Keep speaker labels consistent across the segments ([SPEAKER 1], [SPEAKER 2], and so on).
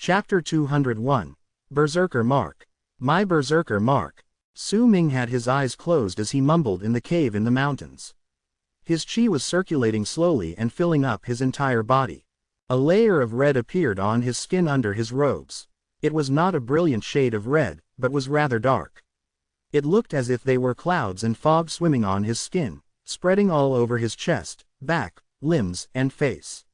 [SPEAKER 1] Chapter 201. Berserker Mark. My Berserker Mark. Su Ming had his eyes closed as he mumbled in the cave in the mountains. His chi was circulating slowly and filling up his entire body. A layer of red appeared on his skin under his robes. It was not a brilliant shade of red, but was rather dark. It looked as if they were clouds and fog swimming on his skin, spreading all over his chest, back, limbs, and face.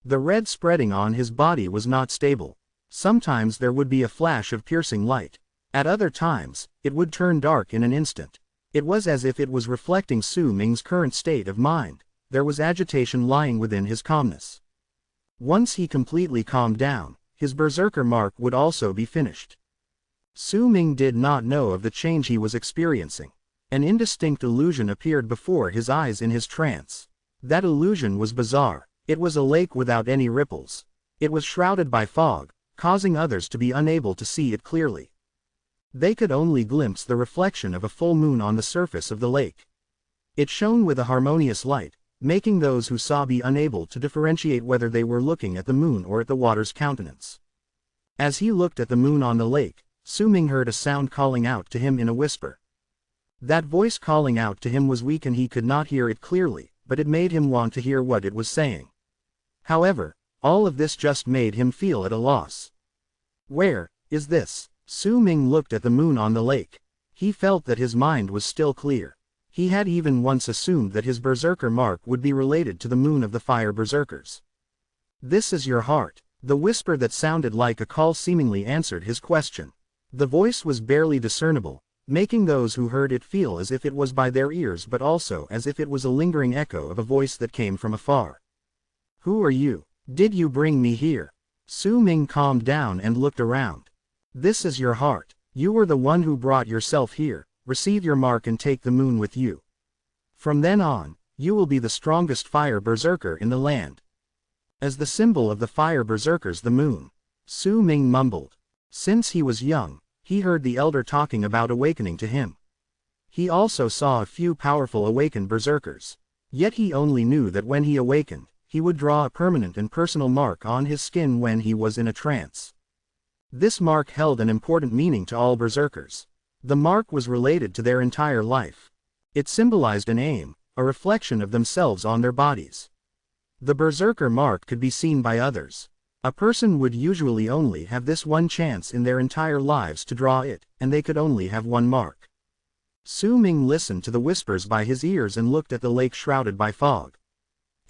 [SPEAKER 1] The red spreading on his body was not stable. Sometimes there would be a flash of piercing light. At other times, it would turn dark in an instant. It was as if it was reflecting Su Ming's current state of mind. There was agitation lying within his calmness. Once he completely calmed down, his berserker mark would also be finished. Su Ming did not know of the change he was experiencing. An indistinct illusion appeared before his eyes in his trance. That illusion was bizarre. It was a lake without any ripples. It was shrouded by fog, causing others to be unable to see it clearly. They could only glimpse the reflection of a full moon on the surface of the lake. It shone with a harmonious light, making those who saw be unable to differentiate whether they were looking at the moon or at the water's countenance. As he looked at the moon on the lake, Su Ming heard a sound calling out to him in a whisper. That voice calling out to him was weak and he could not hear it clearly, but it made him want to hear what it was saying. However, all of this just made him feel at a loss. Where is this? Su Ming looked at the moon on the lake. He felt that his mind was still clear. He had even once assumed that his berserker mark would be related to the moon of the fire berserkers. This is your heart. The whisper that sounded like a call seemingly answered his question. The voice was barely discernible, making those who heard it feel as if it was by their ears but also as if it was a lingering echo of a voice that came from afar. Who are you? Did you bring me here? Su Ming calmed down and looked around. This is your heart. You were the one who brought yourself here. Receive your mark and take the moon with you. From then on, you will be the strongest fire berserker in the land. As the symbol of the fire berserkers, the moon. Su Ming mumbled. Since he was young, he heard the elder talking about awakening to him. He also saw a few powerful awakened berserkers. Yet he only knew that when he awakened, he would draw a permanent and personal mark on his skin when he was in a trance. This mark held an important meaning to all berserkers. The mark was related to their entire life. It symbolized an aim, a reflection of themselves on their bodies. The berserker mark could be seen by others. A person would usually only have this one chance in their entire lives to draw it, and they could only have one mark. Su Ming listened to the whispers by his ears and looked at the lake shrouded by fog.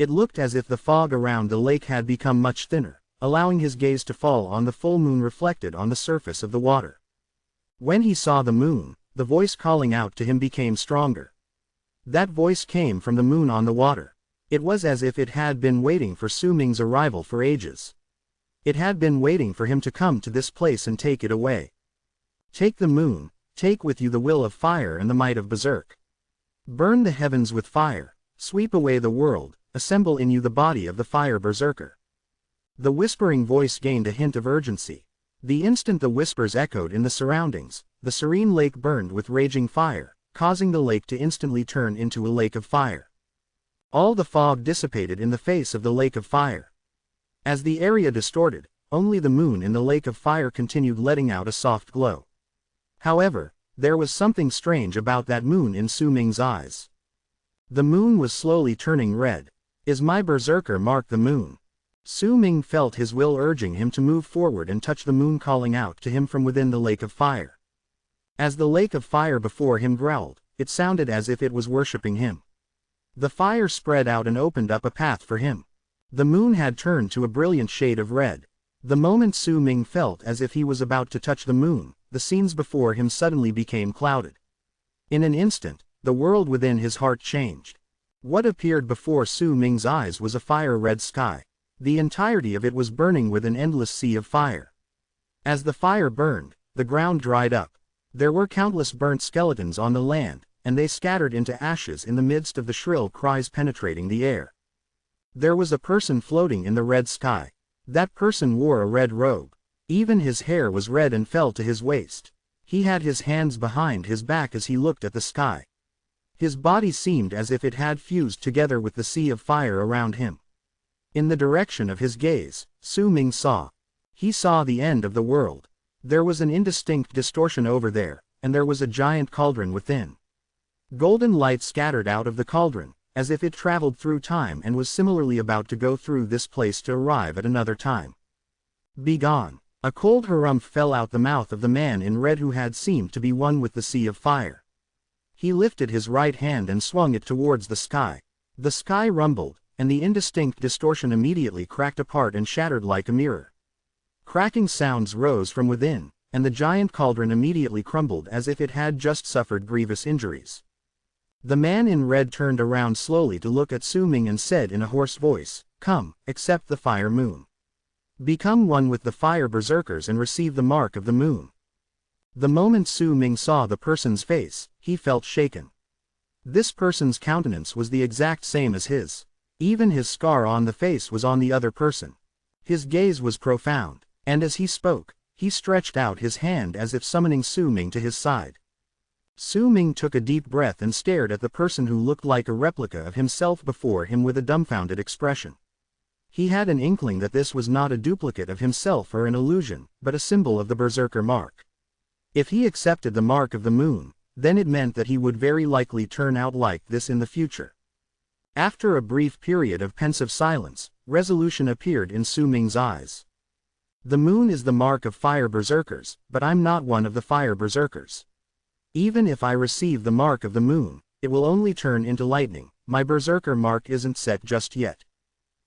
[SPEAKER 1] It looked as if the fog around the lake had become much thinner, allowing his gaze to fall on the full moon reflected on the surface of the water. When he saw the moon, the voice calling out to him became stronger. That voice came from the moon on the water. It was as if it had been waiting for Su Ming's arrival for ages. It had been waiting for him to come to this place and take it away. Take the moon, take with you the will of fire and the might of berserk. Burn the heavens with fire, sweep away the world, assemble in you the body of the fire berserker. The whispering voice gained a hint of urgency. The instant the whispers echoed in the surroundings, the serene lake burned with raging fire, causing the lake to instantly turn into a lake of fire. All the fog dissipated in the face of the lake of fire. As the area distorted, only the moon in the lake of fire continued letting out a soft glow. However, there was something strange about that moon in Su Ming's eyes. The moon was slowly turning red. Is my berserker mark the moon? Su Ming felt his will urging him to move forward and touch the moon calling out to him from within the lake of fire. As the lake of fire before him growled, it sounded as if it was worshipping him. The fire spread out and opened up a path for him. The moon had turned to a brilliant shade of red. The moment Su Ming felt as if he was about to touch the moon, the scenes before him suddenly became clouded. In an instant, the world within his heart changed. What appeared before Su Ming's eyes was a fire-red sky. The entirety of it was burning with an endless sea of fire. As the fire burned, the ground dried up. There were countless burnt skeletons on the land, and they scattered into ashes in the midst of the shrill cries penetrating the air. There was a person floating in the red sky. That person wore a red robe. Even his hair was red and fell to his waist. He had his hands behind his back as he looked at the sky. His body seemed as if it had fused together with the sea of fire around him. In the direction of his gaze, Su Ming saw. He saw the end of the world. There was an indistinct distortion over there, and there was a giant cauldron within. Golden light scattered out of the cauldron, as if it traveled through time and was similarly about to go through this place to arrive at another time. Begone! A cold harumph fell out the mouth of the man in red who had seemed to be one with the sea of fire. He lifted his right hand and swung it towards the sky. The sky rumbled, and the indistinct distortion immediately cracked apart and shattered like a mirror. Cracking sounds rose from within, and the giant cauldron immediately crumbled as if it had just suffered grievous injuries. The man in red turned around slowly to look at Su Ming and said in a hoarse voice, "Come, accept the fire moon. Become one with the fire berserkers and receive the mark of the moon." The moment Su Ming saw the person's face, he felt shaken. This person's countenance was the exact same as his. Even his scar on the face was on the other person. His gaze was profound, and as he spoke, he stretched out his hand as if summoning Su Ming to his side. Su Ming took a deep breath and stared at the person who looked like a replica of himself before him with a dumbfounded expression. He had an inkling that this was not a duplicate of himself or an illusion, but a symbol of the berserker mark. If he accepted the mark of the moon, then it meant that he would very likely turn out like this in the future. After a brief period of pensive silence, resolution appeared in Su Ming's eyes. The moon is the mark of fire berserkers, but I'm not one of the fire berserkers. Even if I receive the mark of the moon, it will only turn into lightning. My berserker mark isn't set just yet.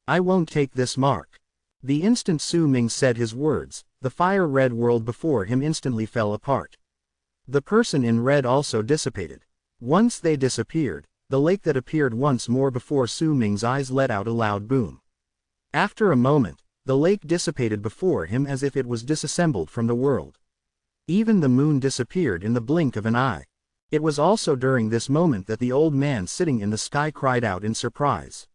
[SPEAKER 1] I won't take this mark. The instant Su Ming said his words, the fire-red world before him instantly fell apart. The person in red also dissipated. Once they disappeared, the lake that appeared once more before Su Ming's eyes let out a loud boom. After a moment, the lake dissipated before him as if it was disassembled from the world. Even the moon disappeared in the blink of an eye. It was also during this moment that the old man sitting in the sky cried out in surprise.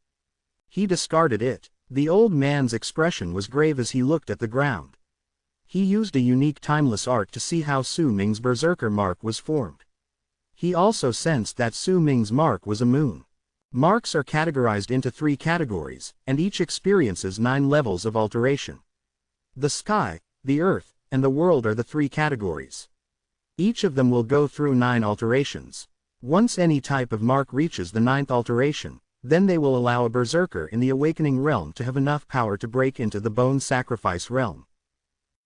[SPEAKER 1] He discarded it. The old man's expression was grave as he looked at the ground. He used a unique timeless art to see how Su Ming's berserker mark was formed. He also sensed that Su Ming's mark was a moon. Marks are categorized into 3 categories, and each experiences 9 levels of alteration. The sky, the earth, and the world are the 3 categories. Each of them will go through 9 alterations. Once any type of mark reaches the 9th alteration, then they will allow a berserker in the awakening realm to have enough power to break into the bone sacrifice realm.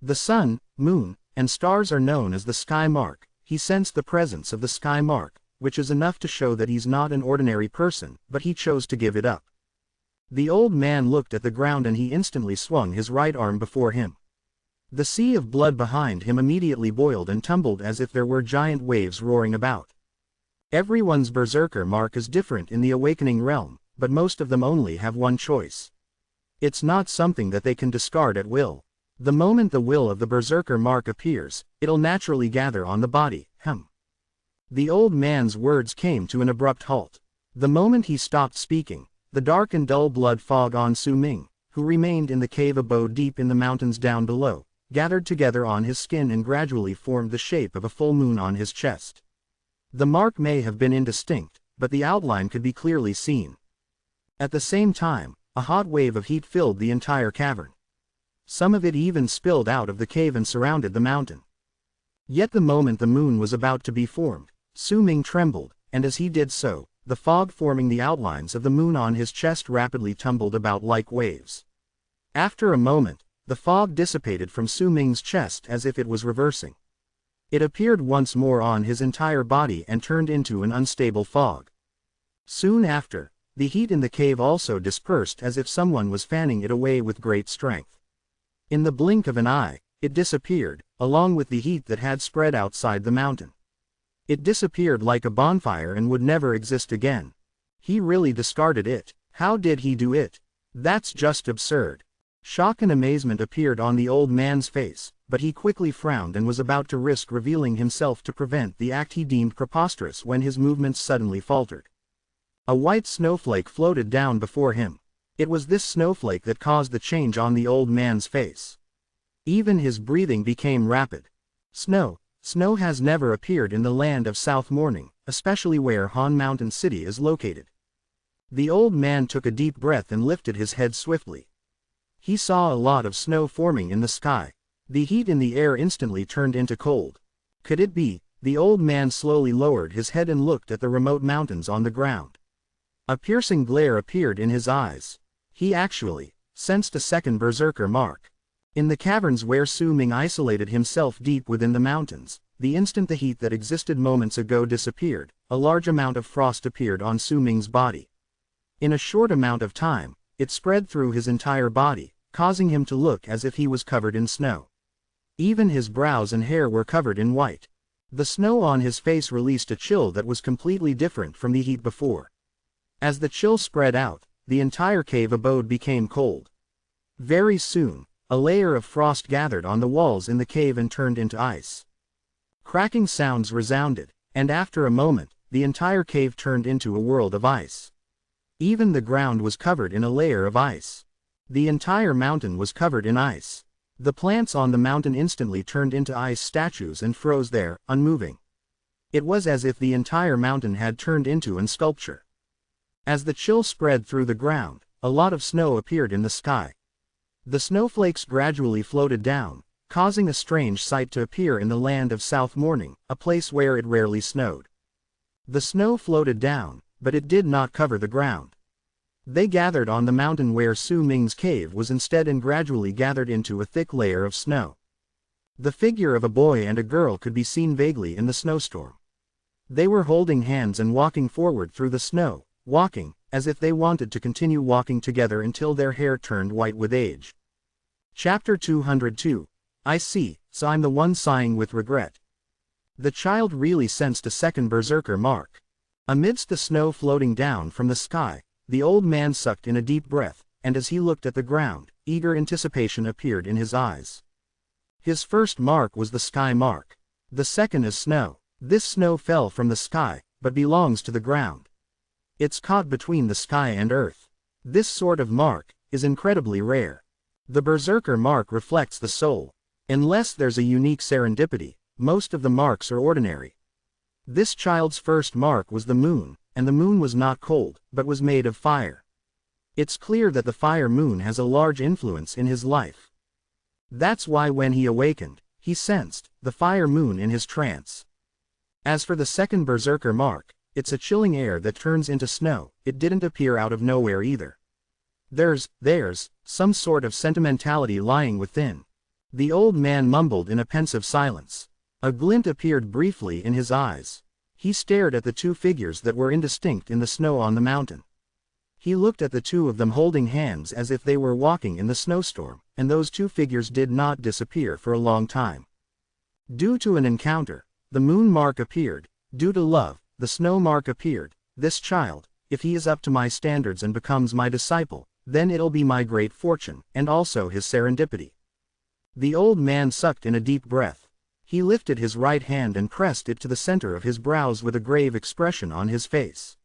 [SPEAKER 1] The sun, moon, and stars are known as the sky mark. He sensed the presence of the sky mark, which is enough to show that he's not an ordinary person, but he chose to give it up. The old man looked at the ground and he instantly swung his right arm before him. The sea of blood behind him immediately boiled and tumbled as if there were giant waves roaring about. Everyone's berserker mark is different in the awakening realm, but most of them only have one choice. It's not something that they can discard at will. The moment the will of the berserker mark appears, it'll naturally gather on the body. The old man's words came to an abrupt halt. The moment he stopped speaking, the dark and dull blood fog on Su Ming, who remained in the cave abode deep in the mountains down below, gathered together on his skin and gradually formed the shape of a full moon on his chest. The mark may have been indistinct, but the outline could be clearly seen. At the same time, a hot wave of heat filled the entire cavern. Some of it even spilled out of the cave and surrounded the mountain. Yet the moment the moon was about to be formed, Su Ming trembled, and as he did so, the fog forming the outlines of the moon on his chest rapidly tumbled about like waves. After a moment, the fog dissipated from Su Ming's chest as if it was reversing. It appeared once more on his entire body and turned into an unstable fog. Soon after, the heat in the cave also dispersed as if someone was fanning it away with great strength. In the blink of an eye, it disappeared, along with the heat that had spread outside the mountain. It disappeared like a bonfire and would never exist again. He really discarded it. How did he do it? That's just absurd. Shock and amazement appeared on the old man's face, but he quickly frowned and was about to risk revealing himself to prevent the act he deemed preposterous when his movements suddenly faltered. A white snowflake floated down before him. It was this snowflake that caused the change on the old man's face. Even his breathing became rapid. Snow has never appeared in the land of South Morning, especially where Han Mountain City is located. The old man took a deep breath and lifted his head swiftly. He saw a lot of snow forming in the sky. The heat in the air instantly turned into cold. Could it be? The old man slowly lowered his head and looked at the remote mountains on the ground. A piercing glare appeared in his eyes. He actually sensed a second berserker mark. In the caverns where Su Ming isolated himself deep within the mountains, the instant the heat that existed moments ago disappeared, a large amount of frost appeared on Su Ming's body. In a short amount of time, it spread through his entire body, causing him to look as if he was covered in snow. Even his brows and hair were covered in white. The snow on his face released a chill that was completely different from the heat before. As the chill spread out, the entire cave abode became cold. Very soon, a layer of frost gathered on the walls in the cave and turned into ice. Cracking sounds resounded, and after a moment, the entire cave turned into a world of ice. Even the ground was covered in a layer of ice. The entire mountain was covered in ice. The plants on the mountain instantly turned into ice statues and froze there, unmoving. It was as if the entire mountain had turned into a sculpture. As the chill spread through the ground, a lot of snow appeared in the sky. The snowflakes gradually floated down, causing a strange sight to appear in the land of South Morning, a place where it rarely snowed. The snow floated down, but it did not cover the ground. They gathered on the mountain where Su Ming's cave was instead and gradually gathered into a thick layer of snow. The figure of a boy and a girl could be seen vaguely in the snowstorm. They were holding hands and walking forward through the snow, walking, as if they wanted to continue walking together until their hair turned white with age. Chapter 202. I see, so I'm the one sighing with regret. The child really sensed a second berserker mark. Amidst the snow floating down from the sky, the old man sucked in a deep breath, and as he looked at the ground, eager anticipation appeared in his eyes. His first mark was the sky mark. The second is snow. This snow fell from the sky, but belongs to the ground. It's caught between the sky and earth. This sort of mark is incredibly rare. The berserker mark reflects the soul. Unless there's a unique serendipity, most of the marks are ordinary. This child's first mark was the moon, and the moon was not cold, but was made of fire. It's clear that the fire moon has a large influence in his life. That's why when he awakened, he sensed the fire moon in his trance. As for the second berserker mark, it's a chilling air that turns into snow. It didn't appear out of nowhere either. There's some sort of sentimentality lying within. The old man mumbled in a pensive silence. A glint appeared briefly in his eyes. He stared at the two figures that were indistinct in the snow on the mountain. He looked at the two of them holding hands as if they were walking in the snowstorm, and those two figures did not disappear for a long time. Due to an encounter, the moon mark appeared. Due to love, the snow mark appeared. This child, if he is up to my standards and becomes my disciple, then it'll be my great fortune, and also his serendipity. The old man sucked in a deep breath. He lifted his right hand and pressed it to the center of his brows with a grave expression on his face.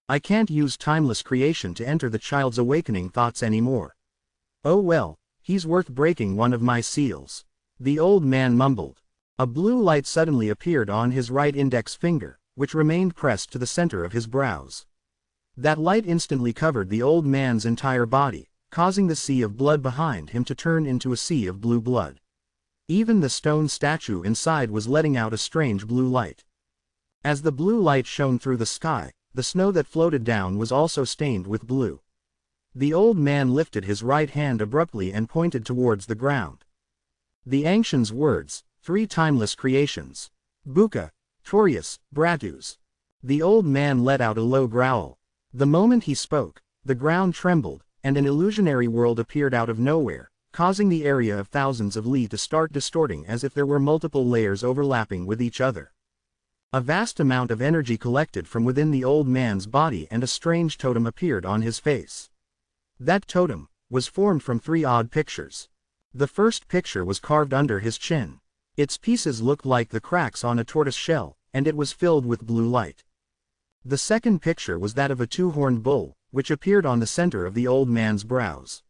[SPEAKER 1] I can't use timeless creation to enter the child's awakening thoughts anymore. Oh well, he's worth breaking one of my seals. The old man mumbled. A blue light suddenly appeared on his right index finger, which remained pressed to the center of his brows. That light instantly covered the old man's entire body, causing the sea of blood behind him to turn into a sea of blue blood. Even the stone statue inside was letting out a strange blue light. As the blue light shone through the sky, the snow that floated down was also stained with blue. The old man lifted his right hand abruptly and pointed towards the ground. The ancient's words, 3 timeless creations. Buka, Torius, Bratus. The old man let out a low growl. The moment he spoke, the ground trembled, and an illusionary world appeared out of nowhere, causing the area of thousands of li to start distorting as if there were multiple layers overlapping with each other. A vast amount of energy collected from within the old man's body and a strange totem appeared on his face. That totem was formed from 3 odd pictures. The first picture was carved under his chin. Its pieces looked like the cracks on a tortoise shell, and it was filled with blue light. The second picture was that of a 2-horned bull, which appeared on the center of the old man's brows.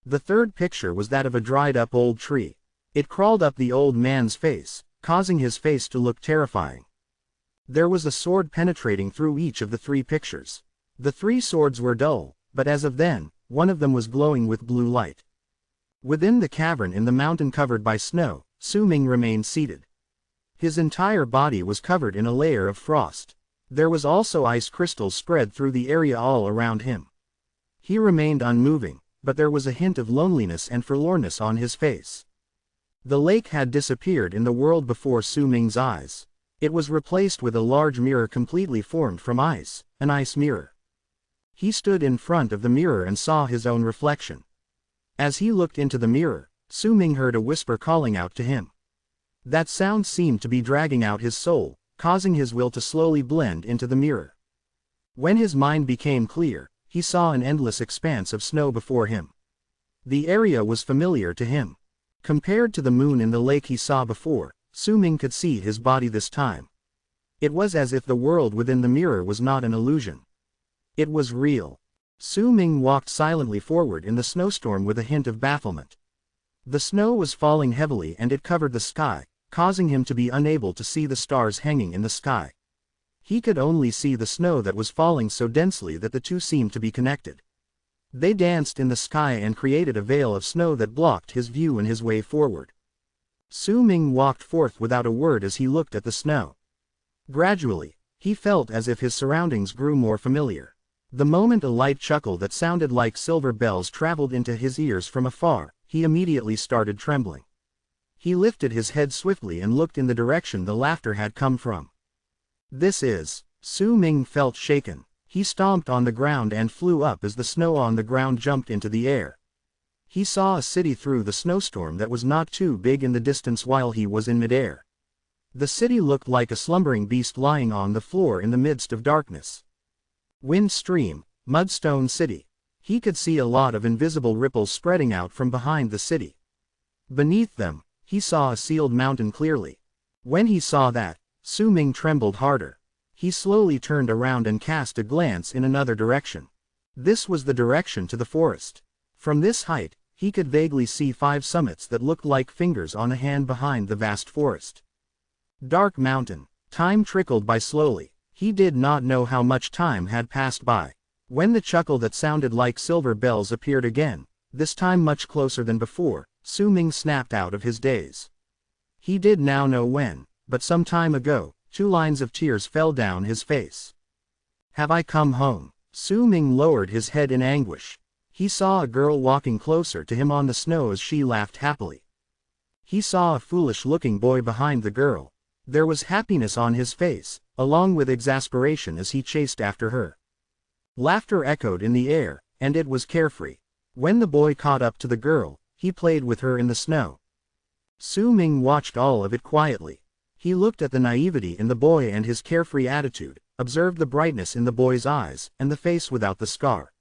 [SPEAKER 1] The third picture was that of a dried-up old tree. It crawled up the old man's face, causing his face to look terrifying. There was a sword penetrating through each of the 3 pictures. The 3 swords were dull, but as of then, one of them was glowing with blue light. Within the cavern in the mountain covered by snow, Su Ming remained seated. His entire body was covered in a layer of frost. There was also ice crystals spread through the area all around him. He remained unmoving, but there was a hint of loneliness and forlornness on his face. The lake had disappeared in the world before Su Ming's eyes. It was replaced with a large mirror completely formed from ice, an ice mirror. He stood in front of the mirror and saw his own reflection. As he looked into the mirror, Su Ming heard a whisper calling out to him. That sound seemed to be dragging out his soul, causing his will to slowly blend into the mirror. When his mind became clear, he saw an endless expanse of snow before him. The area was familiar to him. Compared to the moon in the lake he saw before, Su Ming could see his body this time. It was as if the world within the mirror was not an illusion. It was real. Su Ming walked silently forward in the snowstorm with a hint of bafflement. The snow was falling heavily and it covered the sky, causing him to be unable to see the stars hanging in the sky. He could only see the snow that was falling so densely that the two seemed to be connected. They danced in the sky and created a veil of snow that blocked his view and his way forward. Su Ming walked forth without a word as he looked at the snow. Gradually, he felt as if his surroundings grew more familiar. The moment a light chuckle that sounded like silver bells traveled into his ears from afar, he immediately started trembling. He lifted his head swiftly and looked in the direction the laughter had come from. This is. Su Ming felt shaken. He stomped on the ground and flew up as the snow on the ground jumped into the air. He saw a city through the snowstorm that was not too big in the distance while he was in midair. The city looked like a slumbering beast lying on the floor in the midst of darkness. Wind Stream, Mudstone City. He could see a lot of invisible ripples spreading out from behind the city. Beneath them, he saw a sealed mountain clearly. When he saw that, Su Ming trembled harder. He slowly turned around and cast a glance in another direction. This was the direction to the forest. From this height, he could vaguely see 5 summits that looked like fingers on a hand behind the vast forest. Dark Mountain. Time trickled by slowly. He did not know how much time had passed by. When the chuckle that sounded like silver bells appeared again, this time much closer than before, Su Ming snapped out of his daze. He did now know when, but some time ago, 2 lines of tears fell down his face. Have I come home? Su Ming lowered his head in anguish. He saw a girl walking closer to him on the snow as she laughed happily. He saw a foolish-looking boy behind the girl. There was happiness on his face, along with exasperation as he chased after her. Laughter echoed in the air, and it was carefree. When the boy caught up to the girl, he played with her in the snow. Su Ming watched all of it quietly. He looked at the naivety in the boy and his carefree attitude, observed the brightness in the boy's eyes, and the face without the scar.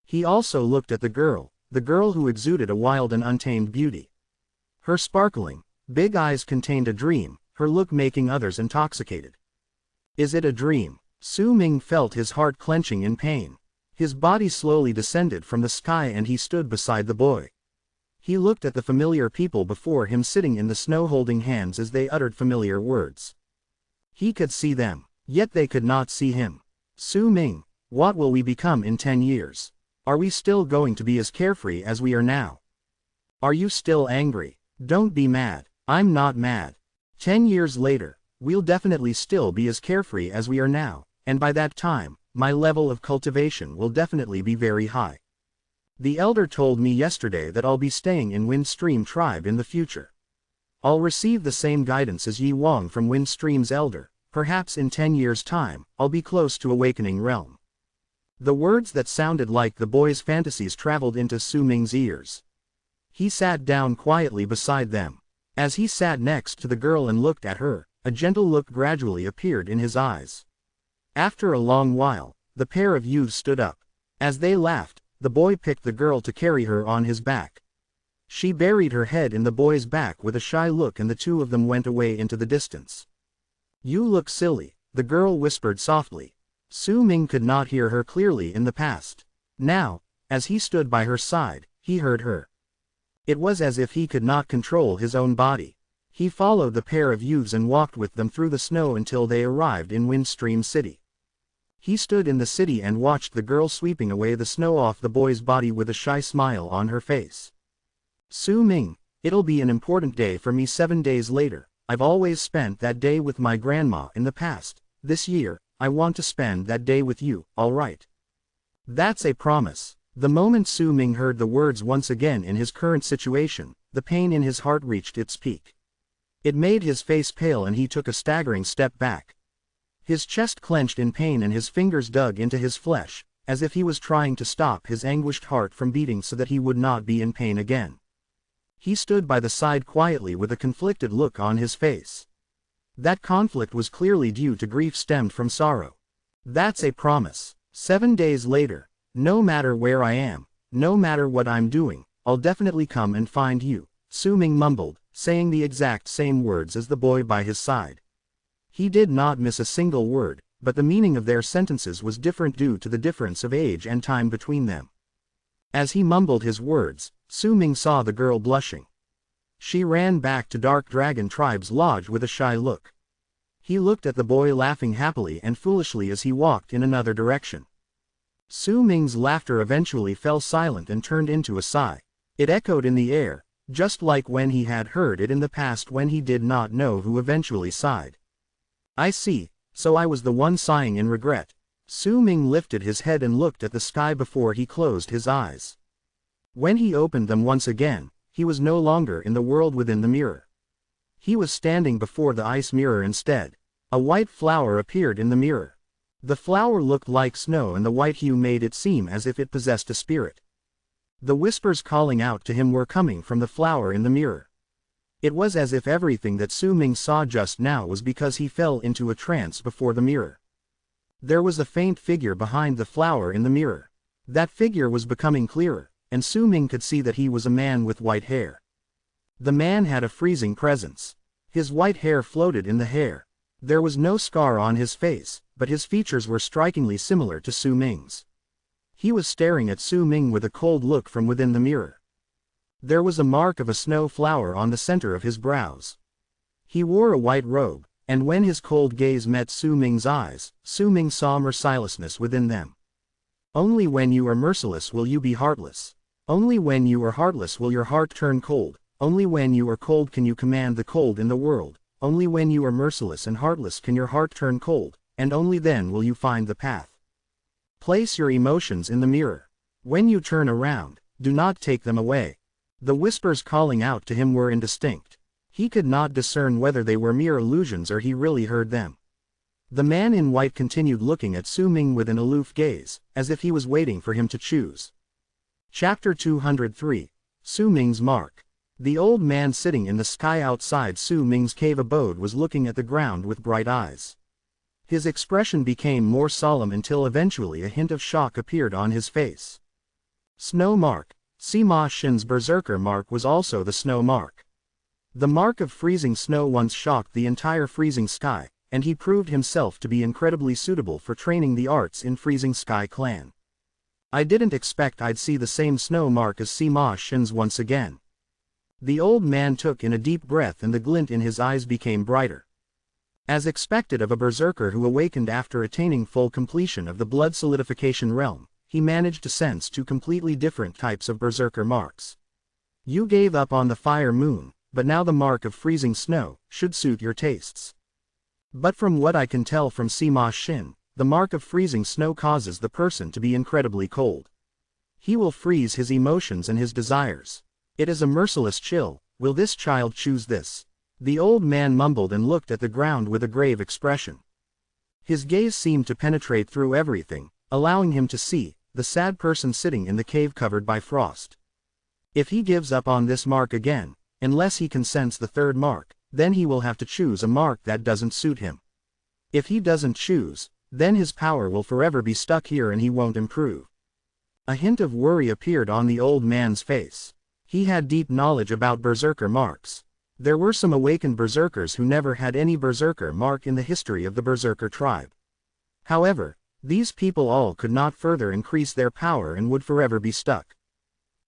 [SPEAKER 1] He also looked at the girl who exuded a wild and untamed beauty. Her sparkling, big eyes contained a dream, her look making others intoxicated. Is it a dream? Su Ming felt his heart clenching in pain. His body slowly descended from the sky and he stood beside the boy. He looked at the familiar people before him sitting in the snow holding hands as they uttered familiar words. He could see them, yet they could not see him. Su Ming, what will we become in 10 years? Are we still going to be as carefree as we are now? Are you still angry? Don't be mad. I'm not mad. 10 years later, we'll definitely still be as carefree as we are now, and by that time, my level of cultivation will definitely be very high. The elder told me yesterday that I'll be staying in Windstream Tribe in the future. I'll receive the same guidance as Yi Wang from Windstream's elder. Perhaps in 10 years' time, I'll be close to Awakening Realm. The words that sounded like the boy's fantasies traveled into Su Ming's ears. He sat down quietly beside them. As he sat next to the girl and looked at her, a gentle look gradually appeared in his eyes. After a long while, the pair of youths stood up. As they laughed, the boy picked the girl to carry her on his back. She buried her head in the boy's back with a shy look and the two of them went away into the distance. You look silly, the girl whispered softly. Su Ming could not hear her clearly in the past. Now, as he stood by her side, he heard her. It was as if he could not control his own body. He followed the pair of youths and walked with them through the snow until they arrived in Windstream City. He stood in the city and watched the girl sweeping away the snow off the boy's body with a shy smile on her face. Su Ming, it'll be an important day for me 7 days later. I've always spent that day with my grandma in the past. This year, I want to spend that day with you, alright? That's a promise. The moment Su Ming heard the words once again in his current situation, the pain in his heart reached its peak. It made his face pale and he took a staggering step back. His chest clenched in pain and his fingers dug into his flesh, as if he was trying to stop his anguished heart from beating so that he would not be in pain again. He stood by the side quietly with a conflicted look on his face. That conflict was clearly due to grief stemmed from sorrow. That's a promise. 7 days later, no matter where I am, no matter what I'm doing, I'll definitely come and find you, Su Ming mumbled, saying the exact same words as the boy by his side. He did not miss a single word, but the meaning of their sentences was different due to the difference of age and time between them. As he mumbled his words, Su Ming saw the girl blushing. She ran back to Dark Dragon Tribe's lodge with a shy look. He looked at the boy laughing happily and foolishly as he walked in another direction. Su Ming's laughter eventually fell silent and turned into a sigh. It echoed in the air, just like when he had heard it in the past when he did not know who eventually sighed. I see, so I was the one sighing in regret. Su Ming lifted his head and looked at the sky before he closed his eyes. When he opened them once again, he was no longer in the world within the mirror. He was standing before the ice mirror instead. A white flower appeared in the mirror. The flower looked like snow and the white hue made it seem as if it possessed a spirit. The whispers calling out to him were coming from the flower in the mirror. It was as if everything that Su Ming saw just now was because he fell into a trance before the mirror. There was a faint figure behind the flower in the mirror. That figure was becoming clearer, and Su Ming could see that he was a man with white hair. The man had a freezing presence. His white hair floated in the hair. There was no scar on his face, but his features were strikingly similar to Su Ming's. He was staring at Su Ming with a cold look from within the mirror. There was a mark of a snow flower on the center of his brows. He wore a white robe, and when his cold gaze met Su Ming's eyes, Su Ming saw mercilessness within them. Only when you are merciless will you be heartless. Only when you are heartless will your heart turn cold. Only when you are cold can you command the cold in the world. Only when you are merciless and heartless can your heart turn cold, and only then will you find the path. Place your emotions in the mirror. When you turn around, do not take them away. The whispers calling out to him were indistinct. He could not discern whether they were mere illusions or he really heard them. The man in white continued looking at Su Ming with an aloof gaze, as if he was waiting for him to choose. Chapter 203. Su Ming's Mark. The old man sitting in the sky outside Su Ming's cave abode was looking at the ground with bright eyes. His expression became more solemn until eventually a hint of shock appeared on his face. Snow Mark. Sima Xin's berserker mark was also the snow mark. The mark of freezing snow once shocked the entire freezing sky, and he proved himself to be incredibly suitable for training the arts in Freezing Sky Clan. I didn't expect I'd see the same snow mark as Sima Xin's once again. The old man took in a deep breath and the glint in his eyes became brighter. As expected of a berserker who awakened after attaining full completion of the blood solidification realm, he managed to sense two completely different types of berserker marks. You gave up on the fire moon, but now the mark of freezing snow should suit your tastes. But from what I can tell from Sima Xin, the mark of freezing snow causes the person to be incredibly cold. He will freeze his emotions and his desires. It is a merciless chill. Will this child choose this? The old man mumbled and looked at the ground with a grave expression. His gaze seemed to penetrate through everything, allowing him to see the sad person sitting in the cave covered by frost. If he gives up on this mark again, unless he can sense the third mark, then he will have to choose a mark that doesn't suit him. If he doesn't choose, then his power will forever be stuck here and he won't improve. A hint of worry appeared on the old man's face. He had deep knowledge about berserker marks. There were some awakened berserkers who never had any berserker mark in the history of the berserker tribe. However, these people all could not further increase their power and would forever be stuck.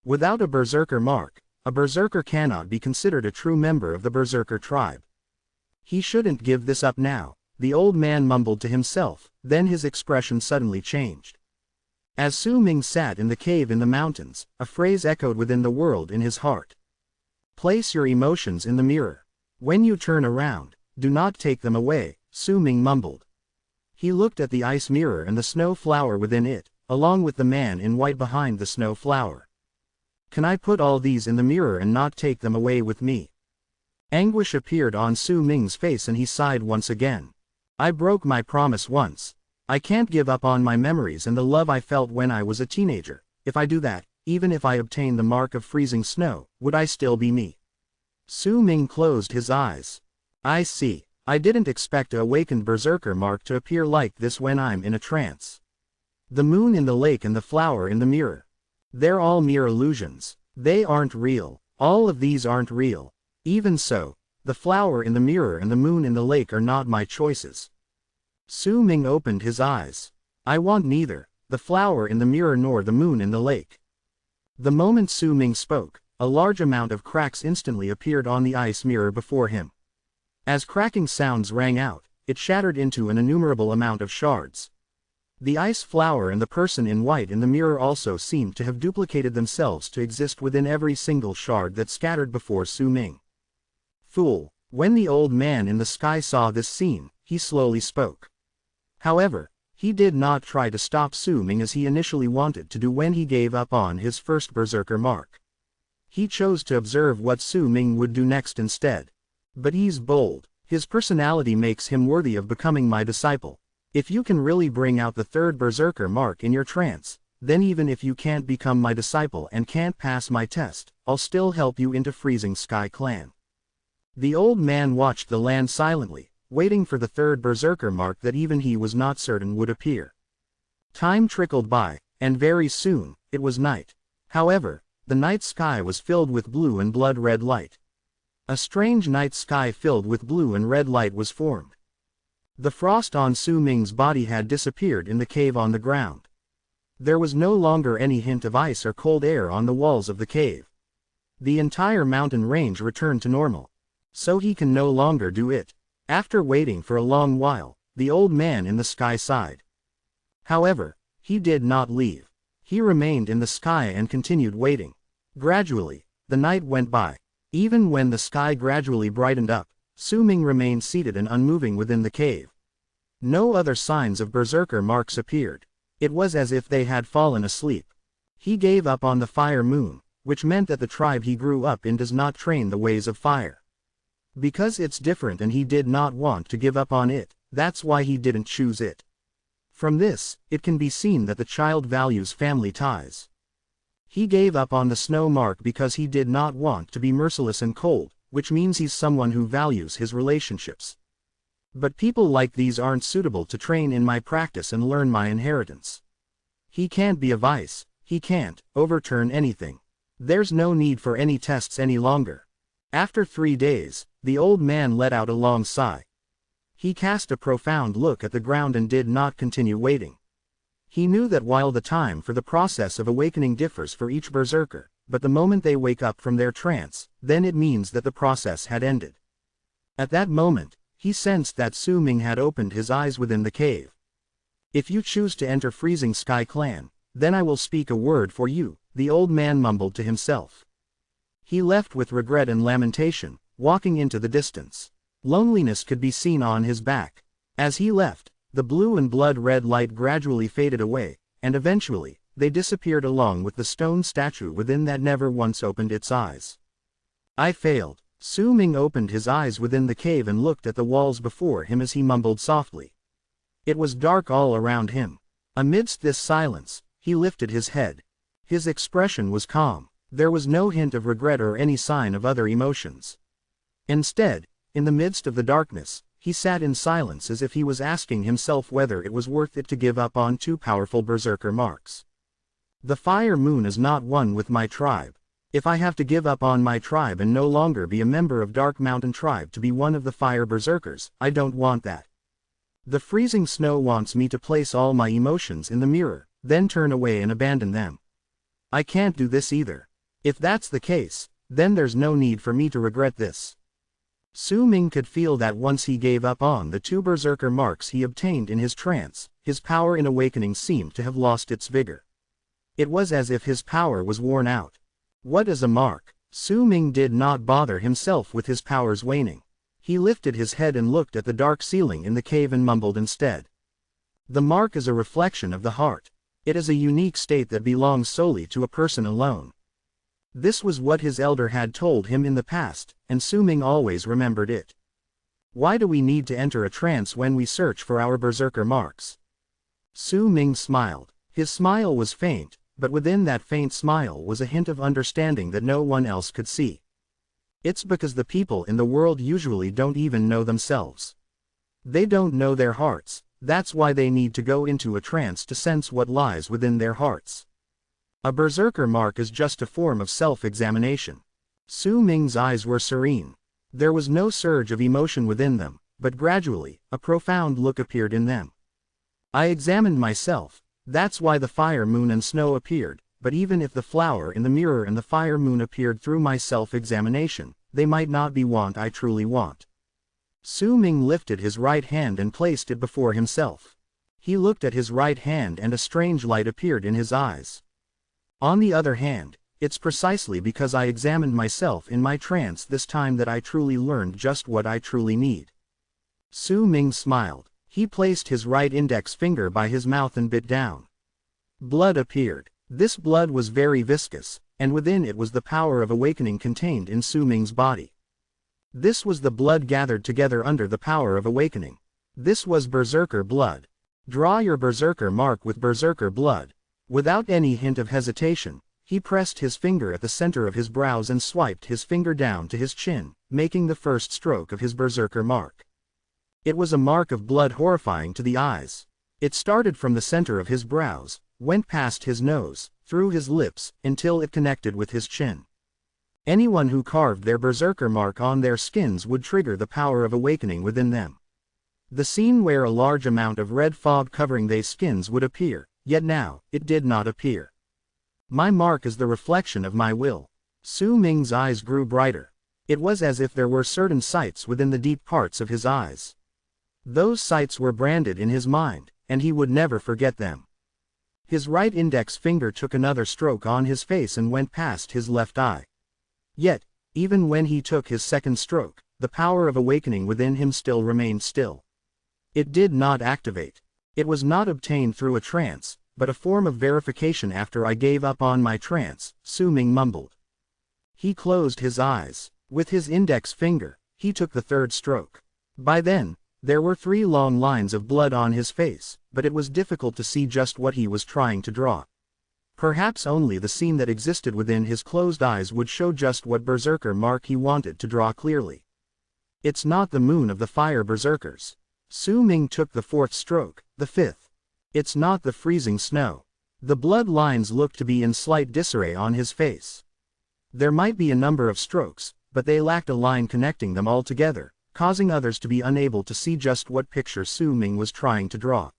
[SPEAKER 1] Without a berserker mark, a berserker cannot be considered a true member of the berserker tribe. He shouldn't give this up now, the old man mumbled to himself, then his expression suddenly changed. As Su Ming sat in the cave in the mountains, a phrase echoed within the world in his heart. Place your emotions in the mirror. When you turn around, do not take them away, Su Ming mumbled. He looked at the ice mirror and the snow flower within it, along with the man in white behind the snow flower. Can I put all these in the mirror and not take them away with me? Anguish appeared on Su Ming's face and he sighed once again. I broke my promise once. I can't give up on my memories and the love I felt when I was a teenager. If I do that, even if I obtain the mark of freezing snow, would I still be me? Su Ming closed his eyes. I see. I didn't expect a awakened berserker mark to appear like this when I'm in a trance. The moon in the lake and the flower in the mirror. They're all mere illusions. They aren't real. All of these aren't real. Even so, the flower in the mirror and the moon in the lake are not my choices. Su Ming opened his eyes. I want neither the flower in the mirror nor the moon in the lake. The moment Su Ming spoke, a large amount of cracks instantly appeared on the ice mirror before him. As cracking sounds rang out, it shattered into an innumerable amount of shards. The ice flower and the person in white in the mirror also seemed to have duplicated themselves to exist within every single shard that scattered before Su Ming. Fool! When the old man in the sky saw this scene, he slowly spoke. However, he did not try to stop Su Ming as he initially wanted to do when he gave up on his first berserker mark. He chose to observe what Su Ming would do next instead. But he's bold. His personality makes him worthy of becoming my disciple. If you can really bring out the third berserker mark in your trance, then even if you can't become my disciple and can't pass my test, I'll still help you into Freezing Sky Clan. The old man watched the land silently, waiting for the third berserker mark that even he was not certain would appear. Time trickled by, and very soon, it was night. However, the night sky was filled with blue and blood-red light. A strange night sky filled with blue and red light was formed. The frost on Su Ming's body had disappeared in the cave on the ground. There was no longer any hint of ice or cold air on the walls of the cave. The entire mountain range returned to normal. So he can no longer do it. After waiting for a long while, the old man in the sky sighed. However, he did not leave. He remained in the sky and continued waiting. Gradually, the night went by. Even when the sky gradually brightened up, Su Ming remained seated and unmoving within the cave. No other signs of berserker marks appeared. It was as if they had fallen asleep. He gave up on the fire moon, which meant that the tribe he grew up in does not train the ways of fire. Because it's different and he did not want to give up on it, that's why he didn't choose it. From this, it can be seen that the child values family ties. He gave up on the snow mark because he did not want to be merciless and cold, which means he's someone who values his relationships. But people like these aren't suitable to train in my practice and learn my inheritance. He can't be a vice, he can't overturn anything. There's no need for any tests any longer. After 3 days, the old man let out a long sigh. He cast a profound look at the ground and did not continue waiting. He knew that while the time for the process of awakening differs for each berserker, but the moment they wake up from their trance, then it means that the process had ended. At that moment, he sensed that Su Ming had opened his eyes within the cave. If you choose to enter Freezing Sky Clan, then I will speak a word for you, the old man mumbled to himself. He left with regret and lamentation, walking into the distance. Loneliness could be seen on his back. As he left, the blue and blood-red light gradually faded away, and eventually, they disappeared along with the stone statue within that never once opened its eyes. I failed. Su Ming opened his eyes within the cave and looked at the walls before him as he mumbled softly. It was dark all around him. Amidst this silence, he lifted his head. His expression was calm. There was no hint of regret or any sign of other emotions. Instead, in the midst of the darkness, he sat in silence as if he was asking himself whether it was worth it to give up on 2 powerful berserker marks. The fire moon is not one with my tribe. If I have to give up on my tribe and no longer be a member of Dark Mountain tribe to be one of the fire berserkers, I don't want that. The freezing snow wants me to place all my emotions in the mirror, then turn away and abandon them. I can't do this either. If that's the case, then there's no need for me to regret this. Su Ming could feel that once he gave up on the 2 berserker marks he obtained in his trance, his power in awakening seemed to have lost its vigor. It was as if his power was worn out. What is a mark? Su Ming did not bother himself with his powers waning. He lifted his head and looked at the dark ceiling in the cave and mumbled instead. The mark is a reflection of the heart. It is a unique state that belongs solely to a person alone. This was what his elder had told him in the past, and Su Ming always remembered it. Why do we need to enter a trance when we search for our berserker marks? Su Ming smiled. His smile was faint, but within that faint smile was a hint of understanding that no one else could see. It's because the people in the world usually don't even know themselves. They don't know their hearts, that's why they need to go into a trance to sense what lies within their hearts. A berserker mark is just a form of self-examination. Su Ming's eyes were serene. There was no surge of emotion within them, but gradually, a profound look appeared in them. I examined myself, that's why the fire moon and snow appeared, but even if the flower in the mirror and the fire moon appeared through my self-examination, they might not be what I truly want. Su Ming lifted his right hand and placed it before himself. He looked at his right hand and a strange light appeared in his eyes. On the other hand, it's precisely because I examined myself in my trance this time that I truly learned just what I truly need. Su Ming smiled. He placed his right index finger by his mouth and bit down. Blood appeared. This blood was very viscous, and within it was the power of awakening contained in Su Ming's body. This was the blood gathered together under the power of awakening. This was berserker blood. Draw your berserker mark with berserker blood. Without any hint of hesitation, he pressed his finger at the center of his brows and swiped his finger down to his chin, making the first stroke of his berserker mark. It was a mark of blood horrifying to the eyes. It started from the center of his brows, went past his nose, through his lips, until it connected with his chin. Anyone who carved their berserker mark on their skins would trigger the power of awakening within them. The scene where a large amount of red fog covering their skins would appear, yet now, it did not appear. My mark is the reflection of my will. Su Ming's eyes grew brighter. It was as if there were certain sights within the deep parts of his eyes. Those sights were branded in his mind, and he would never forget them. His right index finger took another stroke on his face and went past his left eye. Yet, even when he took his second stroke, the power of awakening within him still remained still. It did not activate. It was not obtained through a trance, but a form of verification. After I gave up on my trance, Su Ming mumbled. He closed his eyes. With his index finger, he took the third stroke. By then, there were 3 long lines of blood on his face, but it was difficult to see just what he was trying to draw. Perhaps only the scene that existed within his closed eyes would show just what berserker mark he wanted to draw clearly. It's not the moon of the fire berserkers. Su Ming took the 4th stroke, the 5th. It's not the freezing snow. The blood lines looked to be in slight disarray on his face. There might be a number of strokes, but they lacked a line connecting them all together, causing others to be unable to see just what picture Su Ming was trying to draw.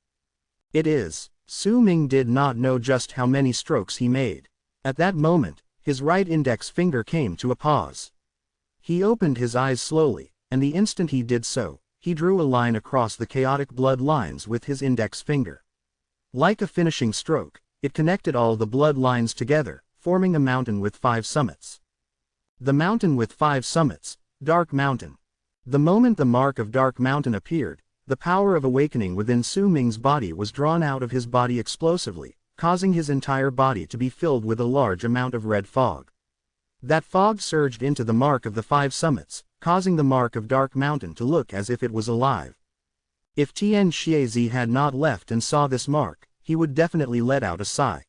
[SPEAKER 1] It is. Su Ming did not know just how many strokes he made. At that moment, his right index finger came to a pause. He opened his eyes slowly, and the instant he did so, he drew a line across the chaotic blood lines with his index finger. Like a finishing stroke, it connected all the blood lines together, forming a mountain with 5 summits. The mountain with 5 summits, Dark Mountain. The moment the mark of Dark Mountain appeared, the power of awakening within Su Ming's body was drawn out of his body explosively, causing his entire body to be filled with a large amount of red fog. That fog surged into the mark of the 5 summits, causing the mark of Dark Mountain to look as if it was alive. If Tian Shiezi had not left and saw this mark, he would definitely let out a sigh.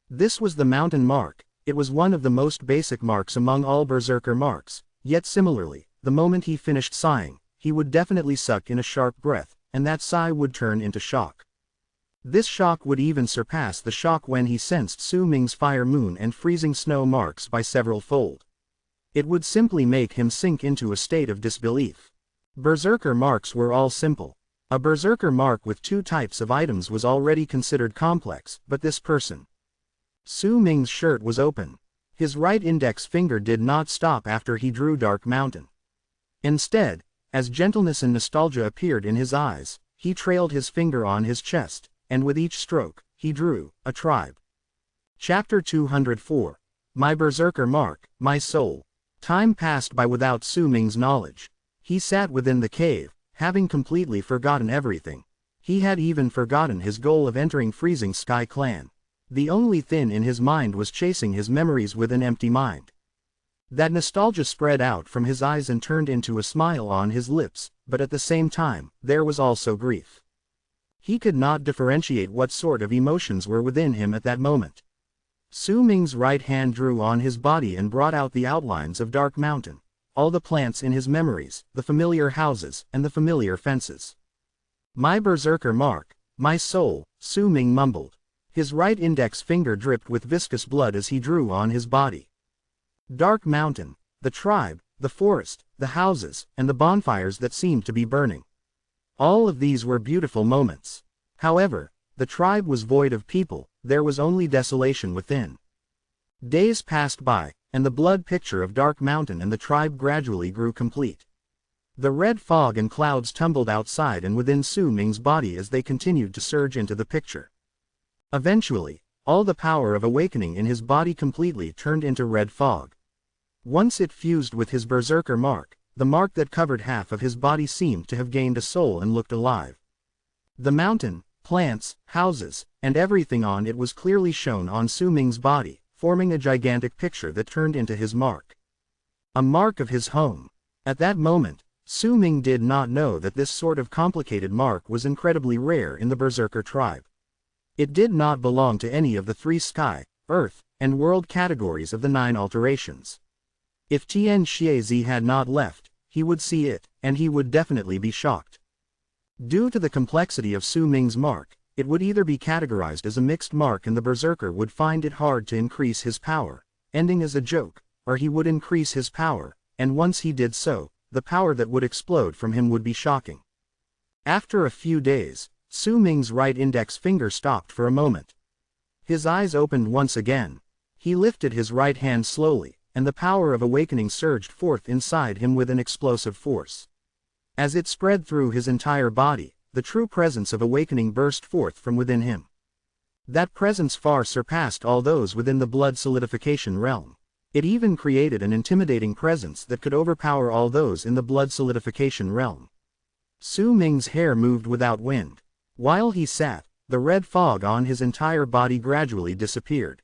[SPEAKER 1] This was the mountain mark. It was one of the most basic marks among all berserker marks, yet similarly, the moment he finished sighing, he would definitely suck in a sharp breath, and that sigh would turn into shock. This shock would even surpass the shock when he sensed Su Ming's fire moon and freezing snow marks by several fold. It would simply make him sink into a state of disbelief. Berserker marks were all simple. A berserker mark with 2 types of items was already considered complex, but this person. Su Ming's shirt was open. His right index finger did not stop after he drew Dark Mountain. Instead, as gentleness and nostalgia appeared in his eyes, he trailed his finger on his chest, and with each stroke, he drew a tribe. Chapter 204. My Berserker Mark, My Soul. Time passed by without Su Ming's knowledge. He sat within the cave, having completely forgotten everything. He had even forgotten his goal of entering Freezing Sky Clan. The only thing in his mind was chasing his memories with an empty mind. That nostalgia spread out from his eyes and turned into a smile on his lips, but at the same time, there was also grief. He could not differentiate what sort of emotions were within him at that moment. Su Ming's right hand drew on his body and brought out the outlines of Dark Mountain, all the plants in his memories, the familiar houses, and the familiar fences. My berserker mark, my soul, Su Ming mumbled. His right index finger dripped with viscous blood as he drew on his body. Dark Mountain, the tribe, the forest, the houses, and the bonfires that seemed to be burning. All of these were beautiful moments. However, the tribe was void of people, there was only desolation within. Days passed by, and the blood picture of Dark Mountain and the tribe gradually grew complete. The red fog and clouds tumbled outside and within Su Ming's body as they continued to surge into the picture. Eventually, all the power of awakening in his body completely turned into red fog. Once it fused with his berserker mark, the mark that covered half of his body seemed to have gained a soul and looked alive. The mountain, plants, houses, and everything on it was clearly shown on Su Ming's body, forming a gigantic picture that turned into his mark. A mark of his home. At that moment, Su Ming did not know that this sort of complicated mark was incredibly rare in the berserker tribe. It did not belong to any of the 3 sky, earth, and world categories of the 9 alterations. If Tian Xiezi had not left, he would see it, and he would definitely be shocked. Due to the complexity of Su Ming's mark, it would either be categorized as a mixed mark and the berserker would find it hard to increase his power, ending as a joke, or he would increase his power, and once he did so, the power that would explode from him would be shocking. After a few days, Su Ming's right index finger stopped for a moment. His eyes opened once again. He lifted his right hand slowly, and the power of awakening surged forth inside him with an explosive force. As it spread through his entire body, the true presence of awakening burst forth from within him. That presence far surpassed all those within the blood solidification realm. It even created an intimidating presence that could overpower all those in the blood solidification realm. Su Ming's hair moved without wind. While he sat, the red fog on his entire body gradually disappeared.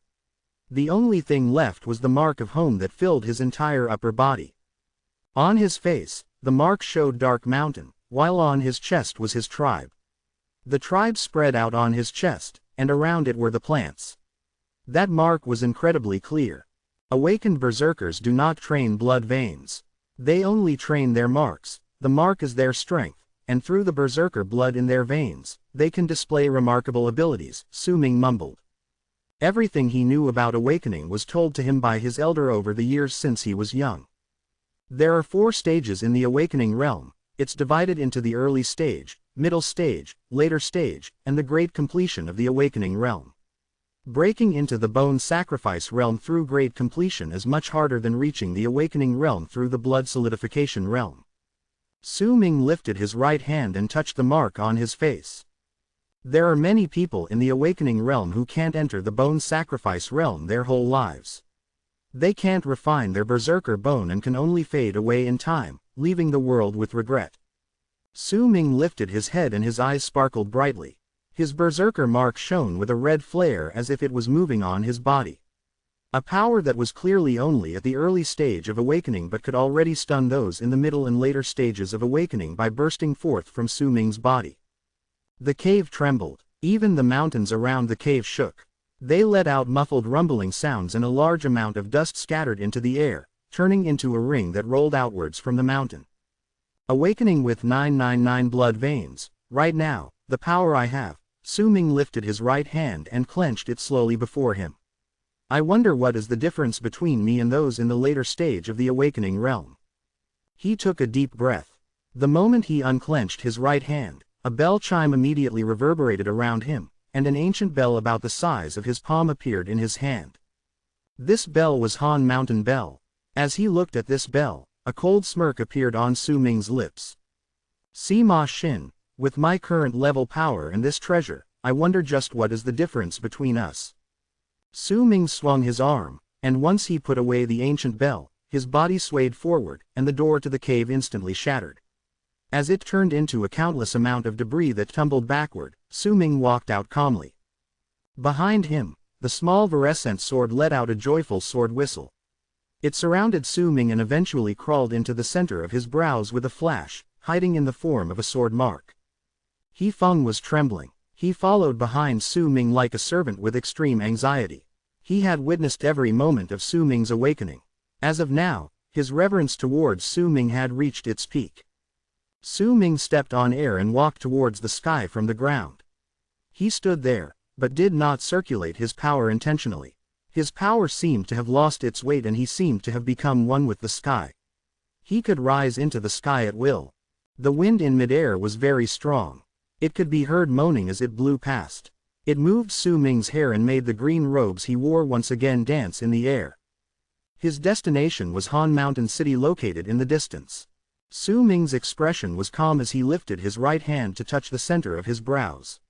[SPEAKER 1] The only thing left was the mark of home that filled his entire upper body. On his face, the mark showed Dark Mountain, while on his chest was his tribe. The tribe spread out on his chest, and around it were the plants. That mark was incredibly clear. Awakened berserkers do not train blood veins. They only train their marks. The mark is their strength, and through the berserker blood in their veins, they can display remarkable abilities, Su Ming mumbled. Everything he knew about awakening was told to him by his elder over the years since he was young. There are 4 stages in the awakening realm. It's divided into the early stage, middle stage, later stage, and the great completion of the awakening realm. Breaking into the bone sacrifice realm through great completion is much harder than reaching the awakening realm through the blood solidification realm. Su Ming lifted his right hand and touched the mark on his face. There are many people in the awakening realm who can't enter the bone sacrifice realm their whole lives. They can't refine their berserker bone and can only fade away in time, leaving the world with regret. Su Ming lifted his head and his eyes sparkled brightly. His berserker mark shone with a red flare as if it was moving on his body. A power that was clearly only at the early stage of awakening but could already stun those in the middle and later stages of awakening by bursting forth from Su Ming's body. The cave trembled. Even the mountains around the cave shook. They let out muffled rumbling sounds and a large amount of dust scattered into the air, turning into a ring that rolled outwards from the mountain. Awakening with 999 blood veins, right now, the power I have. Su Ming lifted his right hand and clenched it slowly before him. I wonder what is the difference between me and those in the later stage of the awakening realm. He took a deep breath. The moment he unclenched his right hand, a bell chime immediately reverberated around him, and an ancient bell about the size of his palm appeared in his hand. This bell was Han Mountain Bell. As he looked at this bell, a cold smirk appeared on Su Ming's lips. Sima Xin, with my current level power and this treasure, I wonder just what is the difference between us. Su Ming swung his arm, and once he put away the ancient bell, his body swayed forward, and the door to the cave instantly shattered. As it turned into a countless amount of debris that tumbled backward, Su Ming walked out calmly. Behind him, the small Virescent sword let out a joyful sword whistle. It surrounded Su Ming and eventually crawled into the center of his brows with a flash, hiding in the form of a sword mark. He Feng was trembling. He followed behind Su Ming like a servant with extreme anxiety. He had witnessed every moment of Su Ming's awakening. As of now, his reverence towards Su Ming had reached its peak. Su Ming stepped on air and walked towards the sky from the ground. He stood there, but did not circulate his power intentionally. His power seemed to have lost its weight and he seemed to have become one with the sky. He could rise into the sky at will. The wind in midair was very strong. It could be heard moaning as it blew past. It moved Su Ming's hair and made the green robes he wore once again dance in the air. His destination was Han Mountain City, located in the distance. Su Ming's expression was calm as he lifted his right hand to touch the center of his brows.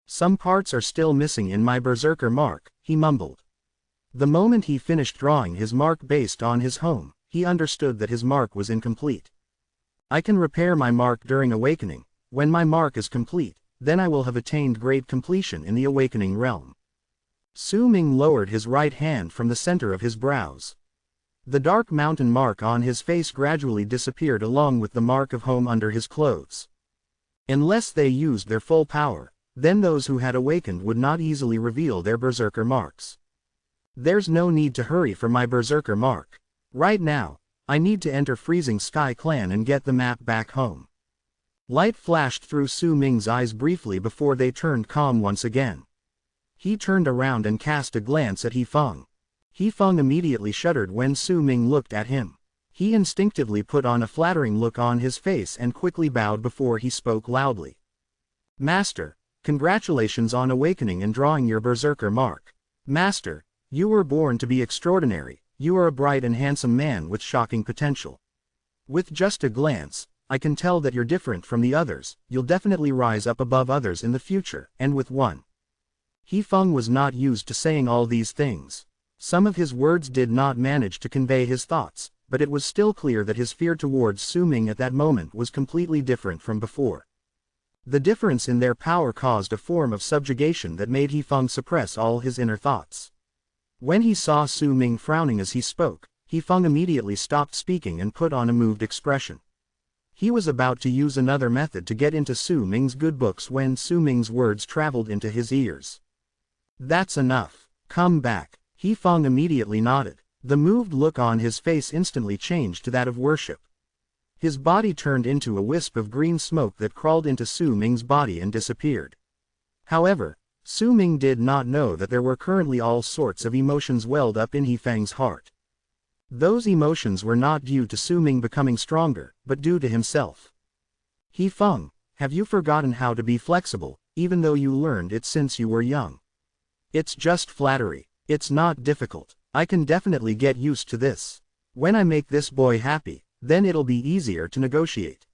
[SPEAKER 1] "Some parts are still missing in my berserker mark," he mumbled. The moment he finished drawing his mark based on his home, he understood that his mark was incomplete. "I can repair my mark during awakening. When my mark is complete, then I will have attained great completion in the awakening realm." Su Ming lowered his right hand from the center of his brows. The dark mountain mark on his face gradually disappeared along with the mark of home under his clothes. Unless they used their full power, then those who had awakened would not easily reveal their berserker marks. "There's no need to hurry for my berserker mark. Right now, I need to enter Freezing Sky Clan and get the map back home." Light flashed through Su Ming's eyes briefly before they turned calm once again. He turned around and cast a glance at He Feng. He Feng immediately shuddered when Su Ming looked at him. He instinctively put on a flattering look on his face and quickly bowed before he spoke loudly. "Master, congratulations on awakening and drawing your berserker mark. Master, you were born to be extraordinary. You are a bright and handsome man with shocking potential. With just a glance, I can tell that you're different from the others. You'll definitely rise up above others in the future, and with one." He Feng was not used to saying all these things. Some of his words did not manage to convey his thoughts, but it was still clear that his fear towards Su Ming at that moment was completely different from before. The difference in their power caused a form of subjugation that made He Feng suppress all his inner thoughts. When he saw Su Ming frowning as he spoke, He Feng immediately stopped speaking and put on a moved expression. He was about to use another method to get into Su Ming's good books when Su Ming's words traveled into his ears. "That's enough. Come back." He Feng immediately nodded. The moved look on his face instantly changed to that of worship. His body turned into a wisp of green smoke that crawled into Su Ming's body and disappeared. However, Su Ming did not know that there were currently all sorts of emotions welled up in He Feng's heart. Those emotions were not due to Su Ming becoming stronger, but due to himself. "He Feng, have you forgotten how to be flexible, even though you learned it since you were young? It's just flattery. It's not difficult. I can definitely get used to this. When I make this boy happy, then it'll be easier to negotiate."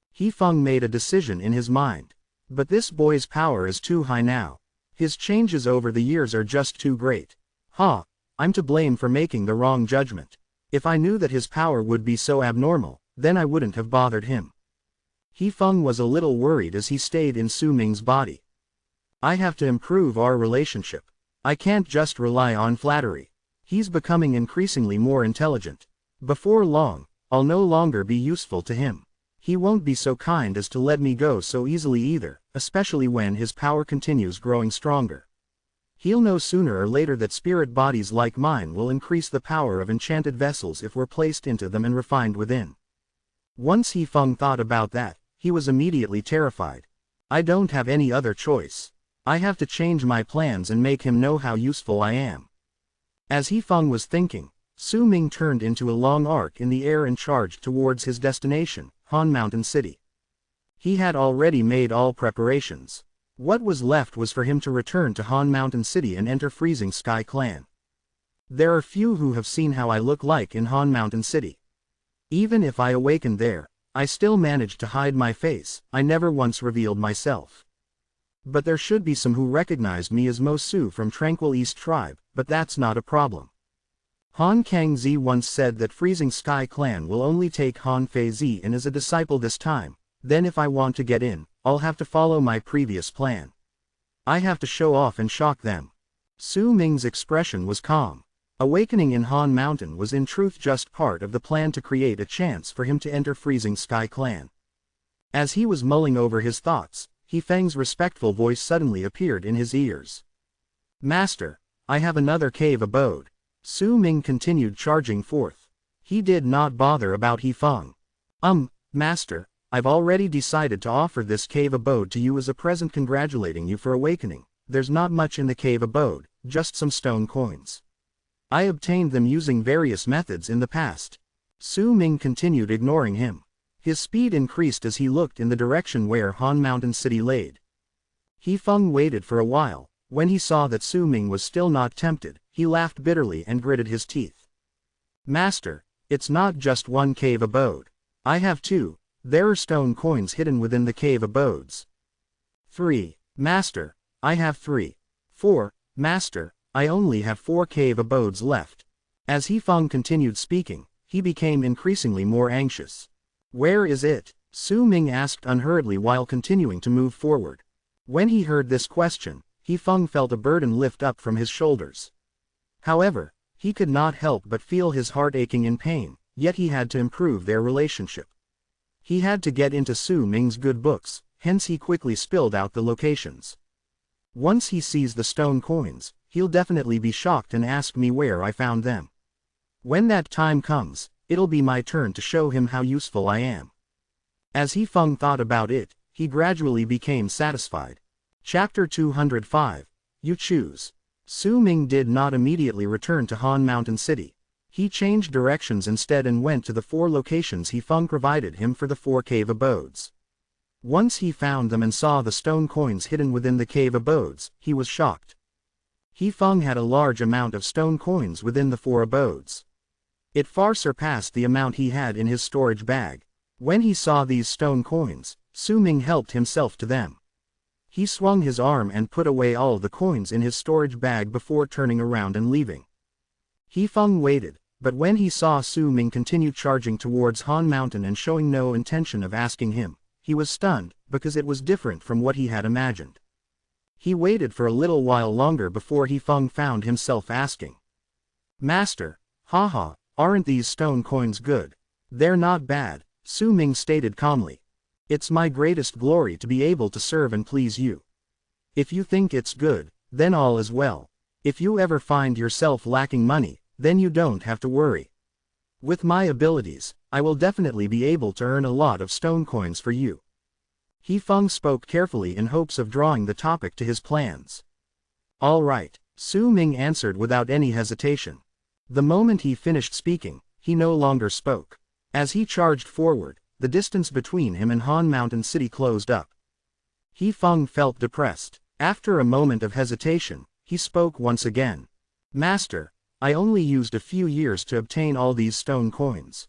[SPEAKER 1] He Feng made a decision in his mind. But this boy's power is too high now. His changes over the years are just too great. I'm to blame for making the wrong judgment. If I knew that his power would be so abnormal, then I wouldn't have bothered him. He Feng was a little worried as he stayed in Su Ming's body. "I have to improve our relationship. I can't just rely on flattery. He's becoming increasingly more intelligent. Before long, I'll no longer be useful to him. He won't be so kind as to let me go so easily either, especially when his power continues growing stronger. He'll know sooner or later that spirit bodies like mine will increase the power of enchanted vessels if we're placed into them and refined within." Once He Feng thought about that, he was immediately terrified. "I don't have any other choice. I have to change my plans and make him know how useful I am." As He Feng was thinking, Su Ming turned into a long arc in the air and charged towards his destination, Han Mountain City. He had already made all preparations. What was left was for him to return to Han Mountain City and enter Freezing Sky Clan. There are few who have seen how I look like in Han Mountain City. Even if I awakened there, I still managed to hide my face. I never once revealed myself. But there should be some who recognized me as Mo Su from Tranquil East Tribe, but that's not a problem. Han Kangzi once said that Freezing Sky Clan will only take Han Fei Zi in as a disciple this time, then if I want to get in, I'll have to follow my previous plan. I have to show off and shock them. Su Ming's expression was calm. Awakening in Han Mountain was in truth just part of the plan to create a chance for him to enter Freezing Sky Clan. As he was mulling over his thoughts, He Feng's respectful voice suddenly appeared in his ears. Master, I have another cave abode. Su Ming continued charging forth. He did not bother about He Feng. Master, I've already decided to offer this cave abode to you as a present congratulating you for awakening. There's not much in the cave abode, just some stone coins. I obtained them using various methods in the past. Su Ming continued ignoring him. His speed increased as he looked in the direction where Han Mountain City laid. He Feng waited for a while. When he saw that Su Ming was still not tempted, he laughed bitterly and gritted his teeth. Master, it's not just one cave abode. I have two. There are stone coins hidden within the cave abodes. 3. Master, I have 3. 4. Master, I only have 4 cave abodes left. As He Feng continued speaking, he became increasingly more anxious. Where is it? Su Ming asked unhurriedly while continuing to move forward. When he heard this question, He Feng felt a burden lift up from his shoulders. However, he could not help but feel his heart aching in pain, yet he had to improve their relationship. He had to get into Su Ming's good books, hence he quickly spilled out the locations. Once he sees the stone coins, he'll definitely be shocked and ask me where I found them. When that time comes, it'll be my turn to show him how useful I am. As He Feng thought about it, he gradually became satisfied. Chapter 205. You choose. Su Ming did not immediately return to Han Mountain City. He changed directions instead and went to the 4 locations He Feng provided him for the 4 cave abodes. Once he found them and saw the stone coins hidden within the cave abodes, he was shocked. He Feng had a large amount of stone coins within the 4 abodes. It far surpassed the amount he had in his storage bag. When he saw these stone coins, Su Ming helped himself to them. He swung his arm and put away all the coins in his storage bag before turning around and leaving. He Feng waited, but when he saw Su Ming continue charging towards Han Mountain and showing no intention of asking him, he was stunned, because it was different from what he had imagined. He waited for a little while longer before He Feng found himself asking. Master, haha, aren't these stone coins good? They're not bad, Su Ming stated calmly. It's my greatest glory to be able to serve and please you. If you think it's good, then all is well. If you ever find yourself lacking money, then you don't have to worry. With my abilities, I will definitely be able to earn a lot of stone coins for you. He Feng spoke carefully in hopes of drawing the topic to his plans. All right, Su Ming answered without any hesitation. The moment he finished speaking, he no longer spoke. As he charged forward, the distance between him and Han Mountain City closed up. He Feng felt depressed. After a moment of hesitation, he spoke once again. Master, I only used a few years to obtain all these stone coins.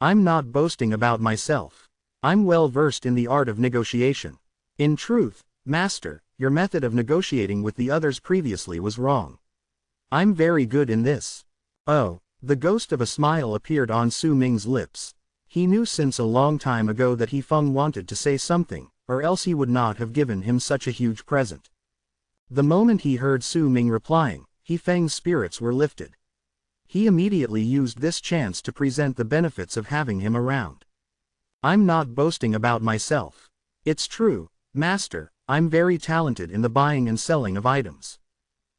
[SPEAKER 1] I'm not boasting about myself. I'm well versed in the art of negotiation. In truth, Master, your method of negotiating with the others previously was wrong. I'm very good in this. Oh, the ghost of a smile appeared on Su Ming's lips. He knew since a long time ago that He Feng wanted to say something, or else he would not have given him such a huge present. The moment he heard Su Ming replying, He Feng's spirits were lifted. He immediately used this chance to present the benefits of having him around. I'm not boasting about myself. It's true, Master, I'm very talented in the buying and selling of items.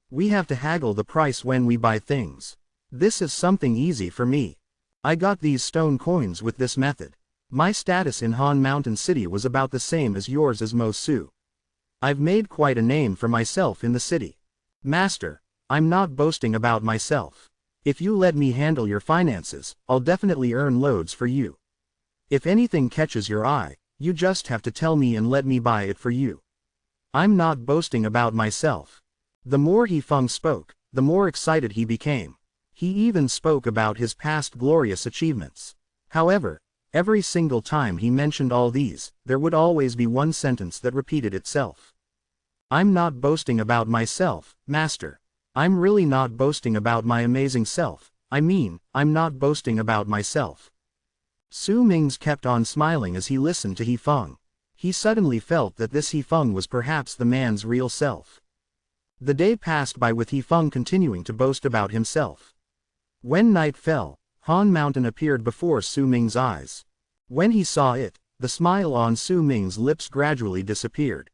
[SPEAKER 1] We have to haggle the price when we buy things. This is something easy for me. I got these stone coins with this method. My status in Han Mountain City was about the same as yours as Mo Su. I've made quite a name for myself in the city. Master, I'm not boasting about myself. If you let me handle your finances, I'll definitely earn loads for you. If anything catches your eye, you just have to tell me and let me buy it for you. I'm not boasting about myself. The more He Feng spoke, the more excited he became. He even spoke about his past glorious achievements. However, every single time he mentioned all these, there would always be one sentence that repeated itself. I'm not boasting about myself, Master. I'm really not boasting about my amazing self, I mean, I'm not boasting about myself. Su Ming's kept on smiling as he listened to He Feng. He suddenly felt that this He Feng was perhaps the man's real self. The day passed by with He Feng continuing to boast about himself. When night fell, Han Mountain appeared before Su Ming's eyes. When he saw it, the smile on Su Ming's lips gradually disappeared.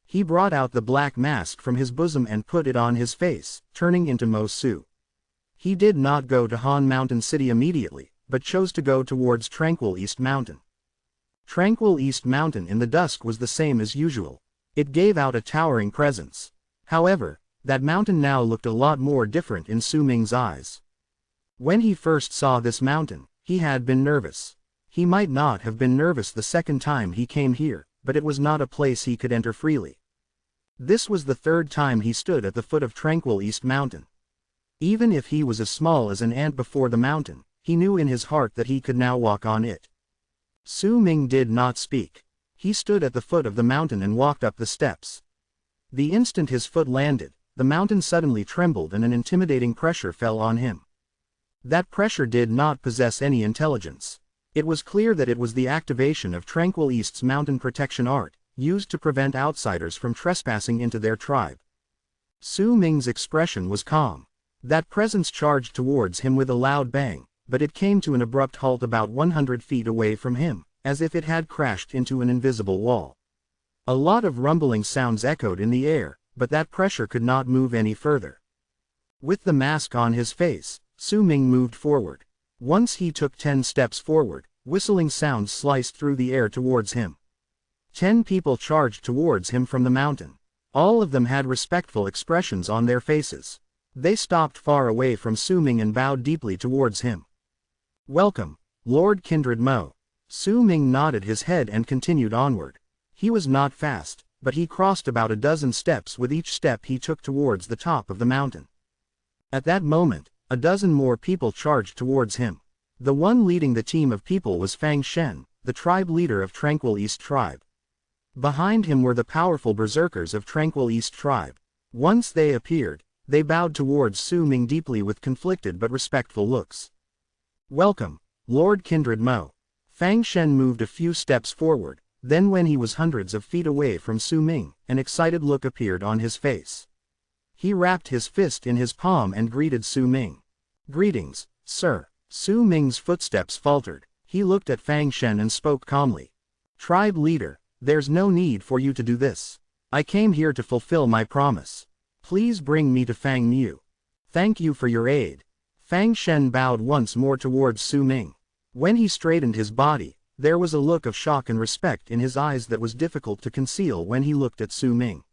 [SPEAKER 1] He brought out the black mask from his bosom and put it on his face, turning into Mo Su. He did not go to Han Mountain City immediately, but chose to go towards Tranquil East Mountain. Tranquil East Mountain in the dusk was the same as usual. It gave out a towering presence. However, that mountain now looked a lot more different in Su Ming's eyes. When he first saw this mountain, he had been nervous. He might not have been nervous the second time he came here, but it was not a place he could enter freely. This was the third time he stood at the foot of Tranquil East Mountain. Even if he was as small as an ant before the mountain, he knew in his heart that he could now walk on it. Su Ming did not speak. He stood at the foot of the mountain and walked up the steps. The instant his foot landed, the mountain suddenly trembled and an intimidating pressure fell on him. That pressure did not possess any intelligence. It was clear that it was the activation of Tranquil East's mountain protection art, used to prevent outsiders from trespassing into their tribe. Su Ming's expression was calm. That presence charged towards him with a loud bang, but it came to an abrupt halt about 100 feet away from him, as if it had crashed into an invisible wall. A lot of rumbling sounds echoed in the air, but that pressure could not move any further. With the mask on his face, Su Ming moved forward. Once he took 10 steps forward, whistling sounds sliced through the air towards him. 10 people charged towards him from the mountain. All of them had respectful expressions on their faces. They stopped far away from Su Ming and bowed deeply towards him. "Welcome, Lord Kindred Mo." Su Ming nodded his head and continued onward. He was not fast, but he crossed about a dozen steps with each step he took towards the top of the mountain. At that moment, a dozen more people charged towards him. The one leading the team of people was Fang Shen, the tribe leader of Tranquil East Tribe. Behind him were the powerful berserkers of Tranquil East Tribe. Once they appeared, they bowed towards Su Ming deeply with conflicted but respectful looks. "Welcome, Lord Kindred Mo." Fang Shen moved a few steps forward, then when he was hundreds of feet away from Su Ming, an excited look appeared on his face. He wrapped his fist in his palm and greeted Su Ming. "Greetings, sir." Su Ming's footsteps faltered. He looked at Fang Shen and spoke calmly. "Tribe leader, there's no need for you to do this. I came here to fulfill my promise. Please bring me to Fang Mu. Thank you for your aid." Fang Shen bowed once more towards Su Ming. When he straightened his body, there was a look of shock and respect in his eyes that was difficult to conceal when he looked at Su Ming.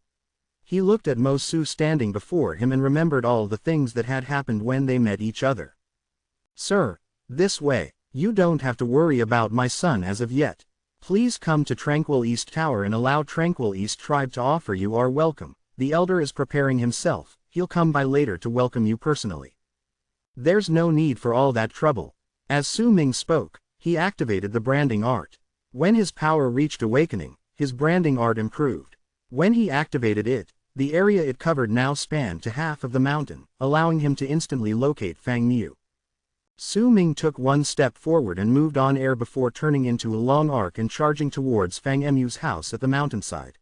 [SPEAKER 1] He looked at Mo Su standing before him and remembered all the things that had happened when they met each other. "Sir, this way. You don't have to worry about my son as of yet. Please come to Tranquil East Tower and allow Tranquil East Tribe to offer you our welcome. The elder is preparing himself. He'll come by later to welcome you personally." "There's no need for all that trouble." As Su Ming spoke, he activated the branding art. When his power reached awakening, his branding art improved. When he activated it, the area it covered now spanned to half of the mountain, allowing him to instantly locate Fang Mu. Su Ming took one step forward and moved on air before turning into a long arc and charging towards Fang Mu's house at the mountainside.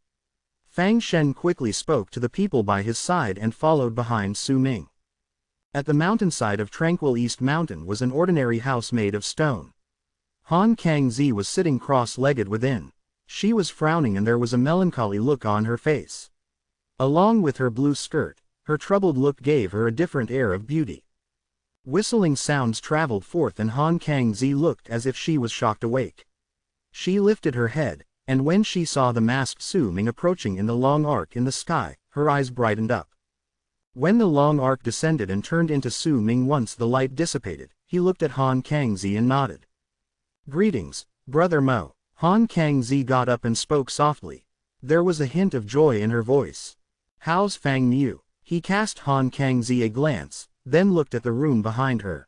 [SPEAKER 1] Fang Shen quickly spoke to the people by his side and followed behind Su Ming. At the mountainside of Tranquil East Mountain was an ordinary house made of stone. Han Kangzi was sitting cross-legged within. She was frowning and there was a melancholy look on her face. Along with her blue skirt, her troubled look gave her a different air of beauty. Whistling sounds traveled forth and Han Kangzi looked as if she was shocked awake. She lifted her head, and when she saw the masked Su Ming approaching in the long arc in the sky, her eyes brightened up. When the long arc descended and turned into Su Ming once the light dissipated, he looked at Han Kangzi and nodded. "Greetings, Brother Mo." Han Kangzi got up and spoke softly. There was a hint of joy in her voice. "How's Fang Mu?" He cast Han Kangzi a glance, then looked at the room behind her.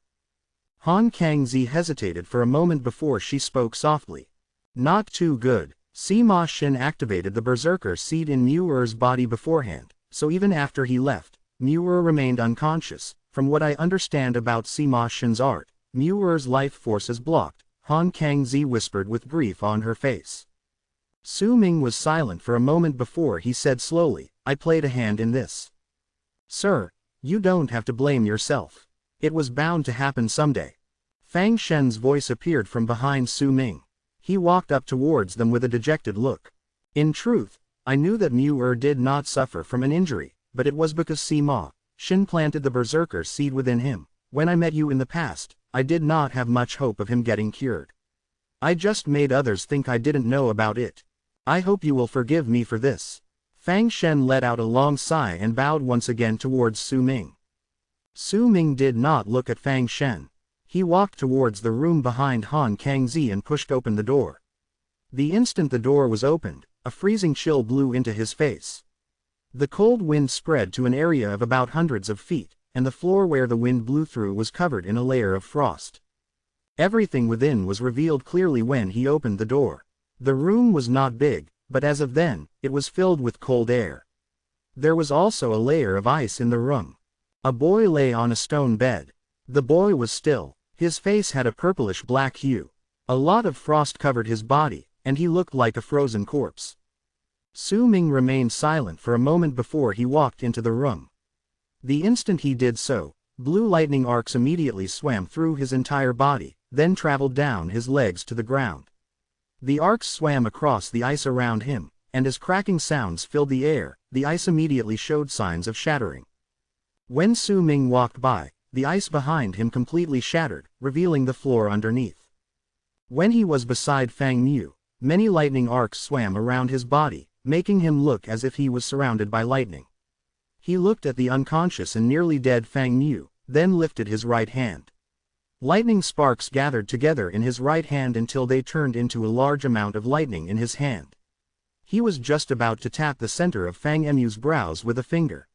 [SPEAKER 1] Han Kangzi hesitated for a moment before she spoke softly. "Not too good." Sima Xin activated the berserker seed in Mu'er's body beforehand, so even after he left, Mu'er remained unconscious, from what I understand about Sima Shen's art, Muir's life force is blocked, Han Kangzi whispered with grief on her face. Su Ming was silent for a moment before he said slowly, I played a hand in this. Sir, you don't have to blame yourself. It was bound to happen someday. Fang Shen's voice appeared from behind Su Ming. He walked up towards them with a dejected look. In truth, I knew that Muir did not suffer from an injury, but it was because Sima Shen planted the berserker seed within him. When I met you in the past, I did not have much hope of him getting cured. I just made others think I didn't know about it. I hope you will forgive me for this. Fang Shen let out a long sigh and bowed once again towards Su Ming. Su Ming did not look at Fang Shen. He walked towards the room behind Han Kangzi and pushed open the door. The instant the door was opened, a freezing chill blew into his face. The cold wind spread to an area of about hundreds of feet, and the floor where the wind blew through was covered in a layer of frost. Everything within was revealed clearly when he opened the door. The room was not big, but as of then, it was filled with cold air. There was also a layer of ice in the room. A boy lay on a stone bed. The boy was still. His face had a purplish-black hue. A lot of frost covered his body, and he looked like a frozen corpse. Su Ming remained silent for a moment before he walked into the room. The instant he did so, blue lightning arcs immediately swam through his entire body, then traveled down his legs to the ground. The arcs swam across the ice around him, and as cracking sounds filled the air, the ice immediately showed signs of shattering. When Su Ming walked by, the ice behind him completely shattered, revealing the floor underneath. When he was beside Fang Mu, many lightning arcs swam around his body, making him look as if he was surrounded by lightning. He looked at the unconscious and nearly dead Fang Mu, then lifted his right hand. Lightning sparks gathered together in his right hand until they turned into a large amount of lightning in his hand. He was just about to tap the center of Fang Mu's brows with a finger.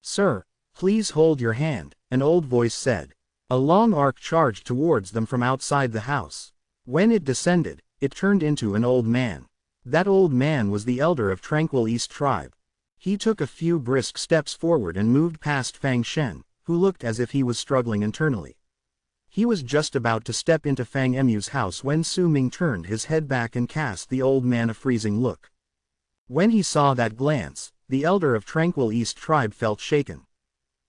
[SPEAKER 1] Sir, please hold your hand, an old voice said. A long arc charged towards them from outside the house. When it descended, it turned into an old man. That old man was the elder of Tranquil East Tribe. He took a few brisk steps forward and moved past Fang Shen, who looked as if he was struggling internally. He was just about to step into Fang Mu's house when Su Ming turned his head back and cast the old man a freezing look. When he saw that glance, the elder of Tranquil East Tribe felt shaken.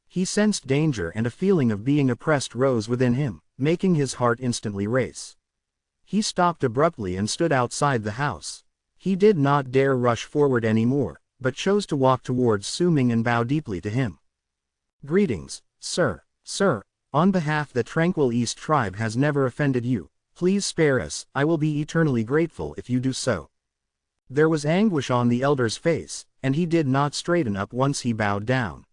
[SPEAKER 1] He sensed danger and a feeling of being oppressed rose within him, making his heart instantly race. He stopped abruptly and stood outside the house. He did not dare rush forward anymore, but chose to walk towards Su Ming and bow deeply to him. Greetings, sir. Sir, on behalf that Tranquil East Tribe has never offended you, please spare us. I will be eternally grateful if you do so. There was anguish on the elder's face, and he did not straighten up once he bowed down.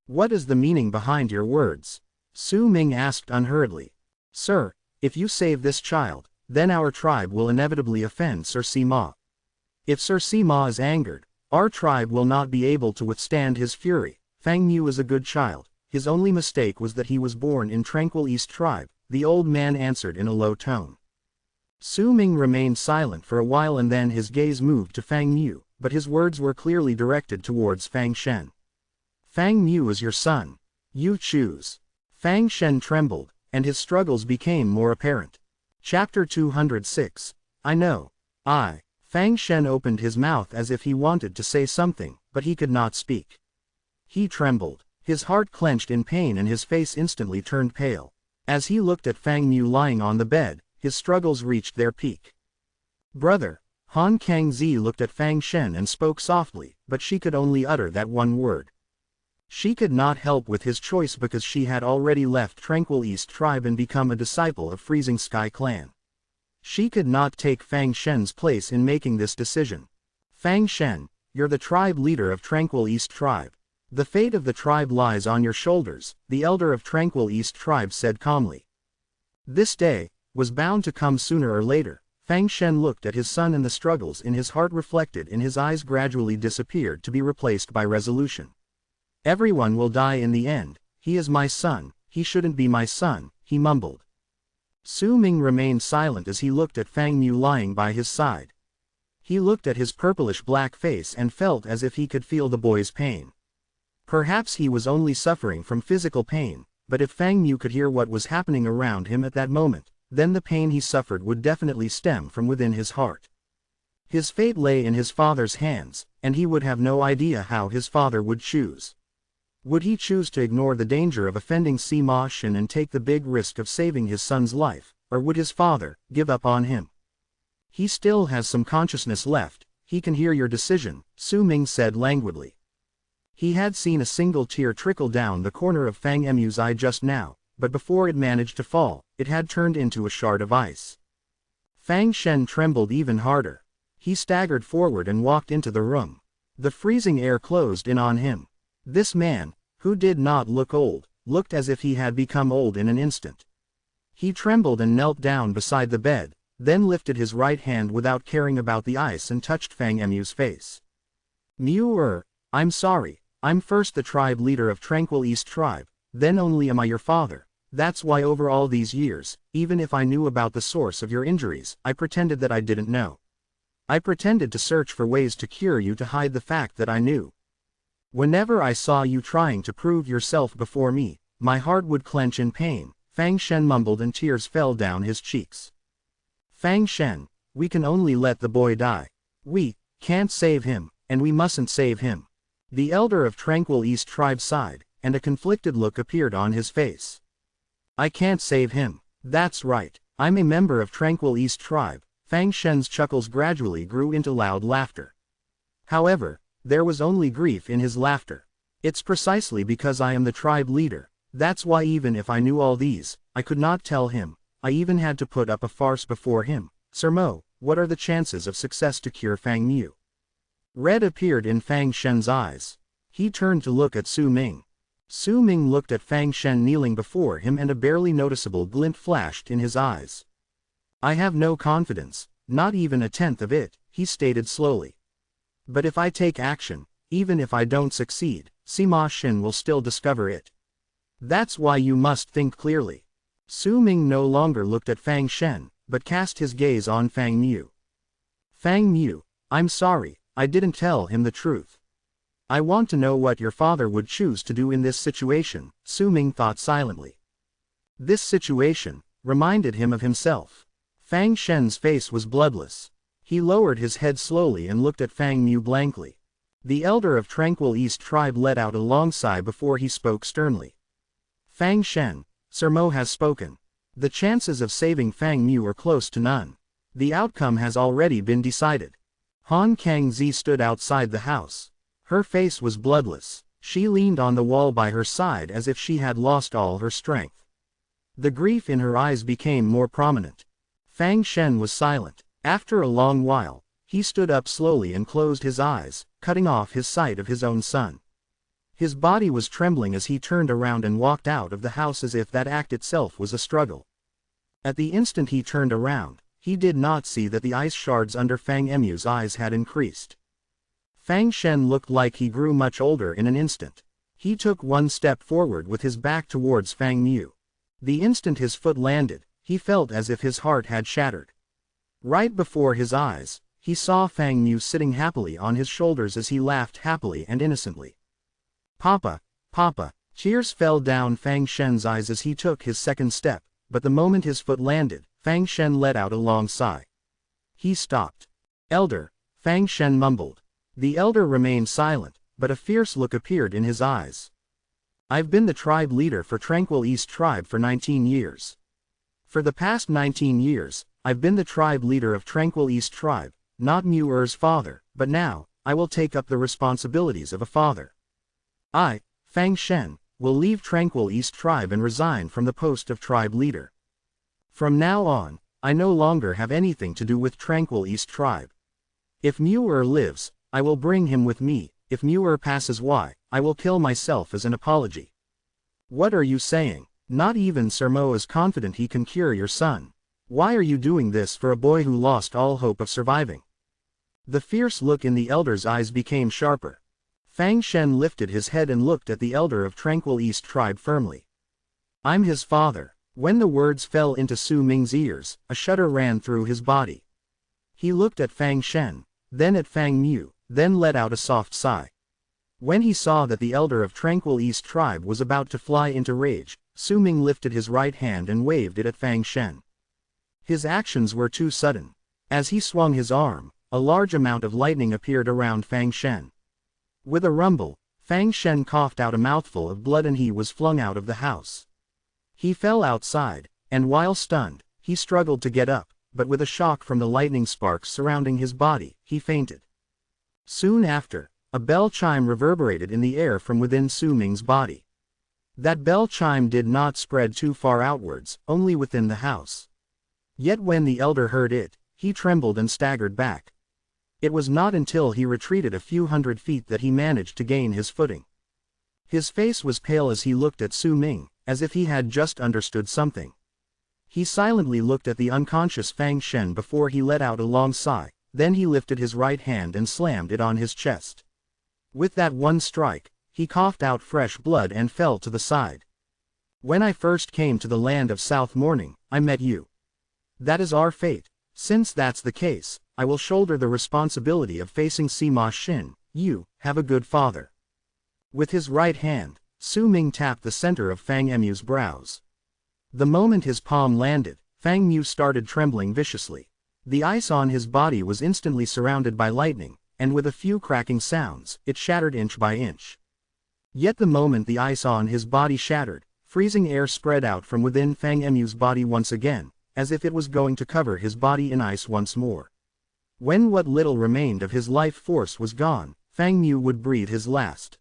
[SPEAKER 1] What is the meaning behind your words? Su Ming asked unhurriedly. Sir, if you save this child, then our tribe will inevitably offend Sir Sima. If Sir Sima is angered, our tribe will not be able to withstand his fury. Fang Mu is a good child. His only mistake was that he was born in Tranquil East Tribe, the old man answered in a low tone. Su Ming remained silent for a while and then his gaze moved to Fang Mu, but his words were clearly directed towards Fang Shen. Fang Mu is your son. You choose. Fang Shen trembled, and his struggles became more apparent. Chapter 206. I know. Fang Shen opened his mouth as if he wanted to say something, but he could not speak. He trembled. His heart clenched in pain and his face instantly turned pale. As he looked at Fang Mu lying on the bed, his struggles reached their peak. Brother. Han Kangzi looked at Fang Shen and spoke softly, but she could only utter that one word. She could not help with his choice because she had already left Tranquil East Tribe and become a disciple of Freezing Sky Clan. She could not take Fang Shen's place in making this decision. Fang Shen, you're the tribe leader of Tranquil East Tribe. The fate of the tribe lies on your shoulders, the elder of Tranquil East Tribe said calmly. This day was bound to come sooner or later. Fang Shen looked at his son and the struggles in his heart reflected in his eyes gradually disappeared to be replaced by resolution. Everyone will die in the end. He is my son, he shouldn't be my son, he mumbled. Su Ming remained silent as he looked at Fang Mu lying by his side. He looked at his purplish-black face and felt as if he could feel the boy's pain. Perhaps he was only suffering from physical pain, but if Fang Mu could hear what was happening around him at that moment, then the pain he suffered would definitely stem from within his heart. His fate lay in his father's hands, and he would have no idea how his father would choose. Would he choose to ignore the danger of offending Sima Shen and take the big risk of saving his son's life, or would his father give up on him? He still has some consciousness left, he can hear your decision, Su Ming said languidly. He had seen a single tear trickle down the corner of Fang Mu's eye just now, but before it managed to fall, it had turned into a shard of ice. Fang Shen trembled even harder. He staggered forward and walked into the room. The freezing air closed in on him. This man, who did not look old, looked as if he had become old in an instant. He trembled and knelt down beside the bed, then lifted his right hand without caring about the ice and touched Fang Mu's face. Mu-er, I'm sorry, I'm first the tribe leader of Tranquil East Tribe, then only am I your father. That's why over all these years, even if I knew about the source of your injuries, I pretended that I didn't know. I pretended to search for ways to cure you to hide the fact that I knew. Whenever I saw you trying to prove yourself before me, my heart would clench in pain, Fang Shen mumbled and tears fell down his cheeks. Fang Shen, we can only let the boy die. We can't save him, and we mustn't save him. The elder of Tranquil East Tribe sighed, and a conflicted look appeared on his face. I can't save him. That's right, I'm a member of Tranquil East Tribe. Fang Shen's chuckles gradually grew into loud laughter. However, there was only grief in his laughter. It's precisely because I am the tribe leader, that's why even if I knew all these, I could not tell him. I even had to put up a farce before him. Sir Mo, what are the chances of success to cure Fang Mu? Red appeared in Fang Shen's eyes. He turned to look at Su Ming. Su Ming looked at Fang Shen kneeling before him and a barely noticeable glint flashed in his eyes. I have no confidence, not even a tenth of it, he stated slowly. But if I take action, even if I don't succeed, Sima Shen will still discover it. That's why you must think clearly. Su Ming no longer looked at Fang Shen, but cast his gaze on Fang Mu. Fang Mu, I'm sorry, I didn't tell him the truth. I want to know what your father would choose to do in this situation, Su Ming thought silently. This situation reminded him of himself. Fang Shen's face was bloodless. He lowered his head slowly and looked at Fang Mu blankly. The elder of Tranquil East Tribe let out a long sigh before he spoke sternly. Fang Shen, Sir Mo has spoken. The chances of saving Fang Mu are close to none. The outcome has already been decided. Han Kangzi stood outside the house. Her face was bloodless. She leaned on the wall by her side as if she had lost all her strength. The grief in her eyes became more prominent. Fang Shen was silent. After a long while, he stood up slowly and closed his eyes, cutting off his sight of his own son. His body was trembling as he turned around and walked out of the house as if that act itself was a struggle. At the instant he turned around, he did not see that the ice shards under Fang Mu's eyes had increased. Fang Shen looked like he grew much older in an instant. He took one step forward with his back towards Fang Mu. The instant his foot landed, he felt as if his heart had shattered. Right before his eyes, he saw Fang Mu sitting happily on his shoulders as he laughed happily and innocently. Papa, Papa, tears fell down Fang Shen's eyes as he took his second step, but the moment his foot landed, Fang Shen let out a long sigh. He stopped. Elder, Fang Shen mumbled. The elder remained silent, but a fierce look appeared in his eyes. I've been the tribe leader for Tranquil East Tribe for 19 years. For the past 19 years, I've been the tribe leader of Tranquil East Tribe, not Mu-er's father, but now, I will take up the responsibilities of a father. I, Fang Shen, will leave Tranquil East Tribe and resign from the post of tribe leader. From now on, I no longer have anything to do with Tranquil East Tribe. If Mu-er lives, I will bring him with me. If Mu-er passes, I will kill myself as an apology. What are you saying? Not even Sir Mo is confident he can cure your son. Why are you doing this for a boy who lost all hope of surviving? The fierce look in the elder's eyes became sharper. Fang Shen lifted his head and looked at the elder of Tranquil East Tribe firmly. I'm his father. When the words fell into Su Ming's ears, a shudder ran through his body. He looked at Fang Shen, then at Fang Mu, then let out a soft sigh. When he saw that the elder of Tranquil East tribe was about to fly into rage, Su Ming lifted his right hand and waved it at Fang Shen. His actions were too sudden. As he swung his arm, a large amount of lightning appeared around Fang Shen. With a rumble, Fang Shen coughed out a mouthful of blood and he was flung out of the house. He fell outside, and while stunned, he struggled to get up, but with a shock from the lightning sparks surrounding his body, he fainted. Soon after, a bell chime reverberated in the air from within Su Ming's body. That bell chime did not spread too far outwards, only within the house. Yet when the elder heard it, he trembled and staggered back. It was not until he retreated a few hundred feet that he managed to gain his footing. His face was pale as he looked at Su Ming, as if he had just understood something. He silently looked at the unconscious Fang Shen before he let out a long sigh, then he lifted his right hand and slammed it on his chest. With that one strike, he coughed out fresh blood and fell to the side. When I first came to the land of South Morning, I met you. That is our fate. Since that's the case, I will shoulder the responsibility of facing Sima Xin. You have a good father. With his right hand, Su Ming tapped the center of Fang Emu's brows. The moment his palm landed, Fang Mu started trembling viciously. The ice on his body was instantly surrounded by lightning, and with a few cracking sounds, it shattered inch by inch. Yet the moment the ice on his body shattered, freezing air spread out from within Fang Emu's body once again, as if it was going to cover his body in ice once more. When what little remained of his life force was gone, Fang Mu would breathe his last.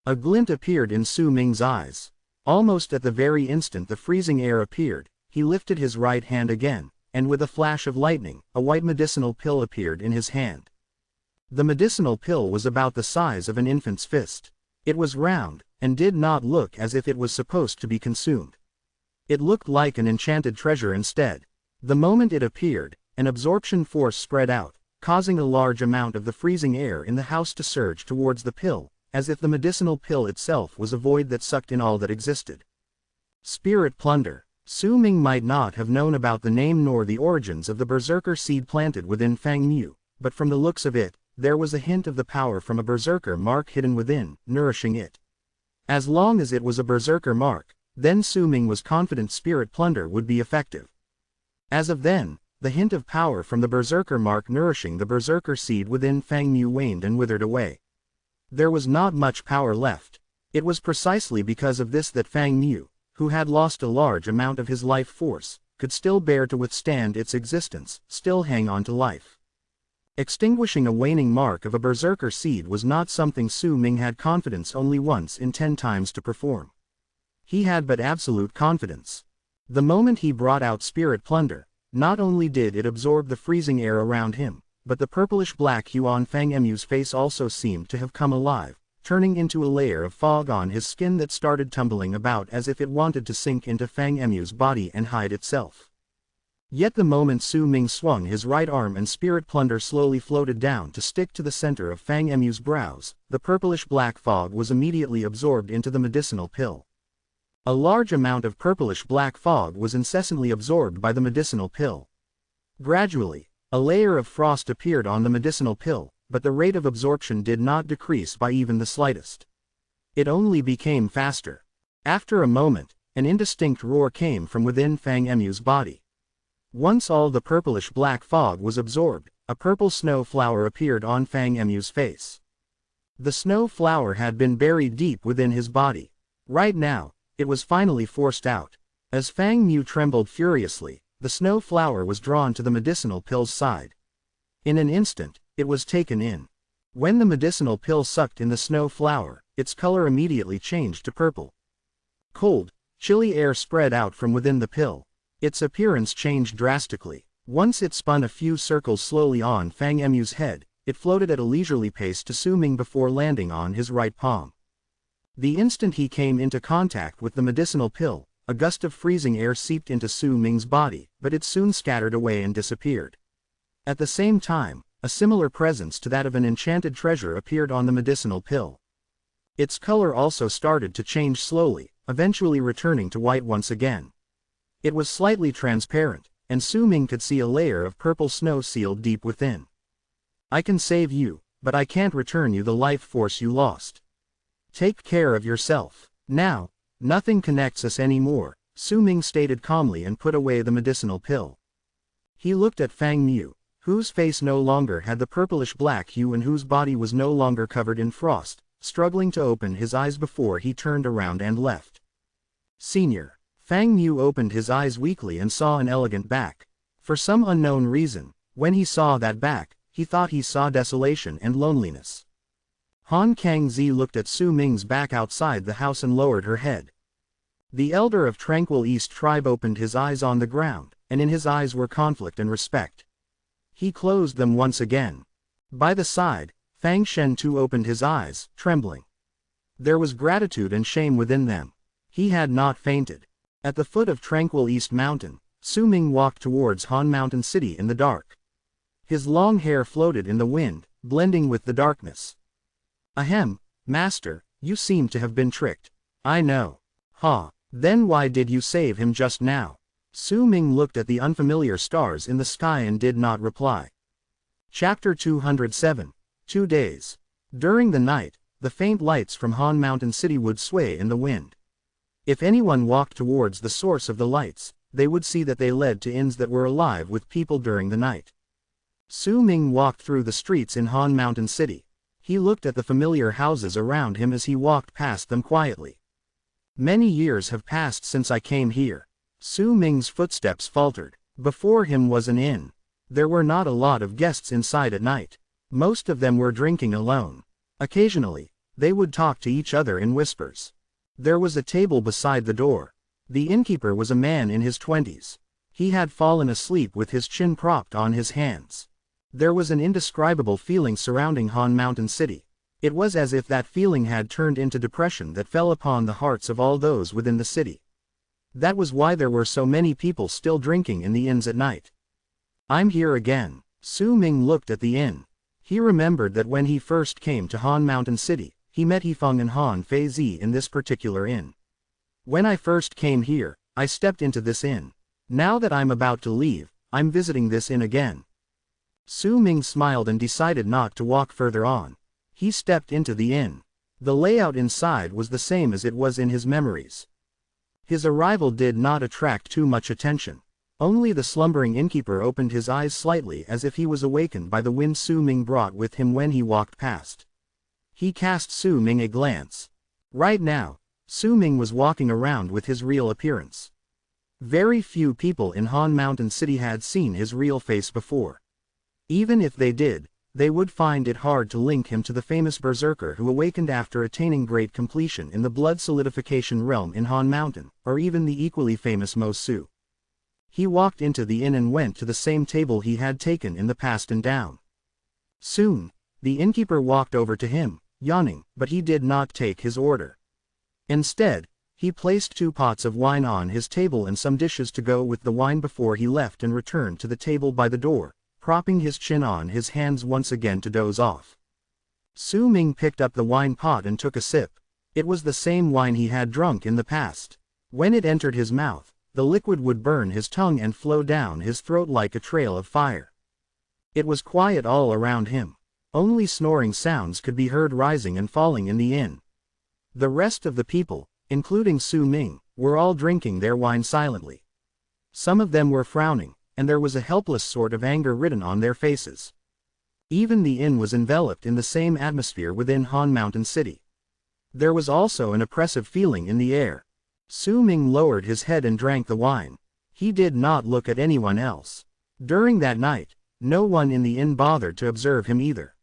[SPEAKER 1] A glint appeared in Su Ming's eyes. Almost at the very instant the freezing air appeared, he lifted his right hand again, and with a flash of lightning, a white medicinal pill appeared in his hand. The medicinal pill was about the size of an infant's fist. It was round, and did not look as if it was supposed to be consumed. It looked like an enchanted treasure instead. The moment it appeared, an absorption force spread out, causing a large amount of the freezing air in the house to surge towards the pill, as if the medicinal pill itself was a void that sucked in all that existed. Spirit Plunder. Su Ming might not have known about the name nor the origins of the berserker seed planted within Fang Mu, but from the looks of it, there was a hint of the power from a berserker mark hidden within, nourishing it. As long as it was a berserker mark, then Su Ming was confident Spirit Plunder would be effective. As of then, the hint of power from the berserker mark nourishing the berserker seed within Fang Mu waned and withered away. There was not much power left. It was precisely because of this that Fang Mu, who had lost a large amount of his life force, could still bear to withstand its existence, still hang on to life. Extinguishing a waning mark of a berserker seed was not something Su Ming had confidence only once in 10 times to perform. He had but absolute confidence. The moment he brought out Spirit Plunder, not only did it absorb the freezing air around him, but the purplish-black hue on Fang Emu's face also seemed to have come alive, turning into a layer of fog on his skin that started tumbling about as if it wanted to sink into Fang Emu's body and hide itself. Yet the moment Su Ming swung his right arm and Spirit Plunder slowly floated down to stick to the center of Fang Emu's brows, the purplish-black fog was immediately absorbed into the medicinal pill. A large amount of purplish-black fog was incessantly absorbed by the medicinal pill. Gradually, a layer of frost appeared on the medicinal pill, but the rate of absorption did not decrease by even the slightest. It only became faster. After a moment, an indistinct roar came from within Fang Emu's body. Once all the purplish-black fog was absorbed, a purple snow flower appeared on Fang Emu's face. The snow flower had been buried deep within his body. Right now, it was finally forced out. As Fang Mu trembled furiously, the snow flower was drawn to the medicinal pill's side. In an instant, it was taken in. When the medicinal pill sucked in the snow flower, its color immediately changed to purple. Cold, chilly air spread out from within the pill. Its appearance changed drastically. Once it spun a few circles slowly on Fang Emu's head, it floated at a leisurely pace to Su Ming before landing on his right palm. The instant he came into contact with the medicinal pill, a gust of freezing air seeped into Su Ming's body, but it soon scattered away and disappeared. At the same time, a similar presence to that of an enchanted treasure appeared on the medicinal pill. Its color also started to change slowly, eventually returning to white once again. It was slightly transparent, and Su Ming could see a layer of purple snow sealed deep within. I can save you, but I can't return you the life force you lost. Take care of yourself. Now, nothing connects us anymore, Su Ming stated calmly and put away the medicinal pill. He looked at Fang Mu, whose face no longer had the purplish-black hue and whose body was no longer covered in frost, struggling to open his eyes before he turned around and left. Senior. Fang Mu opened his eyes weakly and saw an elegant back. For some unknown reason, when he saw that back, he thought he saw desolation and loneliness. Han Kangzi looked at Su Ming's back outside the house and lowered her head. The elder of Tranquil East tribe opened his eyes on the ground, and in his eyes were conflict and respect. He closed them once again. By the side, Fang Shen too opened his eyes, trembling. There was gratitude and shame within them. He had not fainted. At the foot of Tranquil East Mountain, Su Ming walked towards Han Mountain City in the dark. His long hair floated in the wind, blending with the darkness. Ahem, master, you seem to have been tricked. I know. Ha, then why did you save him just now? Su Ming looked at the unfamiliar stars in the sky and did not reply. Chapter 207. 2 days. During the night, the faint lights from Han Mountain City would sway in the wind. If anyone walked towards the source of the lights, they would see that they led to inns that were alive with people during the night. Su Ming walked through the streets in Han Mountain City. He looked at the familiar houses around him as he walked past them quietly. Many years have passed since I came here. Su Ming's footsteps faltered. Before him was an inn. There were not a lot of guests inside at night. Most of them were drinking alone. Occasionally, they would talk to each other in whispers. There was a table beside the door. The innkeeper was a man in his 20s. He had fallen asleep with his chin propped on his hands. There was an indescribable feeling surrounding Han Mountain City. It was as if that feeling had turned into depression that fell upon the hearts of all those within the city. That was why there were so many people still drinking in the inns at night. I'm here again. Su Ming looked at the inn. He remembered that when he first came to Han Mountain City, he met Yifeng and Han Feizi in this particular inn. When I first came here, I stepped into this inn. Now that I'm about to leave, I'm visiting this inn again. Su Ming smiled and decided not to walk further on. He stepped into the inn. The layout inside was the same as it was in his memories. His arrival did not attract too much attention. Only the slumbering innkeeper opened his eyes slightly as if he was awakened by the wind Su Ming brought with him when he walked past. He cast Su Ming a glance. Right now, Su Ming was walking around with his real appearance. Very few people in Han Mountain City had seen his real face before. Even if they did, they would find it hard to link him to the famous berserker who awakened after attaining great completion in the blood solidification realm in Han Mountain, or even the equally famous Mo Su. He walked into the inn and went to the same table he had taken in the past and down. Soon, the innkeeper walked over to him, yawning, but he did not take his order. Instead, he placed 2 pots of wine on his table and some dishes to go with the wine before he left and returned to the table by the door, propping his chin on his hands once again to doze off. Su Ming picked up the wine pot and took a sip. It was the same wine he had drunk in the past. When it entered his mouth, the liquid would burn his tongue and flow down his throat like a trail of fire. It was quiet all around him. Only snoring sounds could be heard rising and falling in the inn. The rest of the people, including Su Ming, were all drinking their wine silently. Some of them were frowning, and there was a helpless sort of anger written on their faces. Even the inn was enveloped in the same atmosphere within Han Mountain City. There was also an oppressive feeling in the air. Su Ming lowered his head and drank the wine. He did not look at anyone else. During that night, no one in the inn bothered to observe him either.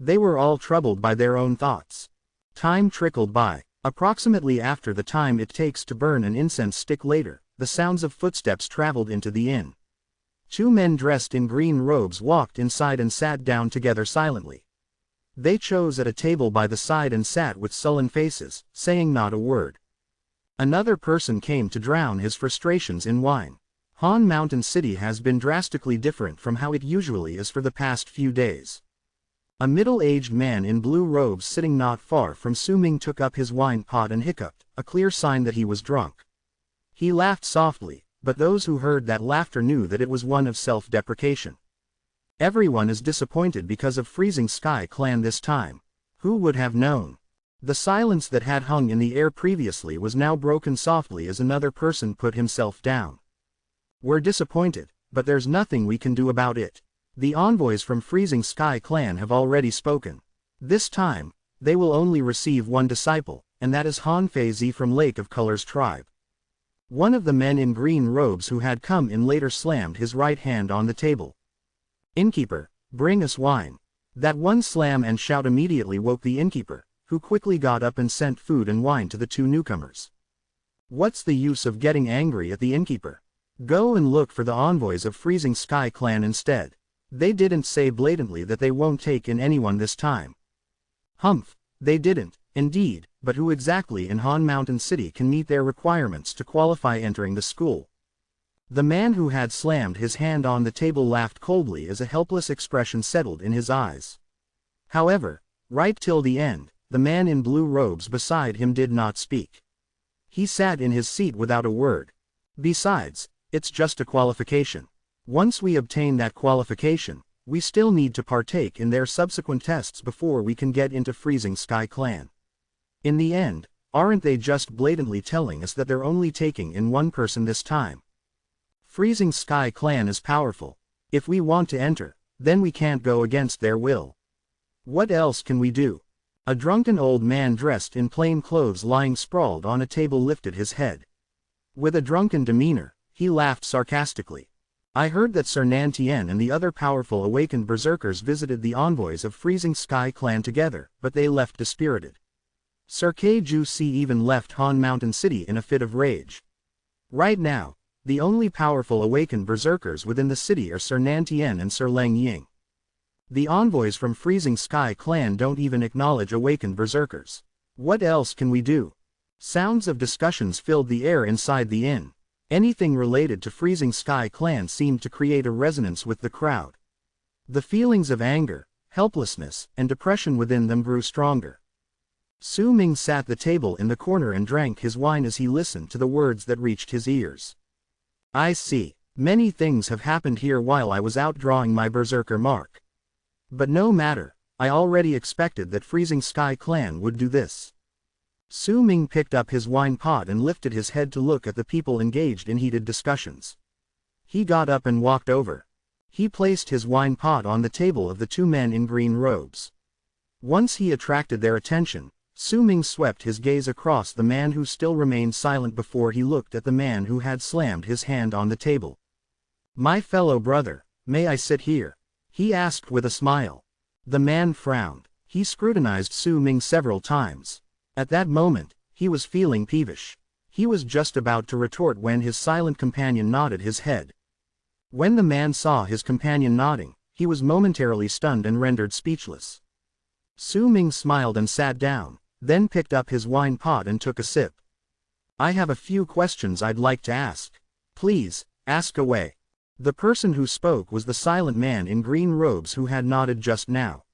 [SPEAKER 1] They were all troubled by their own thoughts. Time trickled by. Approximately after the time it takes to burn an incense stick later, the sounds of footsteps traveled into the inn. 2 men dressed in green robes walked inside and sat down together silently. They chose at a table by the side and sat with sullen faces, saying not a word. Another person came to drown his frustrations in wine. Han Mountain City has been drastically different from how it usually is for the past few days. A middle-aged man in blue robes sitting not far from Su Ming took up his wine pot and hiccuped, a clear sign that he was drunk. He laughed softly, but those who heard that laughter knew that it was one of self-deprecation. Everyone is disappointed because of freezing Sky Clan this time. Who would have known? The silence that had hung in the air previously was now broken softly as another person put himself down. We're disappointed, but there's nothing we can do about it. The envoys from Freezing Sky Clan have already spoken. This time, they will only receive one disciple, and that is Han Fei from Lake of Colors tribe. One of the men in green robes who had come in later slammed his right hand on the table. Innkeeper, bring us wine. That one slam and shout immediately woke the innkeeper, who quickly got up and sent food and wine to the two newcomers. What's the use of getting angry at the innkeeper? Go and look for the envoys of Freezing Sky Clan instead. They didn't say blatantly that they won't take in anyone this time. Humph, they didn't, indeed, but who exactly in Han Mountain City can meet their requirements to qualify entering the school? The man who had slammed his hand on the table laughed coldly as a helpless expression settled in his eyes. However, right till the end, the man in blue robes beside him did not speak. He sat in his seat without a word. Besides, it's just a qualification. Once we obtain that qualification, we still need to partake in their subsequent tests before we can get into Freezing Sky Clan. In the end, aren't they just blatantly telling us that they're only taking in one person this time? Freezing Sky Clan is powerful. If we want to enter, then we can't go against their will. What else can we do? A drunken old man dressed in plain clothes lying sprawled on a table lifted his head. With a drunken demeanor, he laughed sarcastically. I heard that Sir Nantien and the other powerful awakened berserkers visited the envoys of Freezing Sky Clan together, but they left dispirited. Sir Kju even left Han Mountain City in a fit of rage. Right now, the only powerful awakened berserkers within the city are Sir Nantien and Sir Leng Ying. The envoys from Freezing Sky Clan don't even acknowledge awakened berserkers. What else can we do? Sounds of discussions filled the air inside the inn. Anything related to Freezing Sky Clan seemed to create a resonance with the crowd. The feelings of anger, helplessness, and depression within them grew stronger. Su Ming sat at the table in the corner and drank his wine as he listened to the words that reached his ears. I see. Many things have happened here while I was out drawing my berserker mark. But no matter, I already expected that Freezing Sky Clan would do this. Su Ming picked up his wine pot and lifted his head to look at the people engaged in heated discussions. He got up and walked over. He placed his wine pot on the table of the two men in green robes. Once he attracted their attention, Su Ming swept his gaze across the man who still remained silent before he looked at the man who had slammed his hand on the table. My fellow brother, may I sit here? He asked with a smile. The man frowned. He scrutinized Su Ming several times. At that moment, he was feeling peevish. He was just about to retort when his silent companion nodded his head. When the man saw his companion nodding, he was momentarily stunned and rendered speechless. Su Ming smiled and sat down, then picked up his wine pot and took a sip. I have a few questions I'd like to ask. Please, ask away. The person who spoke was the silent man in green robes who had nodded just now.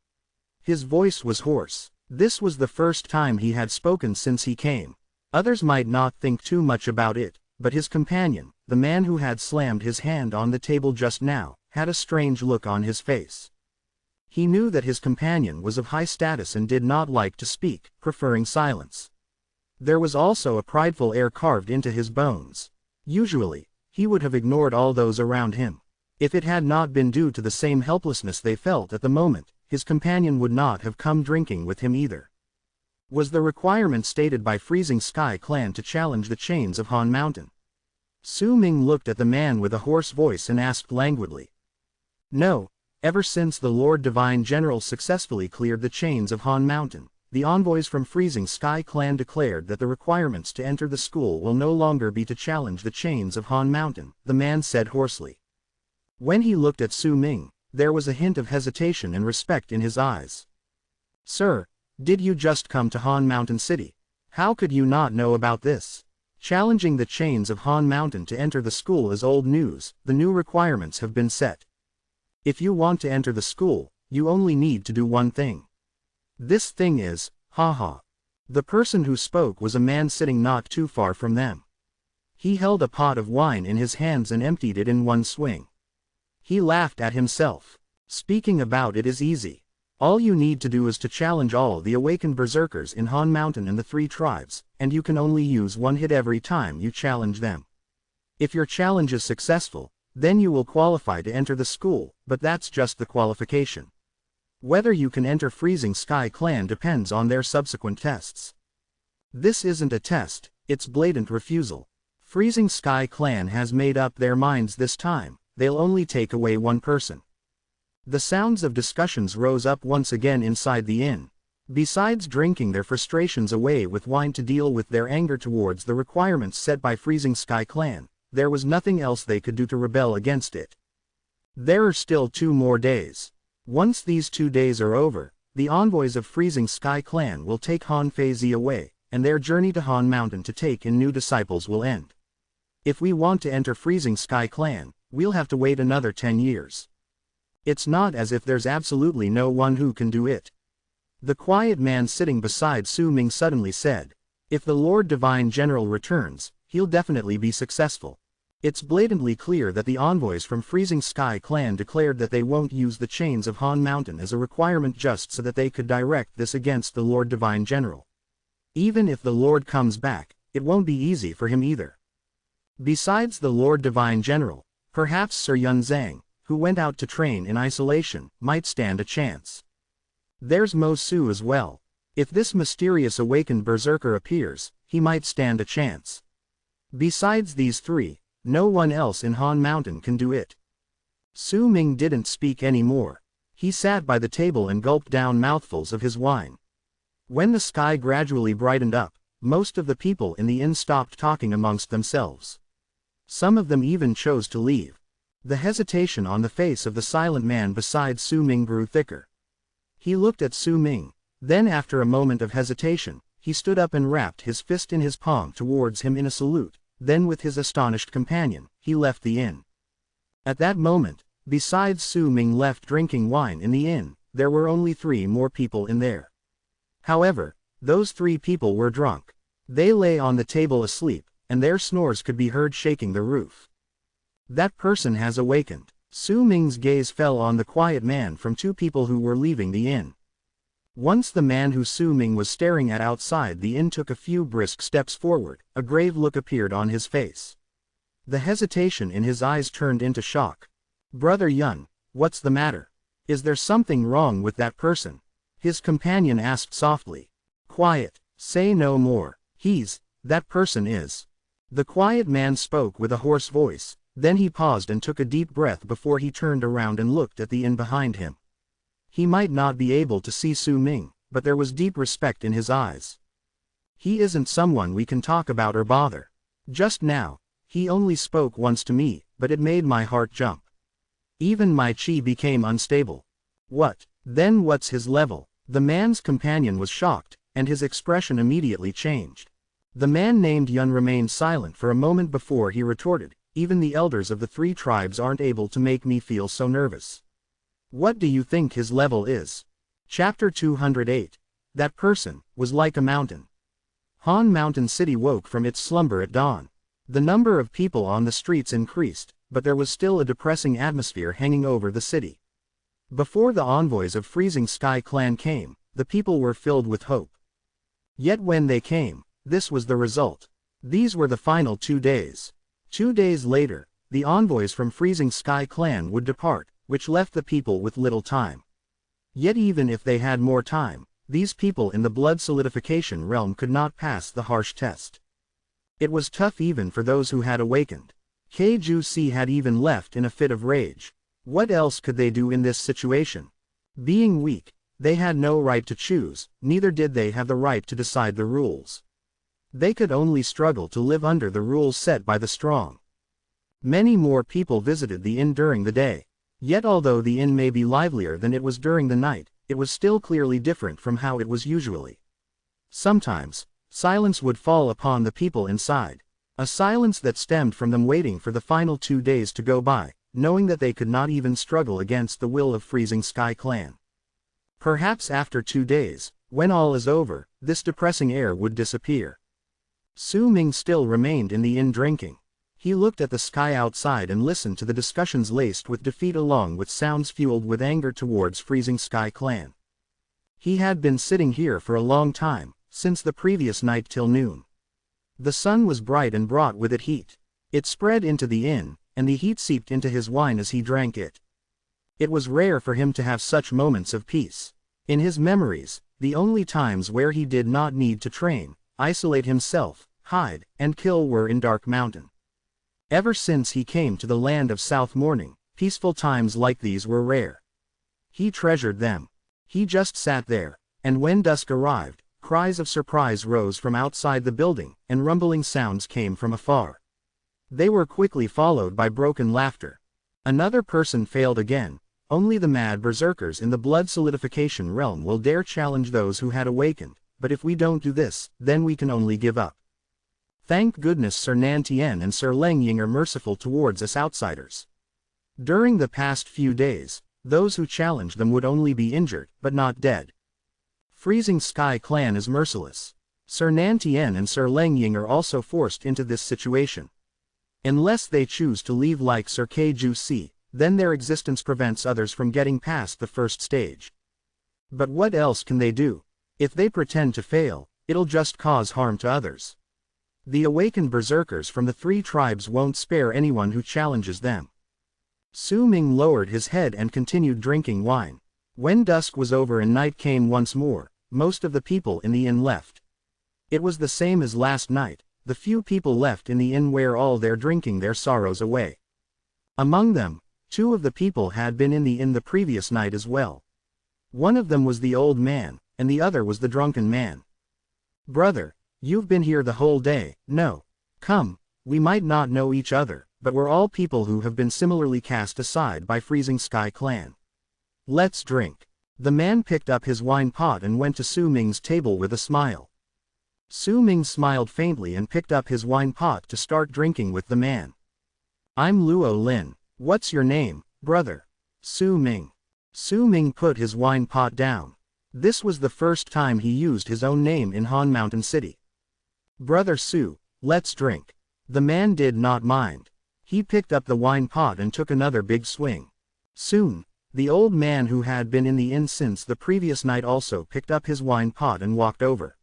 [SPEAKER 1] His voice was hoarse. This was the first time he had spoken since he came. Others might not think too much about it, but his companion, the man who had slammed his hand on the table just now, had a strange look on his face. He knew that his companion was of high status and did not like to speak, preferring silence. There was also a prideful air carved into his bones. Usually, he would have ignored all those around him. If it had not been due to the same helplessness they felt at the moment, his companion would not have come drinking with him either. Was the requirement stated by Freezing Sky Clan to challenge the chains of Han Mountain? Su Ming looked at the man with a hoarse voice and asked languidly. No, ever since the Lord Divine General successfully cleared the chains of Han Mountain, the envoys from Freezing Sky Clan declared that the requirements to enter the school will no longer be to challenge the chains of Han Mountain, the man said hoarsely. When he looked at Su Ming, there was a hint of hesitation and respect in his eyes. Sir, did you just come to Han Mountain City? How could you not know about this? Challenging the chains of Han Mountain to enter the school is old news. The new requirements have been set. If you want to enter the school, you only need to do one thing. This thing is, haha. The person who spoke was a man sitting not too far from them. He held a pot of wine in his hands and emptied it in one swing. He laughed at himself. Speaking about it is easy. All you need to do is to challenge all the awakened berserkers in Han Mountain and the 3 tribes, and you can only use 1 hit every time you challenge them. If your challenge is successful, then you will qualify to enter the school, but that's just the qualification. Whether you can enter Freezing Sky Clan depends on their subsequent tests. This isn't a test, it's blatant refusal. Freezing Sky Clan has made up their minds this time, they'll only take away 1 person. The sounds of discussions rose up once again inside the inn. Besides drinking their frustrations away with wine to deal with their anger towards the requirements set by Freezing Sky Clan, there was nothing else they could do to rebel against it. There are still 2 more days. Once these 2 days are over, the envoys of Freezing Sky Clan will take Han Feizi away, and their journey to Han Mountain to take in new disciples will end. If we want to enter Freezing Sky Clan, we'll have to wait another 10 years. It's not as if there's absolutely no one who can do it. The quiet man sitting beside Su Ming suddenly said, "If the Lord Divine General returns, he'll definitely be successful." It's blatantly clear that the envoys from Freezing Sky Clan declared that they won't use the chains of Han Mountain as a requirement just so that they could direct this against the Lord Divine General. Even if the Lord comes back, it won't be easy for him either. Besides the Lord Divine General, perhaps Sir Yun Zhang, who went out to train in isolation, might stand a chance. There's Mo Su as well. If this mysterious awakened berserker appears, he might stand a chance. Besides these 3, no one else in Han Mountain can do it. Su Ming didn't speak anymore. He sat by the table and gulped down mouthfuls of his wine. When the sky gradually brightened up, most of the people in the inn stopped talking amongst themselves. Some of them even chose to leave. The hesitation on the face of the silent man beside Su Ming grew thicker. He looked at Su Ming, then after a moment of hesitation, he stood up and rapped his fist in his palm towards him in a salute, then with his astonished companion, he left the inn. At that moment, besides Su Ming left drinking wine in the inn, there were only 3 more people in there. However, those 3 people were drunk. They lay on the table asleep, and their snores could be heard shaking the roof. That person has awakened. Su Ming's gaze fell on the quiet man from 2 people who were leaving the inn. Once the man who Su Ming was staring at outside the inn took a few brisk steps forward, a grave look appeared on his face. The hesitation in his eyes turned into shock. "Brother Yun, what's the matter? Is there something wrong with that person?" His companion asked softly. "Quiet, say no more. That person is." The quiet man spoke with a hoarse voice. Then he paused and took a deep breath before he turned around and looked at the inn behind him. He might not be able to see Su Ming, but there was deep respect in his eyes. "He isn't someone we can talk about or bother. Just now, he only spoke once to me, but it made my heart jump. Even my chi became unstable." Then what's his level?" The man's companion was shocked, and his expression immediately changed. The man named Yun remained silent for a moment before he retorted, "Even the elders of the 3 tribes aren't able to make me feel so nervous. What do you think his level is?" Chapter 208. That person was like a mountain. Han Mountain City woke from its slumber at dawn. The number of people on the streets increased, but there was still a depressing atmosphere hanging over the city. Before the envoys of Freezing Sky Clan came, the people were filled with hope. Yet when they came, this was the result. These were the final 2 days. 2 days later, the envoys from Freezing Sky Clan would depart, which left the people with little time. Yet even if they had more time, these people in the blood solidification realm could not pass the harsh test. It was tough even for those who had awakened. Keiju Si had even left in a fit of rage. What else could they do in this situation? Being weak, they had no right to choose, neither did they have the right to decide the rules. They could only struggle to live under the rules set by the strong. Many more people visited the inn during the day. Yet although the inn may be livelier than it was during the night, it was still clearly different from how it was usually. Sometimes, silence would fall upon the people inside. A silence that stemmed from them waiting for the final 2 days to go by, knowing that they could not even struggle against the will of Freezing Sky Clan. Perhaps after 2 days, when all is over, this depressing air would disappear. Su Ming still remained in the inn drinking. He looked at the sky outside and listened to the discussions laced with defeat along with sounds fueled with anger towards Freezing Sky Clan. He had been sitting here for a long time, since the previous night till noon. The sun was bright and brought with it heat. It spread into the inn, and the heat seeped into his wine as he drank it. It was rare for him to have such moments of peace. In his memories, the only times where he did not need to train, isolate himself, hide, and kill were in Dark Mountain. Ever since he came to the land of South Morning, peaceful times like these were rare. He treasured them. He just sat there, and when dusk arrived, cries of surprise rose from outside the building, and rumbling sounds came from afar. They were quickly followed by broken laughter. Another person failed again. Only the mad berserkers in the blood solidification realm will dare challenge those who had awakened, but if we don't do this, then we can only give up. Thank goodness Sir Nantien and Sir Leng Ying are merciful towards us outsiders. During the past few days, those who challenged them would only be injured, but not dead. Freezing Sky Clan is merciless. Sir Nantien and Sir Leng Ying are also forced into this situation. Unless they choose to leave like Sir Keiju Si, then their existence prevents others from getting past the first stage. But what else can they do? If they pretend to fail, it'll just cause harm to others. The awakened berserkers from the three tribes won't spare anyone who challenges them. Su Ming lowered his head and continued drinking wine. When dusk was over and night came once more, most of the people in the inn left. It was the same as last night. The few people left in the inn were all there drinking their sorrows away. Among them, 2 of the people had been in the inn the previous night as well. One of them was the old man, and the other was the drunken man. "Brother, you've been here the whole day." "No. Come, we might not know each other, but we're all people who have been similarly cast aside by Freezing Sky Clan. Let's drink." The man picked up his wine pot and went to Su Ming's table with a smile. Su Ming smiled faintly and picked up his wine pot to start drinking with the man. "I'm Luo Lin. What's your name, brother?" "Su Ming." Su Ming put his wine pot down. This was the first time he used his own name in Han Mountain City. "Brother Su, let's drink." The man did not mind. He picked up the wine pot and took another big swing. Soon, the old man who had been in the inn since the previous night also picked up his wine pot and walked over.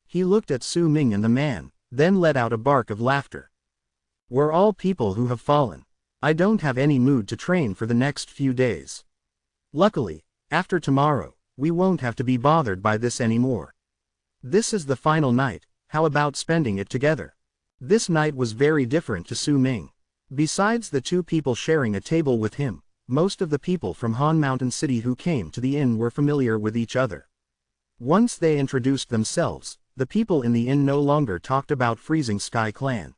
[SPEAKER 1] He looked at Su Ming and the man, then let out a bark of laughter. "We're all people who have fallen. I don't have any mood to train for the next few days. Luckily, after tomorrow, we won't have to be bothered by this anymore. This is the final night, how about spending it together?" This night was very different to Su Ming. Besides the 2 people sharing a table with him, most of the people from Han Mountain City who came to the inn were familiar with each other. Once they introduced themselves, the people in the inn no longer talked about Freezing Sky Clan.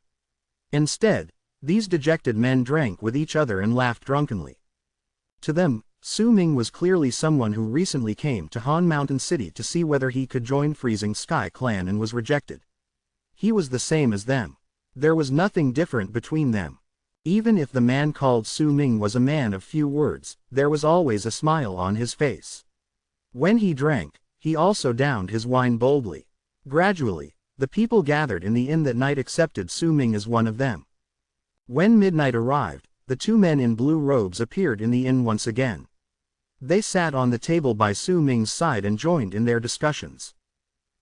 [SPEAKER 1] Instead, these dejected men drank with each other and laughed drunkenly. To them, Su Ming was clearly someone who recently came to Han Mountain City to see whether he could join Freezing Sky Clan and was rejected. He was the same as them. There was nothing different between them. Even if the man called Su Ming was a man of few words, there was always a smile on his face. When he drank, he also downed his wine boldly. Gradually, the people gathered in the inn that night accepted Su Ming as one of them. When midnight arrived, the 2 men in blue robes appeared in the inn once again. They sat on the table by Su Ming's side and joined in their discussions.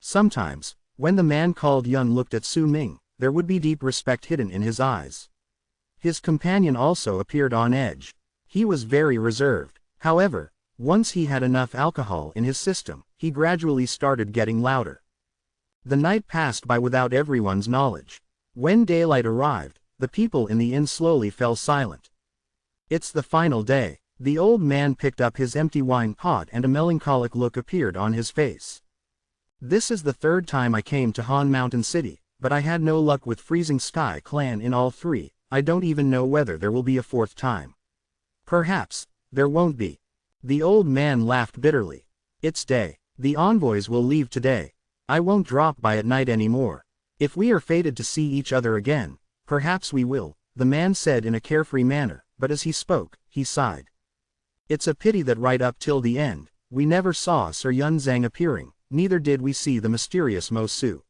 [SPEAKER 1] Sometimes, when the man called Yun looked at Su Ming, there would be deep respect hidden in his eyes. His companion also appeared on edge. He was very reserved. However, once he had enough alcohol in his system, he gradually started getting louder. The night passed by without everyone's knowledge. When daylight arrived, the people in the inn slowly fell silent. "It's the final day." The old man picked up his empty wine pot and a melancholic look appeared on his face. "This is the 3rd time I came to Han Mountain City, but I had no luck with Freezing Sky Clan in all 3. I don't even know whether there will be a 4th time. Perhaps there won't be." The old man laughed bitterly. "It's day. The envoys will leave today. I won't drop by at night anymore. If we are fated to see each other again, perhaps we will," the man said in a carefree manner, but as he spoke, he sighed. "It's a pity that right up till the end, we never saw Sir Yun Zhang appearing, neither did we see the mysterious Mo Su.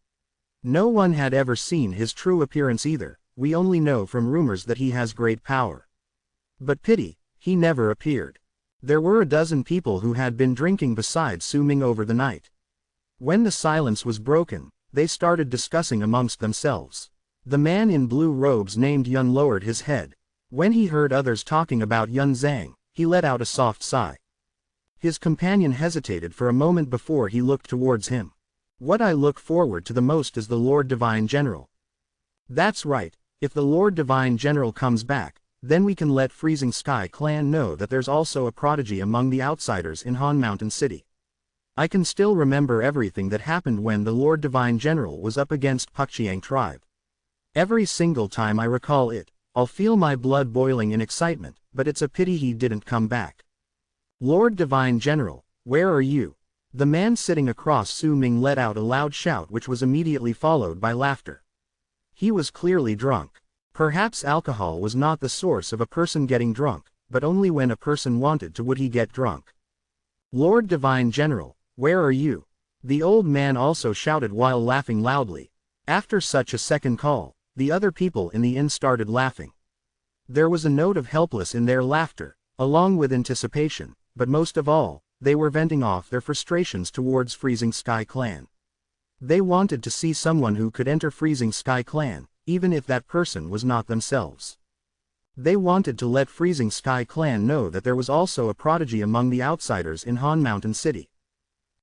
[SPEAKER 1] No one had ever seen his true appearance either, we only know from rumors that he has great power. But pity, he never appeared." There were a dozen people who had been drinking beside Su Ming over the night. When the silence was broken, they started discussing amongst themselves. The man in blue robes named Yun lowered his head. When he heard others talking about Yun Zhang, he let out a soft sigh. His companion hesitated for a moment before he looked towards him. What I look forward to the most is the Lord Divine General. That's right, if the Lord Divine General comes back, then we can let Freezing Sky Clan know that there's also a prodigy among the outsiders in Han Mountain City. I can still remember everything that happened when the Lord Divine General was up against Pukchiang tribe. Every single time I recall it, I'll feel my blood boiling in excitement, but it's a pity he didn't come back. Lord Divine General, where are you? The man sitting across Su Ming let out a loud shout which was immediately followed by laughter. He was clearly drunk. Perhaps alcohol was not the source of a person getting drunk, but only when a person wanted to would he get drunk. Lord Divine General, where are you? The old man also shouted while laughing loudly. After such a second call, the other people in the inn started laughing. There was a note of helpless in their laughter, along with anticipation, but most of all, they were venting off their frustrations towards Freezing Sky Clan. They wanted to see someone who could enter Freezing Sky Clan, even if that person was not themselves. They wanted to let Freezing Sky Clan know that there was also a prodigy among the outsiders in Han Mountain City.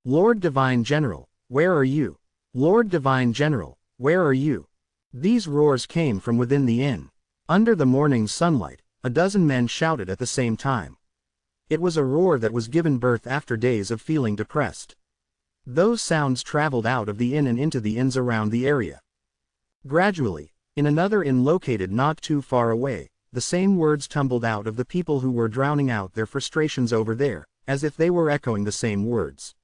[SPEAKER 1] Lord Divine General, where are you? Lord Divine General, where are you? These roars came from within the inn. Under the morning sunlight, a dozen men shouted at the same time. It was a roar that was given birth after days of feeling depressed. Those sounds traveled out of the inn and into the inns around the area. Gradually, in another inn located not too far away, the same words tumbled out of the people who were drowning out their frustrations over there, as if they were echoing the same words.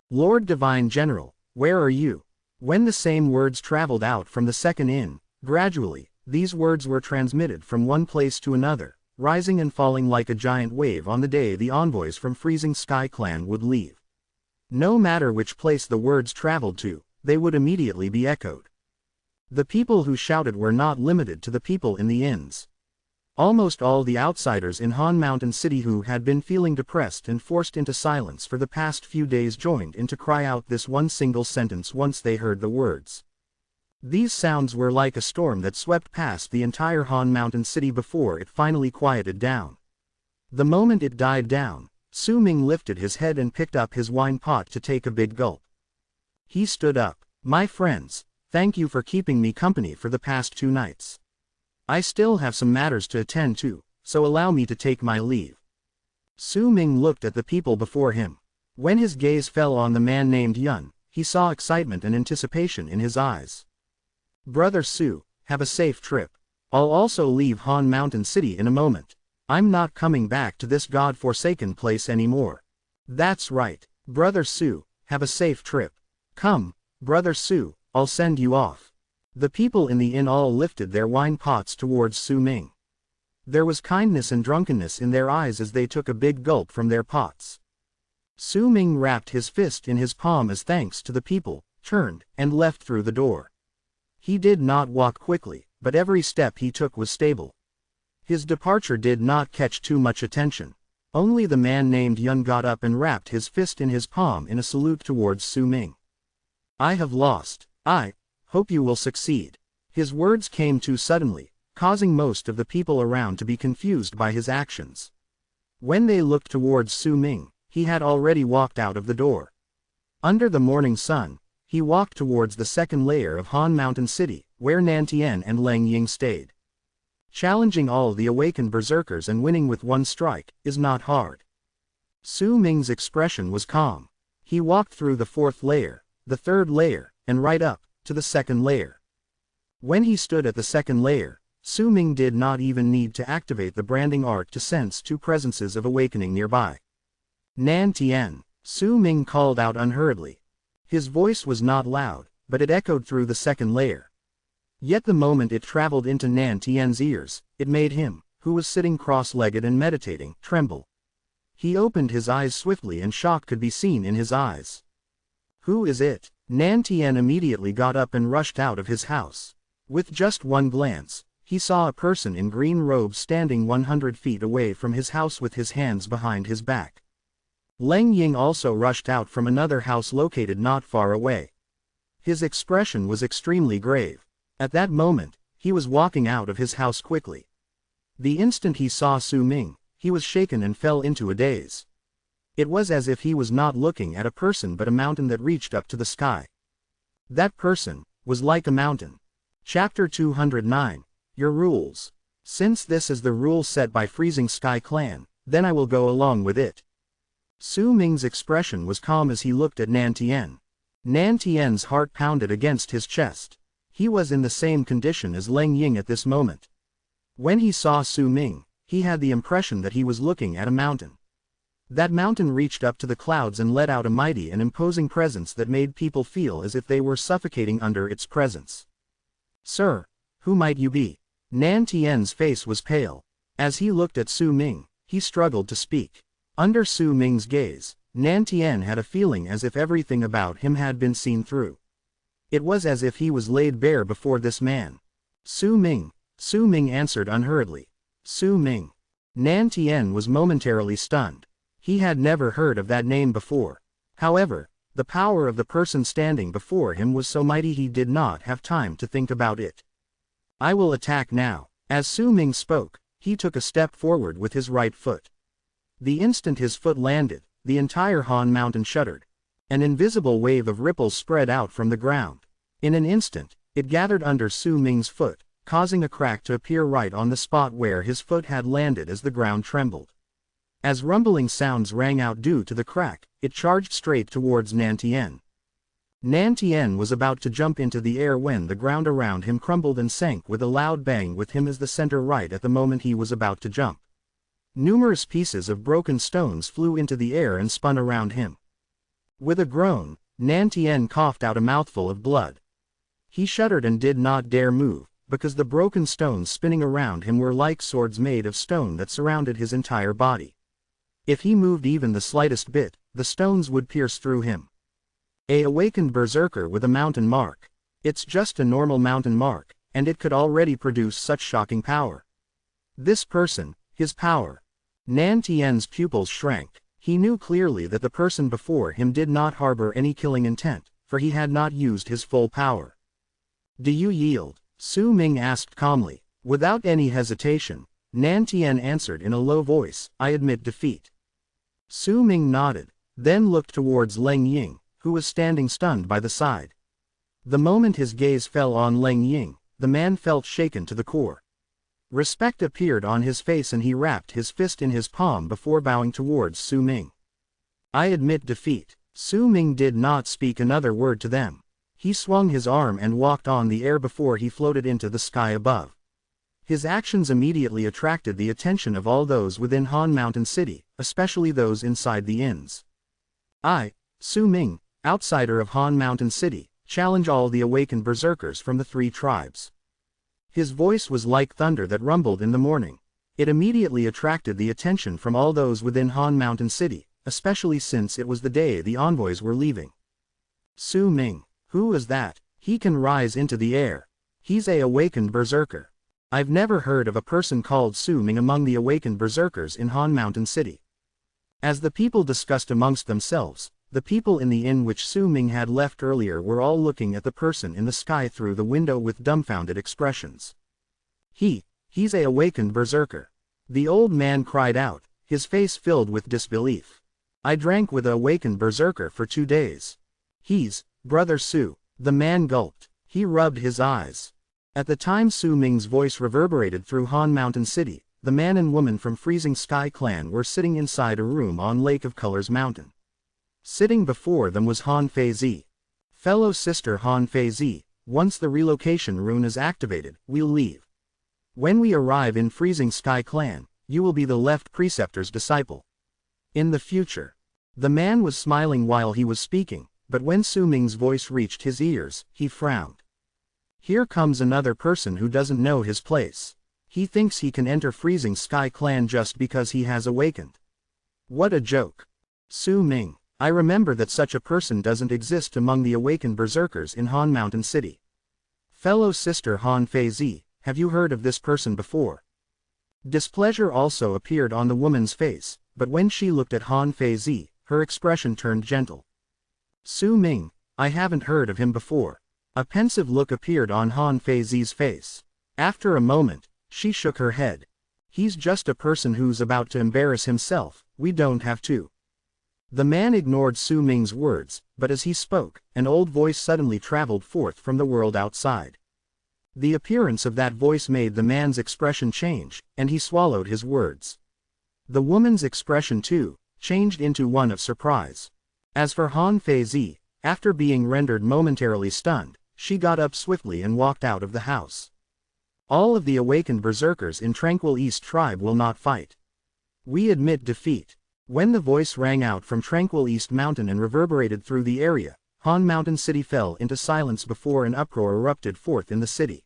[SPEAKER 1] Lord Divine General, where are you? When the same words traveled out from the second inn, gradually, these words were transmitted from one place to another, rising and falling like a giant wave on the day the envoys from Freezing Sky Clan would leave. No matter which place the words traveled to, they would immediately be echoed. The people who shouted were not limited to the people in the inns. Almost all the outsiders in Han Mountain City who had been feeling depressed and forced into silence for the past few days joined in to cry out this one single sentence once they heard the words. These sounds were like a storm that swept past the entire Han Mountain City before it finally quieted down. The moment it died down, Su Ming lifted his head and picked up his wine pot to take a big gulp. He stood up. My friends, thank you for keeping me company for the past 2 nights. I still have some matters to attend to, so allow me to take my leave. Su Ming looked at the people before him. When his gaze fell on the man named Yun, he saw excitement and anticipation in his eyes. Brother Su, have a safe trip. I'll also leave Han Mountain City in a moment. I'm not coming back to this god-forsaken place anymore. That's right, Brother Su, have a safe trip. Come, Brother Su, I'll send you off. The people in the inn all lifted their wine pots towards Su Ming. There was kindness and drunkenness in their eyes as they took a big gulp from their pots. Su Ming wrapped his fist in his palm as thanks to the people, turned, and left through the door. He did not walk quickly, but every step he took was stable. His departure did not catch too much attention. Only the man named Yun got up and wrapped his fist in his palm in a salute towards Su Ming. I have lost. I hope you will succeed. His words came too suddenly, causing most of the people around to be confused by his actions. When they looked towards Su Ming, he had already walked out of the door. Under the morning sun, he walked towards the second layer of Han Mountain City, where Nantian and Leng Ying stayed. Challenging all the awakened berserkers and winning with one strike is not hard. Su Ming's expression was calm. He walked through the 4th layer, the 3rd layer, and right up to the 2nd layer. When he stood at the 2nd layer, Su Ming did not even need to activate the branding art to sense 2 presences of awakening nearby. Nantian, Su Ming called out unhurriedly. His voice was not loud, but it echoed through the 2nd layer. Yet the moment it traveled into Nantian's ears, it made him, who was sitting cross-legged and meditating, tremble. He opened his eyes swiftly and shock could be seen in his eyes. Who is it? Nantian immediately got up and rushed out of his house. With just one glance, he saw a person in green robes standing 100 feet away from his house with his hands behind his back. Leng Ying also rushed out from another house located not far away. His expression was extremely grave. At that moment, he was walking out of his house quickly. The instant he saw Su Ming, he was shaken and fell into a daze. It was as if he was not looking at a person but a mountain that reached up to the sky. That person was like a mountain. Chapter 209. Your rules. Since this is the rule set by Freezing Sky Clan, then I will go along with it. Su Ming's expression was calm as he looked at Nan Tian. Nan Tian's heart pounded against his chest. He was in the same condition as Leng Ying at this moment. When he saw Su Ming, he had the impression that he was looking at a mountain. That mountain reached up to the clouds and let out a mighty and imposing presence that made people feel as if they were suffocating under its presence. Sir, who might you be? Nan Tian's face was pale. As he looked at Su Ming, he struggled to speak. Under Su Ming's gaze, Nan Tian had a feeling as if everything about him had been seen through. It was as if he was laid bare before this man. Su Ming. Su Ming answered unhurriedly. Su Ming. Nan Tian was momentarily stunned. He had never heard of that name before. However, the power of the person standing before him was so mighty he did not have time to think about it. I will attack now. As Su Ming spoke, he took a step forward with his right foot. The instant his foot landed, the entire Han Mountain shuddered. An invisible wave of ripples spread out from the ground. In an instant, it gathered under Su Ming's foot, causing a crack to appear right on the spot where his foot had landed as the ground trembled. As rumbling sounds rang out due to the crack, it charged straight towards Nan Tian. Nan Tian was about to jump into the air when the ground around him crumbled and sank with a loud bang with him as the center right at the moment he was about to jump. Numerous pieces of broken stones flew into the air and spun around him. With a groan, Nan Tian coughed out a mouthful of blood. He shuddered and did not dare move, because the broken stones spinning around him were like swords made of stone that surrounded his entire body. If he moved even the slightest bit, the stones would pierce through him. A awakened berserker with a mountain mark. It's just a normal mountain mark, and it could already produce such shocking power. This person, his power. Nan Tian's pupils shrank. He knew clearly that the person before him did not harbor any killing intent, for he had not used his full power. Do you yield? Su Ming asked calmly. Without any hesitation, Nan Tian answered in a low voice, I admit defeat. Su Ming nodded, then looked towards Leng Ying, who was standing stunned by the side. The moment his gaze fell on Leng Ying, the man felt shaken to the core. Respect appeared on his face and he wrapped his fist in his palm before bowing towards Su Ming. I admit defeat. Su Ming did not speak another word to them. He swung his arm and walked on the air before he floated into the sky above. His actions immediately attracted the attention of all those within Han Mountain City, especially those inside the inns. I, Su Ming, outsider of Han Mountain City, challenge all the awakened berserkers from the 3 tribes. His voice was like thunder that rumbled in the morning. It immediately attracted the attention from all those within Han Mountain City, especially since it was the day the envoys were leaving. Su Ming, who is that? He can rise into the air. He's a awakened berserker. I've never heard of a person called Su Ming among the awakened berserkers in Han Mountain City. As the people discussed amongst themselves, the people in the inn which Su Ming had left earlier were all looking at the person in the sky through the window with dumbfounded expressions. He's a awakened berserker. The old man cried out, his face filled with disbelief. I drank with a awakened berserker for 2 days. He's, Brother Su. The man gulped. He rubbed his eyes. At the time Su Ming's voice reverberated through Han Mountain City, the man and woman from Freezing Sky Clan were sitting inside a room on Lake of Colors Mountain. Sitting before them was Han Feizi. Fellow sister Han Feizi, once the relocation rune is activated, we'll leave. When we arrive in Freezing Sky Clan, you will be the left preceptor's disciple. In the future. The man was smiling while he was speaking, but when Su Ming's voice reached his ears, he frowned. Here comes another person who doesn't know his place. He thinks he can enter Freezing Sky Clan just because he has awakened. What a joke. Su Ming, I remember that such a person doesn't exist among the awakened berserkers in Han Mountain City. Fellow sister Han Feizi, have you heard of this person before? Displeasure also appeared on the woman's face, but when she looked at Han Feizi, her expression turned gentle. Su Ming, I haven't heard of him before. A pensive look appeared on Han Feizi's face. After a moment, she shook her head. He's just a person who's about to embarrass himself, we don't have to. The man ignored Su Ming's words, but as he spoke, an old voice suddenly traveled forth from the world outside. The appearance of that voice made the man's expression change, and he swallowed his words. The woman's expression too, changed into one of surprise. As for Han Feizi, after being rendered momentarily stunned, she got up swiftly and walked out of the house. All of the awakened berserkers in Tranquil East Tribe will not fight. We admit defeat. When the voice rang out from Tranquil East Mountain and reverberated through the area, Han Mountain City fell into silence before an uproar erupted forth in the city.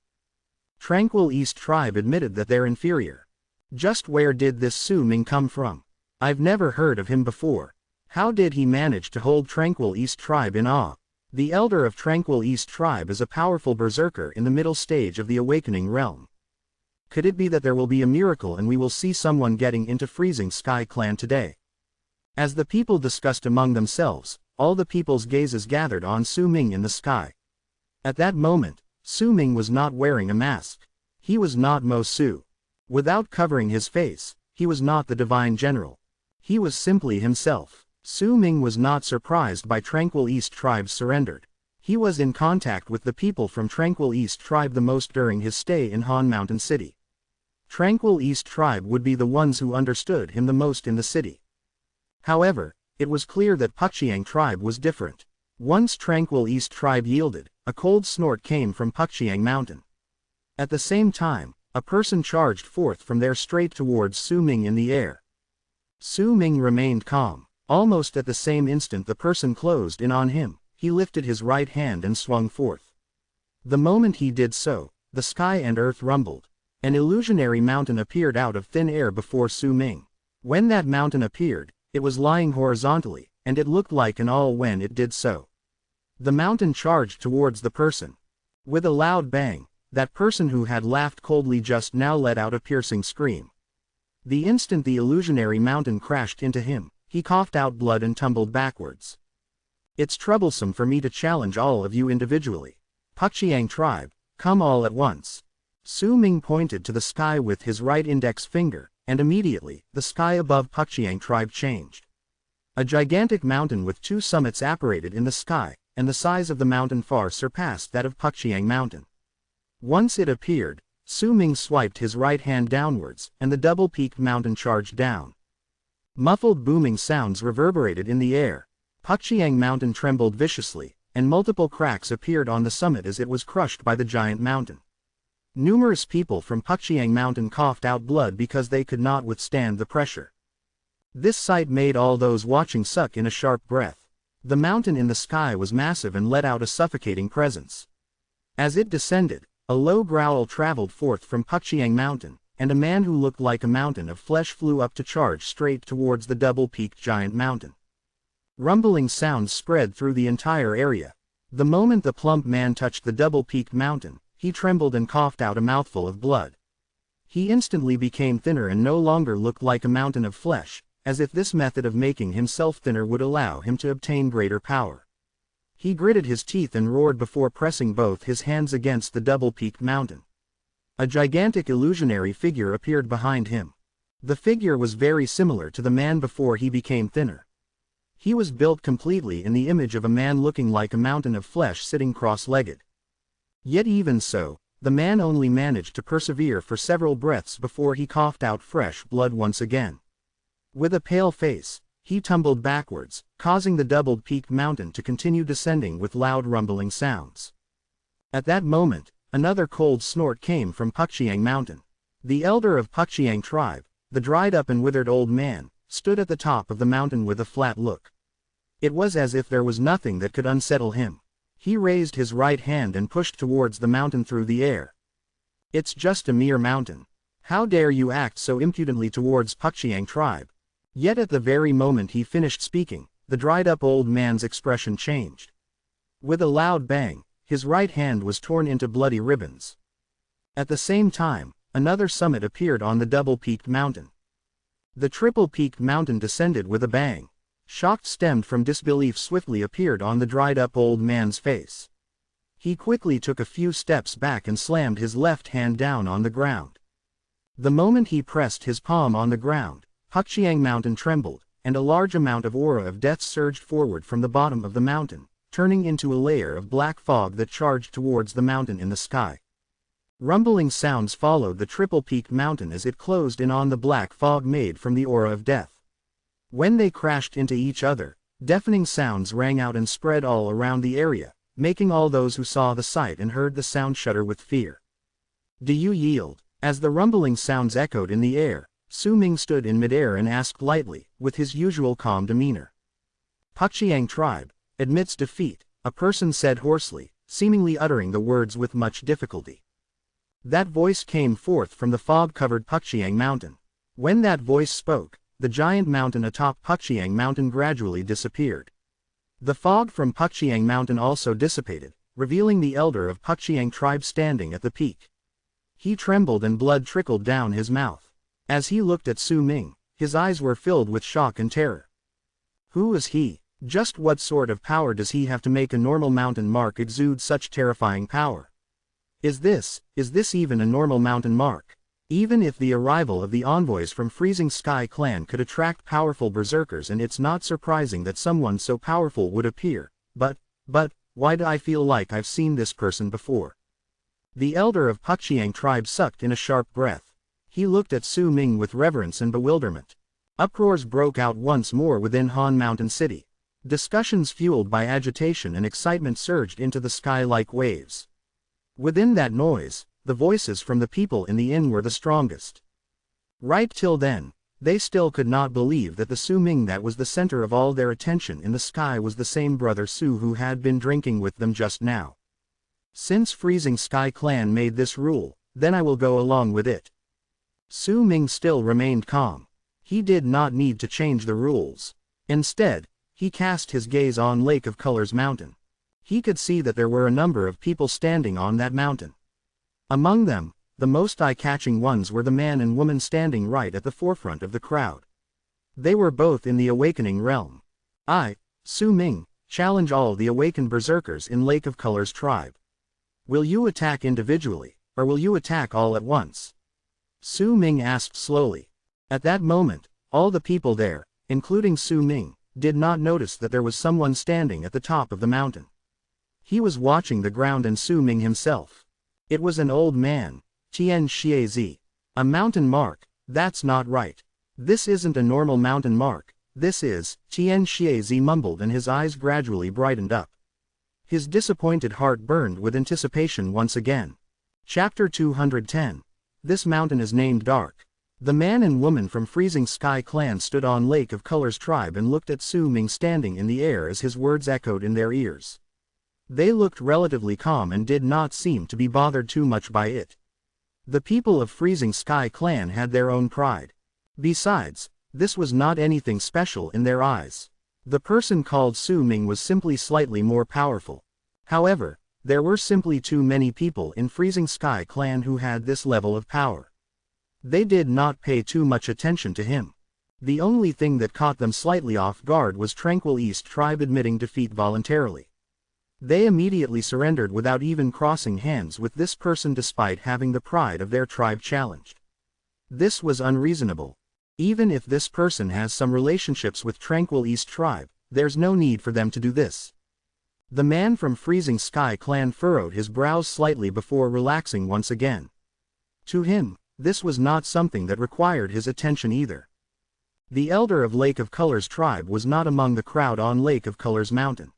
[SPEAKER 1] Tranquil East Tribe admitted that they're inferior. Just where did this Su Ming come from? I've never heard of him before. How did he manage to hold Tranquil East Tribe in awe? The elder of Tranquil East Tribe is a powerful berserker in the middle stage of the awakening realm. Could it be that there will be a miracle and we will see someone getting into Freezing Sky Clan today? As the people discussed among themselves, all the people's gazes gathered on Su Ming in the sky. At that moment, Su Ming was not wearing a mask. He was not Mo Su. Without covering his face, he was not the divine general. He was simply himself. Su Ming was not surprised by Tranquil East Tribe's surrender. He was in contact with the people from Tranquil East Tribe the most during his stay in Han Mountain City. Tranquil East Tribe would be the ones who understood him the most in the city. However, it was clear that Pukchiang Tribe was different. Once Tranquil East Tribe yielded, a cold snort came from Pukchiang Mountain. At the same time, a person charged forth from there straight towards Su Ming in the air. Su Ming remained calm. Almost at the same instant the person closed in on him, he lifted his right hand and swung forth. The moment he did so, the sky and earth rumbled. An illusionary mountain appeared out of thin air before Su Ming. When that mountain appeared, it was lying horizontally, and it looked like an awl when it did so. The mountain charged towards the person. With a loud bang, that person who had laughed coldly just now let out a piercing scream. The instant the illusionary mountain crashed into him, he coughed out blood and tumbled backwards. It's troublesome for me to challenge all of you individually. Pukchiang Tribe, come all at once. Su Ming pointed to the sky with his right index finger, and immediately, the sky above Pukchiang Tribe changed. A gigantic mountain with two summits apparated in the sky, and the size of the mountain far surpassed that of Pukchiang Mountain. Once it appeared, Su Ming swiped his right hand downwards, and the double-peaked mountain charged down. Muffled booming sounds reverberated in the air. Pukchiang Mountain trembled viciously, and multiple cracks appeared on the summit as it was crushed by the giant mountain. Numerous people from Pukchiang Mountain coughed out blood because they could not withstand the pressure. This sight made all those watching suck in a sharp breath. The mountain in the sky was massive and let out a suffocating presence. As it descended, a low growl traveled forth from Pukchiang Mountain, and a man who looked like a mountain of flesh flew up to charge straight towards the double-peaked giant mountain. Rumbling sounds spread through the entire area. The moment the plump man touched the double-peaked mountain, he trembled and coughed out a mouthful of blood. He instantly became thinner and no longer looked like a mountain of flesh, as if this method of making himself thinner would allow him to obtain greater power. He gritted his teeth and roared before pressing both his hands against the double-peaked mountain. A gigantic illusionary figure appeared behind him. The figure was very similar to the man before he became thinner. He was built completely in the image of a man looking like a mountain of flesh sitting cross-legged. Yet even so, the man only managed to persevere for several breaths before he coughed out fresh blood once again. With a pale face, he tumbled backwards, causing the double-peaked mountain to continue descending with loud rumbling sounds. At that moment, another cold snort came from Pukchiang Mountain. The elder of Pukchiang Tribe, the dried-up and withered old man, stood at the top of the mountain with a flat look. It was as if there was nothing that could unsettle him. He raised his right hand and pushed towards the mountain through the air. It's just a mere mountain. How dare you act so impudently towards Pukchiang Tribe? Yet at the very moment he finished speaking, the dried-up old man's expression changed. With a loud bang, his right hand was torn into bloody ribbons. At the same time, another summit appeared on the double-peaked mountain. The triple-peaked mountain descended with a bang. Shock stemmed from disbelief swiftly appeared on the dried-up old man's face. He quickly took a few steps back and slammed his left hand down on the ground. The moment he pressed his palm on the ground, Puxiang Mountain trembled, and a large amount of aura of death surged forward from the bottom of the mountain, turning into a layer of black fog that charged towards the mountain in the sky. Rumbling sounds followed the triple-peaked mountain as it closed in on the black fog made from the aura of death. When they crashed into each other, deafening sounds rang out and spread all around the area, making all those who saw the sight and heard the sound shudder with fear. "Do you yield?" As the rumbling sounds echoed in the air, Su Ming stood in midair and asked lightly, with his usual calm demeanor. "Puxiang tribe admits defeat," a person said hoarsely, seemingly uttering the words with much difficulty. That voice came forth from the fog-covered Puxiang Mountain. When that voice spoke, the giant mountain atop Puxiang Mountain gradually disappeared. The fog from Puxiang Mountain also dissipated, revealing the elder of Puxiang tribe standing at the peak. He trembled and blood trickled down his mouth. As he looked at Su Ming, his eyes were filled with shock and terror. Who is he? Just what sort of power does he have to make a normal mountain mark exude such terrifying power? Is this even a normal mountain mark? Even if the arrival of the envoys from Freezing Sky Clan could attract powerful berserkers, and it's not surprising that someone so powerful would appear, but, why do I feel like I've seen this person before? The elder of Puxiang tribe sucked in a sharp breath. He looked at Su Ming with reverence and bewilderment. Uproars broke out once more within Han Mountain City. Discussions fueled by agitation and excitement surged into the sky like waves. Within that noise, the voices from the people in the inn were the strongest. Right till then, they still could not believe that the Su Ming that was the center of all their attention in the sky was the same brother Su who had been drinking with them just now. Since Freezing Sky Clan made this rule, then I will go along with it. Su Ming still remained calm. He did not need to change the rules. Instead, he cast his gaze on Lake of Colors Mountain. He could see that there were a number of people standing on that mountain. Among them, the most eye-catching ones were the man and woman standing right at the forefront of the crowd. They were both in the awakening realm. I, Su Ming, challenge all the awakened berserkers in Lake of Colors tribe. Will you attack individually, or will you attack all at once? Su Ming asked slowly. At that moment, all the people there, including Su Ming, did not notice that there was someone standing at the top of the mountain. He was watching the ground and Su Ming himself. It was an old man, Tian Xiezi. A mountain mark, that's not right. This isn't a normal mountain mark, this is, Tian Xiezi mumbled and his eyes gradually brightened up. His disappointed heart burned with anticipation once again. Chapter 210. This mountain is named Dark. The man and woman from Freezing Sky Clan stood on Lake of Colors tribe and looked at Su Ming standing in the air as his words echoed in their ears. They looked relatively calm and did not seem to be bothered too much by it. The people of Freezing Sky Clan had their own pride. Besides, this was not anything special in their eyes. The person called Su Ming was simply slightly more powerful. However, there were simply too many people in Freezing Sky Clan who had this level of power. They did not pay too much attention to him. The only thing that caught them slightly off guard was Tranquil East tribe admitting defeat voluntarily. They immediately surrendered without even crossing hands with this person despite having the pride of their tribe challenged. This was unreasonable. Even if this person has some relationships with Tranquil East tribe, there's no need for them to do this. The man from Freezing Sky Clan furrowed his brows slightly before relaxing once again. To him, this was not something that required his attention either. The elder of Lake of Colors tribe was not among the crowd on Lake of Colors Mountain.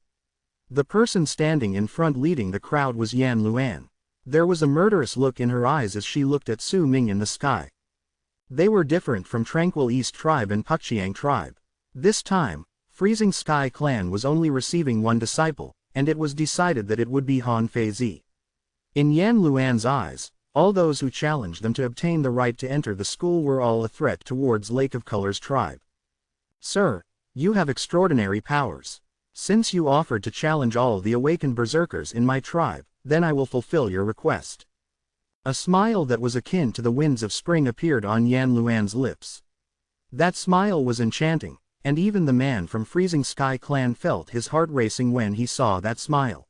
[SPEAKER 1] The person standing in front leading the crowd was Yan Luan. There was a murderous look in her eyes as she looked at Su Ming in the sky. They were different from Tranquil East tribe and Puxiang tribe. This time, Freezing Sky Clan was only receiving one disciple, and it was decided that it would be Han Feizi. In Yan Luan's eyes, all those who challenged them to obtain the right to enter the school were all a threat towards Lake of Colors tribe. Sir, you have extraordinary powers. Since you offered to challenge all the awakened berserkers in my tribe, then I will fulfill your request. A smile that was akin to the winds of spring appeared on Yan Luan's lips. That smile was enchanting, and even the man from Freezing Sky Clan felt his heart racing when he saw that smile.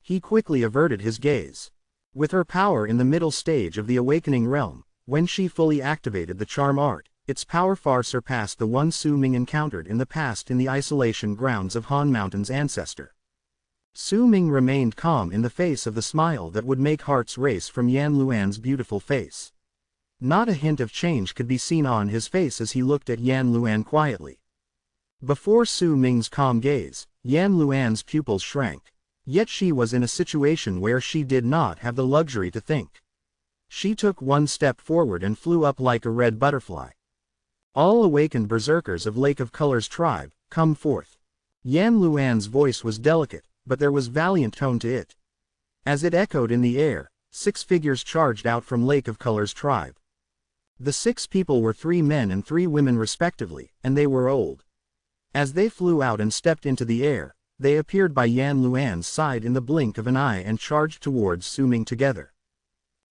[SPEAKER 1] He quickly averted his gaze. With her power in the middle stage of the awakening realm, when she fully activated the charm art, its power far surpassed the one Su Ming encountered in the past in the isolation grounds of Han Mountain's ancestor. Su Ming remained calm in the face of the smile that would make hearts race from Yan Luan's beautiful face. Not a hint of change could be seen on his face as he looked at Yan Luan quietly. Before Su Ming's calm gaze, Yan Luan's pupils shrank. Yet she was in a situation where she did not have the luxury to think. She took one step forward and flew up like a red butterfly. All awakened berserkers of Lake of Colors tribe, come forth. Yan Luan's voice was delicate, but there was valiant tone to it. As it echoed in the air, 6 figures charged out from Lake of Colors tribe. The 6 people were 3 men and 3 women respectively, and they were old. As they flew out and stepped into the air, they appeared by Yan Luan's side in the blink of an eye and charged towards Su Ming together.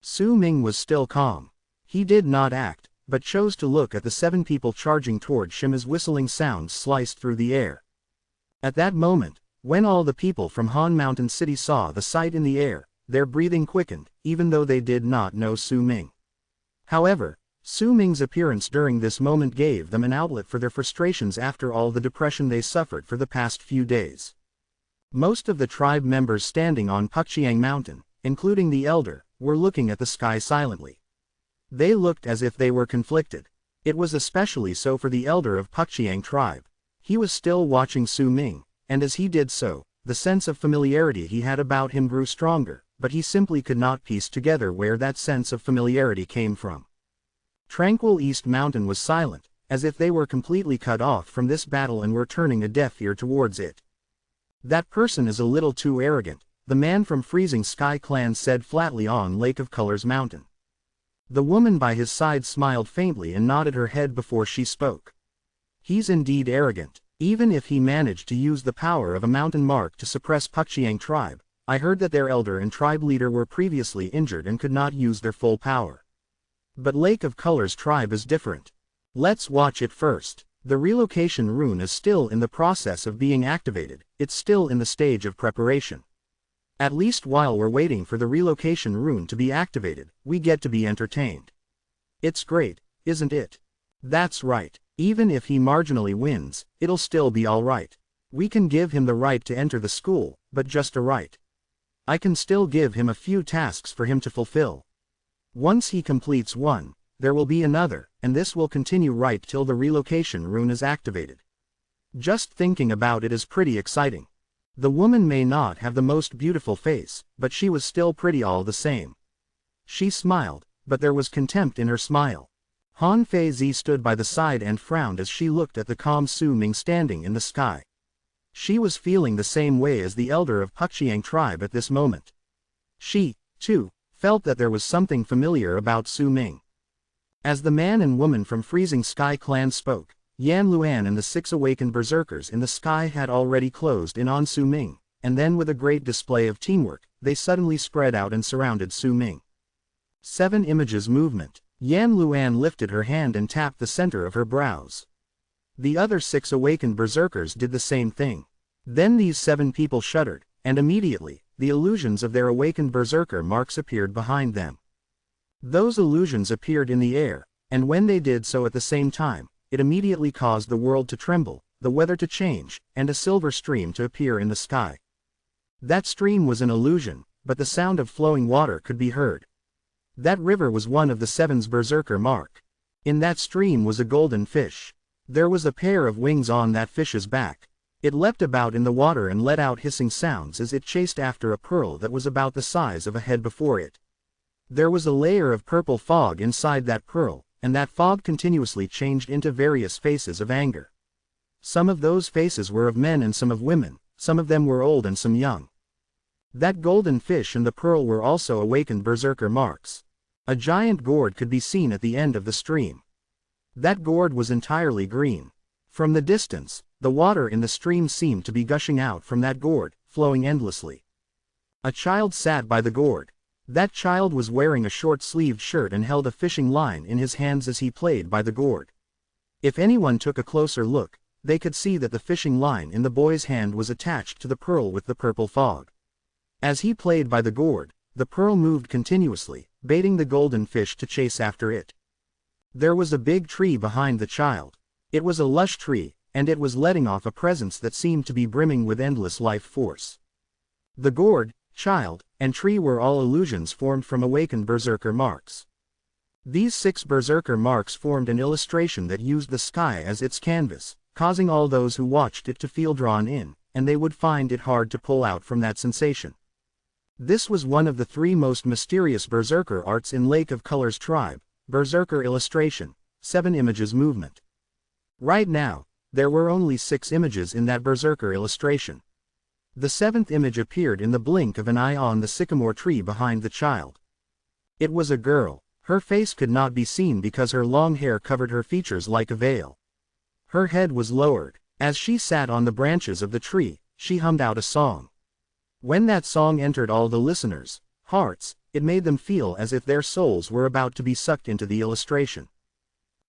[SPEAKER 1] Su Ming was still calm. He did not act, but chose to look at the 7 people charging towards him as whistling sounds sliced through the air. At that moment, when all the people from Han Mountain City saw the sight in the air, their breathing quickened, even though they did not know Su Ming. However, Su Ming's appearance during this moment gave them an outlet for their frustrations after all the depression they suffered for the past few days. Most of the tribe members standing on Pukchiang Mountain, including the elder, were looking at the sky silently. They looked as if they were conflicted. It was especially so for the elder of Pukchiang tribe. He was still watching Su Ming, and as he did so, the sense of familiarity he had about him grew stronger, but he simply could not piece together where that sense of familiarity came from. Tranquil East Mountain was silent, as if they were completely cut off from this battle and were turning a deaf ear towards it. That person is a little too arrogant, the man from Freezing Sky Clan said flatly on Lake of Colors Mountain. The woman by his side smiled faintly and nodded her head before she spoke. He's indeed arrogant, even if he managed to use the power of a mountain mark to suppress Pukchiang tribe. I heard that their elder and tribe leader were previously injured and could not use their full power. But Lake of Colors tribe is different. Let's watch it first. The relocation rune is still in the process of being activated, it's still in the stage of preparation. At least while we're waiting for the relocation rune to be activated, we get to be entertained. It's great, isn't it? That's right. Even if he marginally wins, it'll still be alright. We can give him the right to enter the school, but just a right. I can still give him a few tasks for him to fulfill. Once he completes one, there will be another, and this will continue right till the relocation rune is activated. Just thinking about it is pretty exciting. The woman may not have the most beautiful face, but she was still pretty all the same. She smiled, but there was contempt in her smile. Han Fei Zi stood by the side and frowned as she looked at the calm Su Ming standing in the sky. She was feeling the same way as the elder of Pukchiang tribe at this moment. She, too, felt that there was something familiar about Su Ming. As the man and woman from Freezing Sky Clan spoke, Yan Luan and the 6 awakened berserkers in the sky had already closed in on Su Ming, and then with a great display of teamwork, they suddenly spread out and surrounded Su Ming. 7 images movement. Yan Luan lifted her hand and tapped the center of her brows. The other 6 awakened berserkers did the same thing. Then these 7 people shuddered, and immediately, the illusions of their awakened berserker marks appeared behind them. Those illusions appeared in the air, and when they did so at the same time, it immediately caused the world to tremble, the weather to change, and a silver stream to appear in the sky. That stream was an illusion, but the sound of flowing water could be heard. That river was one of the 7's berserker mark. In that stream was a golden fish. There was a pair of wings on that fish's back. It leapt about in the water and let out hissing sounds as it chased after a pearl that was about the size of a head before it. There was a layer of purple fog inside that pearl, and that fog continuously changed into various faces of anger. Some of those faces were of men and some of women, some of them were old and some young. That golden fish and the pearl were also awakened berserker marks. A giant gourd could be seen at the end of the stream. That gourd was entirely green. From the distance, the water in the stream seemed to be gushing out from that gourd, flowing endlessly. A child sat by the gourd. That child was wearing a short-sleeved shirt and held a fishing line in his hands as he played by the gourd. If anyone took a closer look, they could see that the fishing line in the boy's hand was attached to the pearl with the purple fog. As he played by the gourd, the pearl moved continuously, baiting the golden fish to chase after it. There was a big tree behind the child. It was a lush tree, and it was letting off a presence that seemed to be brimming with endless life force. The gourd, child, and tree were all illusions formed from awakened berserker marks. These 6 berserker marks formed an illustration that used the sky as its canvas, causing all those who watched it to feel drawn in, and they would find it hard to pull out from that sensation. This was one of the 3 most mysterious berserker arts in Lake of Colors tribe: berserker illustration, 7 images movement. Right now, there were only 6 images in that berserker illustration. The 7th image appeared in the blink of an eye on the sycamore tree behind the child. It was a girl. Her face could not be seen because her long hair covered her features like a veil. Her head was lowered. As she sat on the branches of the tree, she hummed out a song. When that song entered all the listeners' hearts, it made them feel as if their souls were about to be sucked into the illustration.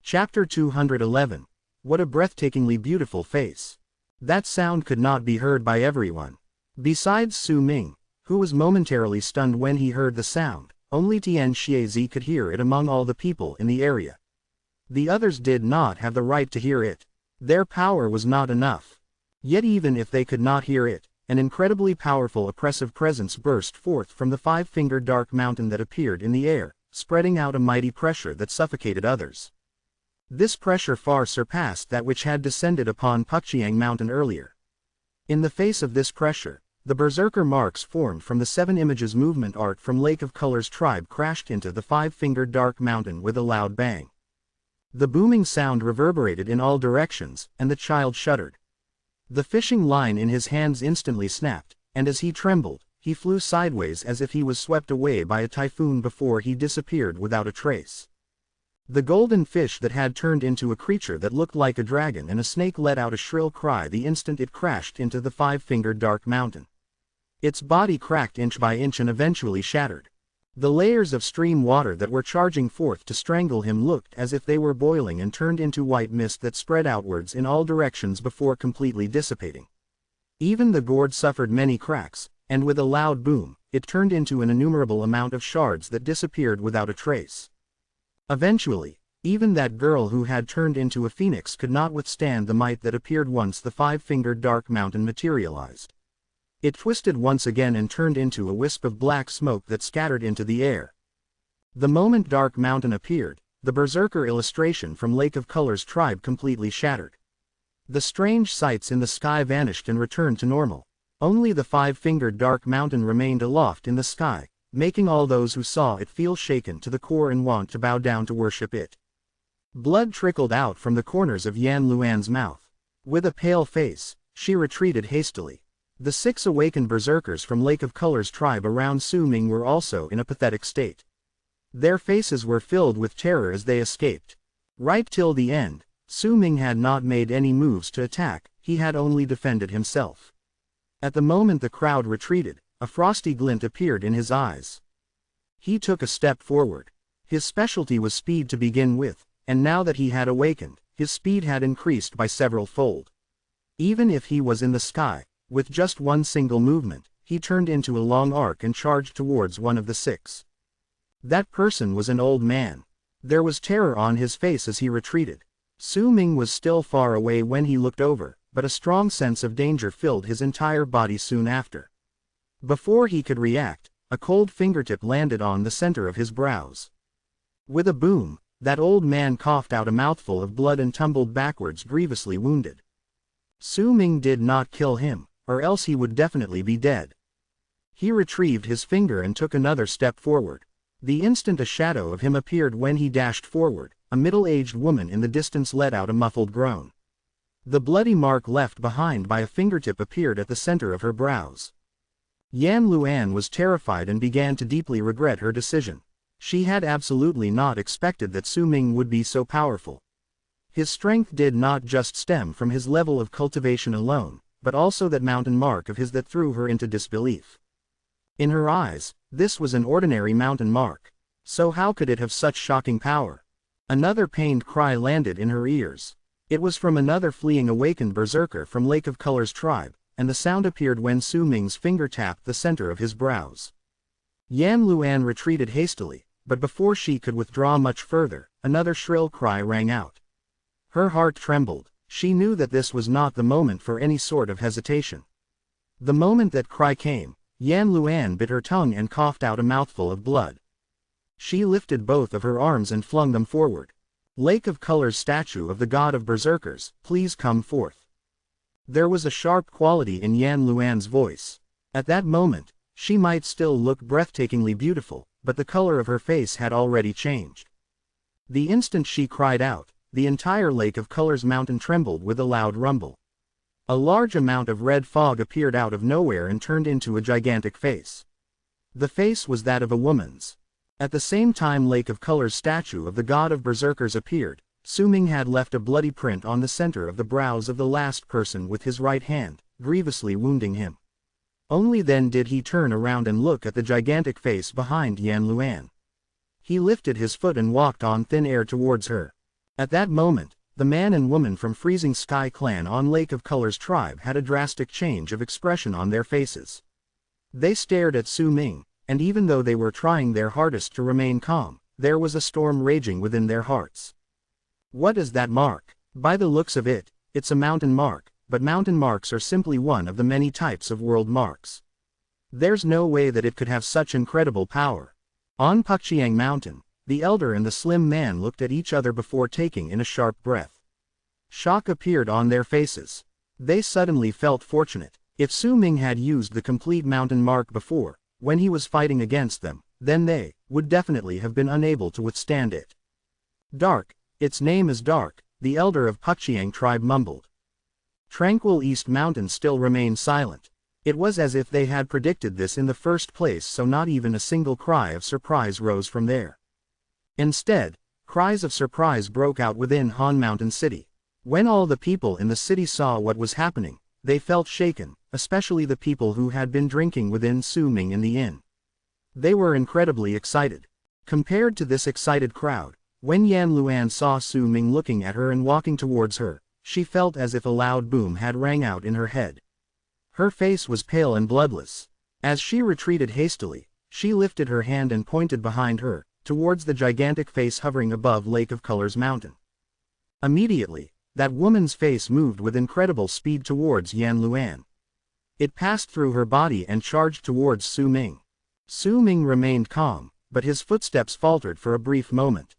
[SPEAKER 1] Chapter 211. What a breathtakingly beautiful face. That sound could not be heard by everyone. Besides Su Ming, who was momentarily stunned when he heard the sound, only Tian Xiezi could hear it among all the people in the area. The others did not have the right to hear it. Their power was not enough. Yet even if they could not hear it, an incredibly powerful oppressive presence burst forth from the 5-fingered dark mountain that appeared in the air, spreading out a mighty pressure that suffocated others. This pressure far surpassed that which had descended upon Pukchiang Mountain earlier. In the face of this pressure, the berserker marks formed from the 7 images movement art from Lake of Colors tribe crashed into the 5-fingered dark mountain with a loud bang. The booming sound reverberated in all directions, and the child shuddered. The fishing line in his hands instantly snapped, and as he trembled, he flew sideways as if he was swept away by a typhoon before he disappeared without a trace. The golden fish that had turned into a creature that looked like a dragon and a snake let out a shrill cry the instant it crashed into the 5-fingered dark mountain. Its body cracked inch by inch and eventually shattered. The layers of stream water that were charging forth to strangle him looked as if they were boiling and turned into white mist that spread outwards in all directions before completely dissipating. Even the gourd suffered many cracks, and with a loud boom, it turned into an innumerable amount of shards that disappeared without a trace. Eventually, even that girl who had turned into a phoenix could not withstand the might that appeared once the 5-fingered dark mountain materialized. It twisted once again and turned into a wisp of black smoke that scattered into the air. The moment Dark Mountain appeared, the berserker illustration from Lake of Colors tribe completely shattered. The strange sights in the sky vanished and returned to normal. Only the 5-fingered Dark Mountain remained aloft in the sky, making all those who saw it feel shaken to the core and want to bow down to worship it. Blood trickled out from the corners of Yan Luan's mouth. With a pale face, she retreated hastily. The 6 awakened berserkers from Lake of Colors tribe around Su Ming were also in a pathetic state. Their faces were filled with terror as they escaped. Right till the end, Su Ming had not made any moves to attack, he had only defended himself. At the moment the crowd retreated, a frosty glint appeared in his eyes. He took a step forward. His specialty was speed to begin with, and now that he had awakened, his speed had increased by several fold. Even if he was in the sky, with just one single movement, he turned into a long arc and charged towards one of the 6. That person was an old man. There was terror on his face as he retreated. Su Ming was still far away when he looked over, but a strong sense of danger filled his entire body soon after. Before he could react, a cold fingertip landed on the center of his brows. With a boom, that old man coughed out a mouthful of blood and tumbled backwards grievously wounded. Su Ming did not kill him, or else he would definitely be dead. He retrieved his finger and took another step forward. The instant a shadow of him appeared when he dashed forward, a middle-aged woman in the distance let out a muffled groan. The bloody mark left behind by a fingertip appeared at the center of her brows. Yan Luan was terrified and began to deeply regret her decision. She had absolutely not expected that Su Ming would be so powerful. His strength did not just stem from his level of cultivation alone, but also that mountain mark of his that threw her into disbelief. In her eyes, this was an ordinary mountain mark. So how could it have such shocking power? Another pained cry landed in her ears. It was from another fleeing awakened berserker from Lake of Colors tribe, and the sound appeared when Su Ming's finger tapped the center of his brows. Yan Luan retreated hastily, but before she could withdraw much further, another shrill cry rang out. Her heart trembled. She knew that this was not the moment for any sort of hesitation. The moment that cry came, Yan Luan bit her tongue and coughed out a mouthful of blood. She lifted both of her arms and flung them forward. Lake of Colors statue of the god of berserkers, please come forth. There was a sharp quality in Yan Luan's voice. At that moment, she might still look breathtakingly beautiful, but the color of her face had already changed. The instant she cried out, the entire Lake of Colors mountain trembled with a loud rumble. A large amount of red fog appeared out of nowhere and turned into a gigantic face. The face was that of a woman's. At the same time Lake of Colors statue of the god of berserkers appeared, Su Ming had left a bloody print on the center of the brows of the last person with his right hand, grievously wounding him. Only then did he turn around and look at the gigantic face behind Yan Luan. He lifted his foot and walked on thin air towards her. At that moment, the man and woman from Freezing Sky clan on Lake of Colors tribe had a drastic change of expression on their faces. They stared at Su Ming, and even though they were trying their hardest to remain calm, there was a storm raging within their hearts. What is that mark? By the looks of it, it's a mountain mark, but mountain marks are simply one of the many types of world marks. There's no way that it could have such incredible power. On Pukchiang Mountain, the elder and the slim man looked at each other before taking in a sharp breath. Shock appeared on their faces. They suddenly felt fortunate. If Su Ming had used the complete mountain mark before, when he was fighting against them, then they would definitely have been unable to withstand it. Dark, its name is Dark, the elder of Pukchiang tribe mumbled. Tranquil East Mountain still remained silent. It was as if they had predicted this in the first place, so not even a single cry of surprise rose from there. Instead, cries of surprise broke out within Han Mountain City. When all the people in the city saw what was happening, they felt shaken, especially the people who had been drinking within Su Ming in the inn. They were incredibly excited. Compared to this excited crowd, when Yan Luan saw Su Ming looking at her and walking towards her, she felt as if a loud boom had rang out in her head. Her face was pale and bloodless. As she retreated hastily, she lifted her hand and pointed behind her, towards the gigantic face hovering above Lake of Colors Mountain. Immediately, that woman's face moved with incredible speed towards Yan Luan. It passed through her body and charged towards Su Ming. Su Ming remained calm, but his footsteps faltered for a brief moment.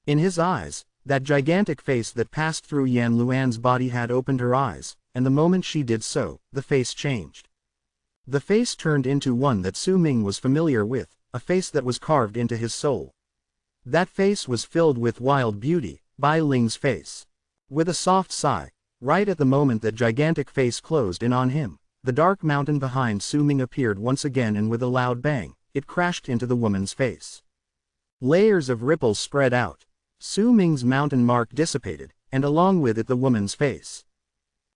[SPEAKER 1] In his eyes, that gigantic face that passed through Yan Luan's body had opened her eyes, and the moment she did so, the face changed. The face turned into one that Su Ming was familiar with, a face that was carved into his soul. That face was filled with wild beauty, Bai Ling's face. With a soft sigh, right at the moment that gigantic face closed in on him, the dark mountain behind Su Ming appeared once again, and with a loud bang, it crashed into the woman's face. Layers of ripples spread out. Su Ming's mountain mark dissipated, and along with it the woman's face.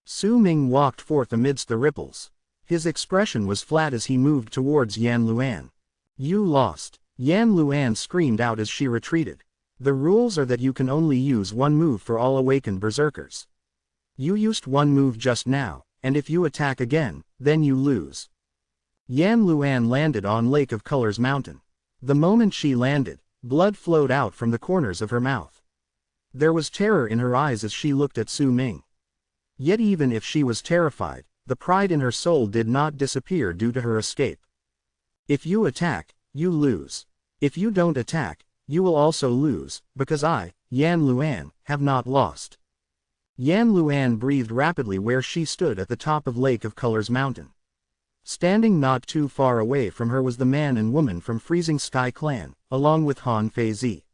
[SPEAKER 1] Su Ming walked forth amidst the ripples. His expression was flat as he moved towards Yan Luan. You lost. Yan Luan screamed out as she retreated. The rules are that you can only use one move for all awakened berserkers. You used one move just now, and if you attack again, then you lose. Yan Luan landed on Lake of Colors Mountain. The moment she landed, blood flowed out from the corners of her mouth. There was terror in her eyes as she looked at Su Ming. Yet even if she was terrified, the pride in her soul did not disappear due to her escape. If you attack, you lose. If you don't attack, you will also lose, because I, Yan Luan, have not lost. Yan Luan breathed rapidly where she stood at the top of Lake of Colors Mountain. Standing not too far away from her was the man and woman from Freezing Sky clan, along with Han Feizi.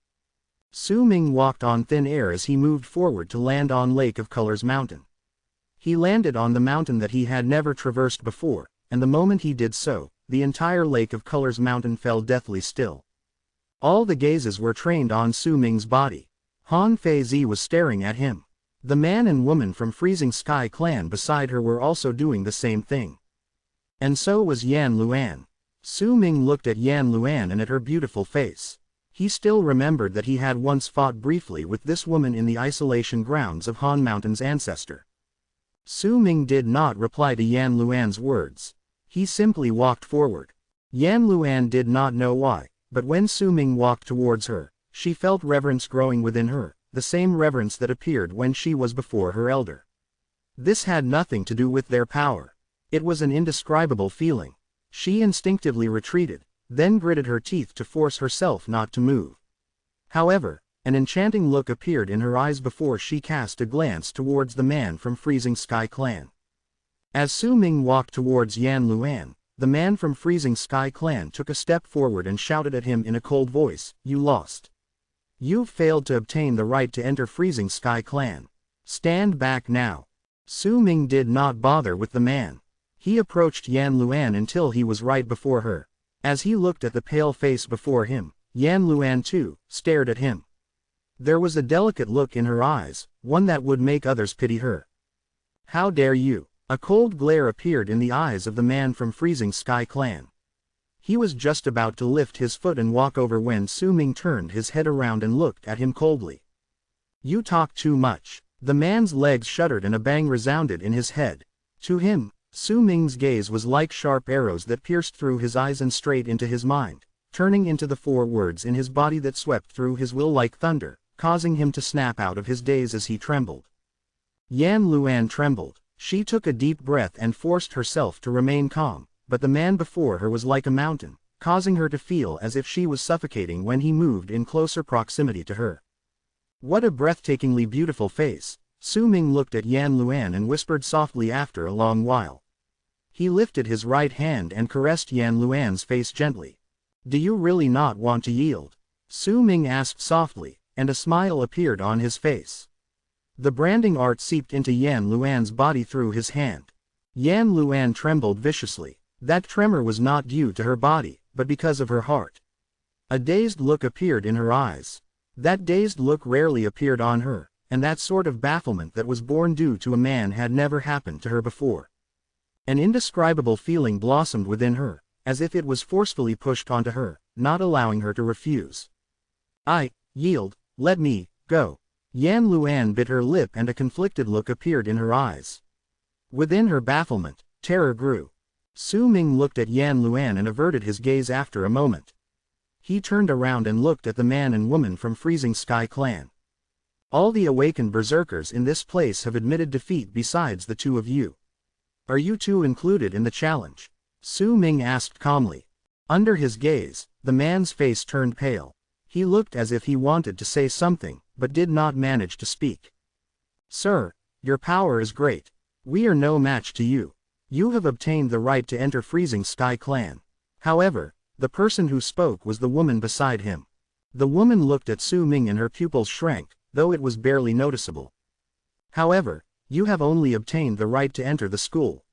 [SPEAKER 1] Su Ming walked on thin air as he moved forward to land on Lake of Colors Mountain. He landed on the mountain that he had never traversed before, and the moment he did so, the entire Lake of Colors Mountain fell deathly still. All the gazes were trained on Su Ming's body. Han Feizi was staring at him. The man and woman from Freezing Sky clan beside her were also doing the same thing. And so was Yan Luan. Su Ming looked at Yan Luan and at her beautiful face. He still remembered that he had once fought briefly with this woman in the isolation grounds of Han Mountain's ancestor. Su Ming did not reply to Yan Luan's words. He simply walked forward. Yan Luan did not know why, but when Su Ming walked towards her, she felt reverence growing within her, the same reverence that appeared when she was before her elder. This had nothing to do with their power. It was an indescribable feeling. She instinctively retreated, then gritted her teeth to force herself not to move. However, an enchanting look appeared in her eyes before she cast a glance towards the man from Freezing Sky Clan. As Su Ming walked towards Yan Luan, the man from Freezing Sky Clan took a step forward and shouted at him in a cold voice, "You lost. You've failed to obtain the right to enter Freezing Sky Clan. Stand back now." Su Ming did not bother with the man. He approached Yan Luan until he was right before her. As he looked at the pale face before him, Yan Luan too stared at him. There was a delicate look in her eyes, one that would make others pity her. "How dare you?" A cold glare appeared in the eyes of the man from Freezing Sky Clan. He was just about to lift his foot and walk over when Su Ming turned his head around and looked at him coldly. "You talk too much." The man's legs shuddered and a bang resounded in his head. To him, Su Ming's gaze was like sharp arrows that pierced through his eyes and straight into his mind, turning into the 4 words in his body that swept through his will like thunder, causing him to snap out of his daze as he trembled. Yan Luan trembled. She took a deep breath and forced herself to remain calm, but the man before her was like a mountain, causing her to feel as if she was suffocating when he moved in closer proximity to her. What a breathtakingly beautiful face. Su Ming looked at Yan Luan and whispered softly after a long while. He lifted his right hand and caressed Yan Luan's face gently. "Do you really not want to yield?" Su Ming asked softly, and a smile appeared on his face. The branding art seeped into Yan Luan's body through his hand. Yan Luan trembled viciously. That tremor was not due to her body, but because of her heart. A dazed look appeared in her eyes. That dazed look rarely appeared on her, and that sort of bafflement that was born due to a man had never happened to her before. An indescribable feeling blossomed within her, as if it was forcefully pushed onto her, not allowing her to refuse. "I yield, let me go." Yan Luan bit her lip and a conflicted look appeared in her eyes. Within her bafflement, terror grew. Su Ming looked at Yan Luan and averted his gaze after a moment. He turned around and looked at the man and woman from Freezing Sky Clan. "All the awakened berserkers in this place have admitted defeat besides the 2 of you. Are you 2 included in the challenge?" Su Ming asked calmly. Under his gaze, the man's face turned pale. He looked as if he wanted to say something, but did not manage to speak. "Sir, your power is great. We are no match to you. You have obtained the right to enter Freezing Sky Clan." However, the person who spoke was the woman beside him. The woman looked at Su Ming and her pupils shrank, though it was barely noticeable. "However, you have only obtained the right to enter the school.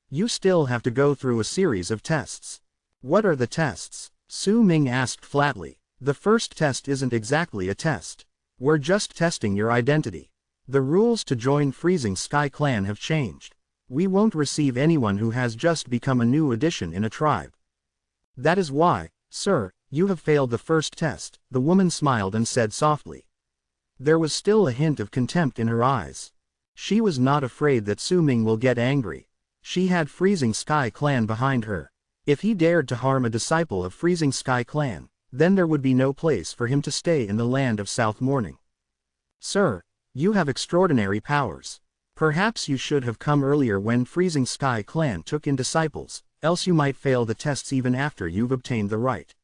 [SPEAKER 1] You still have to go through a series of tests." "What are the tests?" Su Ming asked flatly. "The first test isn't exactly a test. We're just testing your identity. The rules to join Freezing Sky Clan have changed. We won't receive anyone who has just become a new addition in a tribe. That is why, sir, you have failed the first test," the woman smiled and said softly. There was still a hint of contempt in her eyes. She was not afraid that Su Ming will get angry. She had Freezing Sky Clan behind her. If he dared to harm a disciple of Freezing Sky Clan, then there would be no place for him to stay in the land of South Morning. "Sir, you have extraordinary powers. Perhaps you should have come earlier when Freezing Sky Clan took in disciples, else you might fail the tests even after you've obtained the right."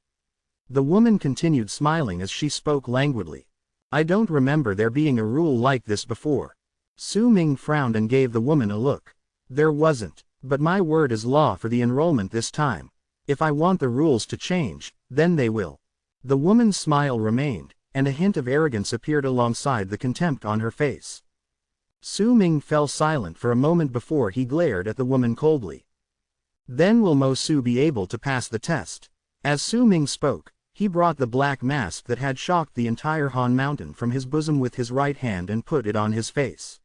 [SPEAKER 1] The woman continued smiling as she spoke languidly. "I don't remember there being a rule like this before." Su Ming frowned and gave the woman a look. "There wasn't, but my word is law for the enrollment this time. If I want the rules to change, then they will." The woman's smile remained, and a hint of arrogance appeared alongside the contempt on her face. Su Ming fell silent for a moment before he glared at the woman coldly. "Then will Mo Su be able to pass the test?" As Su Ming spoke, he brought the black mask that had shocked the entire Han Mountain from his bosom with his right hand and put it on his face.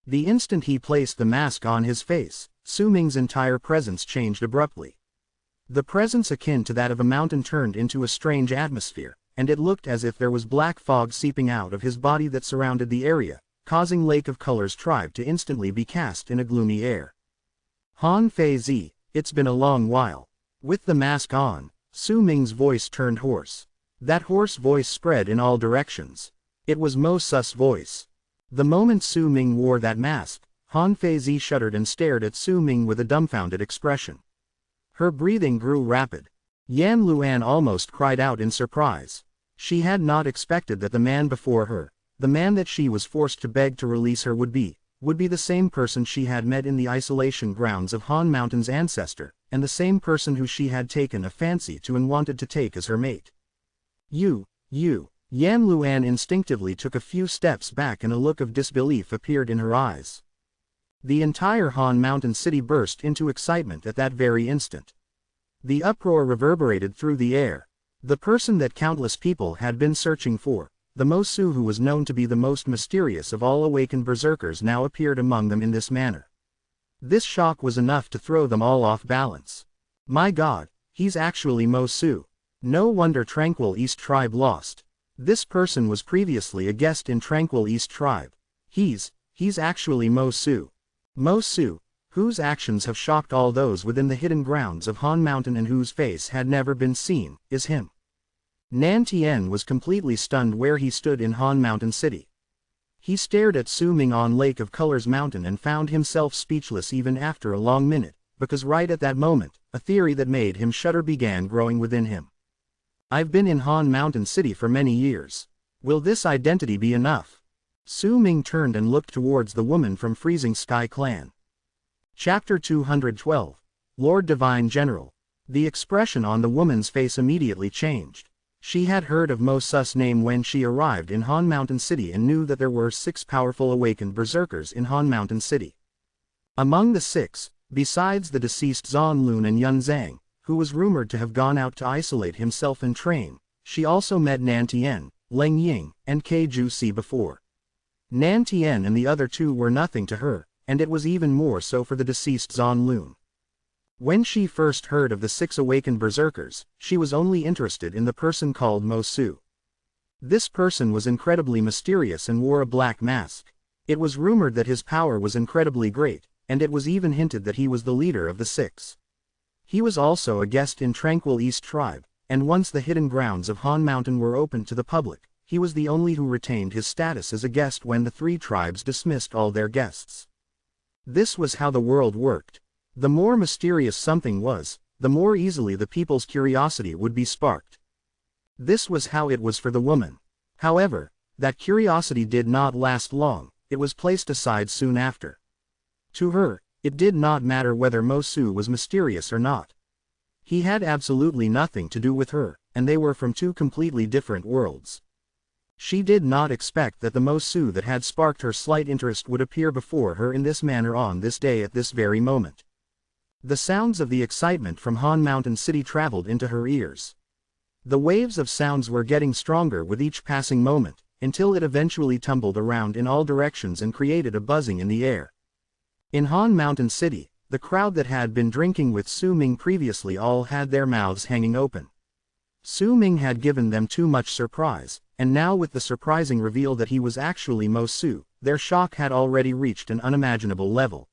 [SPEAKER 1] The instant he placed the mask on his face, Su Ming's entire presence changed abruptly. The presence akin to that of a mountain turned into a strange atmosphere, and it looked as if there was black fog seeping out of his body that surrounded the area, causing Lake of Colors tribe to instantly be cast in a gloomy air. Han Fei Zi, it's been a long while. With the mask on, Su Ming's voice turned hoarse. That hoarse voice spread in all directions. It was Mo Su's voice. The moment Su Ming wore that mask, Han Fei Zi shuddered and stared at Su Ming with a dumbfounded expression. Her breathing grew rapid. Yan Luan almost cried out in surprise. She had not expected that the man before her, the man that she was forced to beg to release her would be the same person she had met in the isolation grounds of Han Mountain's ancestor, and the same person who she had taken a fancy to and wanted to take as her mate. You. Yan Luan instinctively took a few steps back and a look of disbelief appeared in her eyes. The entire Han Mountain city burst into excitement at that very instant. The uproar reverberated through the air. The person that countless people had been searching for, the Mo Su who was known to be the most mysterious of all awakened berserkers, now appeared among them in this manner. This shock was enough to throw them all off balance. My God, he's actually Mo Su. No wonder Tranquil East Tribe lost. This person was previously a guest in Tranquil East Tribe. He's actually Mo Su. Mo Su, whose actions have shocked all those within the hidden grounds of Han Mountain and whose face had never been seen, is him. Nan Tien was completely stunned where he stood in Han Mountain City. He stared at Su Ming on Lake of Colors Mountain and found himself speechless even after a long minute, because right at that moment, a theory that made him shudder began growing within him. I've been in Han Mountain City for many years. Will this identity be enough? Su Ming turned and looked towards the woman from Freezing Sky Clan. Chapter 212. Lord Divine General. The expression on the woman's face immediately changed. She had heard of Mo Su's name when she arrived in Han Mountain City and knew that there were 6 powerful awakened berserkers in Han Mountain City. Among the 6, besides the deceased Zan Lun and Yun Zhang, who was rumored to have gone out to isolate himself and train, she also met Nan Tien, Leng Ying, and Ke Ju Si before. Nan Tien and the other 2 were nothing to her, and it was even more so for the deceased Zan Lun. When she first heard of the 6 awakened berserkers, she was only interested in the person called Mo Su. This person was incredibly mysterious and wore a black mask. It was rumored that his power was incredibly great, and it was even hinted that he was the leader of the 6. He was also a guest in Tranquil East Tribe, and once the hidden grounds of Han Mountain were opened to the public, he was the only who retained his status as a guest when the 3 tribes dismissed all their guests. This was how the world worked. The more mysterious something was, the more easily the people's curiosity would be sparked. This was how it was for the woman. However, that curiosity did not last long, it was placed aside soon after. To her, it did not matter whether Mo Su was mysterious or not. He had absolutely nothing to do with her, and they were from 2 completely different worlds. She did not expect that the Mo Su that had sparked her slight interest would appear before her in this manner on this day at this very moment. The sounds of the excitement from Han Mountain City traveled into her ears. The waves of sounds were getting stronger with each passing moment, until it eventually tumbled around in all directions and created a buzzing in the air. In Han Mountain City, the crowd that had been drinking with Su Ming previously all had their mouths hanging open. Su Ming had given them too much surprise, and now with the surprising reveal that he was actually Mo Su, their shock had already reached an unimaginable level.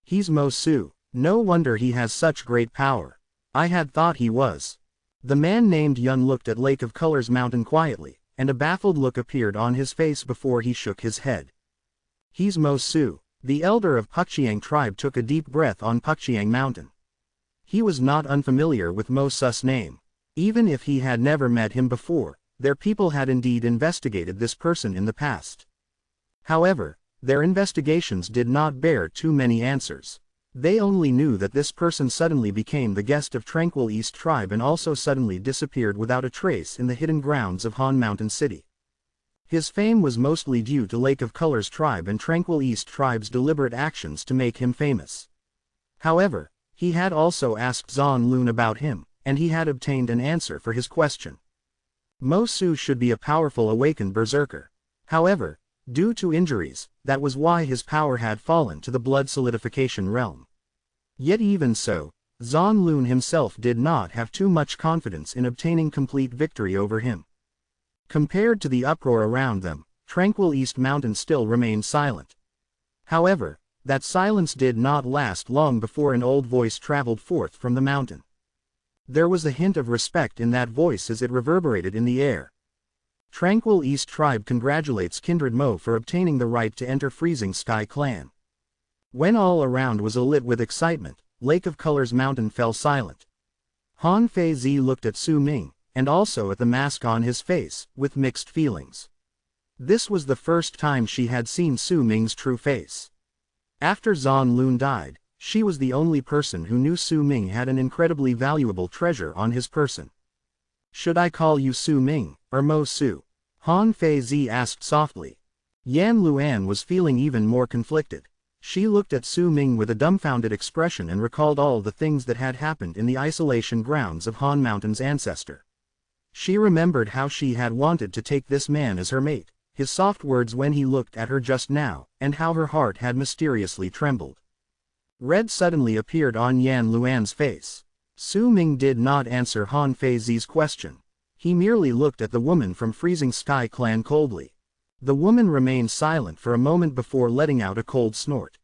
[SPEAKER 1] He's Mo Su. No wonder he has such great power. I had thought he was. The man named Yun looked at Lake of Colors Mountain quietly, and a baffled look appeared on his face before he shook his head. He's Mo Su. The elder of Pukchiang tribe took a deep breath on Pukchiang Mountain. He was not unfamiliar with Mo Su's name. Even if he had never met him before, their people had indeed investigated this person in the past. However, their investigations did not bear too many answers. They only knew that this person suddenly became the guest of Tranquil East Tribe and also suddenly disappeared without a trace in the hidden grounds of Han Mountain City. His fame was mostly due to Lake of Colors Tribe and Tranquil East Tribe's deliberate actions to make him famous. However, he had also asked Zan Lun about him, and he had obtained an answer for his question. Mo Su should be a powerful awakened berserker. However, due to injuries, that was why his power had fallen to the blood solidification realm. Yet even so, Zan himself did not have too much confidence in obtaining complete victory over him. Compared to the uproar around them, tranquil East Mountain still remained silent. However, that silence did not last long before an old voice traveled forth from the mountain. There was a hint of respect in that voice as it reverberated in the air. Tranquil East Tribe congratulates Kindred Mo for obtaining the right to enter Freezing Sky Clan. When all around was alit with excitement, Lake of Colors Mountain fell silent. Han Fei Zi looked at Su Ming, and also at the mask on his face, with mixed feelings. This was the first time she had seen Su Ming's true face. After Zan Lun died, she was the only person who knew Su Ming had an incredibly valuable treasure on his person. "Should I call you Su Ming, or Mo Su?" Han Fei Zi asked softly. Yan Luan was feeling even more conflicted. She looked at Su Ming with a dumbfounded expression and recalled all the things that had happened in the isolation grounds of Han Mountain's ancestor. She remembered how she had wanted to take this man as her mate, his soft words when he looked at her just now, and how her heart had mysteriously trembled. Red suddenly appeared on Yan Luan's face. Su Ming did not answer Han Fei Zi's question. He merely looked at the woman from Freezing Sky Clan coldly. The woman remained silent for a moment before letting out a cold snort.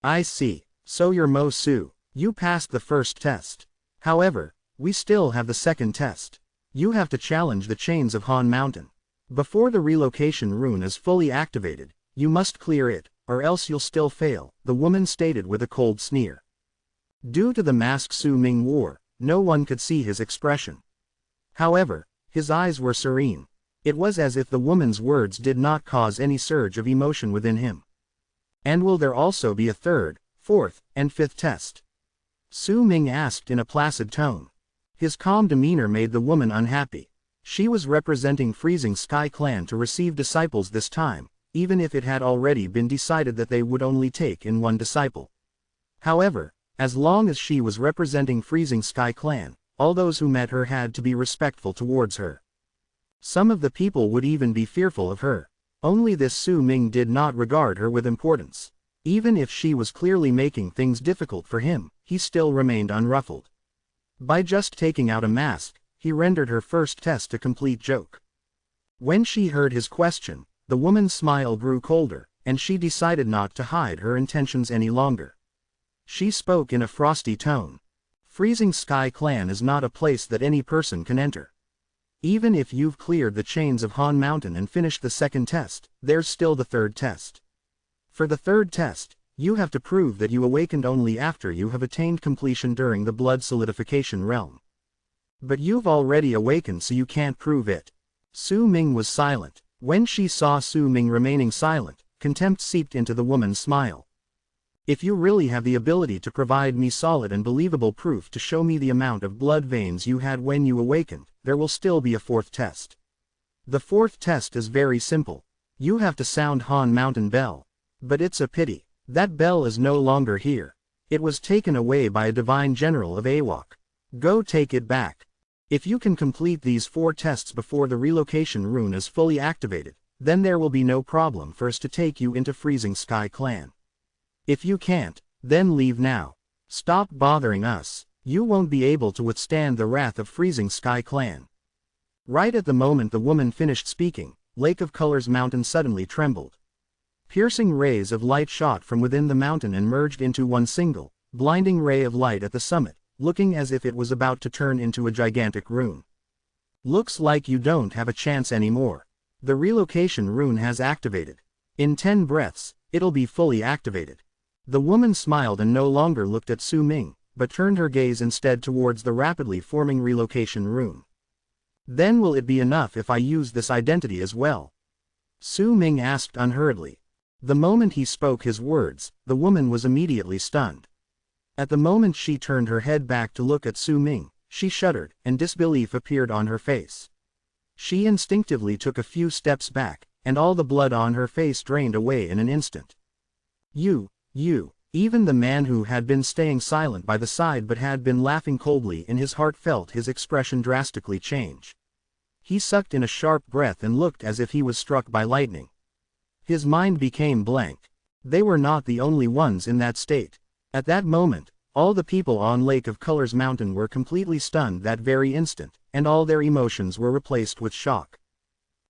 [SPEAKER 1] "I see, so you're Mo Su. You passed the first test. However, we still have the second test. You have to challenge the chains of Han Mountain. Before the relocation rune is fully activated, you must clear it, or else you'll still fail," the woman stated with a cold sneer. Due to the mask Su Ming wore, no one could see his expression. However, his eyes were serene. It was as if the woman's words did not cause any surge of emotion within him. "And will there also be a third, fourth, and fifth test?" Su Ming asked in a placid tone. His calm demeanor made the woman unhappy. She was representing Freezing Sky Clan to receive disciples this time, even if it had already been decided that they would only take in one disciple. However, as long as she was representing Freezing Sky Clan, all those who met her had to be respectful towards her. Some of the people would even be fearful of her. Only this Su Ming did not regard her with importance. Even if she was clearly making things difficult for him, he still remained unruffled. By just taking out a mask, he rendered her first test a complete joke. When she heard his question, the woman's smile grew colder, and she decided not to hide her intentions any longer. She spoke in a frosty tone. "Freezing Sky Clan is not a place that any person can enter. Even if you've cleared the chains of Han Mountain and finished the second test, there's still the third test. For the third test, you have to prove that you awakened only after you have attained completion during the blood solidification realm. But you've already awakened, so you can't prove it." Su Ming was silent. When she saw Su Ming remaining silent, contempt seeped into the woman's smile. "If you really have the ability to provide me solid and believable proof to show me the amount of blood veins you had when you awakened, there will still be a fourth test. The fourth test is very simple. You have to sound Han Mountain Bell. But it's a pity. That bell is no longer here. It was taken away by a divine general of Awok. Go take it back. If you can complete these 4 tests before the relocation rune is fully activated, then there will be no problem for us to take you into Freezing Sky Clan. If you can't, then leave now. Stop bothering us. You won't be able to withstand the wrath of Freezing Sky Clan." Right at the moment the woman finished speaking, Lake of Colors Mountain suddenly trembled. Piercing rays of light shot from within the mountain and merged into one single, blinding ray of light at the summit, looking as if it was about to turn into a gigantic rune. "Looks like you don't have a chance anymore. The relocation rune has activated. In 10 breaths, it'll be fully activated." The woman smiled and no longer looked at Su Ming, but turned her gaze instead towards the rapidly forming relocation rune. "Then will it be enough if I use this identity as well?" Su Ming asked unhurriedly. The moment he spoke his words, the woman was immediately stunned. At the moment she turned her head back to look at Su Ming, she shuddered, and disbelief appeared on her face. She instinctively took a few steps back, and all the blood on her face drained away in an instant. You, even the man who had been staying silent by the side but had been laughing coldly in his heart felt his expression drastically change. He sucked in a sharp breath and looked as if he was struck by lightning. His mind became blank. They were not the only ones in that state. At that moment, All the people on Lake of Colors Mountain were completely stunned that very instant, and all their emotions were replaced with shock.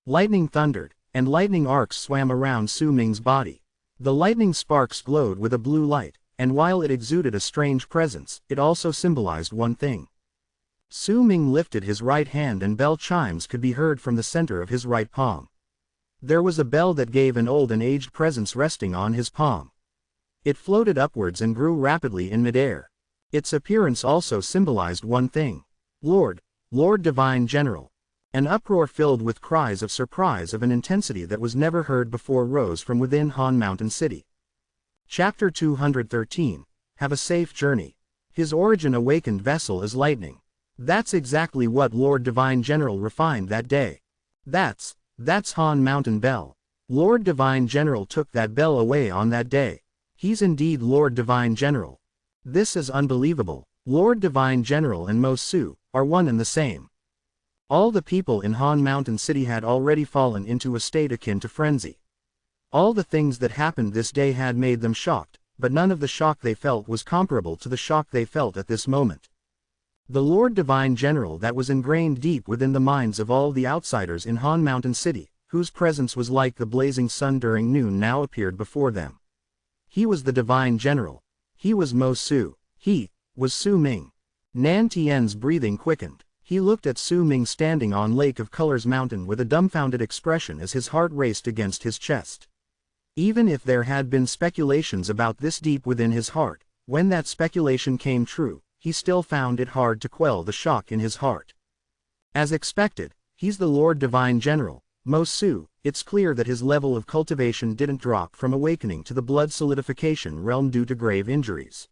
[SPEAKER 1] Lightning thundered, and lightning arcs swam around Su Ming's body. The lightning sparks glowed with a blue light, and while it exuded a strange presence, it also symbolized one thing. Su Ming lifted his right hand and bell chimes could be heard from the center of his right palm. There was a bell that gave an old and aged presence resting on his palm. It floated upwards and grew rapidly in midair. Its appearance also symbolized one thing. Lord Divine General. An uproar filled with cries of surprise of an intensity that was never heard before rose from within Han Mountain City. Chapter 213. Have a safe journey. His origin awakened vessel is lightning. That's exactly what Lord Divine General refined that day. That's Han Mountain Bell. Lord Divine General took that bell away on that day. He's indeed Lord Divine General. This is unbelievable. Lord Divine General and Mo Su are one and the same. All the people in Han Mountain City had already fallen into a state akin to frenzy. All the things that happened this day had made them shocked, but none of the shock they felt was comparable to the shock they felt at this moment. The Lord Divine General that was ingrained deep within the minds of all the outsiders in Han Mountain City, whose presence was like the blazing sun during noon, now appeared before them. He was the Divine General. He was Mo Su. He was Su Ming. Nan Tian's breathing quickened. He looked at Su Ming standing on Lake of Colors Mountain with a dumbfounded expression as his heart raced against his chest. Even if there had been speculations about this deep within his heart, when that speculation came true, he still found it hard to quell the shock in his heart. As expected, he's the Lord Divine General, Mo Su. It's clear that his level of cultivation didn't drop from awakening to the blood solidification realm due to grave injuries.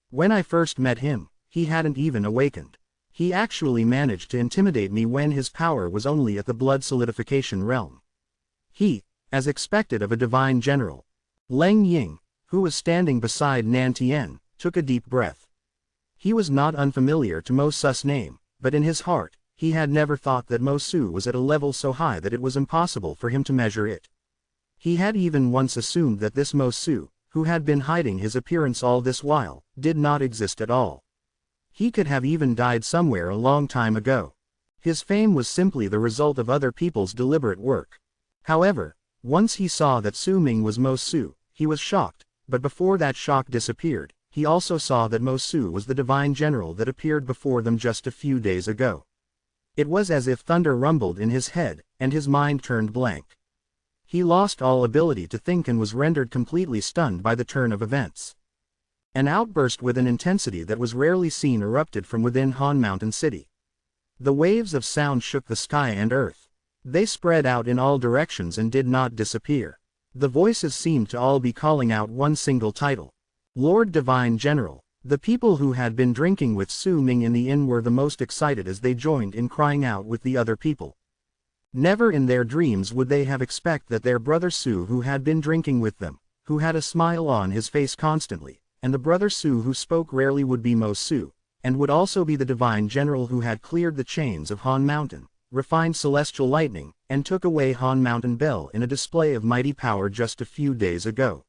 [SPEAKER 1] When I first met him, he hadn't even awakened. He actually managed to intimidate me when his power was only at the blood solidification realm. He, as expected of a divine general. Leng Ying, who was standing beside Nan Tian, took a deep breath. He was not unfamiliar to Mo Su's name, but in his heart, he had never thought that Mo Su was at a level so high that it was impossible for him to measure it. He had even once assumed that this Mo Su, who had been hiding his appearance all this while, did not exist at all. He could have even died somewhere a long time ago. His fame was simply the result of other people's deliberate work. However, once he saw that Su Ming was Mo Su, he was shocked, but before that shock disappeared, he also saw that Mo Su was the divine general that appeared before them just a few days ago. It was as if thunder rumbled in his head, and his mind turned blank. He lost all ability to think and was rendered completely stunned by the turn of events. An outburst with an intensity that was rarely seen erupted from within Han Mountain City. The waves of sound shook the sky and earth. They spread out in all directions and did not disappear. The voices seemed to all be calling out one single title. Lord Divine General. The people who had been drinking with Su Ming in the inn were the most excited as they joined in crying out with the other people. Never in their dreams would they have expected that their brother Su, who had been drinking with them, who had a smile on his face constantly, and the brother Su who spoke rarely would be Mo Su, and would also be the divine general who had cleared the chains of Han Mountain, refined celestial lightning, and took away Han Mountain Bell in a display of mighty power just a few days ago.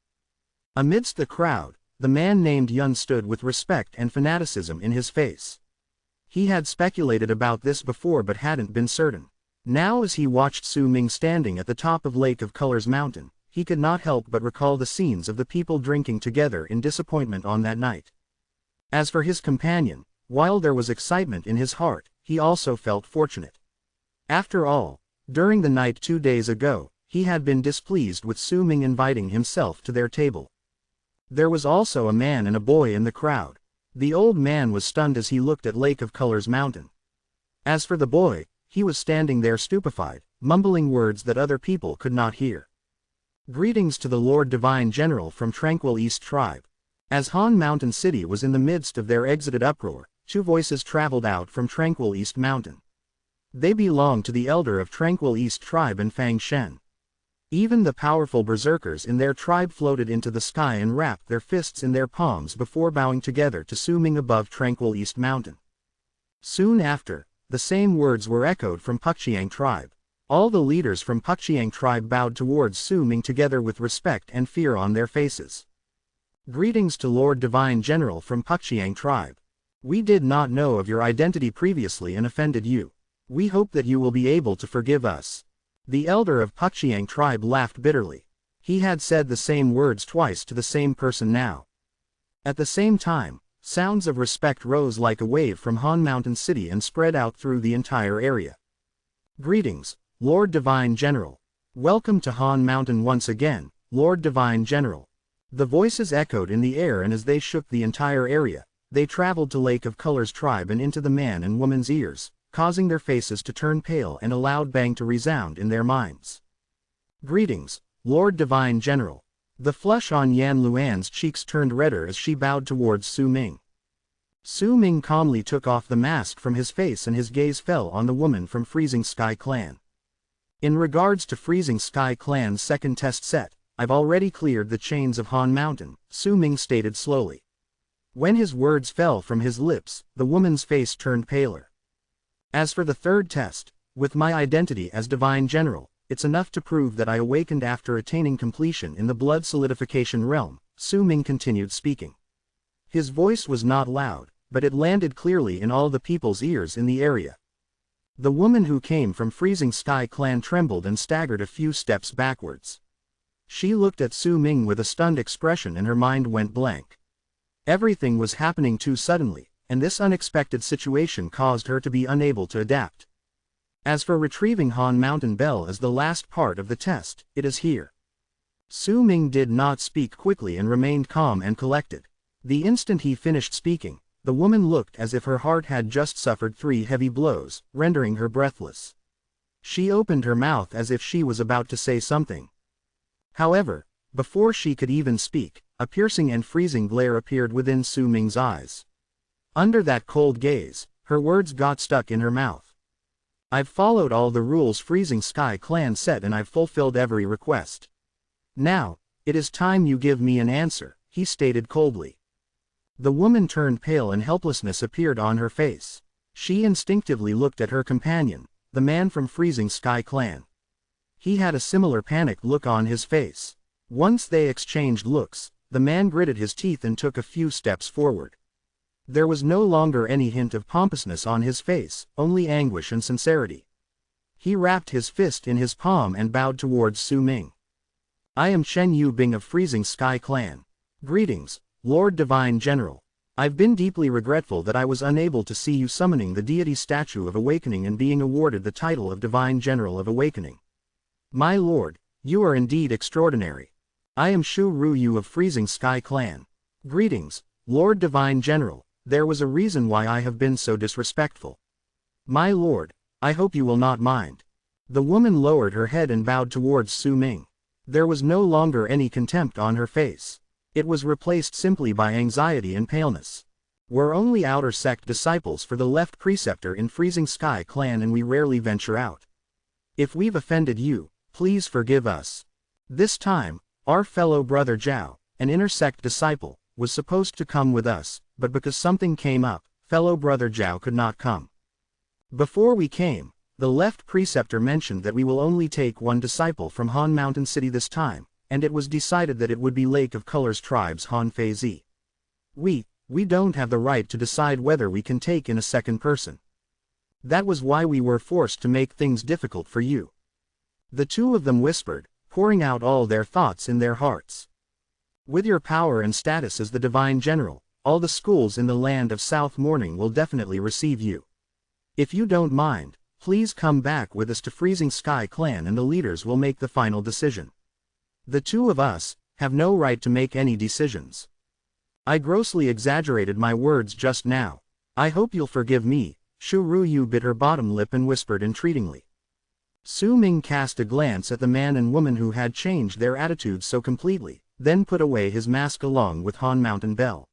[SPEAKER 1] Amidst the crowd, the man named Yun stood with respect and fanaticism in his face. He had speculated about this before but hadn't been certain. Now as he watched Su Ming standing at the top of Lake of Colors Mountain, he could not help but recall the scenes of the people drinking together in disappointment on that night. As for his companion, while there was excitement in his heart, he also felt fortunate. After all, during the night 2 days ago, he had been displeased with Su Ming inviting himself to their table. There was also a man and a boy in the crowd. The old man was stunned as he looked at Lake of Colors Mountain. As for the boy, he was standing there stupefied, mumbling words that other people could not hear. Greetings to the Lord Divine General from Tranquil East Tribe. As Han Mountain City was in the midst of their exited uproar, 2 voices traveled out from Tranquil East Mountain. They belonged to the elder of Tranquil East Tribe and Fang Shen. Even the powerful berserkers in their tribe floated into the sky and wrapped their fists in their palms before bowing together to Su Ming above Tranquil East Mountain. Soon after, the same words were echoed from Pukchiang tribe. All the leaders from Pukchiang tribe bowed towards Su Ming together with respect and fear on their faces. Greetings to Lord Divine General from Pukchiang tribe. We did not know of your identity previously and offended you. We hope that you will be able to forgive us. The elder of Pukchiang tribe laughed bitterly. He had said the same words twice to the same person now. At the same time, sounds of respect rose like a wave from Han Mountain City and spread out through the entire area. Greetings, Lord Divine General. Welcome to Han Mountain once again, Lord Divine General. The voices echoed in the air, and as they shook the entire area, they traveled to Lake of Colors tribe and into the man and woman's ears, causing their faces to turn pale and a loud bang to resound in their minds. Greetings, Lord Divine General. The flush on Yan Luan's cheeks turned redder as she bowed towards Su Ming. Su Ming calmly took off the mask from his face and his gaze fell on the woman from Freezing Sky Clan. In regards to Freezing Sky Clan's second test set, I've already cleared the chains of Han Mountain, Su Ming stated slowly. When his words fell from his lips, the woman's face turned paler. As for the third test, with my identity as Divine General, it's enough to prove that I awakened after attaining completion in the blood solidification realm, Su Ming continued speaking. His voice was not loud, but it landed clearly in all the people's ears in the area. The woman who came from Freezing Sky Clan trembled and staggered a few steps backwards. She looked at Su Ming with a stunned expression and her mind went blank. Everything was happening too suddenly, and this unexpected situation caused her to be unable to adapt. As for retrieving Han Mountain Bell as the last part of the test, it is here. Su Ming did not speak quickly and remained calm and collected. The instant he finished speaking, the woman looked as if her heart had just suffered 3 heavy blows, rendering her breathless. She opened her mouth as if she was about to say something. However, before she could even speak, a piercing and freezing glare appeared within Su Ming's eyes. Under that cold gaze, her words got stuck in her mouth. I've followed all the rules Freezing Sky Clan set and I've fulfilled every request. Now, it is time you give me an answer, he stated coldly. The woman turned pale and helplessness appeared on her face. She instinctively looked at her companion, the man from Freezing Sky Clan. He had a similar panicked look on his face. Once they exchanged looks, the man gritted his teeth and took a few steps forward. There was no longer any hint of pompousness on his face, only anguish and sincerity. He wrapped his fist in his palm and bowed towards Su Ming. I am Chen Yu Bing of Freezing Sky Clan. Greetings, Lord Divine General. I've been deeply regretful that I was unable to see you summoning the deity statue of awakening and being awarded the title of Divine General of Awakening. My lord, you are indeed extraordinary. I am Shu Ru Yu of Freezing Sky Clan. Greetings, Lord Divine General. There was a reason why I have been so disrespectful. My lord, I hope you will not mind. The woman lowered her head and bowed towards Su Ming. There was no longer any contempt on her face. It was replaced simply by anxiety and paleness. We're only outer sect disciples for the left preceptor in Freezing Sky Clan and we rarely venture out. If we've offended you, please forgive us. This time, our fellow brother Zhao, an inner sect disciple, was supposed to come with us, but because something came up, fellow brother Zhao could not come. Before we came, the left preceptor mentioned that we will only take one disciple from Han Mountain City this time, and it was decided that it would be Lake of Colors tribe's Han Fei Zi. We don't have the right to decide whether we can take in a second person. That was why we were forced to make things difficult for you. The two of them whispered, pouring out all their thoughts in their hearts. With your power and status as the Divine General, all the schools in the land of South Morning will definitely receive you. If you don't mind, please come back with us to Freezing Sky Clan and the leaders will make the final decision. The two of us have no right to make any decisions. I grossly exaggerated my words just now. I hope you'll forgive me. Shu Ru Yu bit her bottom lip and whispered entreatingly. Su Ming cast a glance at the man and woman who had changed their attitudes so completely, then put away his mask along with Han Mountain Bell.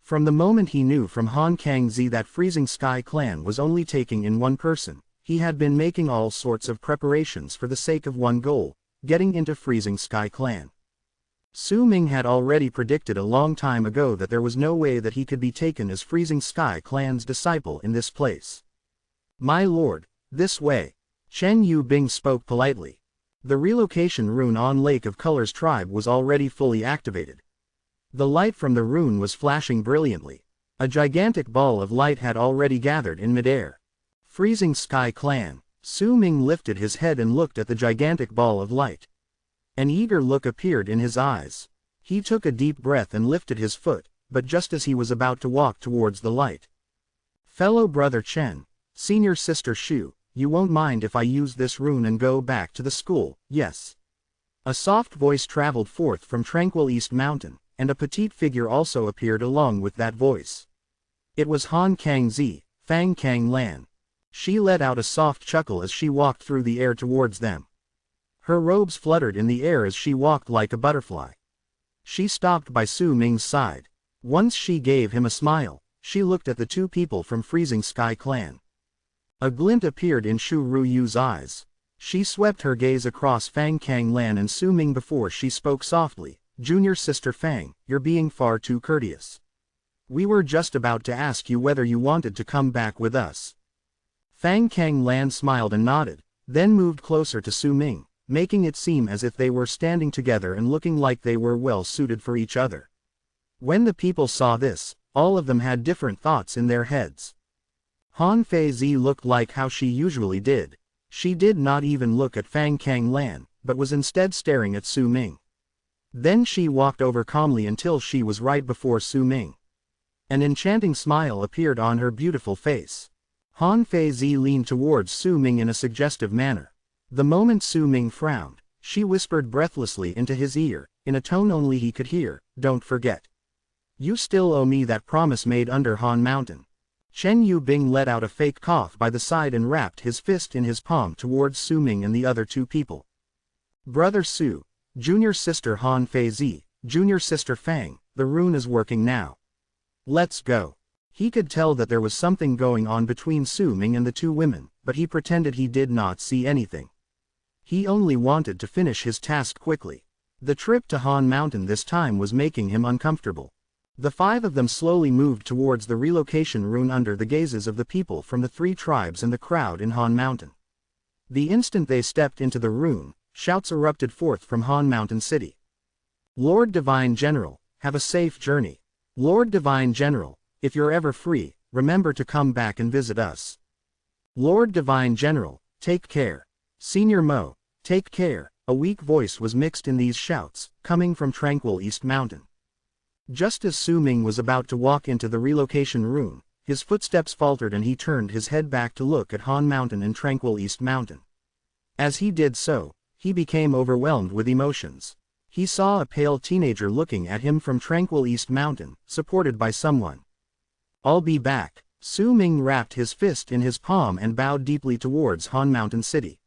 [SPEAKER 1] From the moment he knew from Han Kang Zi that Freezing Sky Clan was only taking in one person, he had been making all sorts of preparations for the sake of one goal, getting into Freezing Sky Clan. Su Ming had already predicted a long time ago that there was no way that he could be taken as Freezing Sky Clan's disciple in this place. My lord, this way. Chen Yu Bing spoke politely. The relocation rune on Lake of Colors tribe was already fully activated. The light from the rune was flashing brilliantly. A gigantic ball of light had already gathered in midair. Freezing Sky Clan. Su Ming lifted his head and looked at the gigantic ball of light. An eager look appeared in his eyes. He took a deep breath and lifted his foot, but just as he was about to walk towards the light. Fellow brother Chen, senior sister Shu, you won't mind if I use this rune and go back to the school, yes? A soft voice traveled forth from tranquil East Mountain, and a petite figure also appeared along with that voice. It was Han Kangzi, Fang Kang Lan. She let out a soft chuckle as she walked through the air towards them. Her robes fluttered in the air as she walked like a butterfly. She stopped by Su Ming's side. Once she gave him a smile, she looked at the two people from Freezing Sky Clan. A glint appeared in Shu Ruyu's eyes. She swept her gaze across Fang Kang Lan and Su Ming before she spoke softly. Junior sister Fang, you're being far too courteous. We were just about to ask you whether you wanted to come back with us. Fang Kang Lan smiled and nodded, then moved closer to Su Ming, making it seem as if they were standing together and looking like they were well suited for each other. When the people saw this, all of them had different thoughts in their heads. Han Feizi looked like how she usually did. She did not even look at Fang Kang Lan, but was instead staring at Su Ming. Then she walked over calmly until she was right before Su Ming. An enchanting smile appeared on her beautiful face. Han Feizi leaned towards Su Ming in a suggestive manner. The moment Su Ming frowned, she whispered breathlessly into his ear, in a tone only he could hear, "Don't forget. You still owe me that promise made under Han Mountain." Chen Yubing let out a fake cough by the side and wrapped his fist in his palm towards Su Ming and the other two people. Brother Su, junior sister Han Feizi, junior sister Fang, the rune is working now. Let's go. He could tell that there was something going on between Su Ming and the two women, but he pretended he did not see anything. He only wanted to finish his task quickly. The trip to Han Mountain this time was making him uncomfortable. The five of them slowly moved towards the relocation rune under the gazes of the people from the three tribes and the crowd in Han Mountain. The instant they stepped into the rune, shouts erupted forth from Han Mountain City. Lord Divine General, have a safe journey. Lord Divine General, if you're ever free, remember to come back and visit us. Lord Divine General, take care. Senior Mo, take care. A weak voice was mixed in these shouts, coming from tranquil East Mountain. Just as Su Ming was about to walk into the relocation rune, his footsteps faltered and he turned his head back to look at Han Mountain and tranquil East Mountain. As he did so, he became overwhelmed with emotions. He saw a pale teenager looking at him from tranquil East Mountain, supported by someone. I'll be back. Su Ming wrapped his fist in his palm and bowed deeply towards Han Mountain City.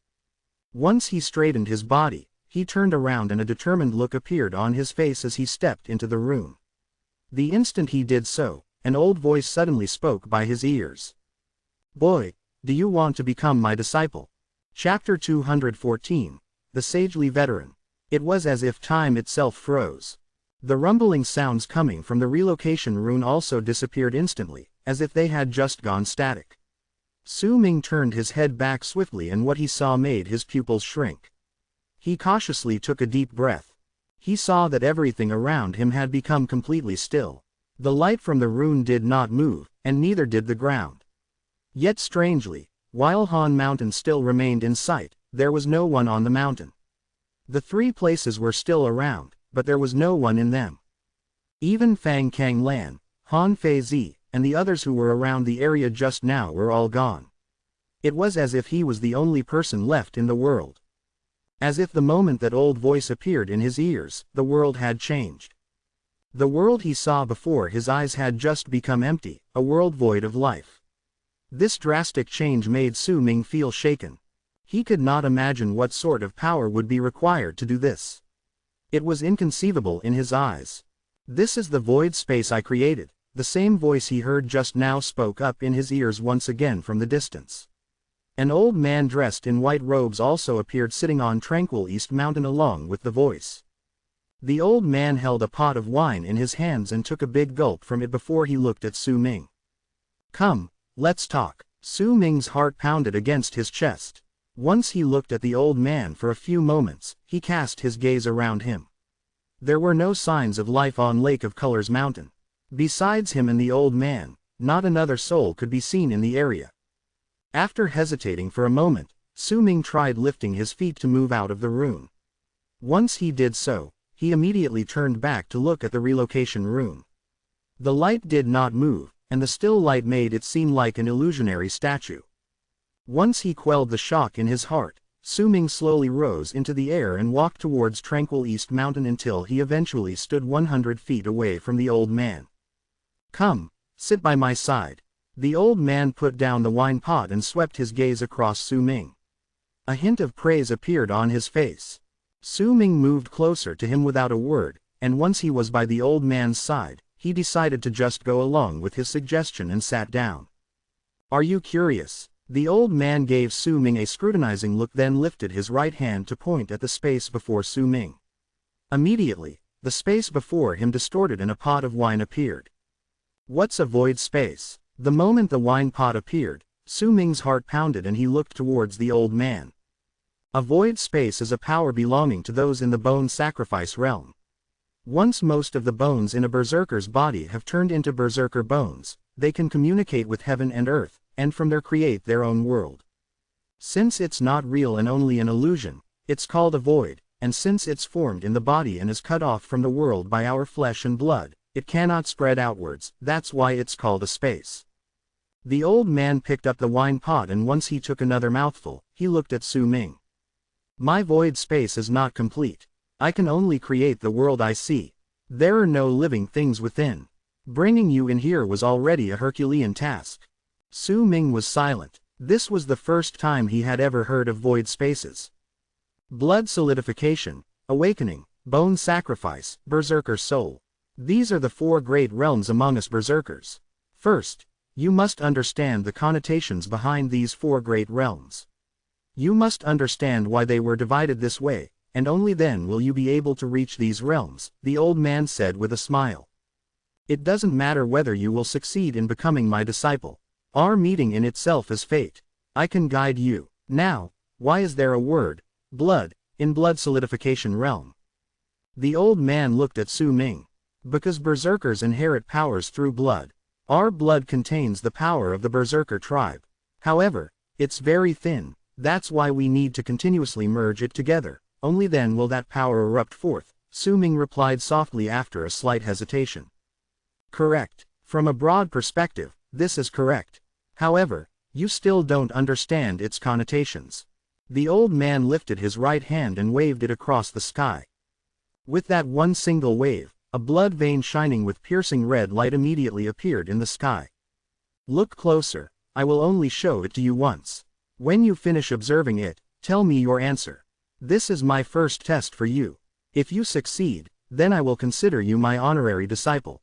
[SPEAKER 1] Once he straightened his body, he turned around and a determined look appeared on his face as he stepped into the room. The instant he did so, an old voice suddenly spoke by his ears. Boy, do you want to become my disciple? Chapter 214, The Sagely Veteran. It was as if time itself froze. The rumbling sounds coming from the relocation rune also disappeared instantly, as if they had just gone static. Su Ming turned his head back swiftly and what he saw made his pupils shrink. He cautiously took a deep breath. He saw that everything around him had become completely still. The light from the rune did not move, and neither did the ground. Yet strangely, while Han Mountain still remained in sight, there was no one on the mountain. The three places were still around, but there was no one in them. Even Fang Kang Lan, Han Feizi, and the others who were around the area just now were all gone. It was as if he was the only person left in the world. As if the moment that old voice appeared in his ears, the world had changed. The world he saw before his eyes had just become empty, a world void of life. This drastic change made Su Ming feel shaken. He could not imagine what sort of power would be required to do this. It was inconceivable in his eyes. This is the void space I created, the same voice he heard just now spoke up in his ears once again from the distance. An old man dressed in white robes also appeared sitting on tranquil East Mountain along with the voice. The old man held a pot of wine in his hands and took a big gulp from it before he looked at Su Ming. Come, let's talk. Su Ming's heart pounded against his chest. Once he looked at the old man for a few moments, he cast his gaze around him. There were no signs of life on Lake of Colors Mountain. Besides him and the old man, not another soul could be seen in the area. After hesitating for a moment, Su Ming tried lifting his feet to move out of the room. Once he did so, he immediately turned back to look at the relocation room. The light did not move, and the still light made it seem like an illusionary statue. Once he quelled the shock in his heart, Su Ming slowly rose into the air and walked towards Tranquil East Mountain until he eventually stood 100 feet away from the old man. "Come, sit by my side." The old man put down the wine pot and swept his gaze across Su Ming. A hint of praise appeared on his face. Su Ming moved closer to him without a word, and once he was by the old man's side, he decided to just go along with his suggestion and sat down. "Are you curious?" The old man gave Su Ming a scrutinizing look, then lifted his right hand to point at the space before Su Ming. Immediately, the space before him distorted and a pot of wine appeared. "What's a void space?" The moment the wine pot appeared, Su Ming's heart pounded and he looked towards the old man. A void space is a power belonging to those in the bone sacrifice realm. Once most of the bones in a berserker's body have turned into berserker bones, they can communicate with heaven and earth, and from there create their own world. Since it's not real and only an illusion, it's called a void, and since it's formed in the body and is cut off from the world by our flesh and blood, it cannot spread outwards, that's why it's called a space. The old man picked up the wine pot and once he took another mouthful, he looked at Su Ming. "My void space is not complete. I can only create the world I see. There are no living things within. Bringing you in here was already a Herculean task." Su Ming was silent. This was the first time he had ever heard of void spaces. Blood solidification, awakening, bone sacrifice, berserker soul. These are the four great realms among us berserkers. First, you must understand the connotations behind these four great realms. You must understand why they were divided this way, and only then will you be able to reach these realms, the old man said with a smile. "It doesn't matter whether you will succeed in becoming my disciple. Our meeting in itself is fate. I can guide you. Now, why is there a word, blood, in blood solidification realm?" The old man looked at Su Ming. "Because berserkers inherit powers through blood. Our blood contains the power of the berserker tribe. However, it's very thin, that's why we need to continuously merge it together, only then will that power erupt forth," Su Ming replied softly after a slight hesitation. "Correct. From a broad perspective, this is correct. However, you still don't understand its connotations." The old man lifted his right hand and waved it across the sky. With that one single wave, a blood vein shining with piercing red light immediately appeared in the sky. "Look closer, I will only show it to you once. When you finish observing it, tell me your answer. This is my first test for you. If you succeed, then I will consider you my honorary disciple.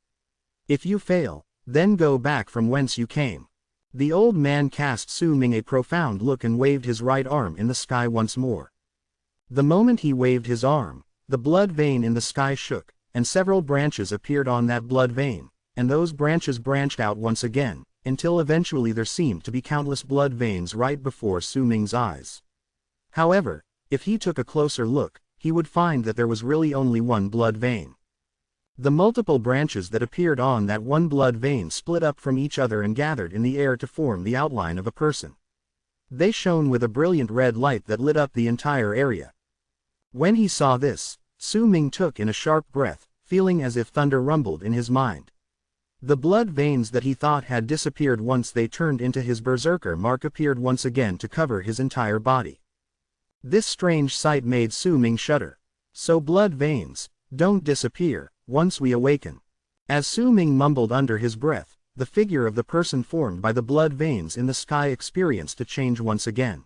[SPEAKER 1] If you fail, then go back from whence you came." The old man cast Su Ming a profound look and waved his right arm in the sky once more. The moment he waved his arm, the blood vein in the sky shook, and several branches appeared on that blood vein, and those branches branched out once again, until eventually there seemed to be countless blood veins right before Su Ming's eyes. However, if he took a closer look, he would find that there was really only one blood vein. The multiple branches that appeared on that one blood vein split up from each other and gathered in the air to form the outline of a person. They shone with a brilliant red light that lit up the entire area. When he saw this, Su Ming took in a sharp breath, feeling as if thunder rumbled in his mind. The blood veins that he thought had disappeared once they turned into his berserker mark appeared once again to cover his entire body. This strange sight made Su Ming shudder. So blood veins don't disappear once we awaken. As Su Ming mumbled under his breath, the figure of the person formed by the blood veins in the sky experienced a change once again.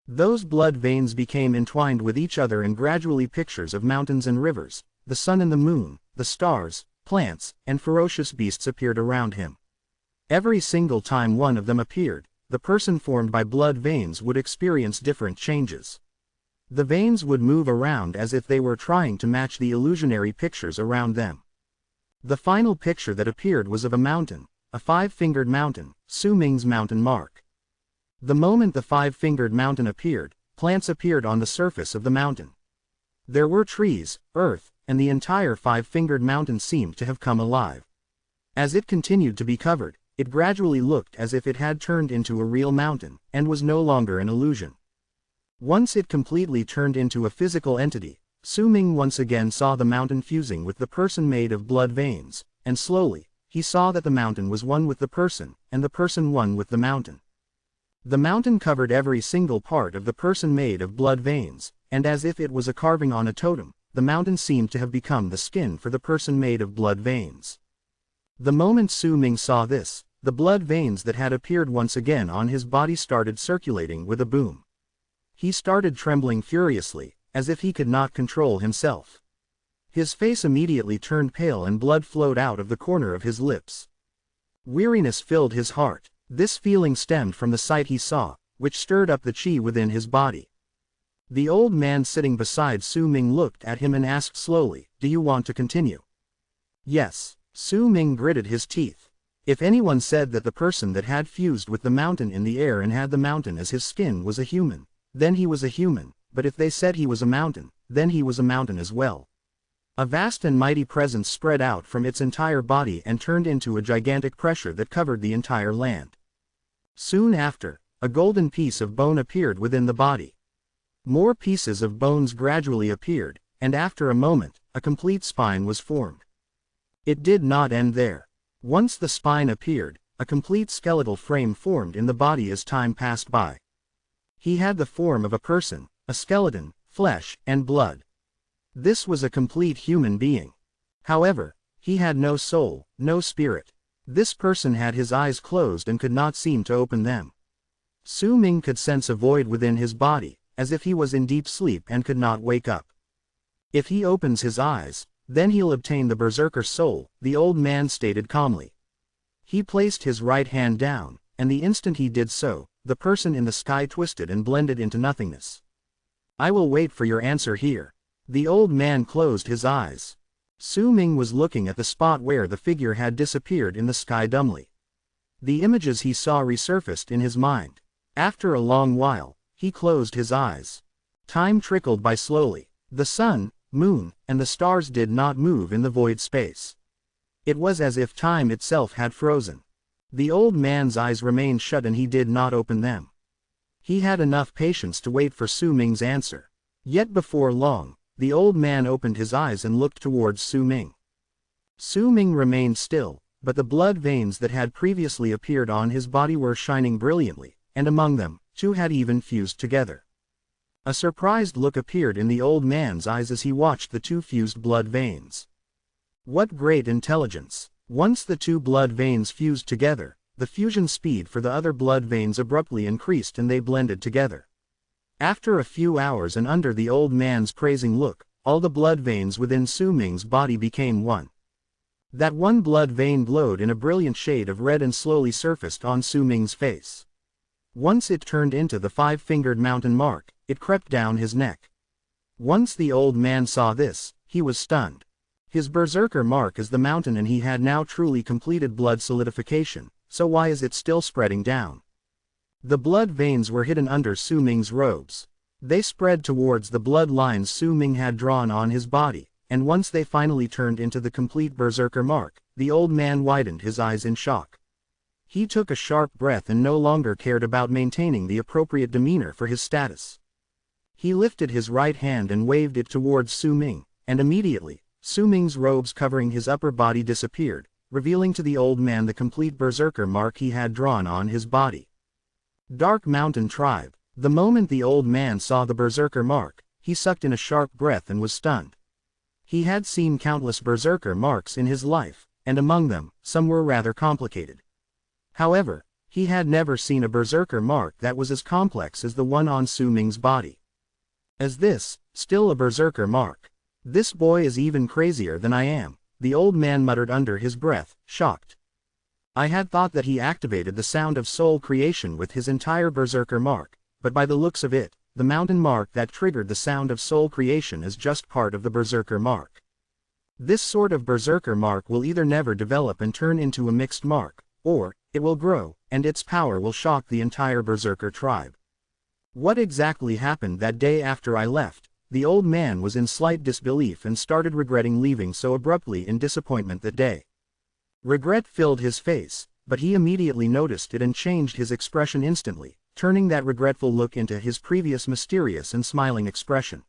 [SPEAKER 1] Those blood veins became entwined with each other and gradually pictures of mountains and rivers, the sun and the moon, the stars, plants, and ferocious beasts appeared around him. Every single time one of them appeared, the person formed by blood veins would experience different changes. The veins would move around as if they were trying to match the illusionary pictures around them. The final picture that appeared was of a mountain, a five-fingered mountain, Su Ming's mountain mark. The moment the five-fingered mountain appeared, plants appeared on the surface of the mountain. There were trees, earth, and the entire five-fingered mountain seemed to have come alive. As it continued to be covered, it gradually looked as if it had turned into a real mountain, and was no longer an illusion. Once it completely turned into a physical entity, Su Ming once again saw the mountain fusing with the person made of blood veins, and slowly, he saw that the mountain was one with the person, and the person one with the mountain. The mountain covered every single part of the person made of blood veins, and as if it was a carving on a totem, the mountain seemed to have become the skin for the person made of blood veins. The moment Su Ming saw this, the blood veins that had appeared once again on his body started circulating with a boom. He started trembling furiously, as if he could not control himself. His face immediately turned pale and blood flowed out of the corner of his lips. Weariness filled his heart. This feeling stemmed from the sight he saw, which stirred up the qi within his body. The old man sitting beside Su Ming looked at him and asked slowly, "Do you want to continue?" "Yes." Su Ming gritted his teeth. If anyone said that the person that had fused with the mountain in the air and had the mountain as his skin was a human, then he was a human, but if they said he was a mountain, then he was a mountain as well. A vast and mighty presence spread out from its entire body and turned into a gigantic pressure that covered the entire land. Soon after, a golden piece of bone appeared within the body. More pieces of bones gradually appeared, and after a moment, a complete spine was formed. It did not end there. Once the spine appeared, a complete skeletal frame formed in the body as time passed by. He had the form of a person, a skeleton, flesh, and blood. This was a complete human being. However, he had no soul, no spirit. This person had his eyes closed and could not seem to open them. Su Ming could sense a void within his body, as if he was in deep sleep and could not wake up. If he opens his eyes, then he'll obtain the berserker soul, the old man stated calmly. He placed his right hand down, and the instant he did so, the person in the sky twisted and blended into nothingness. "I will wait for your answer here." The old man closed his eyes. Su Ming was looking at the spot where the figure had disappeared in the sky dumbly. The images he saw resurfaced in his mind. After a long while, he closed his eyes. Time trickled by slowly. The sun, moon, and the stars did not move in the void space. It was as if time itself had frozen. The old man's eyes remained shut and he did not open them. He had enough patience to wait for Su Ming's answer. Yet before long, the old man opened his eyes and looked towards Su Ming. Su Ming remained still, but the blood veins that had previously appeared on his body were shining brilliantly, and among them, two had even fused together. A surprised look appeared in the old man's eyes as he watched the two fused blood veins. What great intelligence! Once the two blood veins fused together, the fusion speed for the other blood veins abruptly increased and they blended together. After a few hours and under the old man's praising look, all the blood veins within Su Ming's body became one. That one blood vein glowed in a brilliant shade of red and slowly surfaced on Su Ming's face. Once it turned into the five-fingered mountain mark, it crept down his neck. Once the old man saw this, he was stunned. His berserker mark is the mountain and he had now truly completed blood solidification, so why is it still spreading down? The blood veins were hidden under Su Ming's robes. They spread towards the blood lines Su Ming had drawn on his body, and once they finally turned into the complete berserker mark, the old man widened his eyes in shock. He took a sharp breath and no longer cared about maintaining the appropriate demeanor for his status. He lifted his right hand and waved it towards Su Ming, and immediately, Su Ming's robes covering his upper body disappeared, revealing to the old man the complete berserker mark he had drawn on his body. Dark Mountain Tribe. The moment the old man saw the berserker mark, he sucked in a sharp breath and was stunned. He had seen countless berserker marks in his life, and among them, some were rather complicated. However, he had never seen a berserker mark that was as complex as the one on Su Ming's body. As this, still a berserker mark. This boy is even crazier than I am, the old man muttered under his breath, shocked. I had thought that he activated the sound of soul creation with his entire berserker mark, but by the looks of it, the mountain mark that triggered the sound of soul creation is just part of the berserker mark. This sort of berserker mark will either never develop and turn into a mixed mark, or, it will grow, and its power will shock the entire berserker tribe. What exactly happened that day after I left? The old man was in slight disbelief and started regretting leaving so abruptly in disappointment that day. Regret filled his face, but he immediately noticed it and changed his expression instantly, turning that regretful look into his previous mysterious and smiling expression.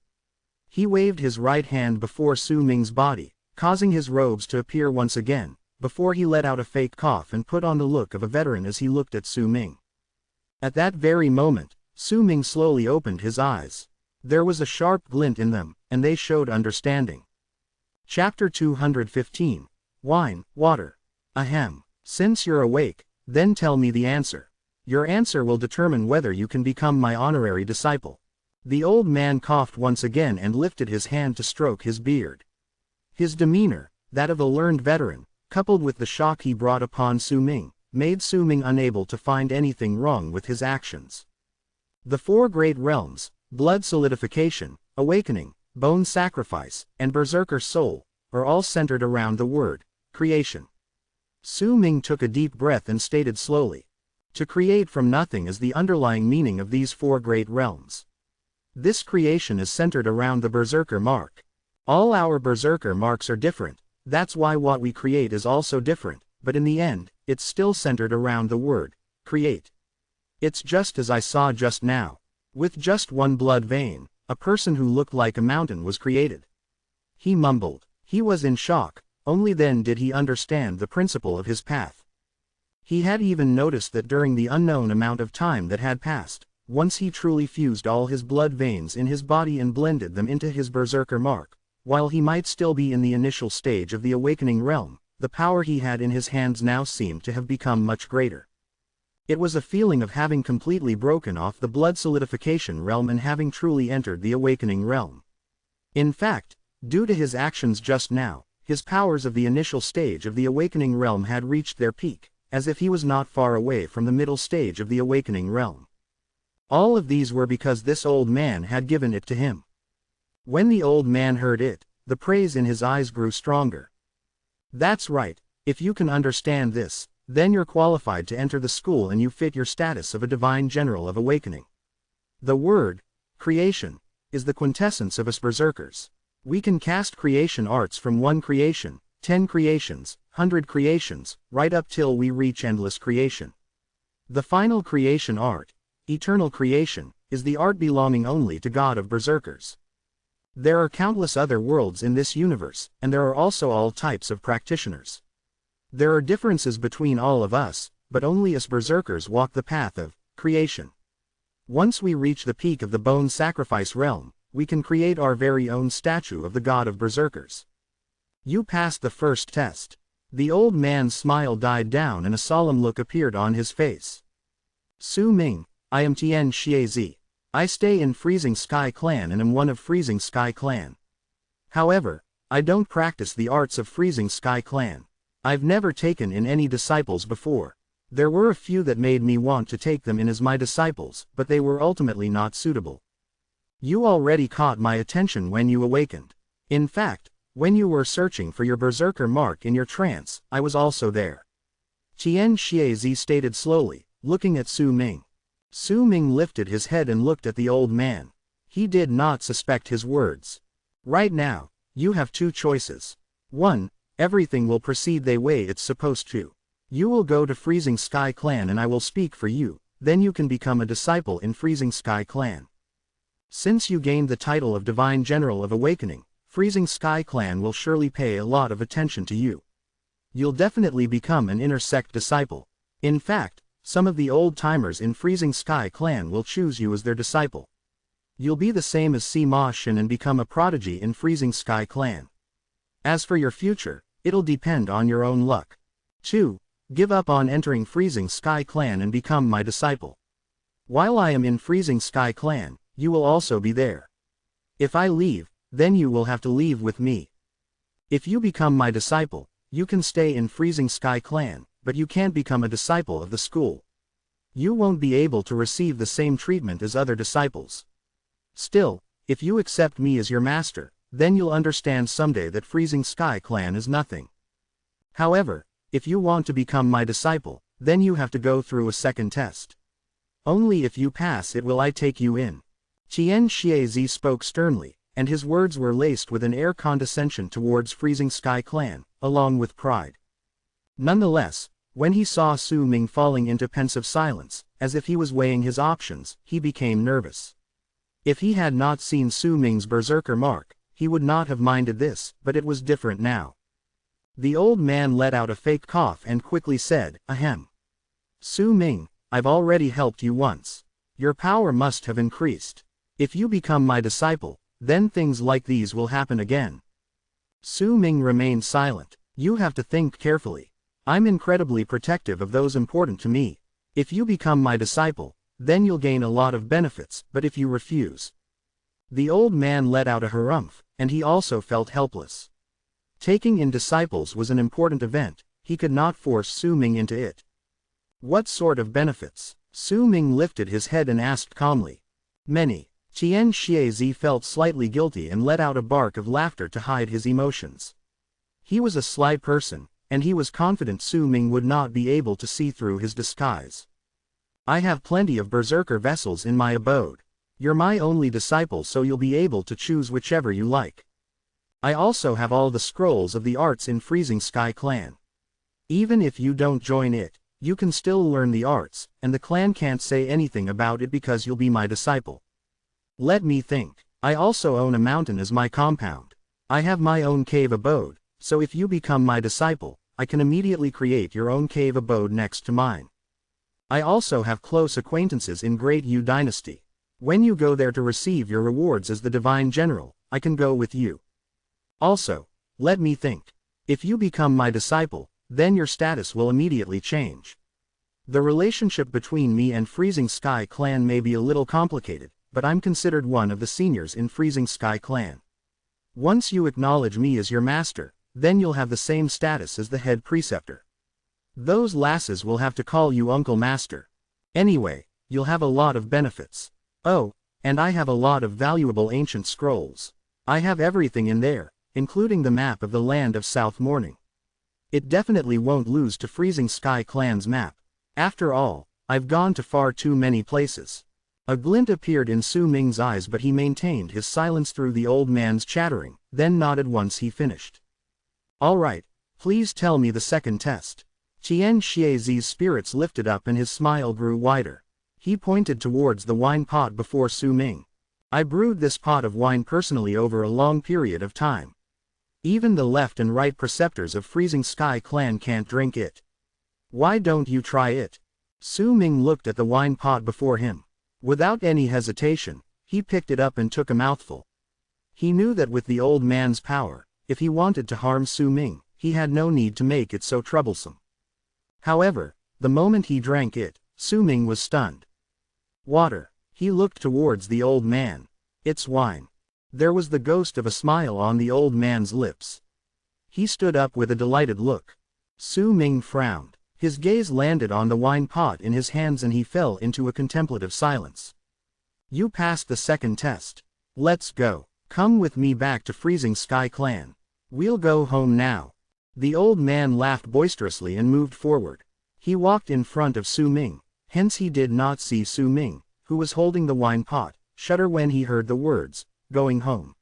[SPEAKER 1] He waved his right hand before Su Ming's body, causing his robes to appear once again, before he let out a fake cough and put on the look of a veteran as he looked at Su Ming. At that very moment, Su Ming slowly opened his eyes. There was a sharp glint in them, and they showed understanding. Chapter 215. Wine, Water. Ahem. Since you're awake, then tell me the answer. Your answer will determine whether you can become my honorary disciple. The old man coughed once again and lifted his hand to stroke his beard. His demeanor, that of a learned veteran, coupled with the shock he brought upon Su Ming, made Su Ming unable to find anything wrong with his actions. The four great realms, blood solidification, awakening, bone sacrifice, and berserker soul, are all centered around the word, creation. Su Ming took a deep breath and stated slowly, to create from nothing is the underlying meaning of these four great realms. This creation is centered around the berserker mark. All our berserker marks are different, that's why what we create is also different, but in the end, it's still centered around the word, create. It's just as I saw just now. With just one blood vein, a person who looked like a mountain was created. He mumbled. He was in shock, only then did he understand the principle of his path. He had even noticed that during the unknown amount of time that had passed, once he truly fused all his blood veins in his body and blended them into his berserker mark, while he might still be in the initial stage of the awakening realm, the power he had in his hands now seemed to have become much greater. It was a feeling of having completely broken off the blood solidification realm and having truly entered the awakening realm. In fact, due to his actions just now, his powers of the initial stage of the awakening realm had reached their peak, as if he was not far away from the middle stage of the awakening realm. All of these were because this old man had given it to him. When the old man heard it, the praise in his eyes grew stronger. That's right, if you can understand this, then you're qualified to enter the school and you fit your status of a divine general of awakening. The word, creation, is the quintessence of us berserkers. We can cast creation arts from 1 creation, 10 creations, 100 creations, right up till we reach endless creation. The final creation art, eternal creation, is the art belonging only to God of berserkers. There are countless other worlds in this universe, and there are also all types of practitioners. There are differences between all of us, but only us berserkers walk the path of creation. Once we reach the peak of the bone sacrifice realm, we can create our very own statue of the god of berserkers. You passed the first test. The old man's smile died down and a solemn look appeared on his face. Su Ming, I am Tian Xiezi. I stay in Freezing Sky Clan and am one of Freezing Sky Clan. However, I don't practice the arts of Freezing Sky Clan. I've never taken in any disciples before. There were a few that made me want to take them in as my disciples, but they were ultimately not suitable. You already caught my attention when you awakened. In fact, when you were searching for your berserker mark in your trance, I was also there. Tian Xiezi stated slowly, looking at Su Ming. Su Ming lifted his head and looked at the old man. He did not suspect his words. Right now, you have 2 choices. 1, everything will proceed the way it's supposed to. You will go to Freezing Sky Clan and I will speak for you, then you can become a disciple in Freezing Sky Clan. Since you gained the title of Divine General of Awakening, Freezing Sky Clan will surely pay a lot of attention to you. You'll definitely become an inner sect disciple. In fact, some of the old-timers in Freezing Sky Clan will choose you as their disciple. You'll be the same as Sima Shin and become a prodigy in Freezing Sky Clan. As for your future, it'll depend on your own luck. 2. Give up on entering Freezing Sky Clan and become my disciple. While I am in Freezing Sky Clan, you will also be there. If I leave, then you will have to leave with me. If you become my disciple, you can stay in Freezing Sky Clan, but you can't become a disciple of the school. You won't be able to receive the same treatment as other disciples. Still, if you accept me as your master, then you'll understand someday that Freezing Sky Clan is nothing. However, if you want to become my disciple, then you have to go through a second test. Only if you pass it will I take you in. Tian Xiezi spoke sternly, and his words were laced with an air condescension towards Freezing Sky Clan, along with pride. Nonetheless, when he saw Su Ming falling into pensive silence, as if he was weighing his options, he became nervous. If he had not seen Su Ming's berserker mark, he would not have minded this, but it was different now. The old man let out a fake cough and quickly said, "Ahem. Su Ming, I've already helped you once. Your power must have increased. If you become my disciple, then things like these will happen again." Su Ming remained silent. "You have to think carefully. I'm incredibly protective of those important to me. If you become my disciple, then you'll gain a lot of benefits, but if you refuse..." The old man let out a harumph, and he also felt helpless. Taking in disciples was an important event, he could not force Su Ming into it. "What sort of benefits?" Su Ming lifted his head and asked calmly. "Many." Qian Shiezi felt slightly guilty and let out a bark of laughter to hide his emotions. He was a sly person, and he was confident Su Ming would not be able to see through his disguise. "I have plenty of berserker vessels in my abode. You're my only disciple, so you'll be able to choose whichever you like. I also have all the scrolls of the arts in Freezing Sky Clan. Even if you don't join it, you can still learn the arts, and the clan can't say anything about it because you'll be my disciple. Let me think. I also own a mountain as my compound. I have my own cave abode, so if you become my disciple, I can immediately create your own cave abode next to mine. I also have close acquaintances in Great Yu Dynasty. When you go there to receive your rewards as the Divine General, I can go with you. Also, let me think. If you become my disciple, then your status will immediately change. The relationship between me and Freezing Sky Clan may be a little complicated, but I'm considered one of the seniors in Freezing Sky Clan. Once you acknowledge me as your master, then you'll have the same status as the head preceptor. Those lasses will have to call you Uncle Master. Anyway, you'll have a lot of benefits. Oh, and I have a lot of valuable ancient scrolls. I have everything in there, including the map of the land of South Morning. It definitely won't lose to Freezing Sky Clan's map. After all, I've gone to far too many places." A glint appeared in Su Ming's eyes, but he maintained his silence through the old man's chattering, then nodded once he finished. "All right, please tell me the second test." Qian Shiezi's spirits lifted up and his smile grew wider. He pointed towards the wine pot before Su Ming. "I brewed this pot of wine personally over a long period of time. Even the left and right preceptors of Freezing Sky Clan can't drink it. Why don't you try it?" Su Ming looked at the wine pot before him. Without any hesitation, he picked it up and took a mouthful. He knew that with the old man's power, if he wanted to harm Su Ming, he had no need to make it so troublesome. However, the moment he drank it, Su Ming was stunned. "Water." He looked towards the old man. "It's wine." There was the ghost of a smile on the old man's lips. He stood up with a delighted look. Su Ming frowned. His gaze landed on the wine pot in his hands and he fell into a contemplative silence. "You passed the second test. Let's go. Come with me back to Freezing Sky Clan. We'll go home now." The old man laughed boisterously and moved forward. He walked in front of Su Ming, hence he did not see Su Ming, who was holding the wine pot, shudder when he heard the words, "going home."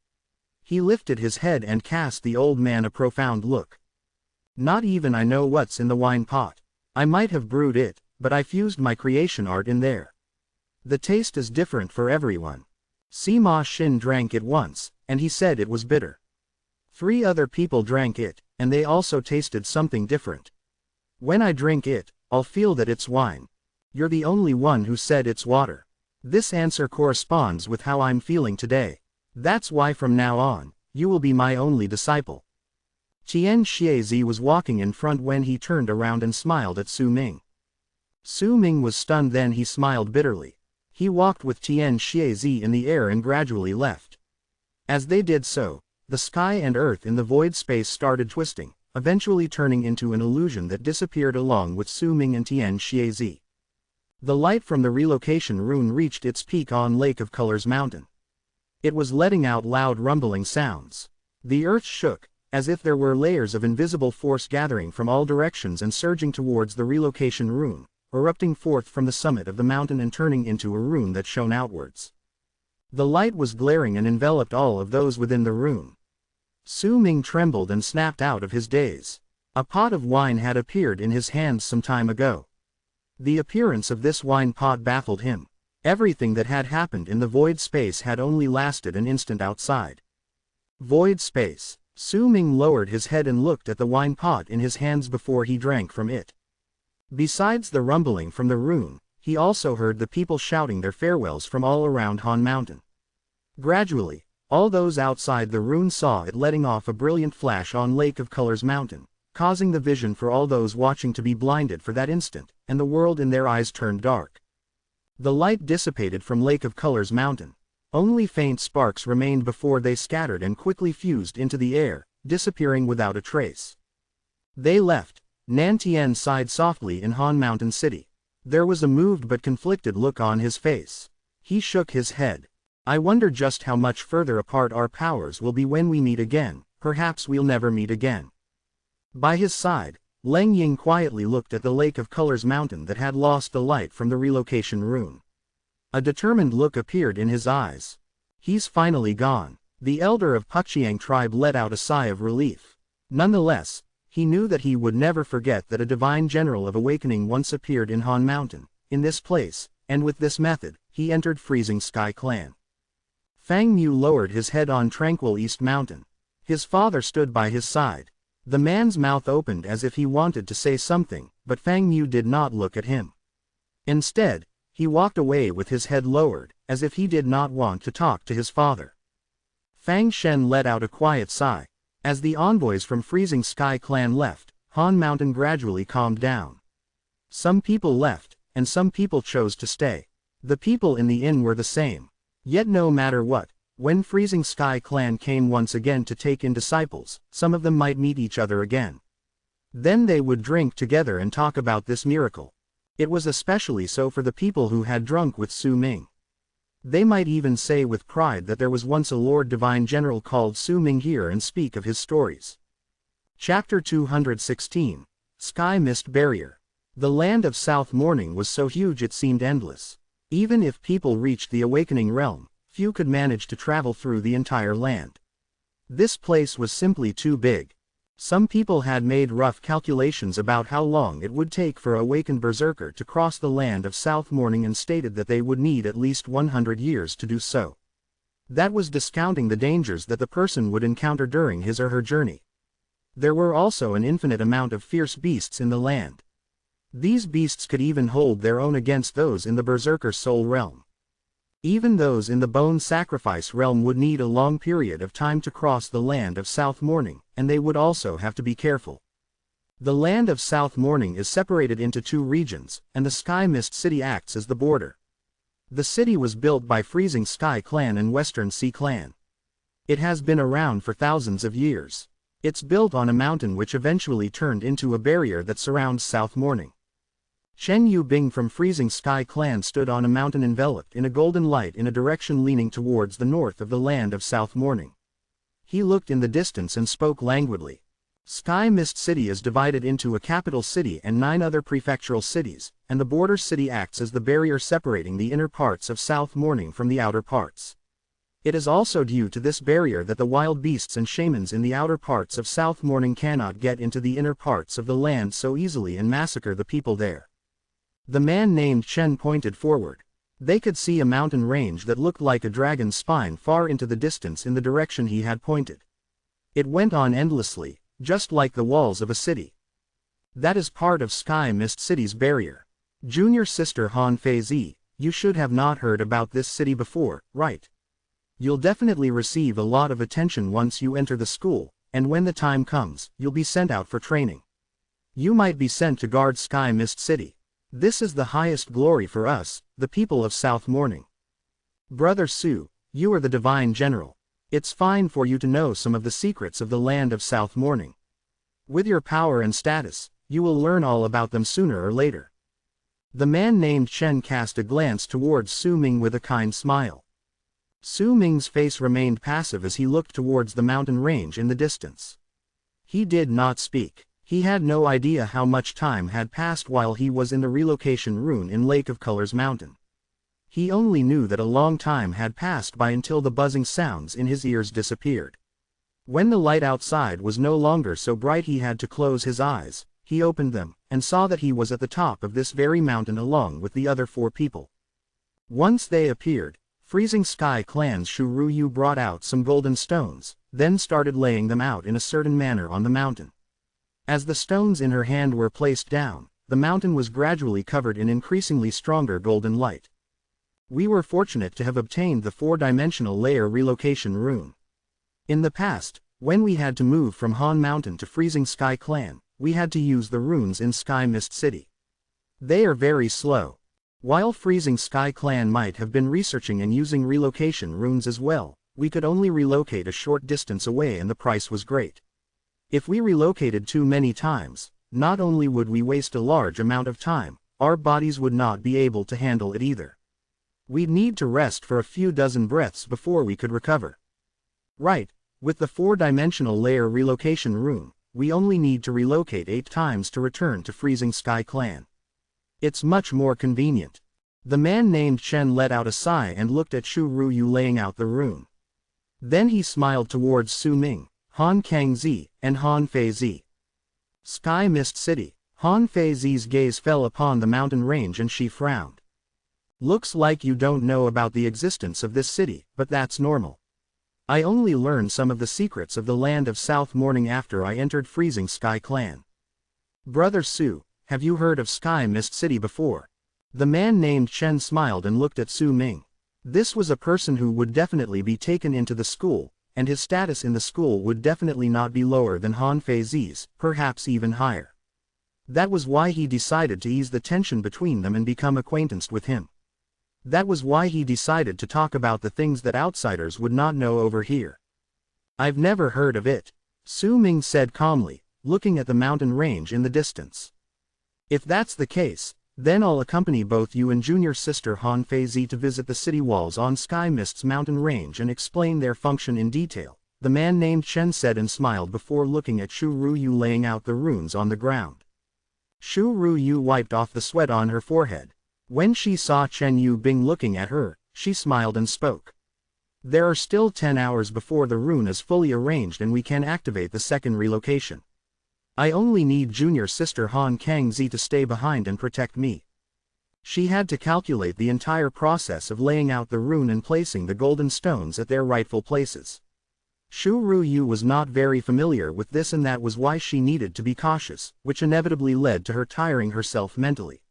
[SPEAKER 1] He lifted his head and cast the old man a profound look. "Not even I know what's in the wine pot. I might have brewed it, but I fused my creation art in there. The taste is different for everyone. Sima Xin drank it once, and he said it was bitter. 3 other people drank it, and they also tasted something different. When I drink it, I'll feel that it's wine. You're the only one who said it's water. This answer corresponds with how I'm feeling today. That's why from now on, you will be my only disciple." Qian Shiezi was walking in front when he turned around and smiled at Su Ming. Su Ming was stunned, then he smiled bitterly. He walked with Qian Shiezi in the air and gradually left. As they did so, the sky and earth in the void space started twisting, eventually turning into an illusion that disappeared along with Su Ming and Qian Shiezi. The light from the relocation rune reached its peak on Lake of Colors Mountain. It was letting out loud rumbling sounds. The earth shook, as if there were layers of invisible force gathering from all directions and surging towards the relocation rune, erupting forth from the summit of the mountain and turning into a rune that shone outwards. The light was glaring and enveloped all of those within the room. Su Ming trembled and snapped out of his daze. A pot of wine had appeared in his hands some time ago. The appearance of this wine pot baffled him. Everything that had happened in the void space had only lasted an instant outside. Void space. Su Ming lowered his head and looked at the wine pot in his hands before he drank from it. Besides the rumbling from the room, he also heard the people shouting their farewells from all around Han Mountain. Gradually, all those outside the rune saw it letting off a brilliant flash on Lake of Colors Mountain, causing the vision for all those watching to be blinded for that instant, and the world in their eyes turned dark. The light dissipated from Lake of Colors Mountain. Only faint sparks remained before they scattered and quickly fused into the air, disappearing without a trace. They left. Nantian sighed softly in Han Mountain City. There was a moved but conflicted look on his face. He shook his head. I wonder just how much further apart our powers will be when we meet again. Perhaps we'll never meet again. By his side, Leng Ying quietly looked at the Lake of Colors Mountain that had lost the light from the relocation rune. A determined look appeared in his eyes. He's finally gone. The elder of Puxiang tribe let out a sigh of relief. Nonetheless, he knew that he would never forget that a divine general of awakening once appeared in Han Mountain, in this place, and with this method, he entered Freezing Sky Clan. Fang Mu lowered his head on tranquil East Mountain. His father stood by his side. The man's mouth opened as if he wanted to say something, but Fang Mu did not look at him. Instead, he walked away with his head lowered, as if he did not want to talk to his father. Fang Shen let out a quiet sigh. As the envoys from Freezing Sky Clan left, Han Mountain gradually calmed down. Some people left, and some people chose to stay. The people in the inn were the same. Yet no matter what, when Freezing Sky Clan came once again to take in disciples, some of them might meet each other again. Then they would drink together and talk about this miracle. It was especially so for the people who had drunk with Su Ming. They might even say with pride that there was once a Lord Divine General called Su Ming here and speak of his stories. Chapter 216. Sky Mist Barrier. The land of South Morning was so huge it seemed endless. Even if people reached the awakening realm, few could manage to travel through the entire land. This place was simply too big. Some people had made rough calculations about how long it would take for a awakened berserker to cross the land of South Morning and stated that they would need at least 100 years to do so. That was discounting the dangers that the person would encounter during his or her journey. There were also an infinite amount of fierce beasts in the land. These beasts could even hold their own against those in the berserker soul realm. Even those in the bone sacrifice realm would need a long period of time to cross the land of South Morning, and they would also have to be careful. The land of South Morning is separated into two regions, and the Sky Mist City acts as the border. The city was built by Freezing Sky Clan and Western Sea Clan. It has been around for thousands of years. It's built on a mountain which eventually turned into a barrier that surrounds South Morning. Chen Yu Bing from Freezing Sky Clan stood on a mountain enveloped in a golden light in a direction leaning towards the north of the land of South Morning. He looked in the distance and spoke languidly. Sky Mist City is divided into a capital city and 9 other prefectural cities, and the border city acts as the barrier separating the inner parts of South Morning from the outer parts. It is also due to this barrier that the wild beasts and shamans in the outer parts of South Morning cannot get into the inner parts of the land so easily and massacre the people there. The man named Chen pointed forward. They could see a mountain range that looked like a dragon's spine far into the distance in the direction he had pointed. It went on endlessly, just like the walls of a city. That is part of Sky Mist City's barrier. Junior sister Han Feizi, you should have not heard about this city before, right? You'll definitely receive a lot of attention once you enter the school, and when the time comes, you'll be sent out for training. You might be sent to guard Sky Mist City. This is the highest glory for us, the people of South Morning. Brother Su, you are the Divine General. It's fine for you to know some of the secrets of the land of South Morning. With your power and status, you will learn all about them sooner or later. The man named Chen cast a glance towards Su Ming with a kind smile. Su Ming's face remained passive as he looked towards the mountain range in the distance. He did not speak. He had no idea how much time had passed while he was in the relocation rune in Lake of Colors Mountain. He only knew that a long time had passed by until the buzzing sounds in his ears disappeared. When the light outside was no longer so bright he had to close his eyes, he opened them, and saw that he was at the top of this very mountain along with the other 4 people. Once they appeared, Freezing Sky Clan's Shu Ruyu brought out some golden stones, then started laying them out in a certain manner on the mountain. As the stones in her hand were placed down, the mountain was gradually covered in increasingly stronger golden light. We were fortunate to have obtained the 4-dimensional layer relocation rune. In the past, when we had to move from Han Mountain to Freezing Sky Clan, we had to use the runes in Sky Mist City. They are very slow. While Freezing Sky Clan might have been researching and using relocation runes as well, we could only relocate a short distance away and the price was great. If we relocated too many times, not only would we waste a large amount of time, our bodies would not be able to handle it either. We'd need to rest for a few dozen breaths before we could recover. Right, with the 4-dimensional layer relocation rune, we only need to relocate 8 times to return to Freezing Sky Clan. It's much more convenient. The man named Chen let out a sigh and looked at Shu Ruyu laying out the rune. Then he smiled towards Su Ming, Han Kangzi, and Han Feizi. Sky Mist City. Han Feizi's gaze fell upon the mountain range and she frowned. Looks like you don't know about the existence of this city, but that's normal. I only learned some of the secrets of the land of South Morning after I entered Freezing Sky Clan. Brother Su, have you heard of Sky Mist City before? The man named Chen smiled and looked at Su Ming. This was a person who would definitely be taken into the school, and his status in the school would definitely not be lower than Han Feizi's, perhaps even higher. That was why he decided to ease the tension between them and become acquaintanced with him. That was why he decided to talk about the things that outsiders would not know over here. I've never heard of it, Su Ming said calmly, looking at the mountain range in the distance. If that's the case, then I'll accompany both you and junior sister Han Feizi to visit the city walls on Sky Mist's mountain range and explain their function in detail, the man named Chen said and smiled before looking at Shu Ruyu laying out the runes on the ground. Shu Ruyu wiped off the sweat on her forehead. When she saw Chen Yubing looking at her, she smiled and spoke. There are still 10 hours before the rune is fully arranged and we can activate the second relocation. I only need junior sister Han Kangzi to stay behind and protect me. She had to calculate the entire process of laying out the rune and placing the golden stones at their rightful places. Shu Ruyu was not very familiar with this and that was why she needed to be cautious, which inevitably led to her tiring herself mentally.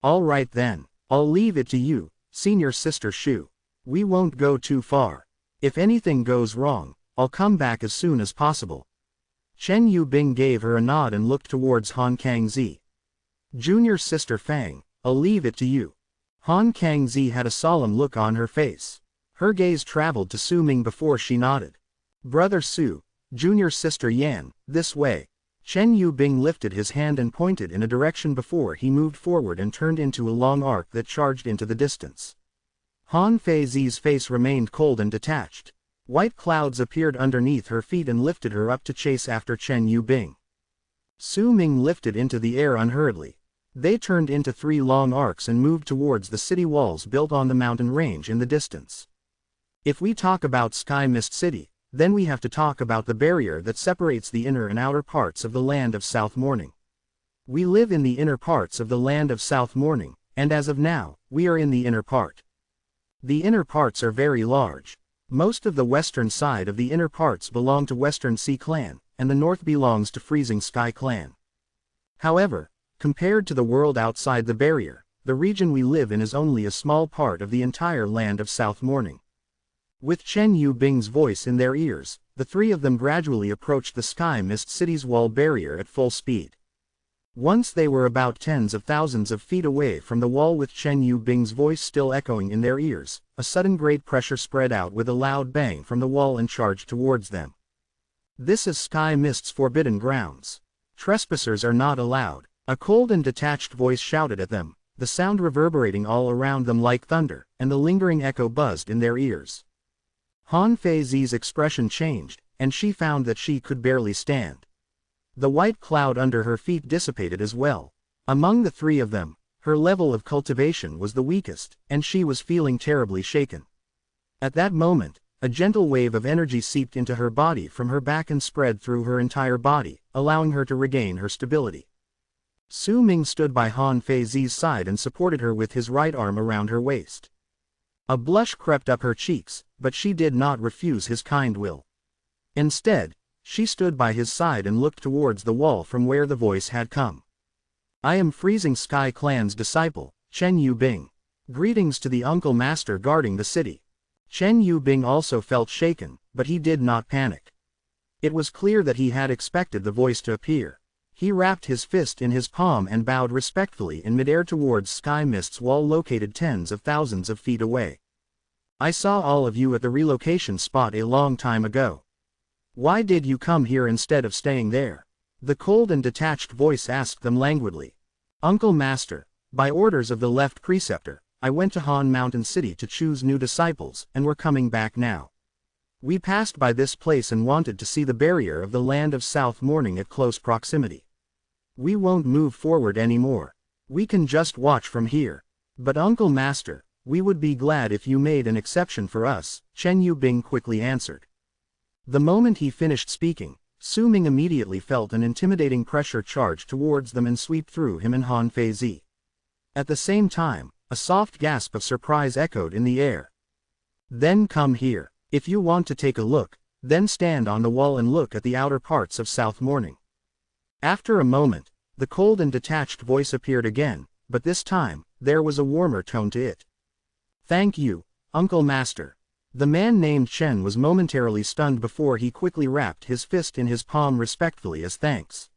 [SPEAKER 1] All right then, I'll leave it to you, senior sister Shu. We won't go too far. If anything goes wrong, I'll come back as soon as possible. Chen Yubing gave her a nod and looked towards Han Kangzi. Junior sister Fang, I'll leave it to you. Han Kangzi had a solemn look on her face. Her gaze traveled to Su Ming before she nodded. Brother Su, junior sister Yan, this way. Chen Yubing lifted his hand and pointed in a direction before he moved forward and turned into a long arc that charged into the distance. Han Feizi's face remained cold and detached. White clouds appeared underneath her feet and lifted her up to chase after Chen Yubing. Su Ming lifted into the air unhurriedly. They turned into 3 long arcs and moved towards the city walls built on the mountain range in the distance. If we talk about Sky Mist City, then we have to talk about the barrier that separates the inner and outer parts of the land of South Morning. We live in the inner parts of the land of South Morning, and as of now, we are in the inner part. The inner parts are very large. Most of the western side of the inner parts belong to Western Sea Clan, and the north belongs to Freezing Sky Clan. However, compared to the world outside the barrier, the region we live in is only a small part of the entire land of South Morning. With Chen Yubing's voice in their ears, the 3 of them gradually approached the Sky Mist City's wall barrier at full speed. Once they were about tens of thousands of feet away from the wall with Chen Yubing's voice still echoing in their ears, a sudden great pressure spread out with a loud bang from the wall and charged towards them. This is Sky Mist's forbidden grounds. Trespassers are not allowed. A cold and detached voice shouted at them, the sound reverberating all around them like thunder, and the lingering echo buzzed in their ears. Han Feizi's expression changed, and she found that she could barely stand. The white cloud under her feet dissipated as well. Among the 3 of them, Her level of cultivation was the weakest, and she was feeling terribly shaken. At that moment, a gentle wave of energy seeped into her body from her back and spread through her entire body, allowing her to regain her stability. Su Ming stood by Han Feizi's side and supported her with his right arm around her waist. A blush crept up her cheeks, but she did not refuse his kind will. Instead, she stood by his side and looked towards the wall from where the voice had come. "I am Freezing Sky Clan's disciple, Chen Yubing. Greetings to the Uncle Master guarding the city." Chen Yubing also felt shaken, but he did not panic. It was clear that he had expected the voice to appear. He wrapped his fist in his palm and bowed respectfully in midair towards Sky Mist's wall located tens of thousands of feet away. "I saw all of you at the relocation spot a long time ago. Why did you come here instead of staying there?" The cold and detached voice asked them languidly. "Uncle Master, by orders of the left preceptor, I went to Han Mountain City to choose new disciples, and we're coming back now. We passed by this place and wanted to see the barrier of the land of South Morning at close proximity. We won't move forward anymore. We can just watch from here. But Uncle Master, we would be glad if you made an exception for us," Chen Yubing quickly answered. The moment he finished speaking, Su Ming immediately felt an intimidating pressure charge towards them and sweep through him and Han Feizi. At the same time, a soft gasp of surprise echoed in the air. "Then come here. If you want to take a look, then stand on the wall and look at the outer parts of South Morning." After a moment, the cold and detached voice appeared again, but this time, there was a warmer tone to it. "Thank you, Uncle Master." The man named Chen was momentarily stunned before he quickly wrapped his fist in his palm respectfully as thanks.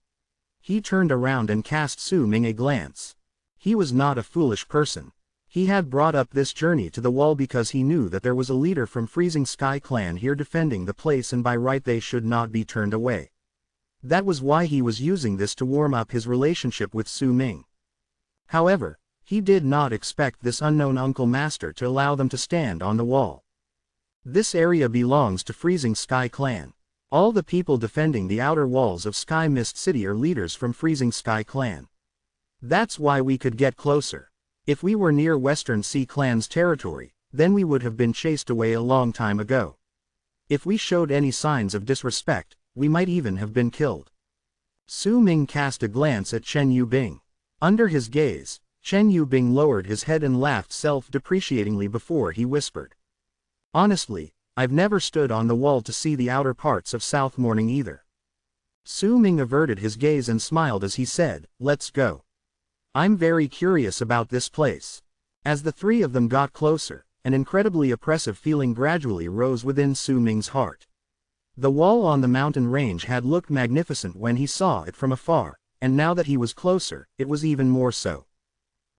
[SPEAKER 1] He turned around and cast Su Ming a glance. He was not a foolish person. He had brought up this journey to the wall because he knew that there was a leader from Freezing Sky Clan here defending the place and by right they should not be turned away. That was why he was using this to warm up his relationship with Su Ming. However, he did not expect this unknown Uncle Master to allow them to stand on the wall. This area belongs to Freezing Sky Clan. All the people defending the outer walls of Sky Mist City are leaders from Freezing Sky Clan. That's why we could get closer. If we were near Western Sea Clan's territory, then we would have been chased away a long time ago. If we showed any signs of disrespect, we might even have been killed. Su Ming cast a glance at Chen Yubing. Under his gaze, Chen Yubing lowered his head and laughed self-depreciatingly before he whispered. "Honestly, I've never stood on the wall to see the outer parts of South Morning either." Su Ming averted his gaze and smiled as he said, "Let's go. I'm very curious about this place." As the three of them got closer, an incredibly oppressive feeling gradually rose within Su Ming's heart. The wall on the mountain range had looked magnificent when he saw it from afar, and now that he was closer, it was even more so.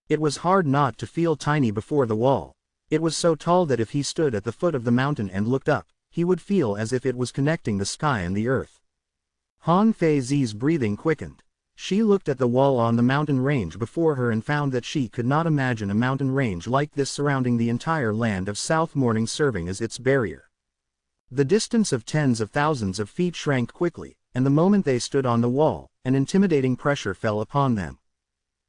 [SPEAKER 1] It was hard not to feel tiny before the wall. It was so tall that if he stood at the foot of the mountain and looked up, he would feel as if it was connecting the sky and the earth. Han Feizi's breathing quickened. She looked at the wall on the mountain range before her and found that she could not imagine a mountain range like this surrounding the entire land of South Morning serving as its barrier. The distance of tens of thousands of feet shrank quickly, and the moment they stood on the wall, an intimidating pressure fell upon them.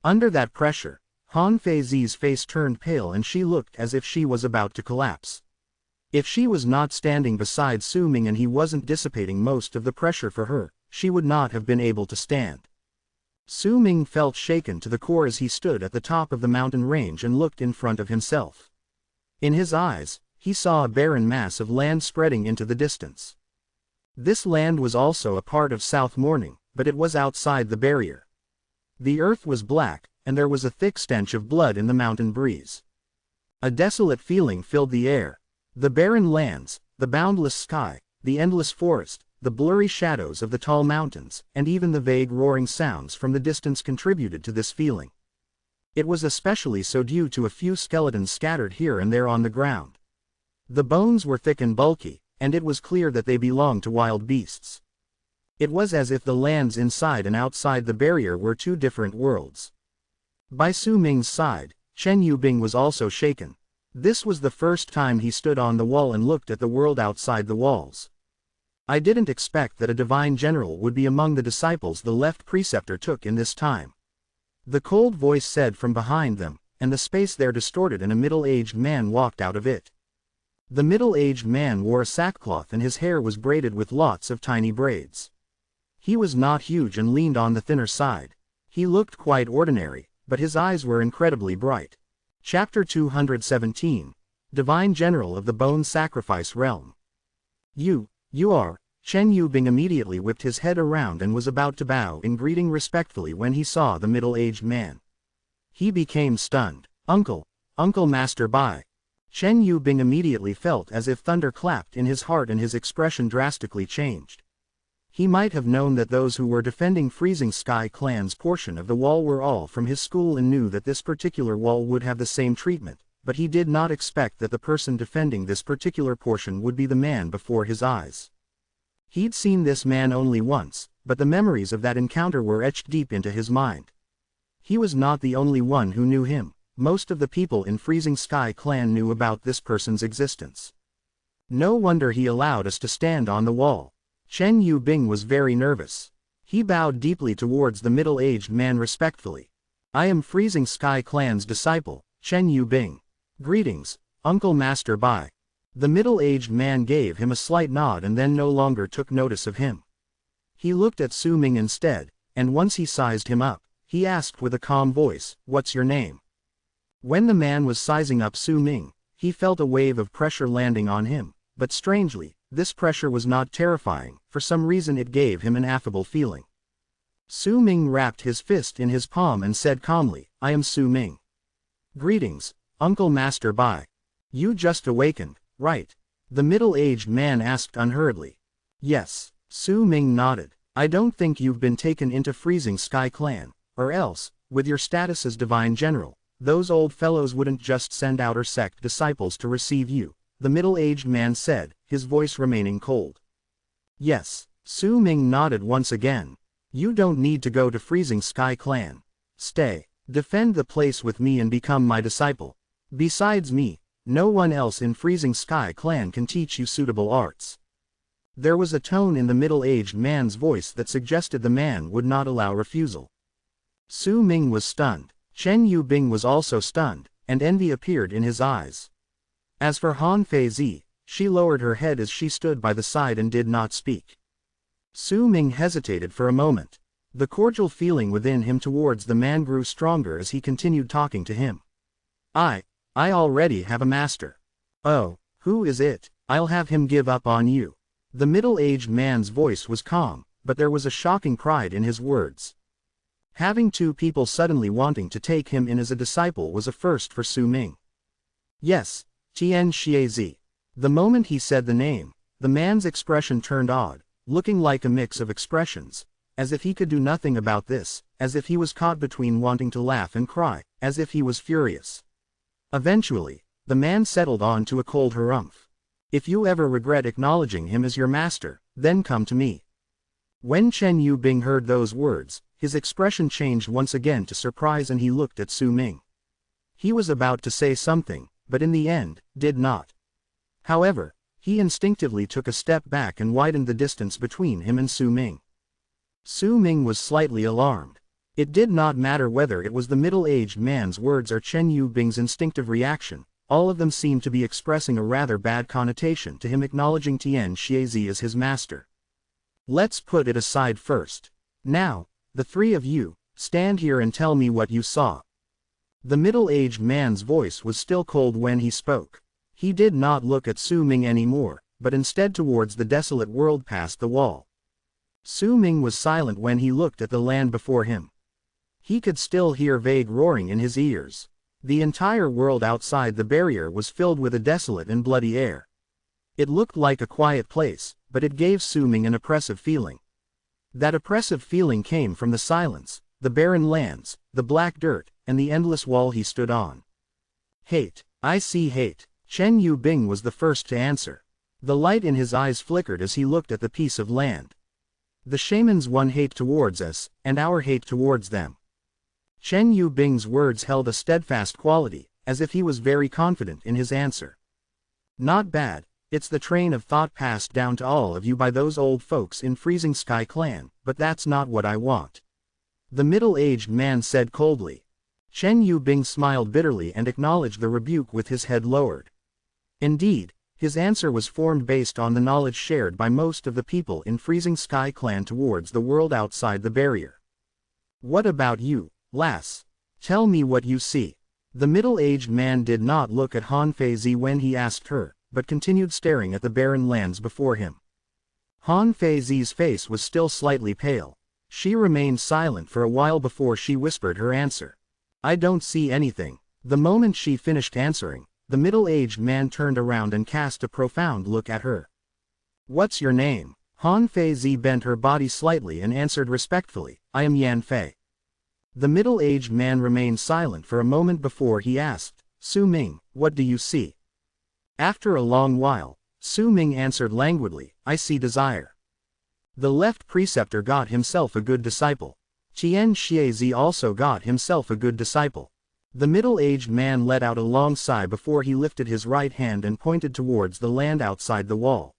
[SPEAKER 1] Under that pressure, Han Feizi's face turned pale and she looked as if she was about to collapse. If she was not standing beside Su Ming and he wasn't dissipating most of the pressure for her, she would not have been able to stand. Su Ming felt shaken to the core as he stood at the top of the mountain range and looked in front of himself. In his eyes, he saw a barren mass of land spreading into the distance. This land was also a part of South Morning, but it was outside the barrier. The earth was black, and there was a thick stench of blood in the mountain breeze. A desolate feeling filled the air. The barren lands, the boundless sky, the endless forest, the blurry shadows of the tall mountains, and even the vague roaring sounds from the distance contributed to this feeling. It was especially so due to a few skeletons scattered here and there on the ground. The bones were thick and bulky, and it was clear that they belonged to wild beasts. It was as if the lands inside and outside the barrier were two different worlds. By Su Ming's side, Chen Yubing was also shaken. This was the first time he stood on the wall and looked at the world outside the walls. "I didn't expect that a divine general would be among the disciples the left preceptor took in this time." The cold voice said from behind them, and the space there distorted and a middle-aged man walked out of it. The middle-aged man wore a sackcloth and his hair was braided with lots of tiny braids. He was not huge and leaned on the thinner side. He looked quite ordinary, but his eyes were incredibly bright. Chapter 217. Divine General of the Bone Sacrifice Realm. You are. Chen Yubing immediately whipped his head around and was about to bow in greeting respectfully when he saw the middle-aged man. He became stunned. Uncle Master Bai. Chen Yubing immediately felt as if thunder clapped in his heart and his expression drastically changed. He might have known that those who were defending Freezing Sky Clan's portion of the wall were all from his school and knew that this particular wall would have the same treatment, but he did not expect that the person defending this particular portion would be the man before his eyes. He'd seen this man only once, but the memories of that encounter were etched deep into his mind. He was not the only one who knew him. Most of the people in Freezing Sky Clan knew about this person's existence. No wonder he allowed us to stand on the wall. Chen Yubing was very nervous. He bowed deeply towards the middle-aged man respectfully. I am Freezing Sky Clan's disciple, Chen Yubing. Greetings, Uncle Master Bai. The middle-aged man gave him a slight nod and then no longer took notice of him. He looked at Su Ming instead, and once he sized him up, he asked with a calm voice, "What's your name?" When the man was sizing up Su Ming, he felt a wave of pressure landing on him, but strangely, this pressure was not terrifying. For some reason it gave him an affable feeling. Su Ming wrapped his fist in his palm and said calmly, I am Su Ming. Greetings, Uncle Master Bai. You just awakened, right? The middle-aged man asked unhurriedly. Yes, Su Ming nodded. I don't think you've been taken into Freezing Sky Clan, or else, with your status as Divine General, those old fellows wouldn't just send outer sect disciples to receive you, the middle-aged man said, his voice remaining cold. Yes, Su Ming nodded once again. You don't need to go to Freezing Sky Clan. Stay, defend the place with me and become my disciple. Besides me, no one else in Freezing Sky Clan can teach you suitable arts. There was a tone in the middle-aged man's voice that suggested the man would not allow refusal. Su Ming was stunned. Chen Yubing was also stunned, and envy appeared in his eyes. As for Han Feizi, she lowered her head as she stood by the side and did not speak. Su Ming hesitated for a moment. The cordial feeling within him towards the man grew stronger as he continued talking to him. I already have a master. Oh, who is it? I'll have him give up on you. The middle-aged man's voice was calm, but there was a shocking pride in his words. Having two people suddenly wanting to take him in as a disciple was a first for Su Ming. Yes, Tian Xiezi. The moment he said the name, the man's expression turned odd, looking like a mix of expressions, as if he could do nothing about this, as if he was caught between wanting to laugh and cry, as if he was furious. Eventually, the man settled on to a cold harumph. If you ever regret acknowledging him as your master, then come to me. When Chen Yubing heard those words, his expression changed once again to surprise and he looked at Su Ming. He was about to say something, but in the end, did not. However, he instinctively took a step back and widened the distance between him and Su Ming. Su Ming was slightly alarmed. It did not matter whether it was the middle-aged man's words or Chen Yubing's instinctive reaction, all of them seemed to be expressing a rather bad connotation to him acknowledging Tian Xiezi as his master. Let's put it aside first. Now, the three of you, stand here and tell me what you saw. The middle-aged man's voice was still cold when he spoke. He did not look at Su Ming anymore, but instead towards the desolate world past the wall. Su Ming was silent when he looked at the land before him. He could still hear vague roaring in his ears. The entire world outside the barrier was filled with a desolate and bloody air. It looked like a quiet place, but it gave Su Ming an oppressive feeling. That oppressive feeling came from the silence, the barren lands, the black dirt, and the endless wall he stood on. Hate. I see hate. Chen Yubing was the first to answer. The light in his eyes flickered as he looked at the piece of land. The shamans won hate towards us, and our hate towards them. Chen Yubing's words held a steadfast quality, as if he was very confident in his answer. Not bad, it's the train of thought passed down to all of you by those old folks in Freezing Sky Clan, but that's not what I want. the middle-aged man said coldly. Chen Yubing smiled bitterly and acknowledged the rebuke with his head lowered. Indeed, his answer was formed based on the knowledge shared by most of the people in Freezing Sky Clan towards the world outside the barrier. What about you, lass? Tell me what you see. The middle-aged man did not look at Han Feizi when he asked her, but continued staring at the barren lands before him. Han Feizi's face was still slightly pale. She remained silent for a while before she whispered her answer. I don't see anything. The moment she finished answering, the middle-aged man turned around and cast a profound look at her. What's your name? Han Feizi bent her body slightly and answered respectfully, I am Yan Fei. The middle-aged man remained silent for a moment before he asked, Su Ming, what do you see? After a long while, Su Ming answered languidly, I see desire. The left preceptor got himself a good disciple. Qian Xiezi also got himself a good disciple. The middle-aged man let out a long sigh before he lifted his right hand and pointed towards the land outside the wall.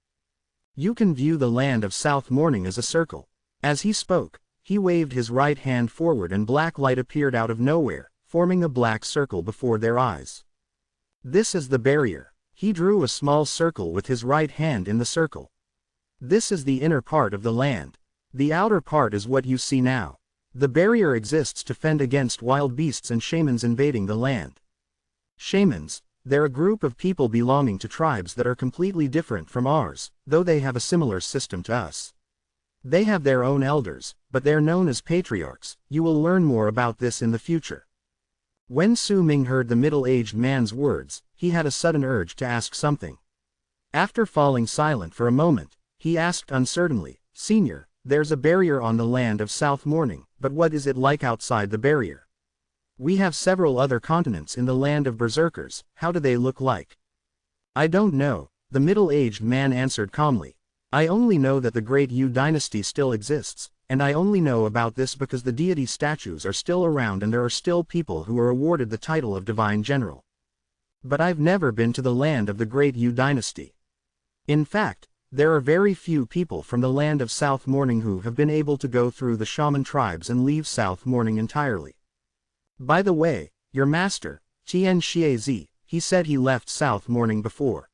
[SPEAKER 1] You can view the land of South Morning as a circle. As he spoke, he waved his right hand forward and black light appeared out of nowhere, forming a black circle before their eyes. This is the barrier. He drew a small circle with his right hand in the circle. This is the inner part of the land. The outer part is what you see now. The barrier exists to fend against wild beasts and shamans invading the land. Shamans, they're a group of people belonging to tribes that are completely different from ours, though they have a similar system to us. They have their own elders, but they're known as patriarchs. You will learn more about this in the future. When Su Ming heard the middle-aged man's words, he had a sudden urge to ask something. After falling silent for a moment, he asked uncertainly, Senior, there's a barrier on the land of South Morning, but what is it like outside the barrier? We have several other continents in the land of berserkers, how do they look like? I don't know, the middle-aged man answered calmly. I only know that the Great Yu dynasty still exists, and I only know about this because the deity statues are still around and there are still people who are awarded the title of Divine General. But I've never been to the land of the Great Yu dynasty. In fact, there are very few people from the land of South Morning who have been able to go through the shaman tribes and leave South Morning entirely. By the way, your master, Qian Xiezi, he said he left South Morning before.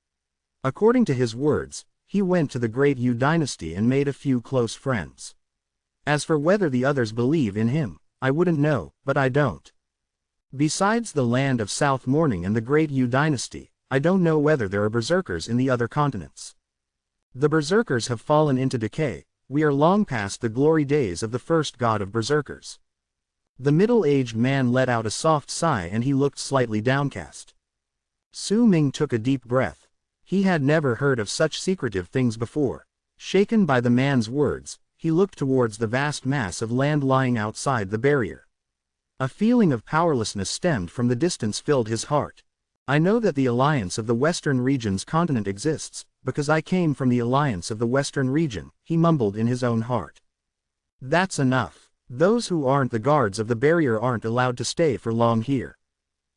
[SPEAKER 1] According to his words, he went to the Great Yu dynasty and made a few close friends. As for whether the others believe in him, I wouldn't know, but I don't. Besides the land of South Morning and the Great Yu dynasty, I don't know whether there are berserkers in the other continents. The berserkers have fallen into decay, we are long past the glory days of the first god of berserkers. The middle-aged man let out a soft sigh and he looked slightly downcast. Su Ming took a deep breath. He had never heard of such secretive things before. Shaken by the man's words, he looked towards the vast mass of land lying outside the barrier. A feeling of powerlessness stemmed from the distance filled his heart. I know that the alliance of the Western region's continent exists, because I came from the alliance of the Western region, he mumbled in his own heart. That's enough. Those who aren't the guards of the barrier aren't allowed to stay for long here.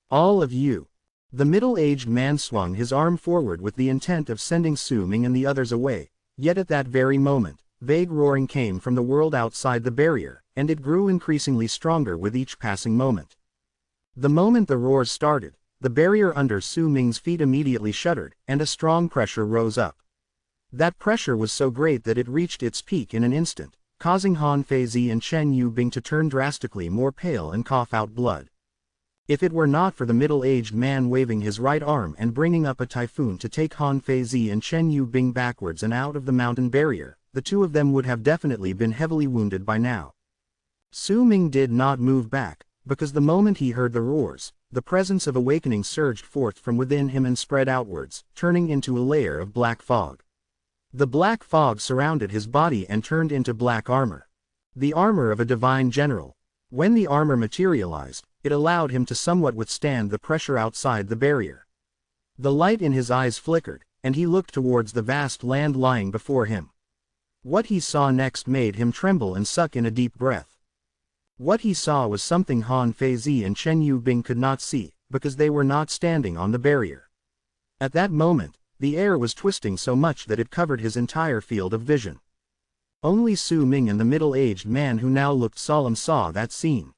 [SPEAKER 1] All of you. The middle-aged man swung his arm forward with the intent of sending Su Ming and the others away, yet at that very moment, vague roaring came from the world outside the barrier, and it grew increasingly stronger with each passing moment. The moment the roars started, the barrier under Su Ming's feet immediately shuddered, and a strong pressure rose up. That pressure was so great that it reached its peak in an instant, causing Han Feizi and Chen Yubing to turn drastically more pale and cough out blood. If it were not for the middle-aged man waving his right arm and bringing up a typhoon to take Han Feizi and Chen Yubing backwards and out of the mountain barrier, the two of them would have definitely been heavily wounded by now. Su Ming did not move back, because the moment he heard the roars, the presence of awakening surged forth from within him and spread outwards, turning into a layer of black fog. The black fog surrounded his body and turned into black armor. The armor of a divine general. When the armor materialized, it allowed him to somewhat withstand the pressure outside the barrier. The light in his eyes flickered, and he looked towards the vast land lying before him. What he saw next made him tremble and suck in a deep breath. What he saw was something Han Feizi and Chen Yubing could not see, because they were not standing on the barrier. At that moment, the air was twisting so much that it covered his entire field of vision. Only Su Ming and the middle-aged man who now looked solemn saw that scene.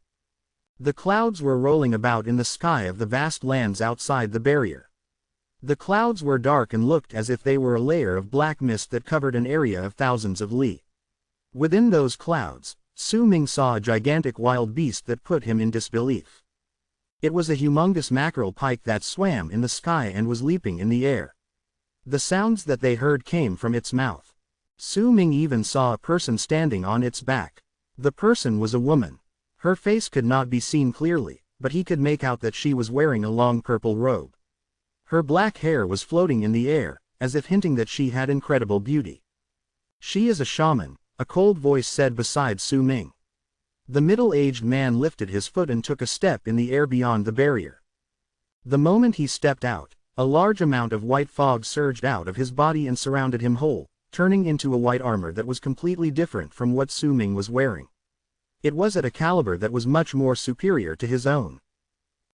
[SPEAKER 1] The clouds were rolling about in the sky of the vast lands outside the barrier. The clouds were dark and looked as if they were a layer of black mist that covered an area of thousands of li. Within those clouds, Su Ming saw a gigantic wild beast that put him in disbelief. It was a humongous mackerel pike that swam in the sky and was leaping in the air. The sounds that they heard came from its mouth. Su Ming even saw a person standing on its back. The person was a woman. Her face could not be seen clearly, but he could make out that she was wearing a long purple robe. Her black hair was floating in the air, as if hinting that she had incredible beauty. "She is a shaman," a cold voice said beside Su Ming. The middle-aged man lifted his foot and took a step in the air beyond the barrier. The moment he stepped out, a large amount of white fog surged out of his body and surrounded him whole, turning into a white armor that was completely different from what Su Ming was wearing. It was at a caliber that was much more superior to his own.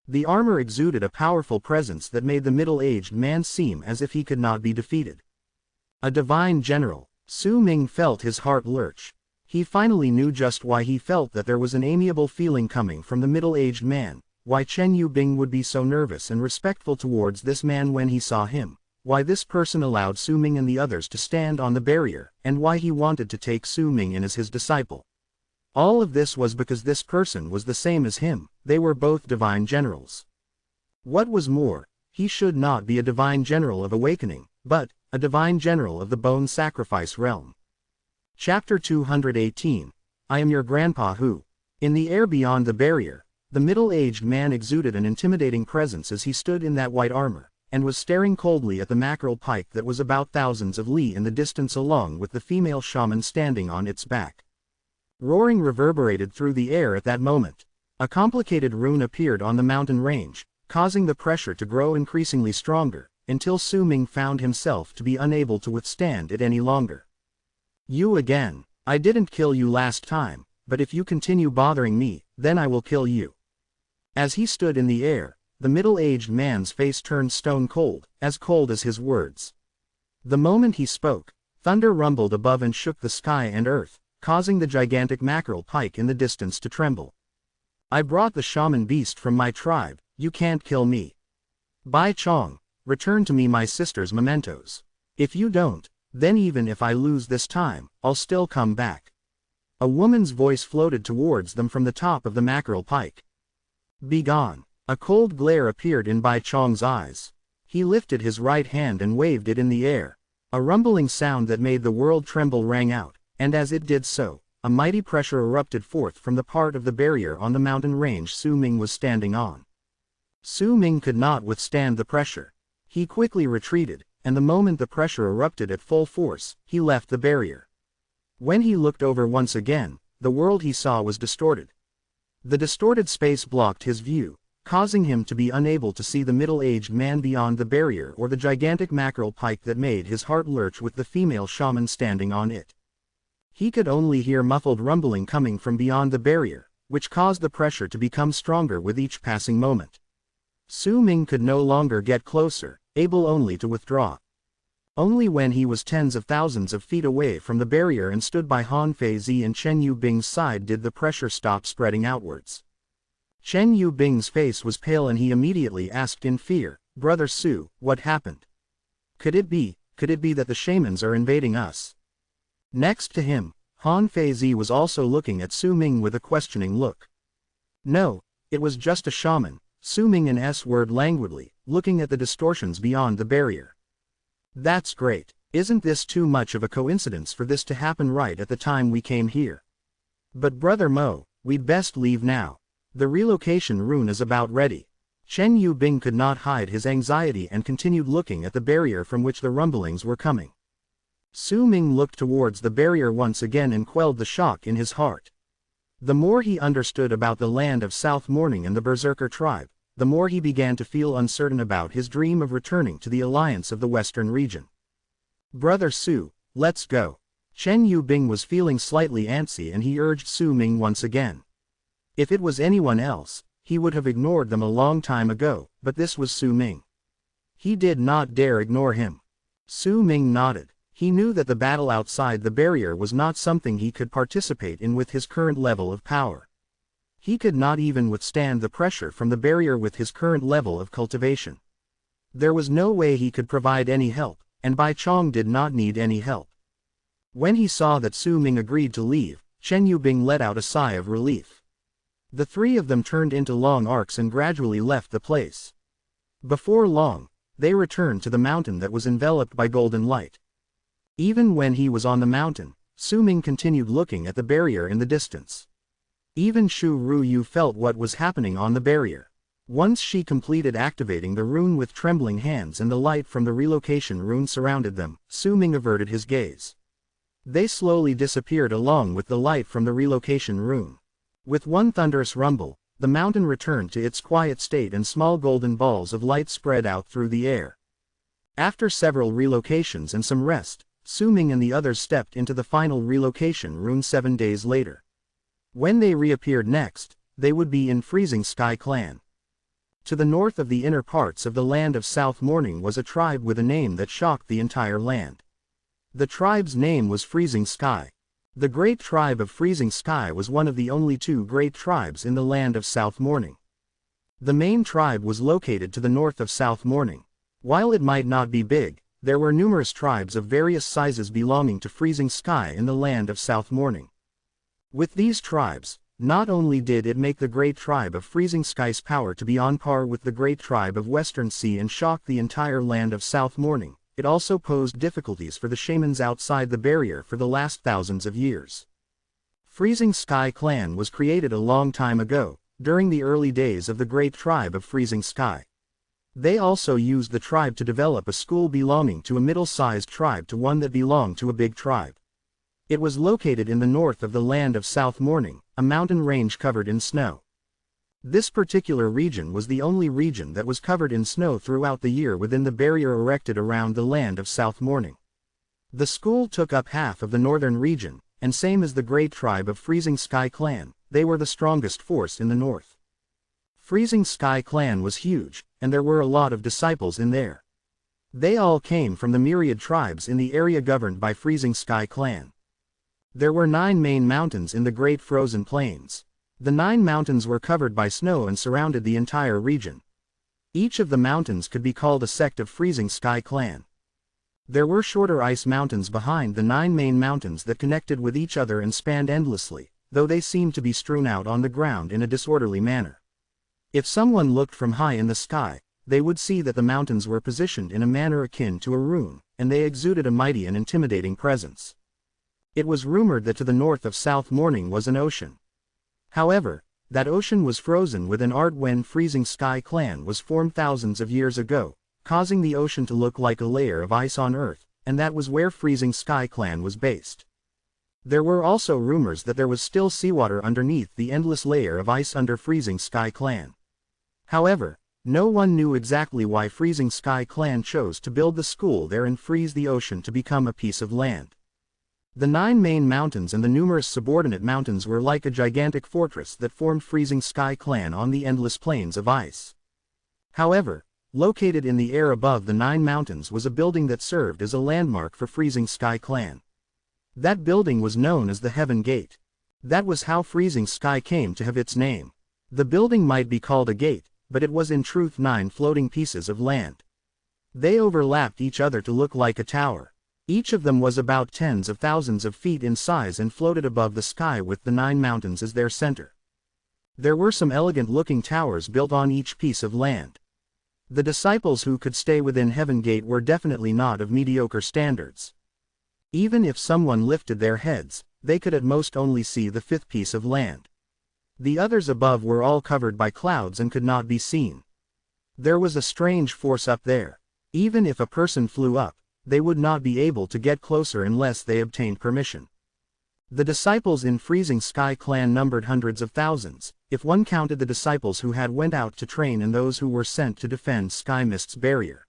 [SPEAKER 1] The armor exuded a powerful presence that made the middle-aged man seem as if he could not be defeated. A divine general. Su Ming felt his heart lurch. He finally knew just why he felt that there was an amiable feeling coming from the middle-aged man, why Chen Yubing would be so nervous and respectful towards this man when he saw him, why this person allowed Su Ming and the others to stand on the barrier, and why he wanted to take Su Ming in as his disciple. All of this was because this person was the same as him. They were both divine generals. What was more, he should not be a divine general of awakening, but a divine general of the bone sacrifice realm. Chapter 218. I am your grandpa who. In the air beyond the barrier, the middle-aged man exuded an intimidating presence as he stood in that white armor, and was staring coldly at the mackerel pike that was about thousands of li in the distance along with the female shaman standing on its back. Roaring reverberated through the air at that moment. A complicated rune appeared on the mountain range, causing the pressure to grow increasingly stronger, until Su Ming found himself to be unable to withstand it any longer. "You again. I didn't kill you last time, but if you continue bothering me, then I will kill you." As he stood in the air, the middle-aged man's face turned stone cold as his words. The moment he spoke, thunder rumbled above and shook the sky and earth, causing the gigantic mackerel pike in the distance to tremble. "I brought the shaman beast from my tribe. You can't kill me. Bai Chong, return to me my sister's mementos. If you don't, then even if I lose this time, I'll still come back." A woman's voice floated towards them from the top of the mackerel pike. "Begone." A cold glare appeared in Bai Chong's eyes. He lifted his right hand and waved it in the air. A rumbling sound that made the world tremble rang out, and as it did so, a mighty pressure erupted forth from the part of the barrier on the mountain range Su Ming was standing on. Su Ming could not withstand the pressure. He quickly retreated, and the moment the pressure erupted at full force, he left the barrier. When he looked over once again, the world he saw was distorted. The distorted space blocked his view, causing him to be unable to see the middle-aged man beyond the barrier or the gigantic mackerel pike that made his heart lurch with the female shaman standing on it. He could only hear muffled rumbling coming from beyond the barrier, which caused the pressure to become stronger with each passing moment. Su Ming could no longer get closer, able only to withdraw. Only when he was tens of thousands of feet away from the barrier and stood by Han Feizi and Chen Yubing's side did the pressure stop spreading outwards. Chen Yubing's face was pale and he immediately asked in fear, "Brother Su, what happened? Could it be that the shamans are invading us?" Next to him, Han Feizi was also looking at Su Ming with a questioning look. "No, it was just a shaman," Su Ming and S word languidly, looking at the distortions beyond the barrier. "That's great. Isn't this too much of a coincidence for this to happen right at the time we came here? But Brother Mo, we'd best leave now. The relocation rune is about ready." Chen Yubing could not hide his anxiety and continued looking at the barrier from which the rumblings were coming. Su Ming looked towards the barrier once again and quelled the shock in his heart. The more he understood about the land of South Morning and the Berserker tribe, the more he began to feel uncertain about his dream of returning to the alliance of the Western region. "Brother Su, let's go." Chen Yubing was feeling slightly antsy and he urged Su Ming once again. If it was anyone else, he would have ignored them a long time ago, but this was Su Ming. He did not dare ignore him. Su Ming nodded. He knew that the battle outside the barrier was not something he could participate in with his current level of power. He could not even withstand the pressure from the barrier with his current level of cultivation. There was no way he could provide any help, and Bai Chong did not need any help. When he saw that Su Ming agreed to leave, Chen Yubing let out a sigh of relief. The three of them turned into long arcs and gradually left the place. Before long, they returned to the mountain that was enveloped by golden light. Even when he was on the mountain, Su Ming continued looking at the barrier in the distance. Even Shu Ruyu felt what was happening on the barrier. Once she completed activating the rune with trembling hands and the light from the relocation rune surrounded them, Su Ming averted his gaze. They slowly disappeared along with the light from the relocation rune. With one thunderous rumble, the mountain returned to its quiet state and small golden balls of light spread out through the air. After several relocations and some rest, Su Ming and the others stepped into the final relocation rune 7 days later. When they reappeared next, they would be in Freezing Sky Clan. To the north of the inner parts of the land of South Morning was a tribe with a name that shocked the entire land. The tribe's name was Freezing Sky. The great tribe of Freezing Sky was one of the only 2 great tribes in the land of South Morning. The main tribe was located to the north of South Morning. While it might not be big, there were numerous tribes of various sizes belonging to Freezing Sky in the land of South Morning. With these tribes, not only did it make the great tribe of Freezing Sky's power to be on par with the great tribe of Western Sea and shock the entire land of South Morning, it also posed difficulties for the shamans outside the barrier for the last thousands of years. Freezing Sky Clan was created a long time ago, during the early days of the great tribe of Freezing Sky. They also used the tribe to develop a school belonging to a middle-sized tribe to one that belonged to a big tribe. It was located in the north of the land of South Morning, a mountain range covered in snow. This particular region was the only region that was covered in snow throughout the year within the barrier erected around the land of South Morning. The school took up half of the northern region, and same as the great tribe of Freezing Sky Clan, they were the strongest force in the north. Freezing Sky Clan was huge, and there were a lot of disciples in there. They all came from the myriad tribes in the area governed by Freezing Sky Clan. There were 9 main mountains in the Great Frozen Plains. The 9 mountains were covered by snow and surrounded the entire region. Each of the mountains could be called a sect of Freezing Sky Clan. There were shorter ice mountains behind the 9 main mountains that connected with each other and spanned endlessly, though they seemed to be strewn out on the ground in a disorderly manner. If someone looked from high in the sky, they would see that the mountains were positioned in a manner akin to a rune, and they exuded a mighty and intimidating presence. It was rumored that to the north of South Morning was an ocean. However, that ocean was frozen with an art when Freezing Sky Clan was formed thousands of years ago, causing the ocean to look like a layer of ice on Earth, and that was where Freezing Sky Clan was based. There were also rumors that there was still seawater underneath the endless layer of ice under Freezing Sky Clan. However, no one knew exactly why Freezing Sky Clan chose to build the school there and freeze the ocean to become a piece of land. The 9 main mountains and the numerous subordinate mountains were like a gigantic fortress that formed Freezing Sky Clan on the endless plains of ice. However, located in the air above the 9 mountains was a building that served as a landmark for Freezing Sky Clan. That building was known as the Heaven Gate. That was how Freezing Sky came to have its name. The building might be called a gate, but it was in truth 9 floating pieces of land. They overlapped each other to look like a tower. Each of them was about tens of thousands of feet in size and floated above the sky with the 9 mountains as their center. There were some elegant-looking towers built on each piece of land. The disciples who could stay within Heaven Gate were definitely not of mediocre standards. Even if someone lifted their heads, they could at most only see the 5th piece of land. The others above were all covered by clouds and could not be seen. There was a strange force up there. Even if a person flew up, they would not be able to get closer unless they obtained permission. The disciples in Freezing Sky Clan numbered hundreds of thousands, if one counted the disciples who had went out to train and those who were sent to defend Sky Mist's barrier.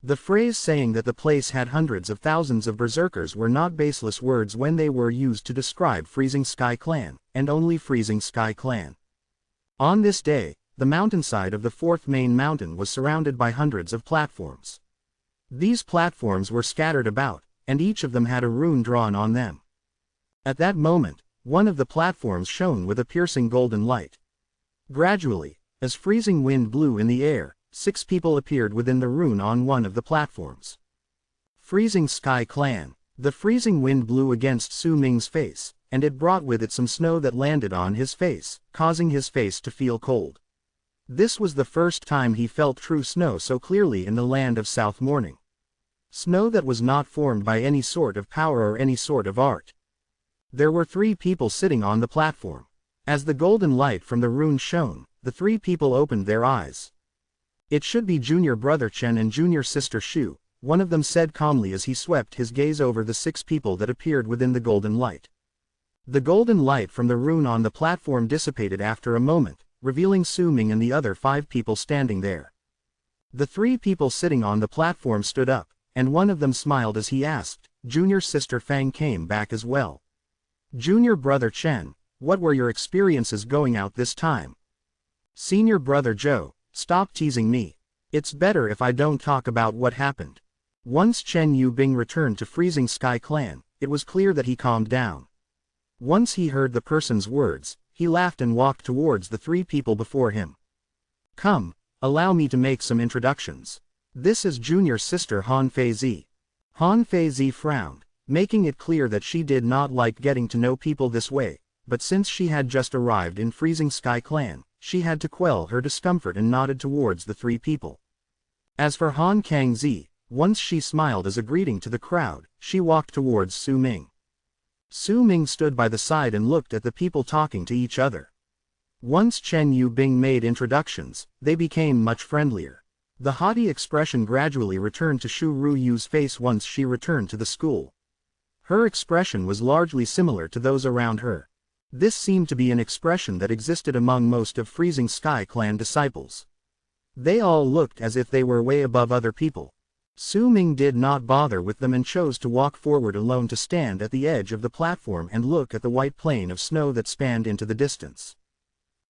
[SPEAKER 1] The phrase saying that the place had hundreds of thousands of berserkers were not baseless words when they were used to describe Freezing Sky Clan, and only Freezing Sky Clan. On this day, the mountainside of the 4th main mountain was surrounded by hundreds of platforms. These platforms were scattered about, and each of them had a rune drawn on them. At that moment, one of the platforms shone with a piercing golden light. Gradually, as freezing wind blew in the air, 6 people appeared within the rune on one of the platforms. Freezing Sky Clan. The freezing wind blew against Su Ming's face, and it brought with it some snow that landed on his face, causing his face to feel cold. This was the first time he felt true snow so clearly in the land of South Morning. Snow that was not formed by any sort of power or any sort of art. There were 3 people sitting on the platform. As the golden light from the rune shone, the 3 people opened their eyes. It should be junior brother Chen and junior sister Shu, one of them said calmly as he swept his gaze over the 6 people that appeared within the golden light. The golden light from the rune on the platform dissipated after a moment, revealing Su Ming and the other 5 people standing there. The 3 people sitting on the platform stood up, and one of them smiled as he asked, "Junior sister Fang came back as well. Junior brother Chen, what were your experiences going out this time?" "Senior brother Zhou, stop teasing me. It's better if I don't talk about what happened." Once Chen Yubing returned to Freezing Sky Clan, it was clear that he calmed down. Once he heard the person's words, he laughed and walked towards the 3 people before him. "Come, allow me to make some introductions. This is junior sister Han Feizi." Han Feizi frowned, making it clear that she did not like getting to know people this way, but since she had just arrived in Freezing Sky Clan, she had to quell her discomfort and nodded towards the 3 people. As for Han Kangzi, once she smiled as a greeting to the crowd, she walked towards Su Ming. Su Ming stood by the side and looked at the people talking to each other. Once Chen Yubing made introductions, they became much friendlier. The haughty expression gradually returned to Shu Ruyu's face once she returned to the school. Her expression was largely similar to those around her. This seemed to be an expression that existed among most of Freezing Sky Clan disciples. They all looked as if they were way above other people. Su Ming did not bother with them and chose to walk forward alone to stand at the edge of the platform and look at the white plain of snow that spanned into the distance.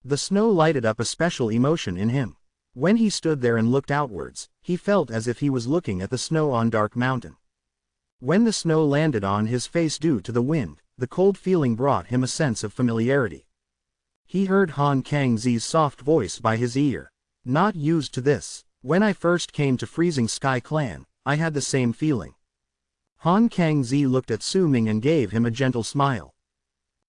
[SPEAKER 1] The snow lighted up a special emotion in him. When he stood there and looked outwards, he felt as if he was looking at the snow on dark mountain. When the snow landed on his face due to the wind, the cold feeling brought him a sense of familiarity. He heard Han Kangzi's soft voice by his ear. "Not used to this. When I first came to Freezing Sky Clan, I had the same feeling." Han Kangzi looked at Su Ming and gave him a gentle smile.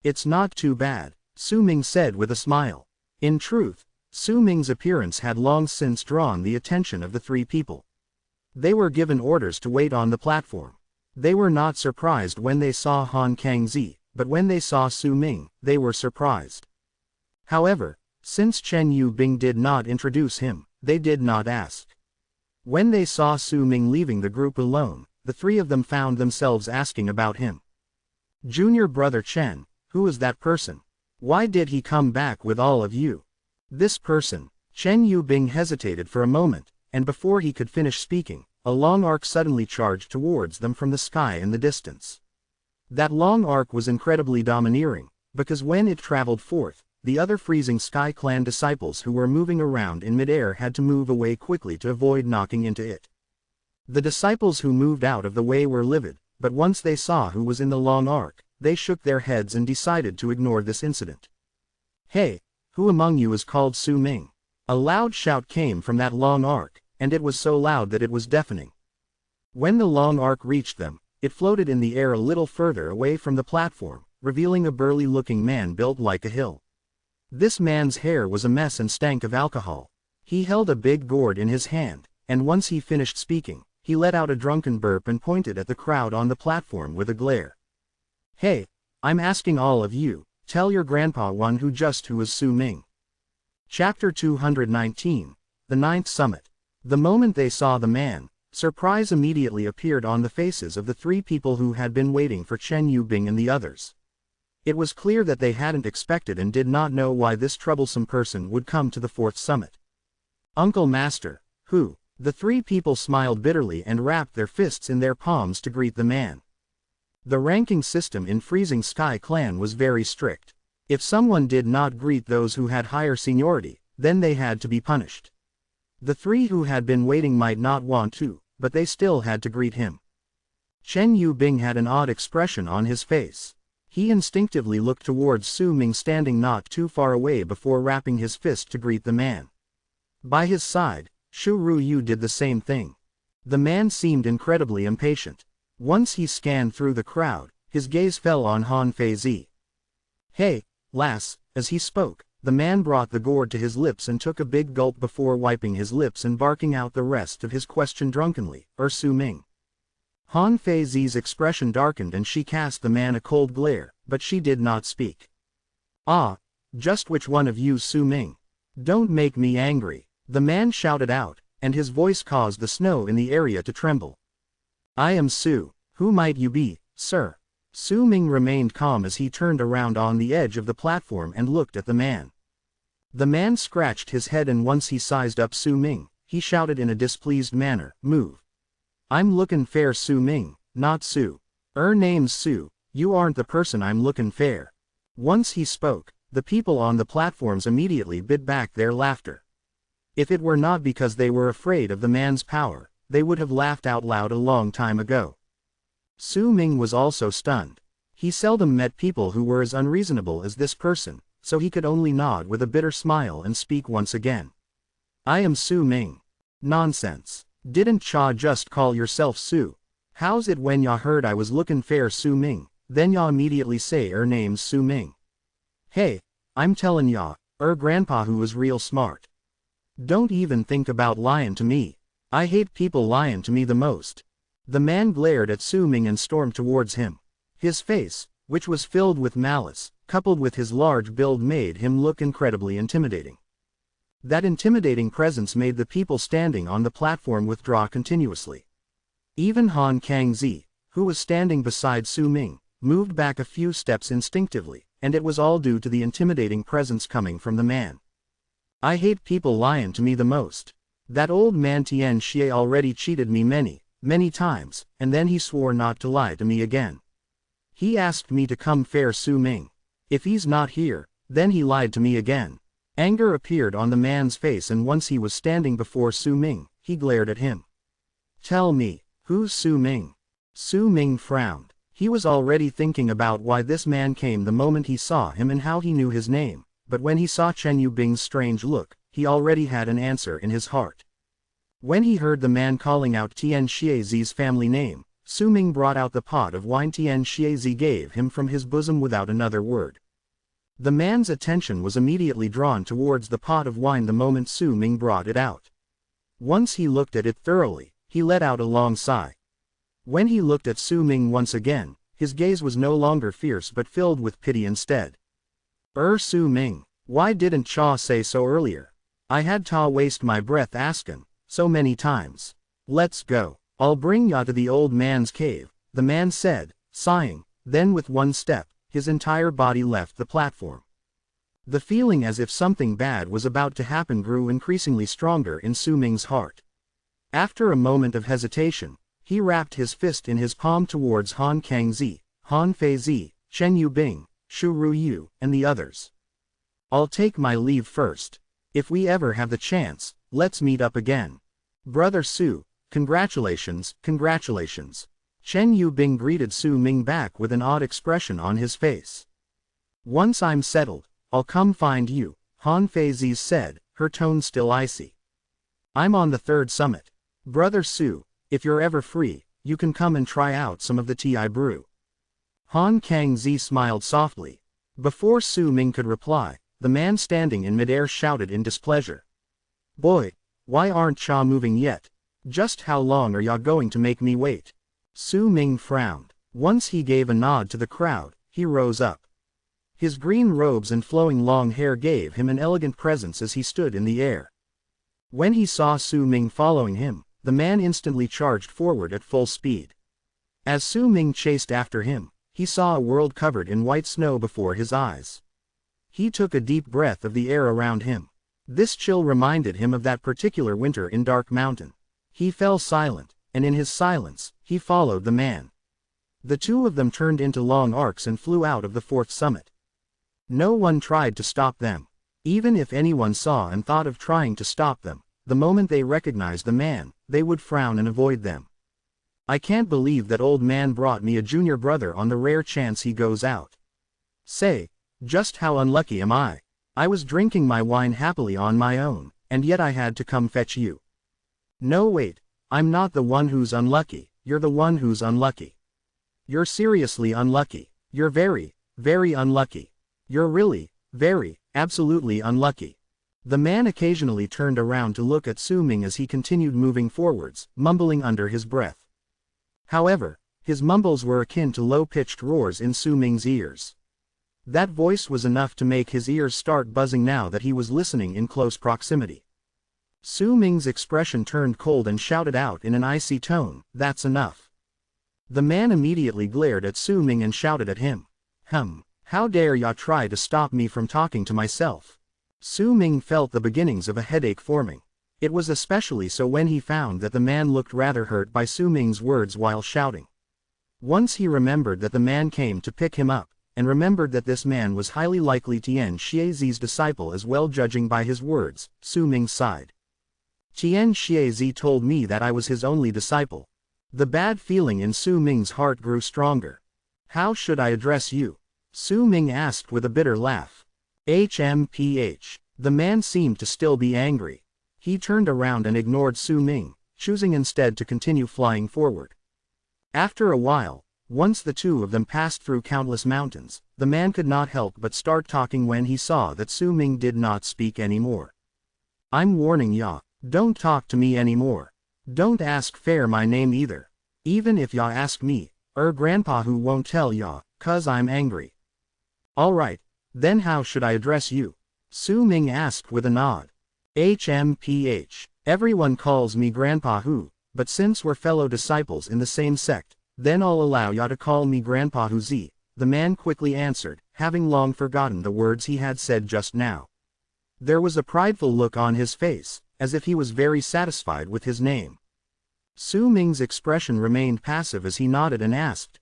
[SPEAKER 1] "It's not too bad," Su Ming said with a smile. In truth, Su Ming's appearance had long since drawn the attention of the 3 people. They were given orders to wait on the platform. They were not surprised when they saw Han Kangzi, but when they saw Su Ming, they were surprised. However, since Chen Yubing did not introduce him, they did not ask. When they saw Su Ming leaving the group alone, the 3 of them found themselves asking about him. "Junior brother Chen, who is that person? Why did he come back with all of you?" This person. Chen Yubing hesitated for a moment, and before he could finish speaking, a long arc suddenly charged towards them from the sky in the distance. That long arc was incredibly domineering, because when it traveled forth, the other Freezing Sky Clan disciples who were moving around in midair had to move away quickly to avoid knocking into it. The disciples who moved out of the way were livid, but once they saw who was in the long arc, they shook their heads and decided to ignore this incident. "Hey, who among you is called Su Ming?" A loud shout came from that long arc, and it was so loud that it was deafening. When the long arc reached them, it floated in the air a little further away from the platform, revealing a burly-looking man built like a hill. This man's hair was a mess and stank of alcohol. He held a big gourd in his hand, and once he finished speaking, he let out a drunken burp and pointed at the crowd on the platform with a glare. "Hey, I'm asking all of you, tell your grandpa who is Su Ming." Chapter 219, The Ninth Summit. The moment they saw the man, surprise immediately appeared on the faces of the 3 people who had been waiting for Chen Yubing and the others. It was clear that they hadn't expected and did not know why this troublesome person would come to the 4th summit. "Uncle Master, who?" The 3 people smiled bitterly and wrapped their fists in their palms to greet the man. The ranking system in Freezing Sky Clan was very strict. If someone did not greet those who had higher seniority, then they had to be punished. The 3 who had been waiting might not want to, but they still had to greet him. Chen Yubing had an odd expression on his face. He instinctively looked towards Su Ming standing not too far away before rapping his fist to greet the man. By his side, Shu Ruyu did the same thing. The man seemed incredibly impatient. Once he scanned through the crowd, his gaze fell on Han Feizi. "Hey, lass," as he spoke, the man brought the gourd to his lips and took a big gulp before wiping his lips and barking out the rest of his question drunkenly, Su Ming." Han Feizi's expression darkened and she cast the man a cold glare, but she did not speak. "Ah, just which one of you, Su Ming? Don't make me angry," the man shouted out, and his voice caused the snow in the area to tremble. "I am Su. Who might you be, sir?" Su Ming remained calm as he turned around on the edge of the platform and looked at the man. The man scratched his head and once he sized up Su Ming, he shouted in a displeased manner, "Move. I'm lookin' fair Su Ming, not Su. Name's Su, you aren't the person I'm lookin' fair." Once he spoke, the people on the platforms immediately bit back their laughter. If it were not because they were afraid of the man's power, they would have laughed out loud a long time ago. Su Ming was also stunned. He seldom met people who were as unreasonable as this person, so he could only nod with a bitter smile and speak once again. "I am Su Ming." "Nonsense. Didn't cha just call yourself Su? How's it when ya heard I was lookin' fair Su Ming, then ya immediately say name's Su Ming? Hey, I'm tellin' ya, grandpa who was real smart. Don't even think about lyin' to me. I hate people lyin' to me the most." The man glared at Su Ming and stormed towards him. His face, which was filled with malice, coupled with his large build made him look incredibly intimidating. That intimidating presence made the people standing on the platform withdraw continuously. Even Han Kangzi, who was standing beside Su Ming, moved back a few steps instinctively, and it was all due to the intimidating presence coming from the man. "I hate people lyin' to me the most. That old man Tian Xie already cheated me many times, and then he swore not to lie to me again. He asked me to come fair Su Ming. If he's not here, then he lied to me again." Anger appeared on the man's face and once he was standing before Su Ming, he glared at him. "Tell me, who's Su Ming?" Su Ming frowned. He was already thinking about why this man came the moment he saw him and how he knew his name, but when he saw Chen Yubing's strange look, he already had an answer in his heart. When he heard the man calling out Tian Xiezi's family name, Su Ming brought out the pot of wine Tian Xiezi gave him from his bosom without another word. The man's attention was immediately drawn towards the pot of wine the moment Su Ming brought it out. Once he looked at it thoroughly, he let out a long sigh. When he looked at Su Ming once again, his gaze was no longer fierce but filled with pity instead. Su Ming, why didn't cha say so earlier? I had ta waste my breath askin' so many times. Let's go. I'll bring ya to the old man's cave, the man said, sighing, then with one step, his entire body left the platform. The feeling as if something bad was about to happen grew increasingly stronger in Su Ming's heart. After a moment of hesitation, he wrapped his fist in his palm towards Han Kangzi, Han Feizi, Chen Yubing, Shu Ruyu, and the others. "I'll take my leave first. If we ever have the chance, let's meet up again. Brother Su, congratulations, congratulations." Chen Yubing greeted Su Ming back with an odd expression on his face. "Once I'm settled, I'll come find you," Han Feizi said, her tone still icy. "I'm on the third summit. Brother Su, if you're ever free, you can come and try out some of the tea I brew." Han Kangzi smiled softly. Before Su Ming could reply, the man standing in midair shouted in displeasure. "Boy, why aren't cha moving yet? Just how long are ya going to make me wait?" Su Ming frowned. Once he gave a nod to the crowd, he rose up. His green robes and flowing long hair gave him an elegant presence as he stood in the air. When he saw Su Ming following him, the man instantly charged forward at full speed. As Su Ming chased after him, he saw a world covered in white snow before his eyes. He took a deep breath of the air around him. This chill reminded him of that particular winter in Dark Mountain. He fell silent, and in his silence, he followed the man. The two of them turned into long arcs and flew out of the fourth summit. No one tried to stop them. Even if anyone saw and thought of trying to stop them, the moment they recognized the man, they would frown and avoid them. I can't believe that old man brought me a junior brother on the rare chance he goes out. Say, just how unlucky am I? I was drinking my wine happily on my own, and yet I had to come fetch you. No wait, I'm not the one who's unlucky, you're the one who's unlucky. You're seriously unlucky. You're very, very unlucky. You're really, very, absolutely unlucky. The man occasionally turned around to look at Su Ming as he continued moving forwards, mumbling under his breath. However, his mumbles were akin to low-pitched roars in Su Ming's ears. That voice was enough to make his ears start buzzing now that he was listening in close proximity. Su Ming's expression turned cold and shouted out in an icy tone, "That's enough." The man immediately glared at Su Ming and shouted at him. How dare ya try to stop me from talking to myself? Su Ming felt the beginnings of a headache forming. It was especially so when he found that the man looked rather hurt by Su Ming's words while shouting. Once he remembered that the man came to pick him up, and remembered that this man was highly likely Tian Xiezi's disciple as well, judging by his words, Su Ming sighed. Tian Xiezi told me that I was his only disciple. The bad feeling in Su Ming's heart grew stronger. How should I address you? Su Ming asked with a bitter laugh. HMPH. The man seemed to still be angry. He turned around and ignored Su Ming, choosing instead to continue flying forward. After a while, once the two of them passed through countless mountains, the man could not help but start talking when he saw that Su Ming did not speak anymore. I'm warning ya, don't talk to me anymore. Don't ask fair my name either. Even if ya ask me, grandpa who won't tell ya, 'cause I'm angry. Alright, then how should I address you? Su Ming asked with a nod. HMPH. Everyone calls me Grandpa Hu, but since we're fellow disciples in the same sect, then I'll allow ya to call me Grandpa Hu Z, the man quickly answered, having long forgotten the words he had said just now. There was a prideful look on his face, as if he was very satisfied with his name. Su Ming's expression remained passive as he nodded and asked,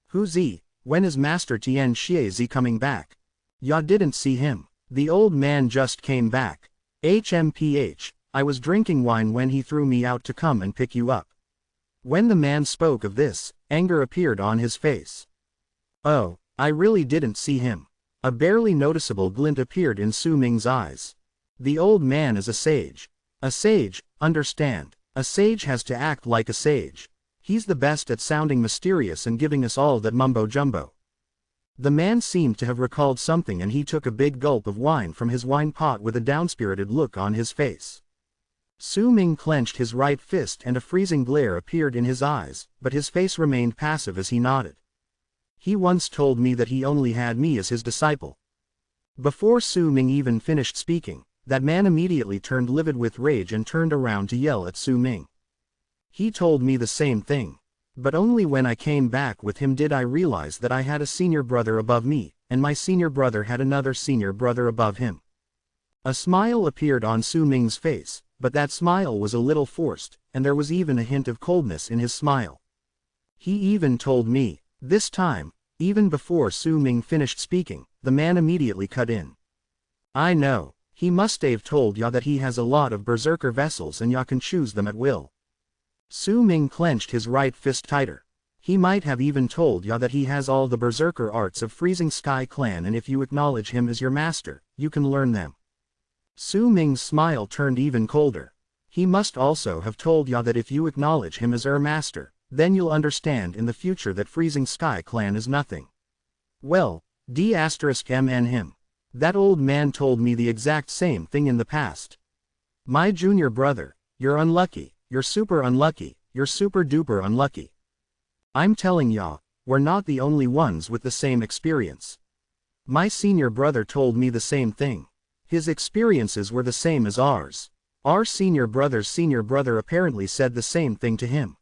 [SPEAKER 1] Hu Z, when is Master Tian Xiezi coming back? Ya didn't see him. The old man just came back. HMPH, I was drinking wine when he threw me out to come and pick you up. When the man spoke of this, anger appeared on his face. Oh, I really didn't see him. A barely noticeable glint appeared in Su Ming's eyes. The old man is a sage. A sage, understand. A sage has to act like a sage. He's the best at sounding mysterious and giving us all that mumbo-jumbo. The man seemed to have recalled something and he took a big gulp of wine from his wine pot with a downspirited look on his face. Su Ming clenched his right fist and a freezing glare appeared in his eyes, but his face remained passive as he nodded. He once told me that he only had me as his disciple. Before Su Ming even finished speaking, that man immediately turned livid with rage and turned around to yell at Su Ming. He told me the same thing. But only when I came back with him did I realize that I had a senior brother above me, and my senior brother had another senior brother above him. A smile appeared on Su Ming's face, but that smile was a little forced, and there was even a hint of coldness in his smile. He even told me. This time, even before Su Ming finished speaking, the man immediately cut in. I know. He must have told ya that he has a lot of berserker vessels and ya can choose them at will. Su Ming clenched his right fist tighter. He might have even told ya that he has all the berserker arts of Freezing Sky Clan and if you acknowledge him as your master, you can learn them. Su Ming's smile turned even colder. He must also have told ya that if you acknowledge him as master, then you'll understand in the future that Freezing Sky Clan is nothing. Well, D*MN him. That old man told me the exact same thing in the past. My junior brother, you're unlucky, you're super unlucky, you're super duper unlucky. I'm telling ya, we're not the only ones with the same experience. My senior brother told me the same thing. His experiences were the same as ours. Our senior brother apparently said the same thing to him.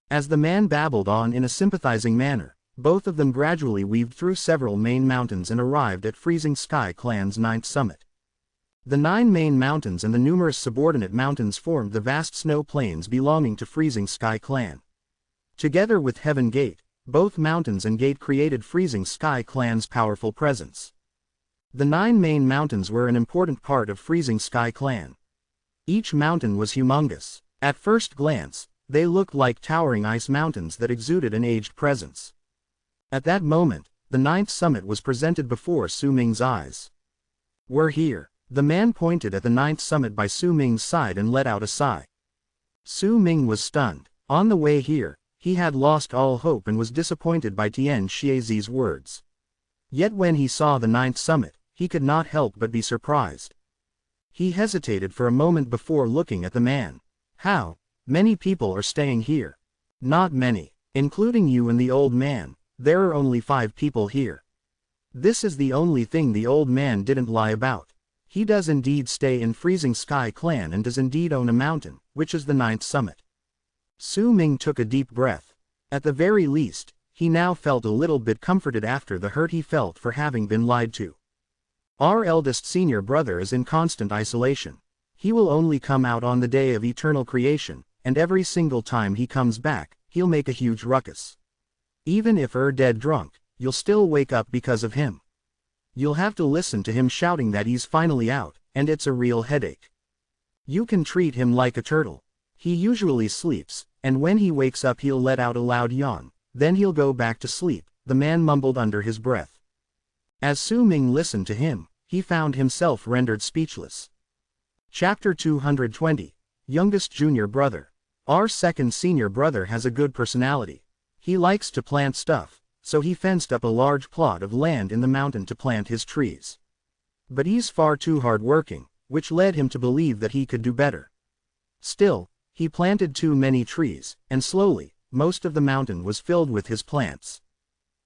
[SPEAKER 1] As the man babbled on in a sympathizing manner, both of them gradually weaved through several main mountains and arrived at Freezing Sky Clan's 9th summit. The 9 main mountains and the numerous subordinate mountains formed the vast snow plains belonging to Freezing Sky Clan. Together with Heaven Gate, both mountains and gate created Freezing Sky Clan's powerful presence. The 9 main mountains were an important part of Freezing Sky Clan. Each mountain was humongous. At first glance, They looked like towering ice mountains that exuded an aged presence. At that moment, the ninth summit was presented before Su Ming's eyes. "We're here." The man pointed at the ninth summit by Su Ming's side and let out a sigh. Su Ming was stunned. On the way here, he had lost all hope and was disappointed by Tian Xiaozi's words. Yet when he saw the ninth summit, he could not help but be surprised. He hesitated for a moment before looking at the man. "How many people are staying here?" "Not many. Including you and the old man, there are only 5 people here." This is the only thing the old man didn't lie about. He does indeed stay in Freezing Sky Clan and does indeed own a mountain, which is the ninth summit. Su Ming took a deep breath. At the very least, he now felt a little bit comforted after the hurt he felt for having been lied to. Our eldest senior brother is in constant isolation. He will only come out on the day of eternal creation, and every single time he comes back, he'll make a huge ruckus. Even if you're dead drunk, you'll still wake up because of him. You'll have to listen to him shouting that he's finally out, and it's a real headache. You can treat him like a turtle. He usually sleeps, and when he wakes up he'll let out a loud yawn, then he'll go back to sleep, the man mumbled under his breath. As Su Ming listened to him, he found himself rendered speechless. Chapter 220. Youngest Junior Brother. Our second senior brother has a good personality. He likes to plant stuff, so he fenced up a large plot of land in the mountain to plant his trees. But he's far too hard-working, which led him to believe that he could do better. Still, he planted too many trees, and slowly, most of the mountain was filled with his plants.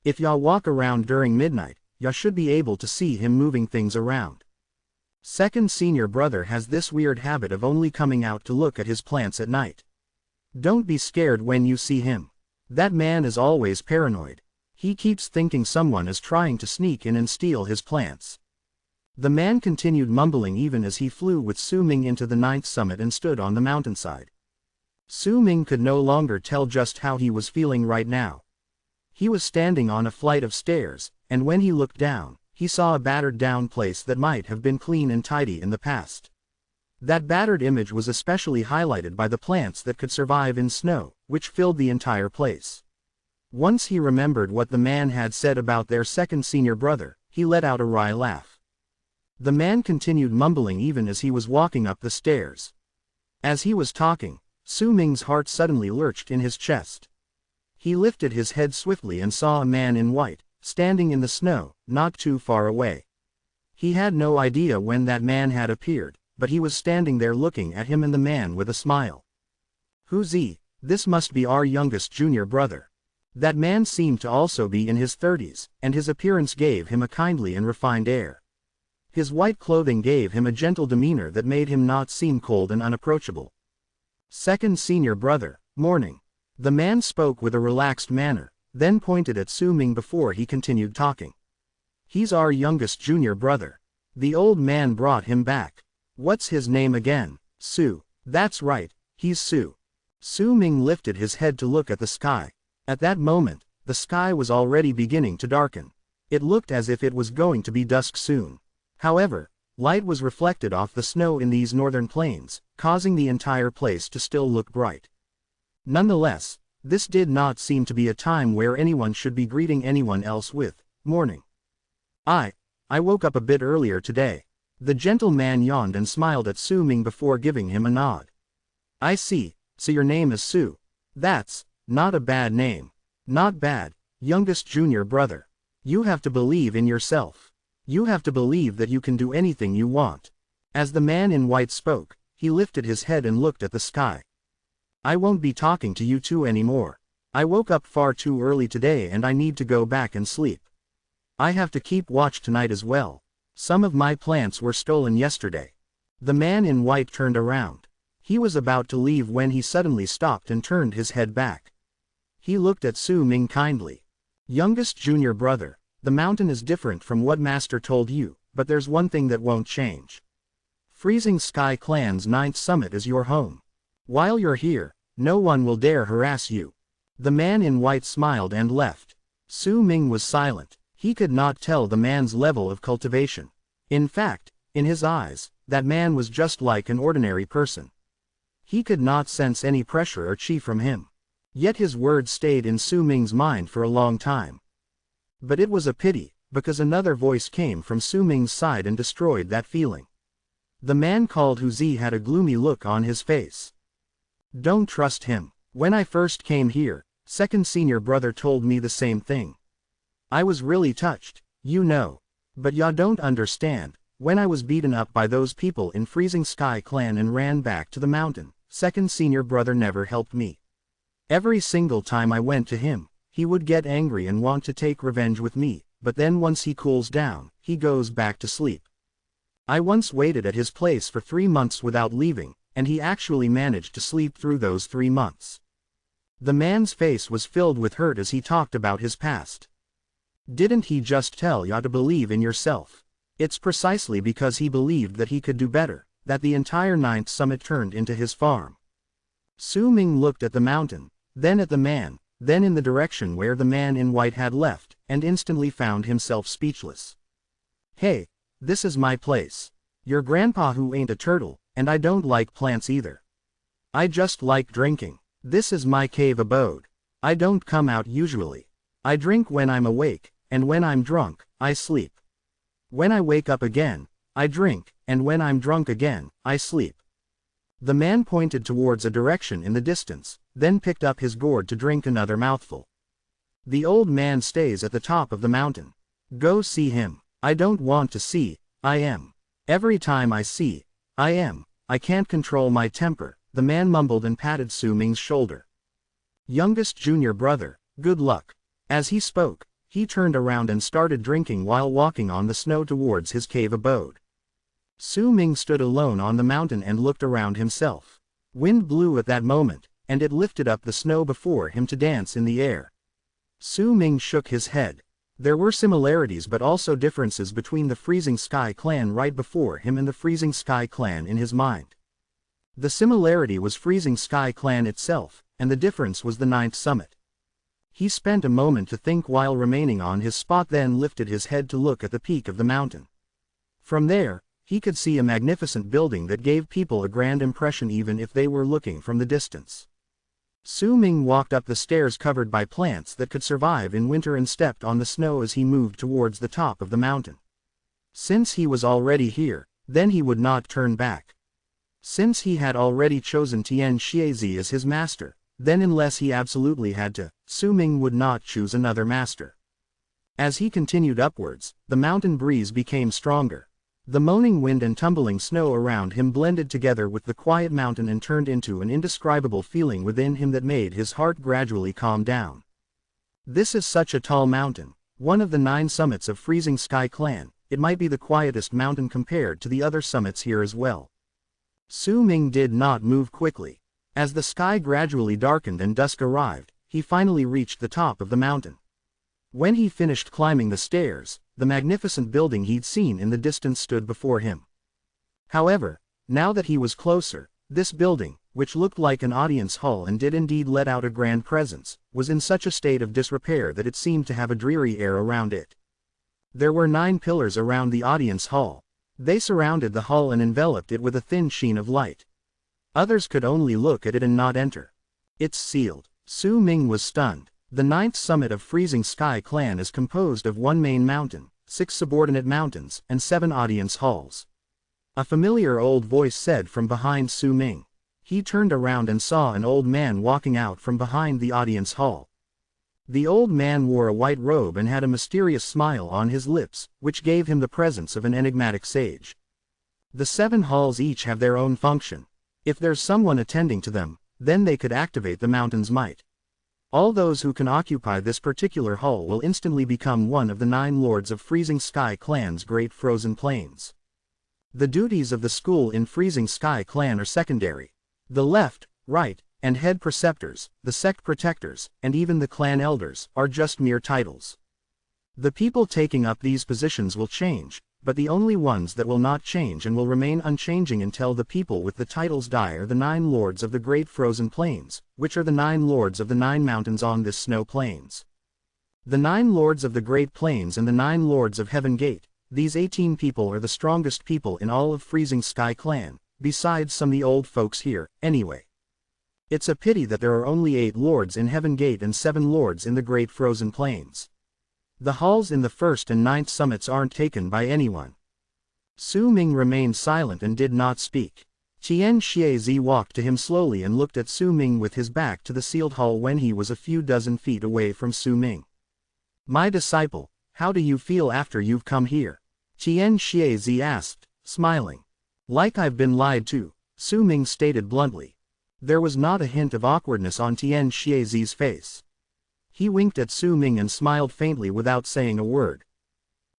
[SPEAKER 1] If y'all walk around during midnight, y'all should be able to see him moving things around. Second senior brother has this weird habit of only coming out to look at his plants at night. Don't be scared when you see him. That man is always paranoid. He keeps thinking someone is trying to sneak in and steal his plants. The man continued mumbling even as he flew with Su Ming into the ninth summit and stood on the mountainside. Su Ming could no longer tell just how he was feeling right now. He was standing on a flight of stairs, and when he looked down, he saw a battered down place that might have been clean and tidy in the past. That battered image was especially highlighted by the plants that could survive in snow, which filled the entire place. Once he remembered what the man had said about their second senior brother, he let out a wry laugh. The man continued mumbling even as he was walking up the stairs. As he was talking, Su Ming's heart suddenly lurched in his chest. He lifted his head swiftly and saw a man in white, standing in the snow, not too far away. He had no idea when that man had appeared, but he was standing there looking at him and the man with a smile. "Who's he? This must be our youngest junior brother." That man seemed to also be in his 30s, and his appearance gave him a kindly and refined air. His white clothing gave him a gentle demeanor that made him not seem cold and unapproachable. "Second senior brother, morning." The man spoke with a relaxed manner, then pointed at Su Ming before he continued talking. "He's our youngest junior brother. The old man brought him back." "What's his name again?" "Su." "That's right, he's Su." Su Ming lifted his head to look at the sky. At that moment, the sky was already beginning to darken. It looked as if it was going to be dusk soon. However, light was reflected off the snow in these northern plains, causing the entire place to still look bright. Nonetheless, this did not seem to be a time where anyone should be greeting anyone else with, "Morning." I woke up a bit earlier today." The gentle man yawned and smiled at Su Ming before giving him a nod. "I see, so your name is Su. That's not a bad name." "Not bad, youngest junior brother. You have to believe in yourself. You have to believe that you can do anything you want." As the man in white spoke, he lifted his head and looked at the sky. "I won't be talking to you two anymore. I woke up far too early today and I need to go back and sleep. I have to keep watch tonight as well. Some of my plants were stolen yesterday." The man in white turned around. He was about to leave when he suddenly stopped and turned his head back. He looked at Su Ming kindly. "Youngest junior brother, the mountain is different from what Master told you, but there's one thing that won't change. Freezing Sky Clan's ninth summit is your home. While you're here, no one will dare harass you." The man in white smiled and left. Su Ming was silent. He could not tell the man's level of cultivation. In fact, in his eyes, that man was just like an ordinary person. He could not sense any pressure or chi from him. Yet his words stayed in Su Ming's mind for a long time. But it was a pity, because another voice came from Su Ming's side and destroyed that feeling. The man called Hu Zi had a gloomy look on his face. Don't trust him. When I first came here, second senior brother told me the same thing. I was really touched, you know. But ya don't understand, when I was beaten up by those people in Freezing Sky Clan and ran back to the mountain, second senior brother never helped me. Every single time I went to him, he would get angry and want to take revenge with me, but then once he cools down, he goes back to sleep. I once waited at his place for 3 months without leaving, and he actually managed to sleep through those 3 months. The man's face was filled with hurt as he talked about his past. Didn't he just tell ya to believe in yourself? It's precisely because he believed that he could do better, that the entire 9th summit turned into his farm. Su Ming looked at the mountain, then at the man, then in the direction where the man in white had left, and instantly found himself speechless. Hey, this is my place. Your grandpa who ain't a turtle, and I don't like plants either. I just like drinking. This is my cave abode. I don't come out usually. I drink when I'm awake, and when I'm drunk, I sleep. When I wake up again, I drink, and when I'm drunk again, I sleep. The man pointed towards a direction in the distance, then picked up his gourd to drink another mouthful. The old man stays at the top of the mountain. Go see him. I don't want to see, I am. Every time I see, I am. I can't control my temper, the man mumbled and patted Su Ming's shoulder. Youngest junior brother, good luck. As he spoke, he turned around and started drinking while walking on the snow towards his cave abode. Su Ming stood alone on the mountain and looked around himself. Wind blew at that moment, and it lifted up the snow before him to dance in the air. Su Ming shook his head. There were similarities but also differences between the Freezing Sky Clan right before him and the Freezing Sky Clan in his mind. The similarity was Freezing Sky Clan itself, and the difference was the 9th summit. He spent a moment to think while remaining on his spot, then lifted his head to look at the peak of the mountain. From there, he could see a magnificent building that gave people a grand impression even if they were looking from the distance. Su Ming walked up the stairs covered by plants that could survive in winter and stepped on the snow as he moved towards the top of the mountain. Since he was already here, then he would not turn back. Since he had already chosen Tian Xiezi as his master, then unless he absolutely had to, Su Ming would not choose another master. As he continued upwards, the mountain breeze became stronger. The moaning wind and tumbling snow around him blended together with the quiet mountain and turned into an indescribable feeling within him that made his heart gradually calm down. This is such a tall mountain, one of the 9 summits of Freezing Sky Clan. It might be the quietest mountain compared to the other summits here as well. Su Ming did not move quickly. As the sky gradually darkened and dusk arrived, he finally reached the top of the mountain. When he finished climbing the stairs, the magnificent building he'd seen in the distance stood before him. However, now that he was closer, this building, which looked like an audience hall and did indeed let out a grand presence, was in such a state of disrepair that it seemed to have a dreary air around it. There were 9 pillars around the audience hall. They surrounded the hall and enveloped it with a thin sheen of light. Others could only look at it and not enter. It's sealed. Su Ming was stunned. The 9th summit of Freezing Sky Clan is composed of 1 main mountain, 6 subordinate mountains, and 7 audience halls. A familiar old voice said from behind Su Ming. He turned around and saw an old man walking out from behind the audience hall. The old man wore a white robe and had a mysterious smile on his lips, which gave him the presence of an enigmatic sage. The 7 halls each have their own function. If there's someone attending to them, then they could activate the mountain's might. All those who can occupy this particular hall will instantly become one of the 9 lords of Freezing Sky Clan's Great Frozen Plains. The duties of the school in Freezing Sky Clan are secondary. The left, right, and head preceptors, the sect protectors, and even the clan elders, are just mere titles. The people taking up these positions will change, but the only ones that will not change and will remain unchanging until the people with the titles die are the 9 lords of the Great Frozen Plains, which are the 9 lords of the 9 mountains on this snow plains. The 9 lords of the Great Plains and the 9 lords of Heaven Gate, these 18 people are the strongest people in all of Freezing Sky Clan, besides some the old folks here, anyway. It's a pity that there are only 8 lords in Heaven Gate and 7 lords in the Great Frozen Plains. The halls in the 1st and 9th summits aren't taken by anyone. Su Ming remained silent and did not speak. Tian Xiezi walked to him slowly and looked at Su Ming with his back to the sealed hall when he was a few dozen feet away from Su Ming. My disciple, how do you feel after you've come here? Tian Xiezi asked, smiling. Like I've been lied to, Su Ming stated bluntly. There was not a hint of awkwardness on Tian Xiezi's face. He winked at Su Ming and smiled faintly without saying a word.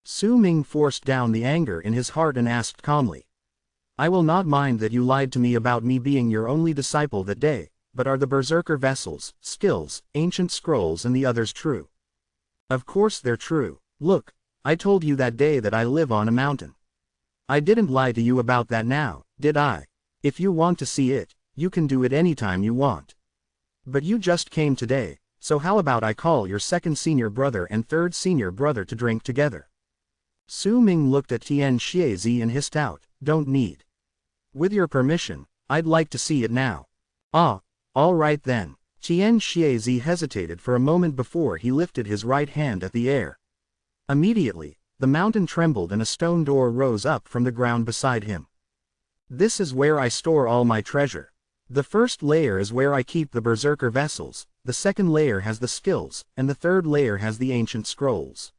[SPEAKER 1] Su Ming forced down the anger in his heart and asked calmly. I will not mind that you lied to me about me being your only disciple that day, but are the berserker vessels, skills, ancient scrolls and the others true? Of course they're true. Look, I told you that day that I live on a mountain. I didn't lie to you about that now, did I? If you want to see it, you can do it anytime you want. But you just came today, so how about I call your 2nd senior brother and 3rd senior brother to drink together? Su Ming looked at Tian Xiezi and hissed out, don't need. With your permission, I'd like to see it now. Ah, all right then. Tian Xiezi hesitated for a moment before he lifted his right hand at the air. Immediately, the mountain trembled and a stone door rose up from the ground beside him. This is where I store all my treasure. The 1st layer is where I keep the berserker vessels, the 2nd layer has the skills, and the 3rd layer has the ancient scrolls.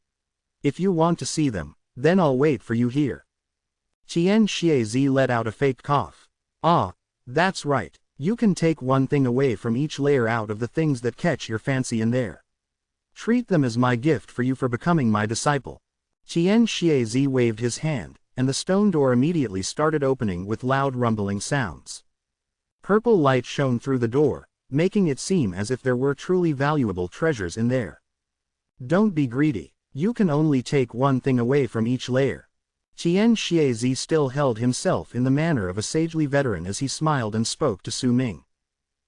[SPEAKER 1] If you want to see them, then I'll wait for you here. Tian Xiezi let out a fake cough. Ah, that's right, you can take one thing away from each layer out of the things that catch your fancy in there. Treat them as my gift for you for becoming my disciple. Tian Xiezi waved his hand, and the stone door immediately started opening with loud rumbling sounds. Purple light shone through the door, making it seem as if there were truly valuable treasures in there. Don't be greedy. You can only take one thing away from each layer. Tian Xiezi still held himself in the manner of a sagely veteran as he smiled and spoke to Su Ming.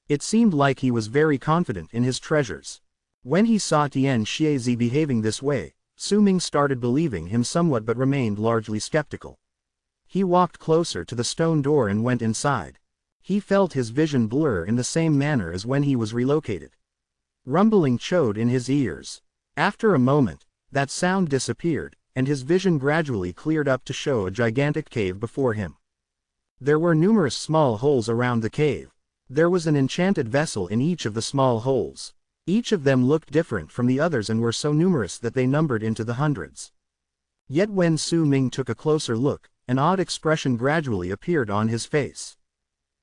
[SPEAKER 1] It seemed like he was very confident in his treasures. When he saw Tian Xiezi behaving this way, Su Ming started believing him somewhat but remained largely skeptical. He walked closer to the stone door and went inside. He felt his vision blur in the same manner as when he was relocated. Rumbling chode in his ears. After a moment, that sound disappeared, and his vision gradually cleared up to show a gigantic cave before him. There were numerous small holes around the cave. There was an enchanted vessel in each of the small holes. Each of them looked different from the others and were so numerous that they numbered into the hundreds. Yet when Su Ming took a closer look, an odd expression gradually appeared on his face.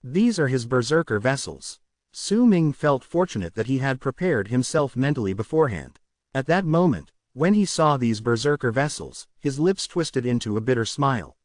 [SPEAKER 1] These are his berserker vessels. Su Ming felt fortunate that he had prepared himself mentally beforehand. At that moment, when he saw these berserker vessels, his lips twisted into a bitter smile.